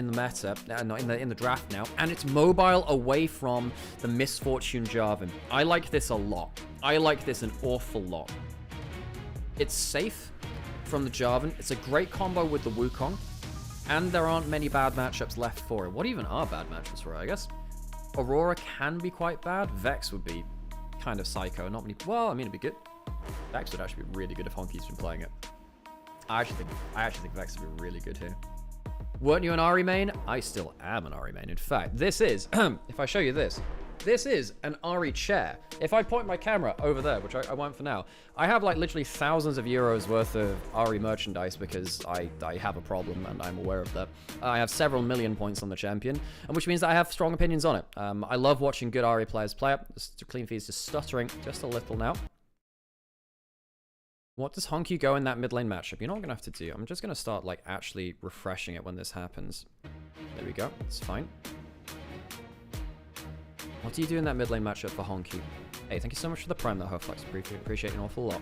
the meta, not in the draft now, and it's mobile away from the Misfortune Jarvan. I like this a lot. I like this an awful lot. It's safe from the Jarvan. It's a great combo with the Wukong. And there aren't many bad matchups left for it. What even are bad matchups for it, I guess? Aurora can be quite bad. Vex would be kind of psycho. Not many... Well, I mean, it'd be good. Vex would actually be really good if Honky's been playing it. I actually think Vex would be really good here. Weren't you an Ahri main? I still am an Ahri main. In fact, this is... if I show you this... This is an Ahri chair. If I point my camera over there, which I won't for now, I have like literally thousands of euros worth of Ahri merchandise because I have a problem and I'm aware of that. I have several million points on the champion, and which means that I have strong opinions on it. I love watching good Ahri players play it. Clean Feed's just stuttering just a little now. What does Honky go in that mid lane matchup? You're not going to have to do. I'm just going to start like actually refreshing it when this happens. There we go. It's fine. What do you do in that mid lane matchup for Honky? Hey, thank you so much for the prime, that Hoflex. Appreciate it an awful lot.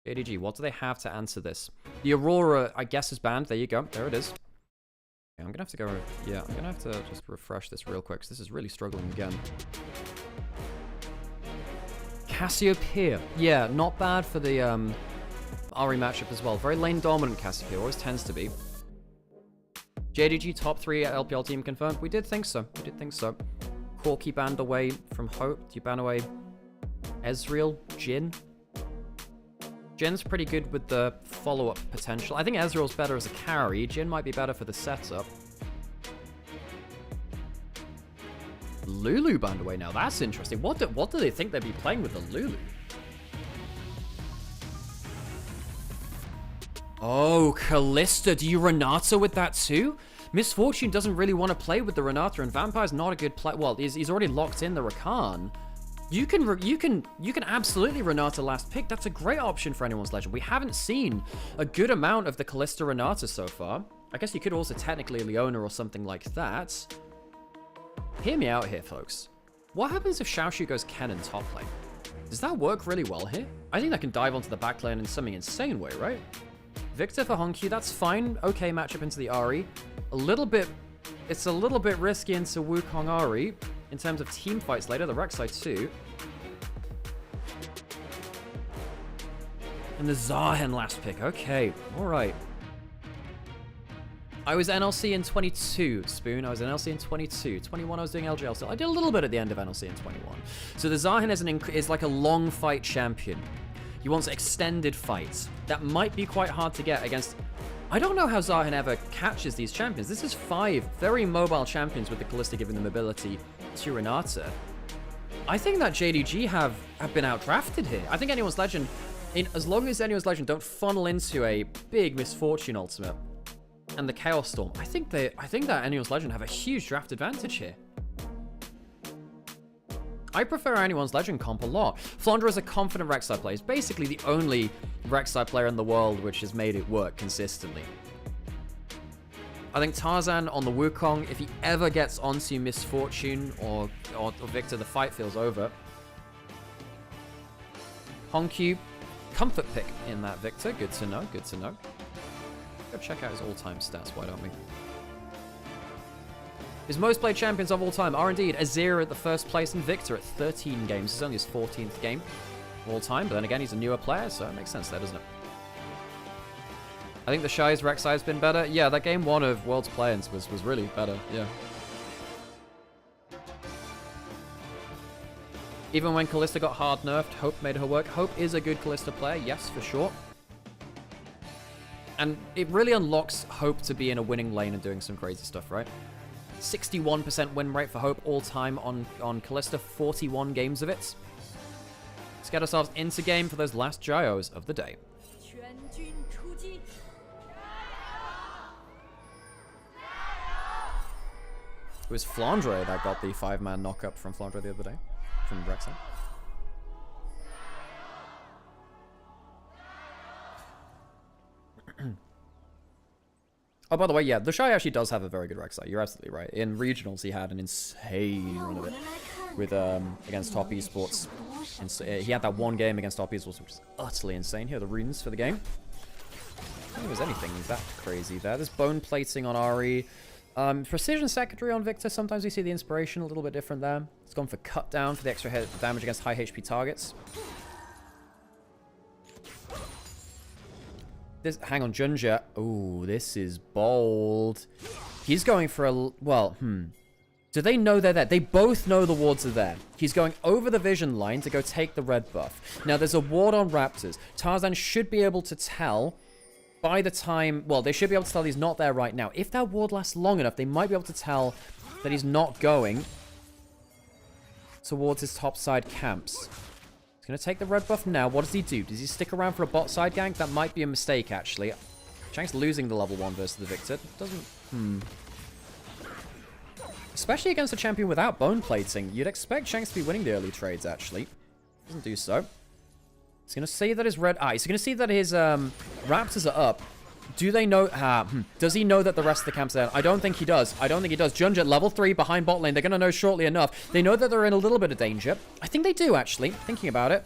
JDG, what do they have to answer this? The Aurora, I guess, is banned. There you go. There it is. Okay, I'm going to have to go... Yeah, I'm going to have to just refresh this real quick, because this is really struggling again. Cassiopeia. Yeah, not bad for the Ahri matchup as well. Very lane dominant Cassiopeia. Always tends to be. JDG top 3 LPL team confirmed. We did think so. We did think so. Corki banned away from Hope. Do you ban away Ezreal? Jhin? Jin's pretty good with the follow-up potential. I think Ezreal's better as a carry. Jhin might be better for the setup. Lulu banned away now. That's interesting. What do they think they'd be playing with the Lulu? Oh, Kalista. Do you Renata with that too? Misfortune doesn't really want to play with the Renata, and Vampire's not a good play. Well, he's already locked in the Rakan. You can absolutely Renata last pick. That's a great option for anyone's legend. We haven't seen a good amount of the Kalista Renata so far. I guess you could also technically Leona or something like that. Hear me out here, folks. What happens if Xiaoshu goes Ken in top lane? Does that work really well here? I think that can dive onto the back lane in some insane way, right? Victor for Honky, that's fine. Okay matchup into the Ahri. It's a little bit risky into Wukong Ahri in terms of team fights later, the Rek'Sai too. And the Zahen last pick, okay, alright. I was NLC in 22, Spoon. I was NLC in 22. 21, I was doing LGL still. I did a little bit at the end of NLC in 21. So the Zahen is like a long fight champion. He wants extended fights. That might be quite hard to get against... I don't know how Zahen ever catches these champions. This is 5 very mobile champions with the Kalista giving them ability to Renata. I think that JDG have been outdrafted here. I think Anyone's Legend, as long as Anyone's Legend don't funnel into a big Misfortune ultimate and the Chaos Storm, I think that Anyone's Legend have a huge draft advantage here. I prefer Anyone's Legend comp a lot. Flandre is a confident Rek'Sai player. He's basically the only Rek'Sai player in the world which has made it work consistently. I think Tarzan on the Wukong, if he ever gets onto Misfortune or Victor, the fight feels over. Honky, comfort pick in that Victor. Good to know, good to know. Go check out his all-time stats, why don't we? His most played champions of all time are indeed Azir at the first place and Victor at 13 games. This is only his 14th game of all time, but then again, he's a newer player, so it makes sense there, doesn't it? I think the Shy's Rek'Sai has been better. Yeah, that game 1 of World's Play-ins was really better, yeah. Even when Kalista got hard nerfed, Hope made her work. Hope is a good Kalista player, yes, for sure. And it really unlocks Hope to be in a winning lane and doing some crazy stuff, right? 61% win rate for Hope all time on Kalista, 41 games of it. Let's get ourselves into game for those last Gyos of the day. It was Flandre that got the 5-man knock-up from Flandre the other day, from Rek'Sai. Oh, by the way, yeah, the Shy actually does have a very good Rek'Sai. You're absolutely right. In regionals, he had an insane run of it with against Top Esports. He had that one game against Top Esports, which is utterly insane. Here are the runes for the game. I don't think there's anything that crazy there. There's bone plating on Ahri. Precision secondary on Victor. Sometimes we see the inspiration a little bit different there. It's gone for cut down for the extra damage against high HP targets. Hang on, Junja. Ooh, this is bold. He's going for a... Well, Do they know they're there? They both know the wards are there. He's going over the vision line to go take the red buff. Now, there's a ward on Raptors. Tarzan should be able to tell by the time... Well, they should be able to tell he's not there right now. If that ward lasts long enough, they might be able to tell that he's not going towards his top side camps. He's going to take the red buff now. What does he do? Does he stick around for a bot side gank? That might be a mistake, actually. Shanks losing the level 1 versus the Victor. Doesn't... Especially against a champion without bone plating. You'd expect Shanks to be winning the early trades, actually. Doesn't do so. He's going to see that his red... he's going to see that his Raptors are up. Do they know... Does he know that the rest of the camp's there? I don't think he does. I don't think he does. Junja at level 3 behind bot lane. They're going to know shortly enough. They know that they're in a little bit of danger. I think they do, actually. Thinking about it.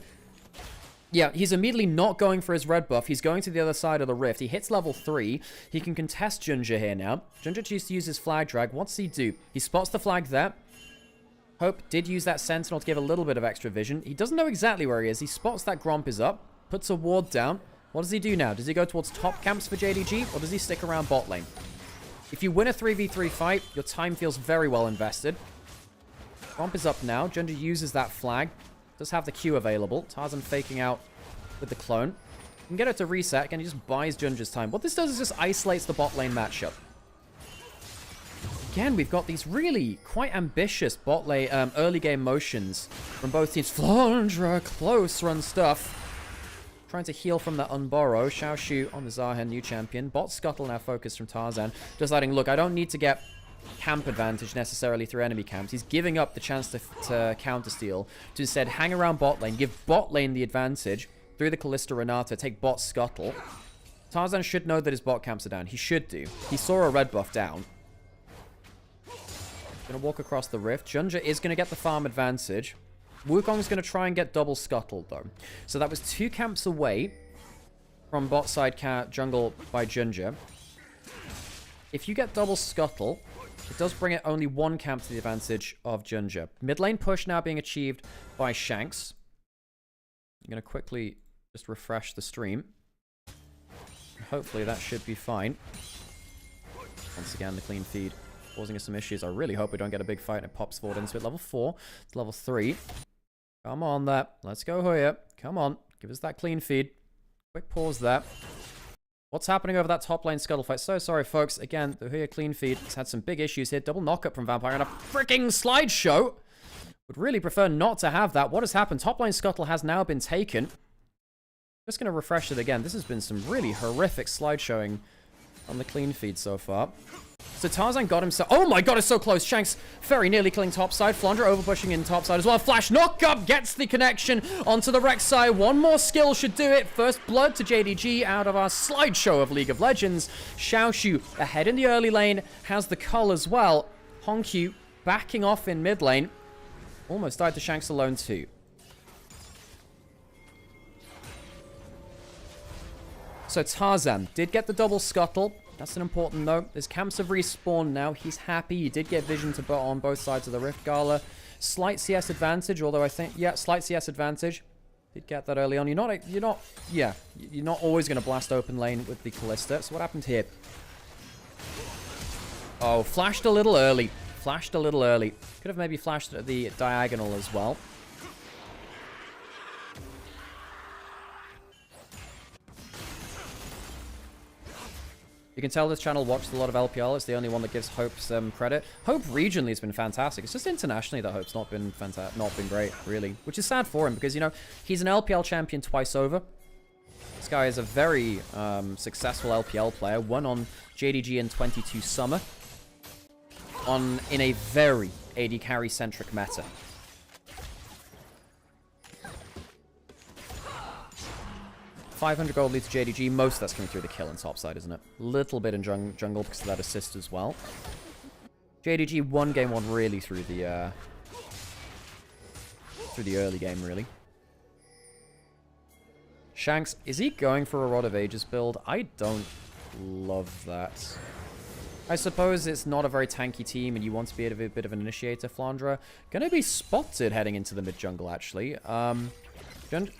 Yeah, he's immediately not going for his red buff. He's going to the other side of the rift. He hits level 3. He can contest Junja here now. Junja chooses to use his flag drag. What does he do? He spots the flag there. Hope did use that sentinel to give a little bit of extra vision. He doesn't know exactly where he is. He spots that Gromp is up. Puts a ward down. What does he do now? Does he go towards top camps for JDG, or does he stick around bot lane? If you win a 3v3 fight, your time feels very well invested. Gromp is up now. Junja uses that flag. Does have the Q available. Tarzan faking out with the clone. You can get it to reset, and he just buys Junja's time. What this does is just isolates the bot lane matchup. again, we've got these really quite ambitious bot lane, early game motions from both teams. Flandra, close run stuff. Trying to heal from that unborrow. Xiaoshu on the Zahen, new champion. Bot Scuttle now focused from Tarzan. Deciding, look, I don't need to get camp advantage necessarily through enemy camps. He's giving up the chance to counter steal. To instead hang around bot lane, give bot lane the advantage through the Callista Renata, take bot Scuttle. Tarzan should know that his bot camps are down. He should do. He saw a red buff down. Gonna walk across the rift. Junja is gonna get the farm advantage. Wukong's going to try and get double scuttled, though. So that was 2 camps away from bot side jungle by Junja. If you get double scuttle, it does bring it only 1 camp to the advantage of Junja. Mid lane push now being achieved by Shanks. I'm going to quickly just refresh the stream. Hopefully that should be fine. Once again, the clean feed causing us some issues. I really hope we don't get a big fight and it pops forward into it. Level 4 to level 3. Come on, that. Let's go here. Come on. Give us that clean feed. Quick pause there. What's happening over that top lane scuttle fight? So sorry, folks. Again, the Huya clean feed has had some big issues here. Double knockup from Vampire and a freaking slideshow. Would really prefer not to have that. What has happened? Top lane scuttle has now been taken. Just going to refresh it again. This has been some really horrific slideshowing on the clean feed so far. So Tarzan got himself... Oh my god, it's so close. Shanks very nearly killing topside. Flandra overpushing in topside as well. Flash knockup gets the connection onto the Rek'Sai. One more skill should do it. First blood to JDG out of our slideshow of League of Legends. Xiaoshu ahead in the early lane. Has the cull as well. Honkyu backing off in mid lane. Almost died to Shanks alone too. So Tarzan did get the double scuttle. That's an important note. His camps have respawned now. He's happy. He did get vision to put on both sides of the Rift Gala. Slight CS advantage, although I think... Yeah, slight CS advantage. Did get that early on. You're not always going to blast open lane with the Callista. So what happened here? Oh, flashed a little early. Flashed a little early. Could have maybe flashed at the diagonal as well. You can tell this channel watched a lot of LPL. It's the only one that gives Hope some credit. Hope regionally has been fantastic. It's just internationally that Hope's not been great, really. Which is sad for him because, you know, he's an LPL champion twice over. This guy is a very successful LPL player. Won on JDG in 22 summer. In a very AD carry-centric meta. $500 gold leads to JDG. Most of that's coming through the kill and topside, isn't it? Little bit in jungle because of that assist as well. JDG won game 1 really through the early game, really. Shanks, is he going for a Rod of Ages build? I don't love that. I suppose it's not a very tanky team and you want to be a bit of an initiator, Flandra. Gonna be spotted heading into the mid-jungle, actually. Jun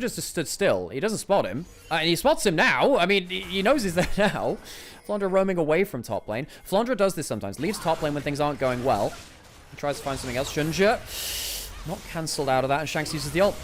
just stood still. He doesn't spot him. And he spots him now. I mean, he knows he's there now. Flandra roaming away from top lane. Flandra does this sometimes. Leaves top lane when things aren't going well. He tries to find something else. Junja not cancelled out of that. And Shanks uses the ult.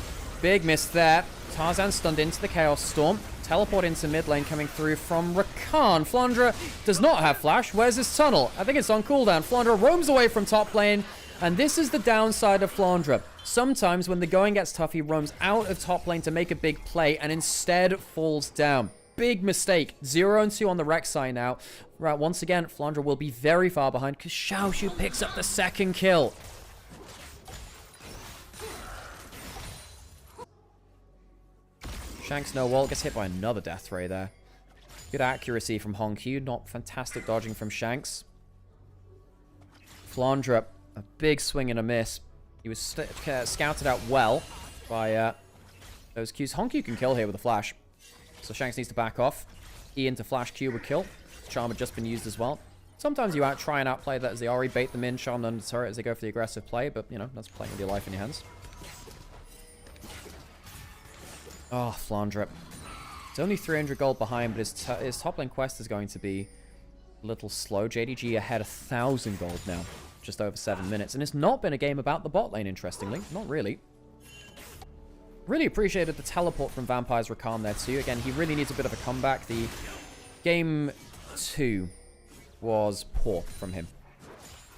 Big miss there. Tarzan stunned into the Chaos Storm. Teleport into mid lane coming through from Rakan. Flandra does not have flash. Where's his tunnel? I think it's on cooldown. Flandra roams away from top lane. And this is the downside of Flandra. Sometimes when the going gets tough, he roams out of top lane to make a big play and instead falls down. Big mistake. 0-2 on the Rek'Sai now. Right, once again, Flandra will be very far behind because Xiaoshu picks up the second kill. Shanks no wall, gets hit by another death ray there. Good accuracy from Honkyu, not fantastic dodging from Shanks. Flandra, a big swing and a miss. He was scouted out well by those Qs. Honkyu can kill here with a flash. So Shanks needs to back off. E into flash Q would kill. Charm had just been used as well. Sometimes you try and outplay that as they already bait them in, charm them under turret as they go for the aggressive play, but, you know, that's playing with your life in your hands. Oh, Flandra. It's only 300 gold behind, but his top lane quest is going to be a little slow. JDG ahead 1,000 gold now. Just over 7 minutes. And it's not been a game about the bot lane, interestingly. Not really. Really appreciated the teleport from Vampire's Rakan there too. Again, he really needs a bit of a comeback. The game 2 was poor from him.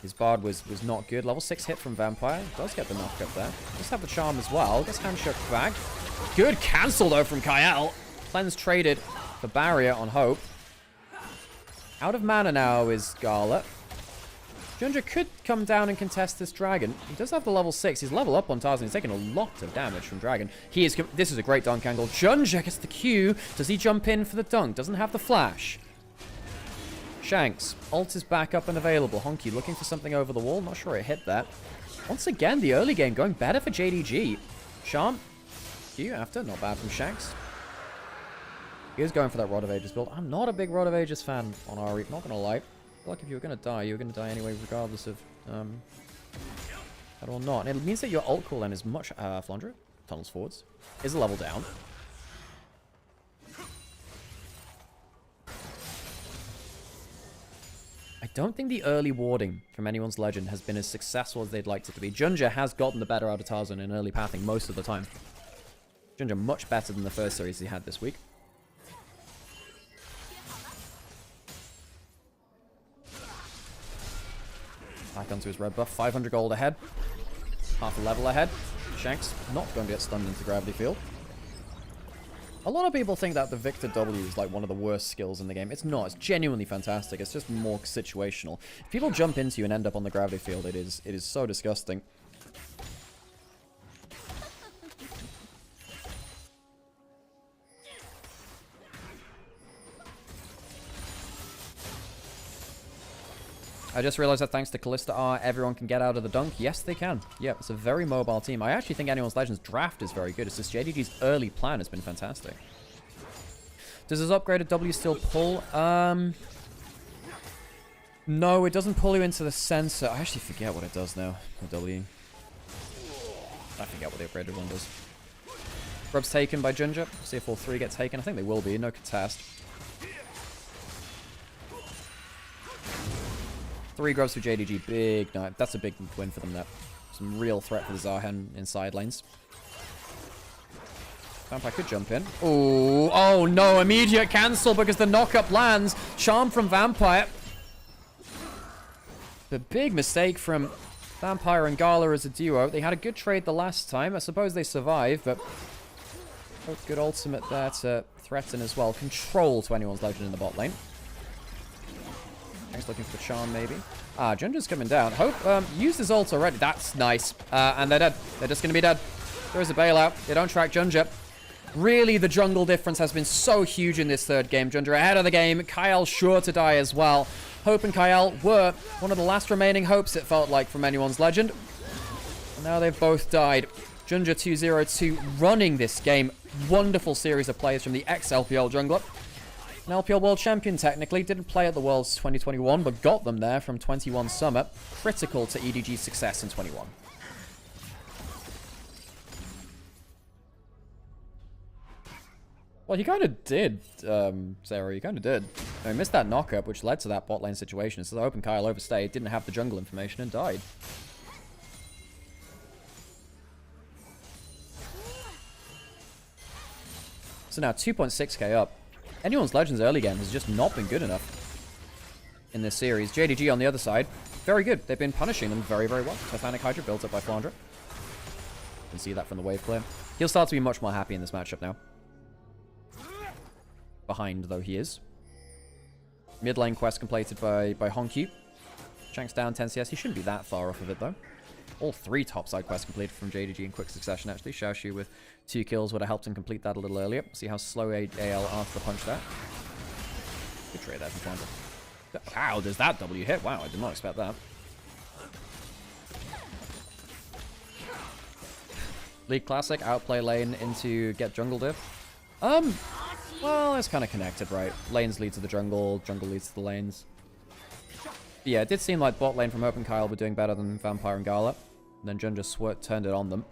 His Bard was not good. Level 6 hit from Vampire. Does get the knock up there. Does have the charm as well. Gets handshook back. Good cancel though from Kyle. Cleanse traded for Barrier on Hope. Out of mana now is Gala. Junja could come down and contest this Dragon. He does have the level 6. He's level up on Tarzan. He's taking a lot of damage from Dragon. This is a great dunk angle. Junja gets the Q. Does he jump in for the dunk? Doesn't have the flash. Shanks. Ult is back up and available. Honky looking for something over the wall. Not sure it hit that. Once again, the early game going better for JDG. Charm. Q after. Not bad from Shanks. He is going for that Rod of Ages build. I'm not a big Rod of Ages fan on RE. Not going to lie. I feel like if you were going to die, you were going to die anyway, regardless of that or not. And it means that your ult cooldown is much... Flandre. Tunnels forwards. Is a level down. I don't think the early warding from anyone's Legend has been as successful as they'd like it to be. Junja has gotten the better out of Tarzan in early pathing most of the time. Junja much better than the first series he had this week. Back onto his red buff. 500 gold ahead. Half a level ahead. Shanks not going to get stunned into Gravity Field. A lot of people think that the Victor W is like one of the worst skills in the game. It's not. It's genuinely fantastic. It's just more situational. If people jump into you and end up on the Gravity Field, it is so disgusting. I just realized that thanks to Callista R, everyone can get out of the dunk. Yes, they can. Yeah, it's a very mobile team. I actually think Anyone's Legends draft is very good. It's just JDG's early plan has been fantastic. Does his upgraded W still pull? No, it doesn't pull you into the sensor. I actually forget what it does now. The W. I forget what the upgraded one does. Grub's taken by Junja. See if all three get taken. I think they will be. No contest. 3 grubs for JDG. Big night. That's a big win for them there. Some real threat for the Zahan in side lanes. Vampire could jump in. Ooh, oh no, immediate cancel because the knock-up lands. Charm from Vampire. The big mistake from Vampire and Gala as a duo. They had a good trade the last time. I suppose they survived, but good ultimate there to threaten as well. Control to Anyone's Legend in the bot lane. He's looking for the charm, maybe. Ah, Junja's coming down. Hope used his ult already. That's nice. And they're dead. They're just going to be dead. There is a bailout. They don't track Junja. Really, the jungle difference has been so huge in this third game. Junja ahead of the game. Kyle sure to die as well. Hope and Kyle were one of the last remaining hopes, it felt like, from Anyone's Legend. And now they've both died. Junja 2-0-2 running this game. Wonderful series of players from the ex-LPL jungler. An LPL World Champion, technically. Didn't play at the Worlds 2021, but got them there from 21 Summer. Critical to EDG's success in 21. Well, he kind of did, Sarah. He kind of did. I missed that knock-up, which led to that bot lane situation. So Hope and Kyle overstayed, didn't have the jungle information, and died. So now 2.6k up. Anyone's Legends early game has just not been good enough in this series. JDG on the other side, very good. They've been punishing them very, very well. Titanic Hydra built up by Flandre. You can see that from the wave clear. He'll start to be much more happy in this matchup now. Behind, though, he is. Mid lane quest completed by Honky. Shanks down 10 CS. He shouldn't be that far off of it, though. All 3 top side quests completed from JDG in quick succession, actually. Xiaoxu with 2 kills would have helped him complete that a little earlier. See how slow AL after the punch there. Good trade there from Flandre. How does that W hit? Wow, I did not expect that. League Classic, outplay lane into get jungle diff. Well, it's kind of connected, right? Lanes lead to the jungle, jungle leads to the lanes. But yeah, it did seem like bot lane from Hope and Kyle were doing better than Vampire and Gala. And then Jun just turned it on them.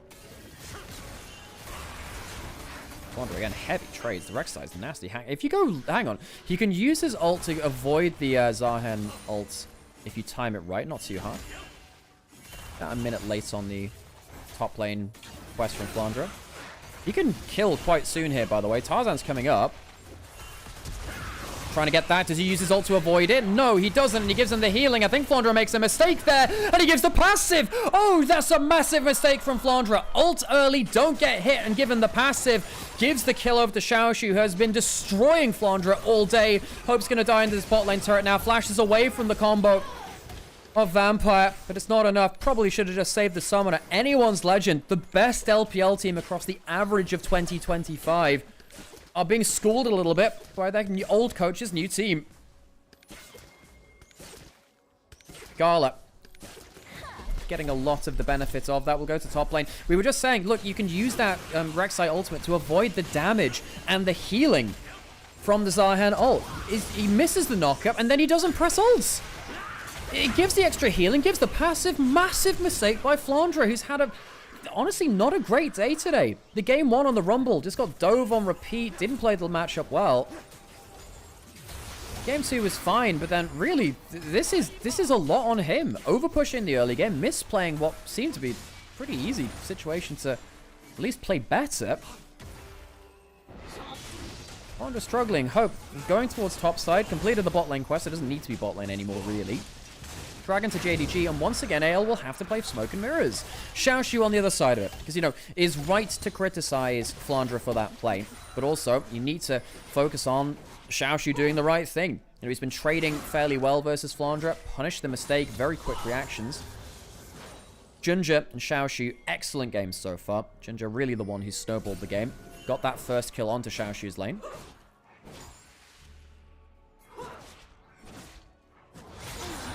Wonder again, heavy trades. The Rek'Sai's nasty. If you go, hang on, you can use his ult to avoid the Zahan ult if you time it right, not too hard. About a minute late on the top lane quest from Flandre. He can kill quite soon here, by the way. Tarzan's coming up. Trying to get that. Does he use his ult to avoid it? No, he doesn't, and he gives him the healing. I think Flandre makes a mistake there, and he gives the passive. Oh, that's a massive mistake from Flandre. Ult early, don't get hit, and given the passive, gives the kill over to Xiaoshu, who has been destroying Flandre all day. Hope's going to die into this bot lane turret now. Flashes away from the combo of Vampire, but it's not enough. Probably should have just saved the summoner. Anyone's Legend, the best LPL team across the average of 2025, are being schooled a little bit by their old coach's new team. Gala getting a lot of the benefits of that. We'll go to top lane. We were just saying, look, you can use that Rek'Sai ultimate to avoid the damage and the healing from the Zarhan ult. He misses the knockup, and then he doesn't press ults. It gives the extra healing, gives the passive. Massive mistake by Flandre, who's had a, honestly, not a great day today. The game 1 on the Rumble just got dove on repeat, didn't play the matchup well. Game 2 was fine, but then really, this is a lot on him. Overpushing in the early game, misplaying what seemed to be a pretty easy situation to at least play better. Flandre struggling. Hope going towards top side, completed the bot lane quest. It doesn't need to be bot lane anymore, really. Dragon to JDG, and once again, AL will have to play Smoke and Mirrors. Xiaoshu on the other side of it, because, you know, is right to criticize Flandre for that play, but also, you need to focus on Xiaoshu doing the right thing. You know, he's been trading fairly well versus Flandre, punished the mistake, very quick reactions. Ginger and Xiaoshu, excellent games so far. Ginger really the one who snowballed the game. Got that first kill onto Xiaoshu's lane.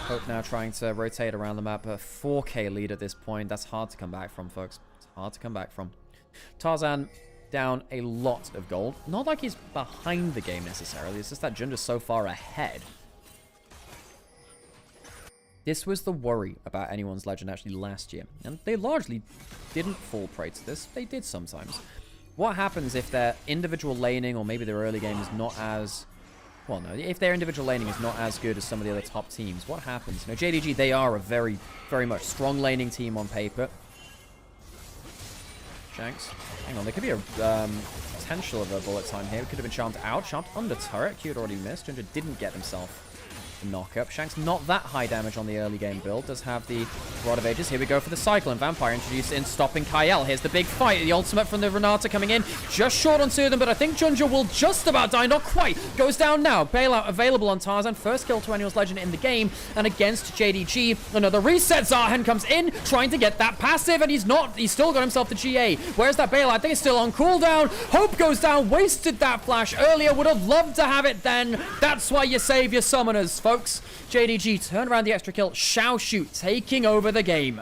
Hope now trying to rotate around the map. A 4k lead at this point. That's hard to come back from, folks. It's hard to come back from. Tarzan down a lot of gold. Not like he's behind the game necessarily. It's just that Junder's so far ahead. This was the worry about anyone's Legend actually last year. And they largely didn't fall prey to this. They did sometimes. What happens if their individual laning or maybe their early game is not as... Well, no, if their individual laning is not as good as some of the other top teams, what happens? You know, JDG, they are a very, very much strong laning team on paper. Shanks. Hang on, there could be a potential of a bullet time here. It could have been charmed out, charmed under turret. Q had already missed. Ginger didn't get himself a knockup. Shanks not that high damage on the early game build. Does have the Rod of Ages. Here we go for the cycle, and Vampire introduced in, stopping Kyle. Here's the big fight. The ultimate from the Renata coming in. Just short on two of them, but I think Junja will just about die. Not quite. Goes down now. Bailout available on Tarzan. First kill to anyone's Legend in the game. And against JDG, another reset. Zarhan comes in, trying to get that passive, and he's not. He's still got himself the GA. Where's that bailout? I think it's still on cooldown. Hope goes down. Wasted that flash earlier. Would have loved to have it then. That's why you save your summoners, folks. JDG turn around the extra kill. Xiaoshu taking over the game.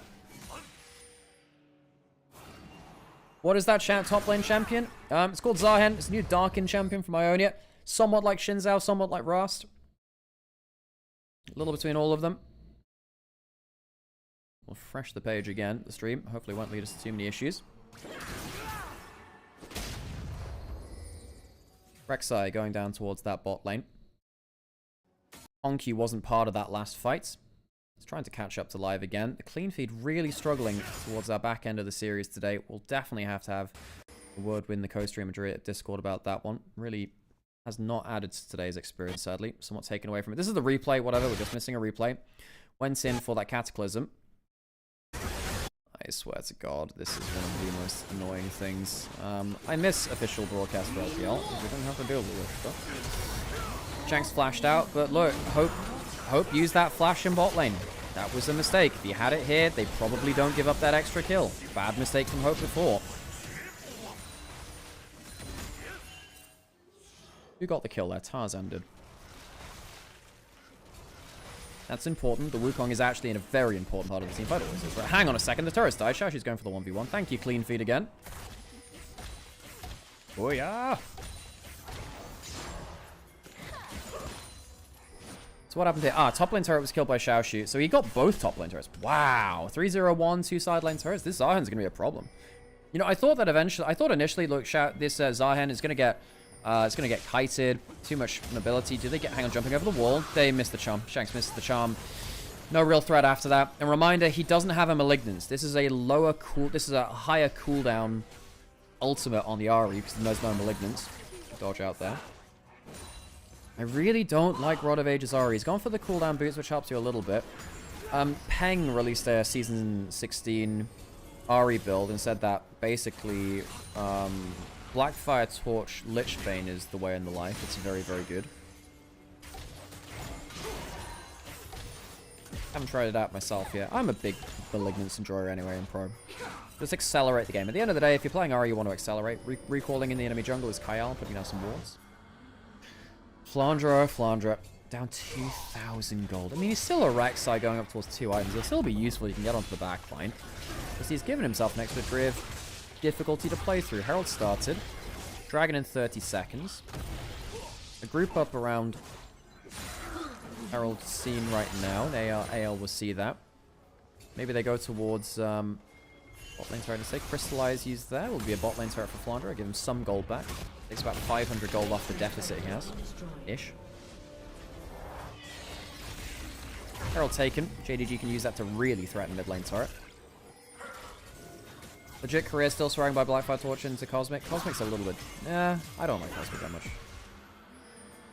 What is that top lane champion? It's called Zarhan. It's a new Darkin champion from Ionia. Somewhat like Shinzao, somewhat like Rast. A little between all of them. We'll refresh the page again, the stream. Hopefully won't lead us to too many issues. Rek'Sai going down towards that bot lane. Onky wasn't part of that last fight. He's trying to catch up to live again. The clean feed really struggling towards our back end of the series today. We'll definitely have to have a word with the co-streamer at Discord about that one. Really has not added to today's experience, sadly. Somewhat taken away from it. This is the replay, whatever. We're just missing a replay. Went in for that Cataclysm. I swear to God, this is one of the most annoying things. I miss official broadcast for LPL. We don't have to deal with this stuff. Shanks flashed out, but look, Hope used that flash in bot lane. That was a mistake. If he had it here, they probably don't give up that extra kill. Bad mistake from Hope before. Who got the kill there? Tarzan did. That's important. The Wukong is actually in a very important part of the team fight. But hang on a second, the turret's died. Xiaoshu's going for the 1v1. Thank you, clean feed again. Oh yeah. So what happened here? Top lane turret was killed by Xiaoshu. So he got both top lane turrets. Wow. 3-0-1, 2 side lane turrets. This Zarhan's going to be a problem. You know, I thought initially, look, this Zarhan is going to get, it's going to get kited. Too much mobility. Do they get, hang on, jumping over the wall? They missed the charm. Shanks missed the charm. No real threat after that. And reminder, he doesn't have a Malignance. This is a higher cooldown ultimate on the Ari because there's no Malignance. Dodge out there. I really don't like Rod of Ages Ari. He's gone for the cooldown boots, which helps you a little bit. Peng released their Season 16 Ari build and said that basically Blackfire Torch Lichbane is the way in the life. It's very, very good. Haven't tried it out myself yet. I'm a big Malignance enjoyer anyway in Pro. Just accelerate the game. At the end of the day, if you're playing Ari, you want to accelerate. Recalling in the enemy jungle is Kyle, putting down some wards. Flandra, down 2,000 gold. I mean, he's still a Rek'Sai going up towards 2 items. He'll still be useful. He can get onto the back line. Because he's given himself an extra degree of difficulty to play through. Herald started. Dragon in 30 seconds. A group up around Herald scene right now. AL will see that. Maybe they go towards bot lane turret instead. Crystallize used there. Will be a bot lane turret for Flandra. Give him some gold back. Takes about 500 gold off the deficit he has. Ish. Herald taken. JDG can use that to really threaten mid lane turret. Legit career still swearing by Blackfire Torch into Cosmic. Cosmic's a little bit... I don't like Cosmic that much.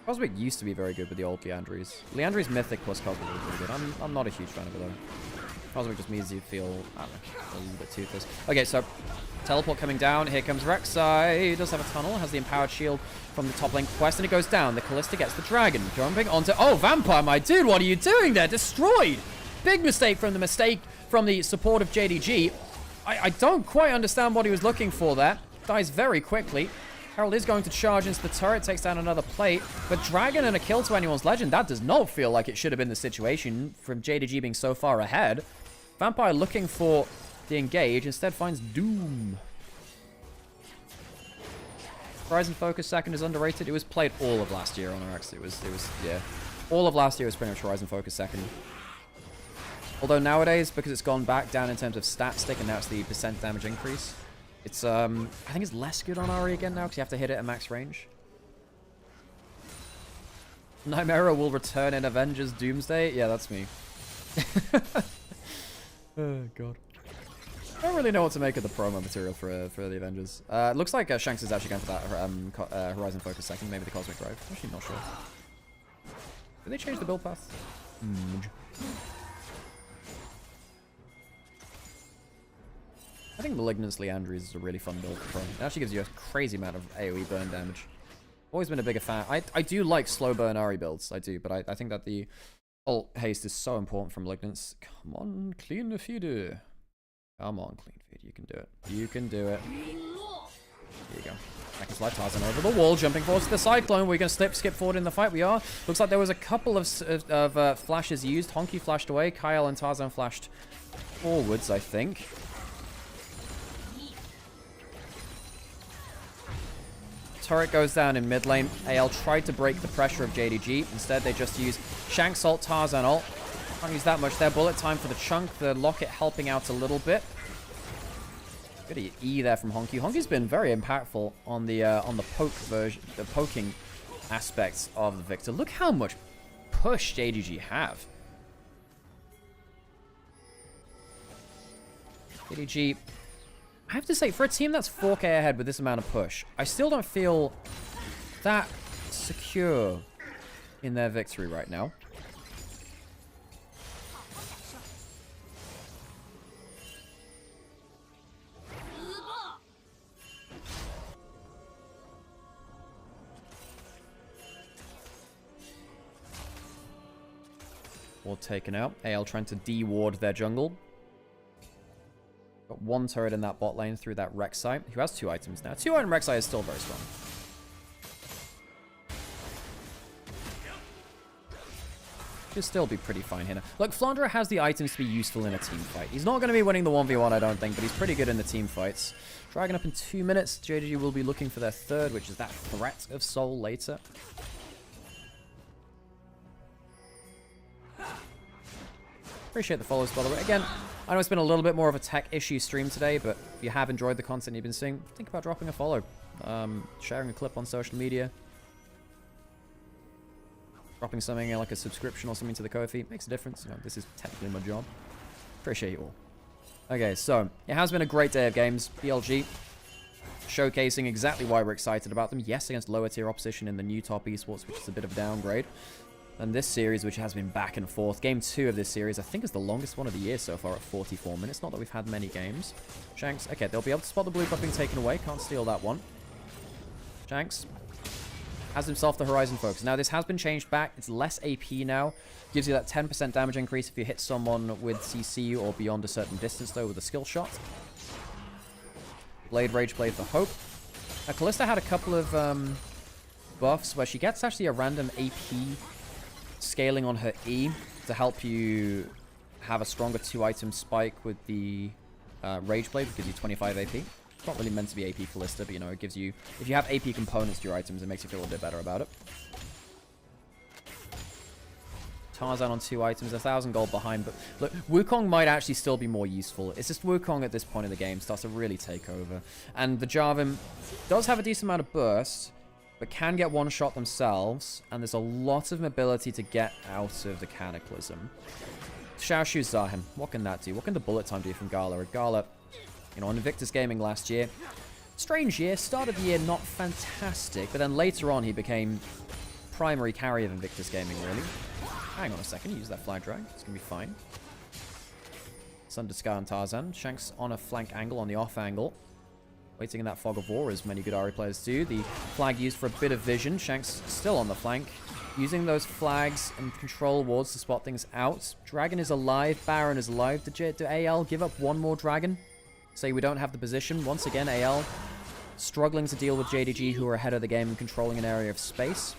Cosmic used to be very good with the old Leandries. Leandries Mythic plus Cosmic was really good. I'm not a huge fan of it though. Cosmic just means you feel, I don't know, a little bit toothless. Okay, so teleport coming down. Here comes Rek'Sai. He does have a tunnel. Has the empowered shield from the top lane quest, and it goes down. The Callista gets the dragon. Jumping onto... Oh, Vampire, my dude, what are you doing there? Destroyed! Big mistake from the support of JDG. I don't quite understand what he was looking for there. Dies very quickly. Herald is going to charge into the turret, takes down another plate. But Dragon and a kill to anyone's legend, that does not feel like it should have been the situation from JDG being so far ahead. Vampire looking for the engage, instead finds Doom. Horizon Focus second is underrated. It was played all of last year on RX. It was, yeah. All of last year was pretty much Horizon Focus second. Although nowadays, because it's gone back down in terms of stat stick, and now it's the percent damage increase, it's, I think it's less good on Ari again now, because you have to hit it at max range. Nymaera will return in Avengers Doomsday? Yeah, that's me. Oh, God. I don't really know what to make of the promo material for the Avengers. It looks like Shanks is actually going for that Horizon Focus second, maybe the Cosmic Drive. I'm actually not sure. Did they change the build path? I think Malignance Leandries is a really fun build for Pro. It actually gives you a crazy amount of AoE burn damage. Always been a bigger fan. I do like slow burn Ari builds, I do, but I think that the ult haste is so important for Malignance. Come on, clean the feeder. Come on, clean feed. You can do it. You can do it. Here you go. I can slide Tarzan over the wall, jumping forward to the Cyclone. We're going to skip forward in the fight. We are. Looks like there was a couple of flashes used. Honky flashed away. Kyle and Tarzan flashed forwards, I think. Turret goes down in mid lane. AL tried to break the pressure of JDG. Instead, they just use Shanks ult, Tarzan ult. Can't use that much there. Bullet time for the chunk. The locket helping out a little bit. Good E there from Honky. Honky's been very impactful on the poke version, the poking aspects of the Victor. Look how much push JDG have. JDG, I have to say, for a team that's 4K ahead with this amount of push, I still don't feel that secure in their victory right now. Ward taken out. AL trying to de-ward their jungle. Got one turret in that bot lane through that Rek'Sai, who has 2 items now. 2-item Rek'Sai is still very strong. Should still be pretty fine here. Look, Flandra has the items to be useful in a team fight. He's not going to be winning the 1v1, I don't think, but he's pretty good in the team fights. Dragon up in 2 minutes. JDG will be looking for their third, which is that threat of Soul later. Appreciate the follows, by the way. Again, I know it's been a little bit more of a tech issue stream today, but if you have enjoyed the content you've been seeing, think about dropping a follow. Sharing a clip on social media. Dropping something like a subscription or something to the Ko-fi. Makes a difference. You know, this is technically my job. Appreciate you all. Okay, so it has been a great day of games. BLG showcasing exactly why we're excited about them. Yes, against lower tier opposition in the new top esports, which is a bit of a downgrade. And this series, which has been back and forth. Game 2 of this series, I think, is the longest one of the year so far at 44 minutes. Not that we've had many games. Shanks, okay, they'll be able to spot the blue buff being taken away. Can't steal that one. Shanks has himself the Horizon Focus. Now, this has been changed back. It's less AP now. Gives you that 10% damage increase if you hit someone with CC or beyond a certain distance, though, with a skill shot. Blade Rage Blade for Hope. Now, Kalista had a couple of buffs where she gets actually a random AP scaling on her E to help you have a stronger 2-item spike with the Rage Blade, which gives you 25 AP. It's not really meant to be AP Kalista, but you know, it gives you, if you have AP components to your items, it makes you feel a bit better about it. Tarzan on 2 items, 1,000 gold behind, but look, Wukong might actually still be more useful. It's just Wukong at this point in the game starts to really take over. And the Jarvan does have a decent amount of burst, but can get one shot themselves, and there's a lot of mobility to get out of the Cataclysm. Xiaoshu Zahen, what can that do? What can the bullet time do from Gala? Gala, you know, on Invictus Gaming last year, strange year, start of the year not fantastic, but then later on he became primary carry of Invictus Gaming, really. Hang on a second, use that flag drag, it's gonna be fine. Sunder Sky on Tarzan, Shanks on a flank angle, on the off angle. Waiting in that fog of war, as many good Ahri players do. The flag used for a bit of vision. Shanks still on the flank. Using those flags and control wards to spot things out. Dragon is alive. Baron is alive. Do AL give up one more dragon? Say we don't have the position. Once again, AL struggling to deal with JDG, who are ahead of the game and controlling an area of space.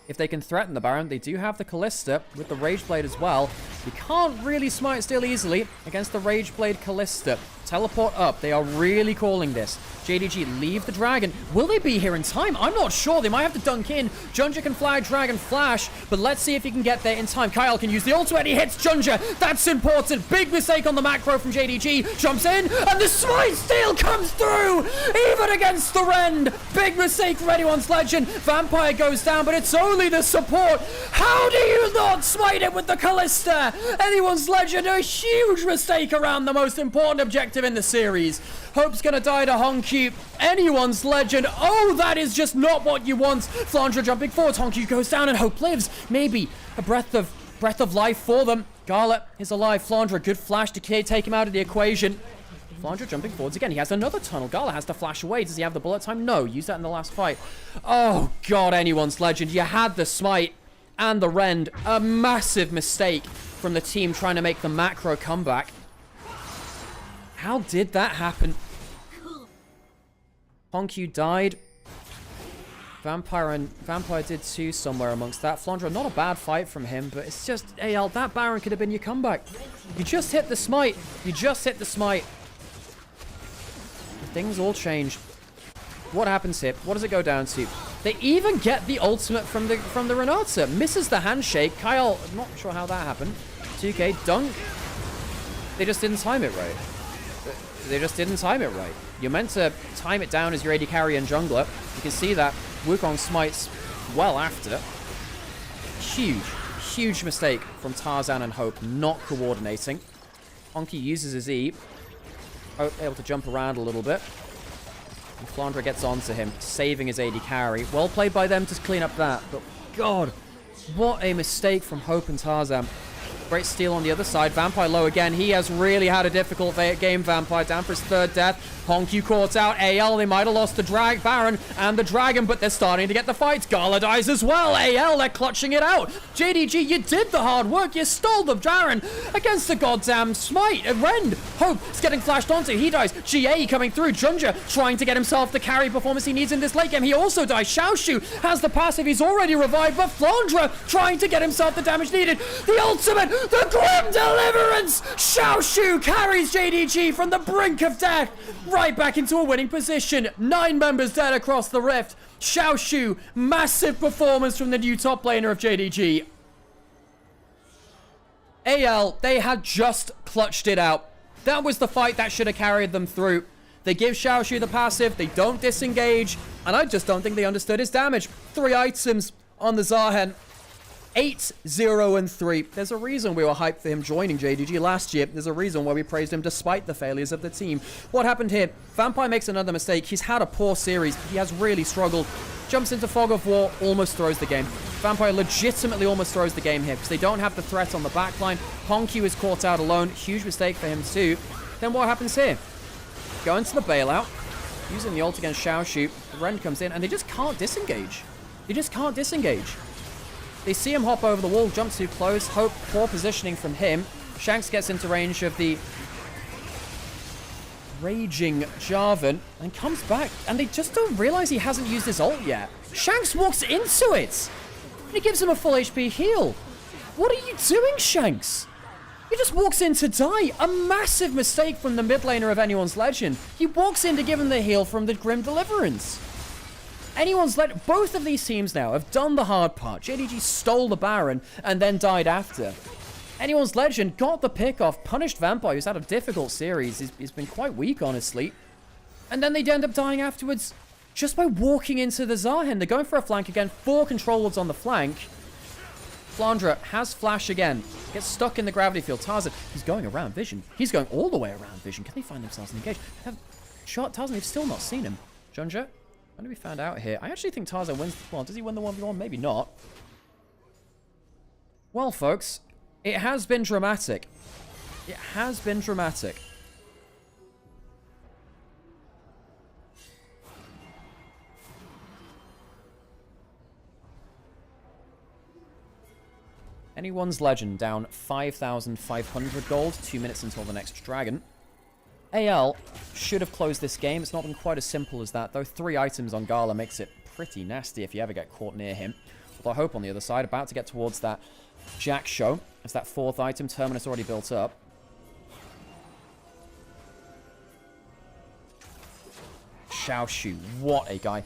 If they can threaten the Baron, they do have the Kalista with the Rage Blade as well. You can't really smite still easily against the Rage Blade Kalista. Teleport up. They are really calling this. JDG leave the dragon. Will they be here in time? I'm not sure. They might have to dunk in. Junja can fly Dragon Flash, but let's see if he can get there in time. Kyle can use the ultimate. He hits Junja. That's important. Big mistake on the macro from JDG. Jumps in, and the smite steal comes through, even against the Rend. Big mistake from anyone's legend. Vampire goes down, but it's only the support. How do you not smite it with the Kalista? Anyone's legend, a huge mistake around the most important objective in the series. Hope's gonna die to Honky. Anyone's legend. Oh, that is just not what you want. Flandra jumping forward. Honky goes down and Hope lives. Maybe a breath of life for them. Gala is alive. Flandra, good flash to take him out of the equation. Flandra jumping forwards again. He has another tunnel. Gala has to flash away. Does he have the bullet time? No. Use that in the last fight. Oh, God, anyone's legend. You had the smite and the Rend. A massive mistake from the team trying to make the macro comeback. How did that happen? Honky died. Vampire did too somewhere amongst that. Flandra, not a bad fight from him, but it's just, AL, that Baron could have been your comeback. You just hit the smite. You just hit the smite. Things all change. What happens here? What does it go down to? They even get the ultimate from the Renata. Misses the handshake. Kyle, I'm not sure how that happened. 2K, dunk. They just didn't time it right. They just didn't time it right. You're meant to time it down as your AD carry and jungler. You can see that Wukong smites well after. Huge mistake from Tarzan and Hope not coordinating. Honky uses his E. Hope able to jump around a little bit. And Flandra gets onto him, saving his AD carry. Well played by them to clean up that. But God, what a mistake from Hope and Tarzan. Great steal on the other side. Vampire low again. He has really had a difficult game, Vampire. Down for his 3rd death. Honky caught out. AL, they might have lost the Baron and the Dragon, but they're starting to get the fights. Gala dies as well. AL, they're clutching it out. JDG, you did the hard work. You stole the Baron against the goddamn smite. Rend. Hope is getting flashed onto. He dies. GA coming through. Junja trying to get himself the carry performance he needs in this late game. He also dies. Xiaoshu has the passive. He's already revived, but Flandra trying to get himself the damage needed. The ultimate. The grim deliverance. Xiaoshu carries JDG from the brink of death right back into a winning position. 9 members dead across the rift. Xiaoshu, massive performance from the new top laner of JDG. AL, they had just clutched it out. That was the fight that should have carried them through. They give Xiaoshu the passive, they don't disengage, and I just don't think they understood his damage. 3 items on the Zahen. 8-0-3. There's a reason we were hyped for him joining JDG last year. There's a reason why we praised him despite the failures of the team. What happened here? Vampire makes another mistake. He's had a poor series. He has really struggled. Jumps into Fog of War, almost throws the game. Vampire legitimately almost throws the game here because they don't have the threat on the backline. Honky is caught out alone. Huge mistake for him too. Then what happens here? Go into the bailout. Using the ult against Xiaoshu. Ren comes in and they just can't disengage. They just can't disengage. They see him hop over the wall, jump too close. Hope, poor positioning from him. Shanks gets into range of the raging Jarvan and comes back. And they just don't realize he hasn't used his ult yet. Shanks walks into it. And he gives him a full HP heal. What are you doing, Shanks? He just walks in to die. A massive mistake from the mid laner of Anyone's Legend. He walks in to give him the heal from the Grim Deliverance. Both of these teams now have done the hard part. JDG stole the Baron and then died after. Anyone's Legend got the pick off, punished Vampire, who's had a difficult series. He's been quite weak, honestly. And then they end up dying afterwards just by walking into the Zahen. They're going for a flank again. 4 control wards on the flank. Flandra has flash again. Gets stuck in the gravity field. Tarzan, he's going around Vision. He's going all the way around Vision. Can they find themselves engaged? Tarzan, they've still not seen him. Junja? When do we find out here? I actually think Tarzan wins. Well, does he win the 1v1? Maybe not. Well, folks, it has been dramatic. It has been dramatic. Anyone's Legend down 5,500 gold. 2 minutes until the next dragon. AL should have closed this game. It's not been quite as simple as that, though. 3 items on Gala makes it pretty nasty if you ever get caught near him. Although Hope on the other side, about to get towards that Jack show. As that 4th item, Terminus already built up. Xiaoshu, what a guy.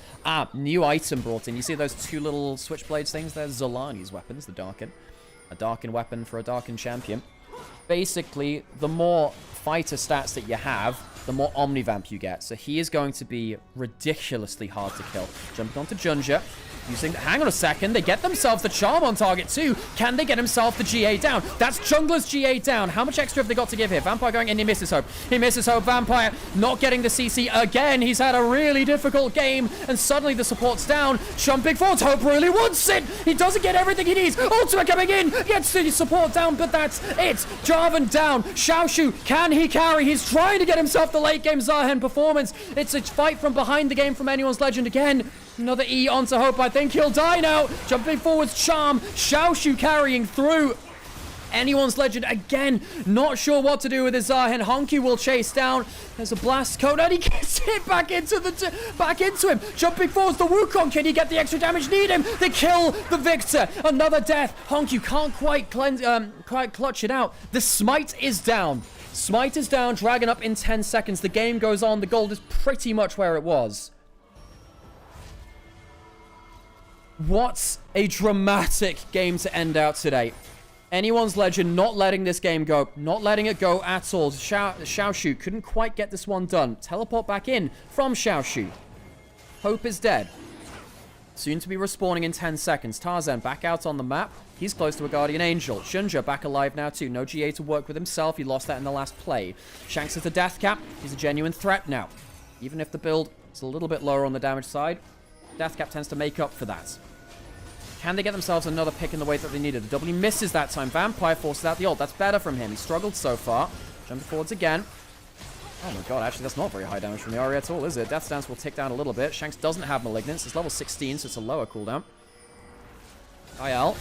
New item brought in. You see those 2 little switchblades things? They're Zolani's weapons, the Darkin. A Darkin weapon for a Darkin champion. Basically, the more fighter stats that you have, the more Omnivamp you get. So he is going to be ridiculously hard to kill. Jumping onto Junja. Using... Hang on a second. They get themselves the charm on target too. Can they get himself the GA down? That's Jungler's GA down. How much extra have they got to give here? Vampire going in. He misses Hope. He misses Hope. Vampire not getting the CC again. He's had a really difficult game. And suddenly the support's down. Jumping forward. Hope really wants it. He doesn't get everything he needs. Ultimate coming in. Gets the support down, but that's it. Jarvan down. Xiaoshu, can he carry? He's trying to get himself the late game Zahen performance. It's a fight from behind the game from Anyone's Legend again. Another E onto Hope. I think he'll die now. Jumping forwards, Charm. Xiaoshu carrying through. Anyone's Legend again. Not sure what to do with his Zahen. Honky will chase down. There's a blast code and he gets hit back into him. Jumping forwards, the Wukong. Can he get the extra damage? Need him. They kill the Victor. Another death. Honky can't quite clutch it out. The Smite is down. Smite is down. Dragon up in 10 seconds. The game goes on. The gold is pretty much where it was. What a dramatic game to end out today. Anyone's Legend not letting this game go. Not letting it go at all. Xiaoshu couldn't quite get this one done. Teleport back in from Xiaoshu. Hope is dead. Soon to be respawning in 10 seconds. Tarzan back out on the map. He's close to a Guardian Angel. Junja back alive now too. No GA to work with himself. He lost that in the last play. Shanks is the death cap. He's a genuine threat now. Even if the build is a little bit lower on the damage side, death cap tends to make up for that. Can they get themselves another pick in the way that they needed? The W misses that time. Vampire forces out the ult. That's better from him. He struggled so far. Jumping forwards again. Oh my god, actually that's not very high damage from the Ahri at all, is it? Death Stance will tick down a little bit. Shanks doesn't have Malignance. It's level 16, so it's a lower cooldown. Kyle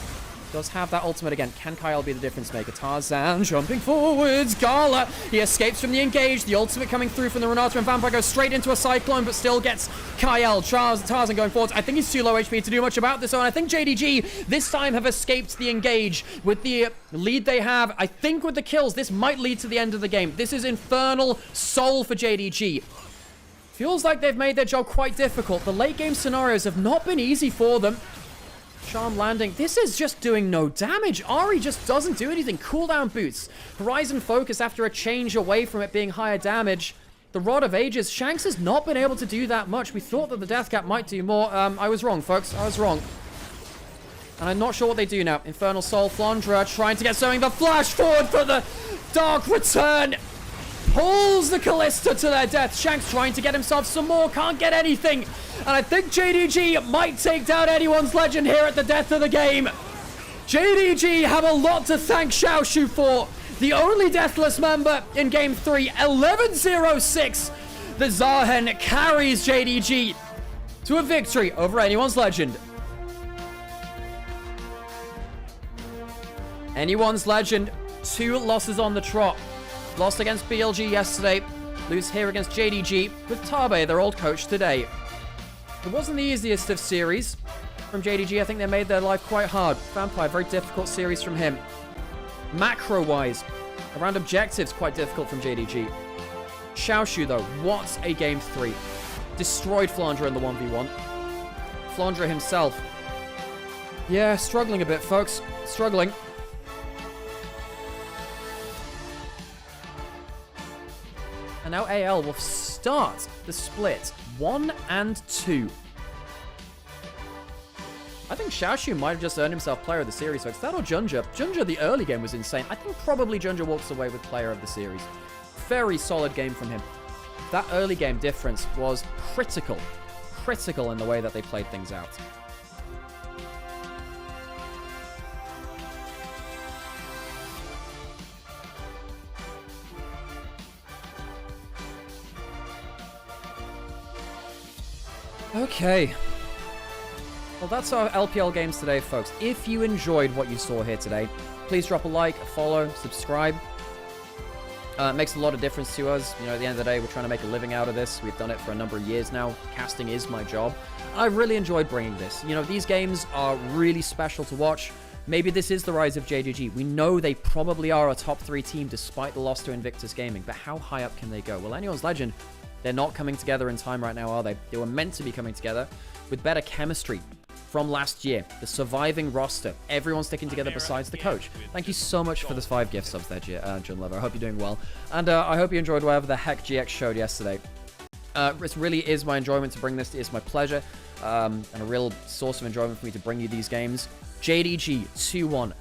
does have that ultimate again. Can Kyle be the difference maker? Tarzan jumping forwards. Gala, he escapes from the engage. The ultimate coming through from the Renata, and Vampire goes straight into a Cyclone, but still gets Kyle. Tarzan going forwards. I think he's too low HP to do much about this, and I think JDG this time have escaped the engage with the lead they have. I think with the kills, this might lead to the end of the game. This is Infernal Soul for JDG. Feels like they've made their job quite difficult. The late game scenarios have not been easy for them. Charm landing. This is just doing no damage. Ahri just doesn't do anything. Cooldown boots. Horizon focus after a change away from it being higher damage. The Rod of Ages. Shanks has not been able to do that much. We thought that the death cap might do more. I was wrong, folks. I was wrong. And I'm not sure what they do now. Infernal Soul, Flandra trying to get something. The flash forward for the Dark Return. Pulls the Callista to their death. Shanks trying to get himself some more. Can't get anything. And I think JDG might take down anyone's legend here at the death of the game. JDG have a lot to thank Xiaoshu for. The only deathless member in Game 3. 11-0-6. The Zahen carries JDG to a victory over anyone's legend. Anyone's legend. 2 losses on the trot. Lost against BLG yesterday. Lose here against JDG with Tabe, their old coach, today. It wasn't the easiest of series from JDG. I think they made their life quite hard. Vampire, very difficult series from him. Macro-wise, around objectives, quite difficult from JDG. Xiaoshu, though, what a Game 3. Destroyed Flandra in the 1v1. Flandra himself. Yeah, struggling a bit, folks. Struggling. And now AL will start the split 1 and 2. I think Xiaoshu might have just earned himself player of the series, folks. That or Junja. Junja, the early game was insane. I think probably Junja walks away with player of the series. Very solid game from him. That early game difference was critical. Critical in the way that they played things out. Okay. Well, that's our LPL games today, folks. If you enjoyed what you saw here today, please drop a like, a follow, subscribe. It makes a lot of difference to us. You know, at the end of the day, we're trying to make a living out of this. We've done it for a number of years now. Casting is my job. I really enjoyed bringing this. You know, these games are really special to watch. Maybe this is the rise of JDG. We know they probably are a top 3 team despite the loss to Invictus Gaming, but how high up can they go? Well, anyone's legend, they're not coming together in time right now, are they? They were meant to be coming together with better chemistry from last year. The surviving roster. Everyone's sticking together besides the coach. Thank you so much for the 5 gift subs there, John Lover. I hope you're doing well. And I hope you enjoyed whatever the heck GX showed yesterday. It really is my enjoyment to bring this. It's my pleasure and a real source of enjoyment for me to bring you these games. JDG 2-1.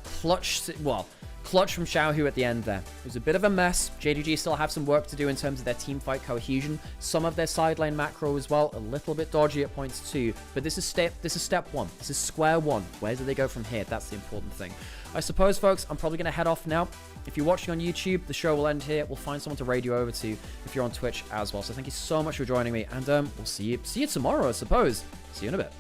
Clutch from Xiaohu at the end there. It was a bit of a mess. JDG still have some work to do in terms of their team fight cohesion. Some of their side lane macro as well, a little bit dodgy at points too. But this is step 1. This is square one. Where do they go from here? That's the important thing. I suppose, folks, I'm probably going to head off now. If you're watching on YouTube, the show will end here. We'll find someone to raid you over to if you're on Twitch as well. So thank you so much for joining me, and we'll see you tomorrow, I suppose. See you in a bit.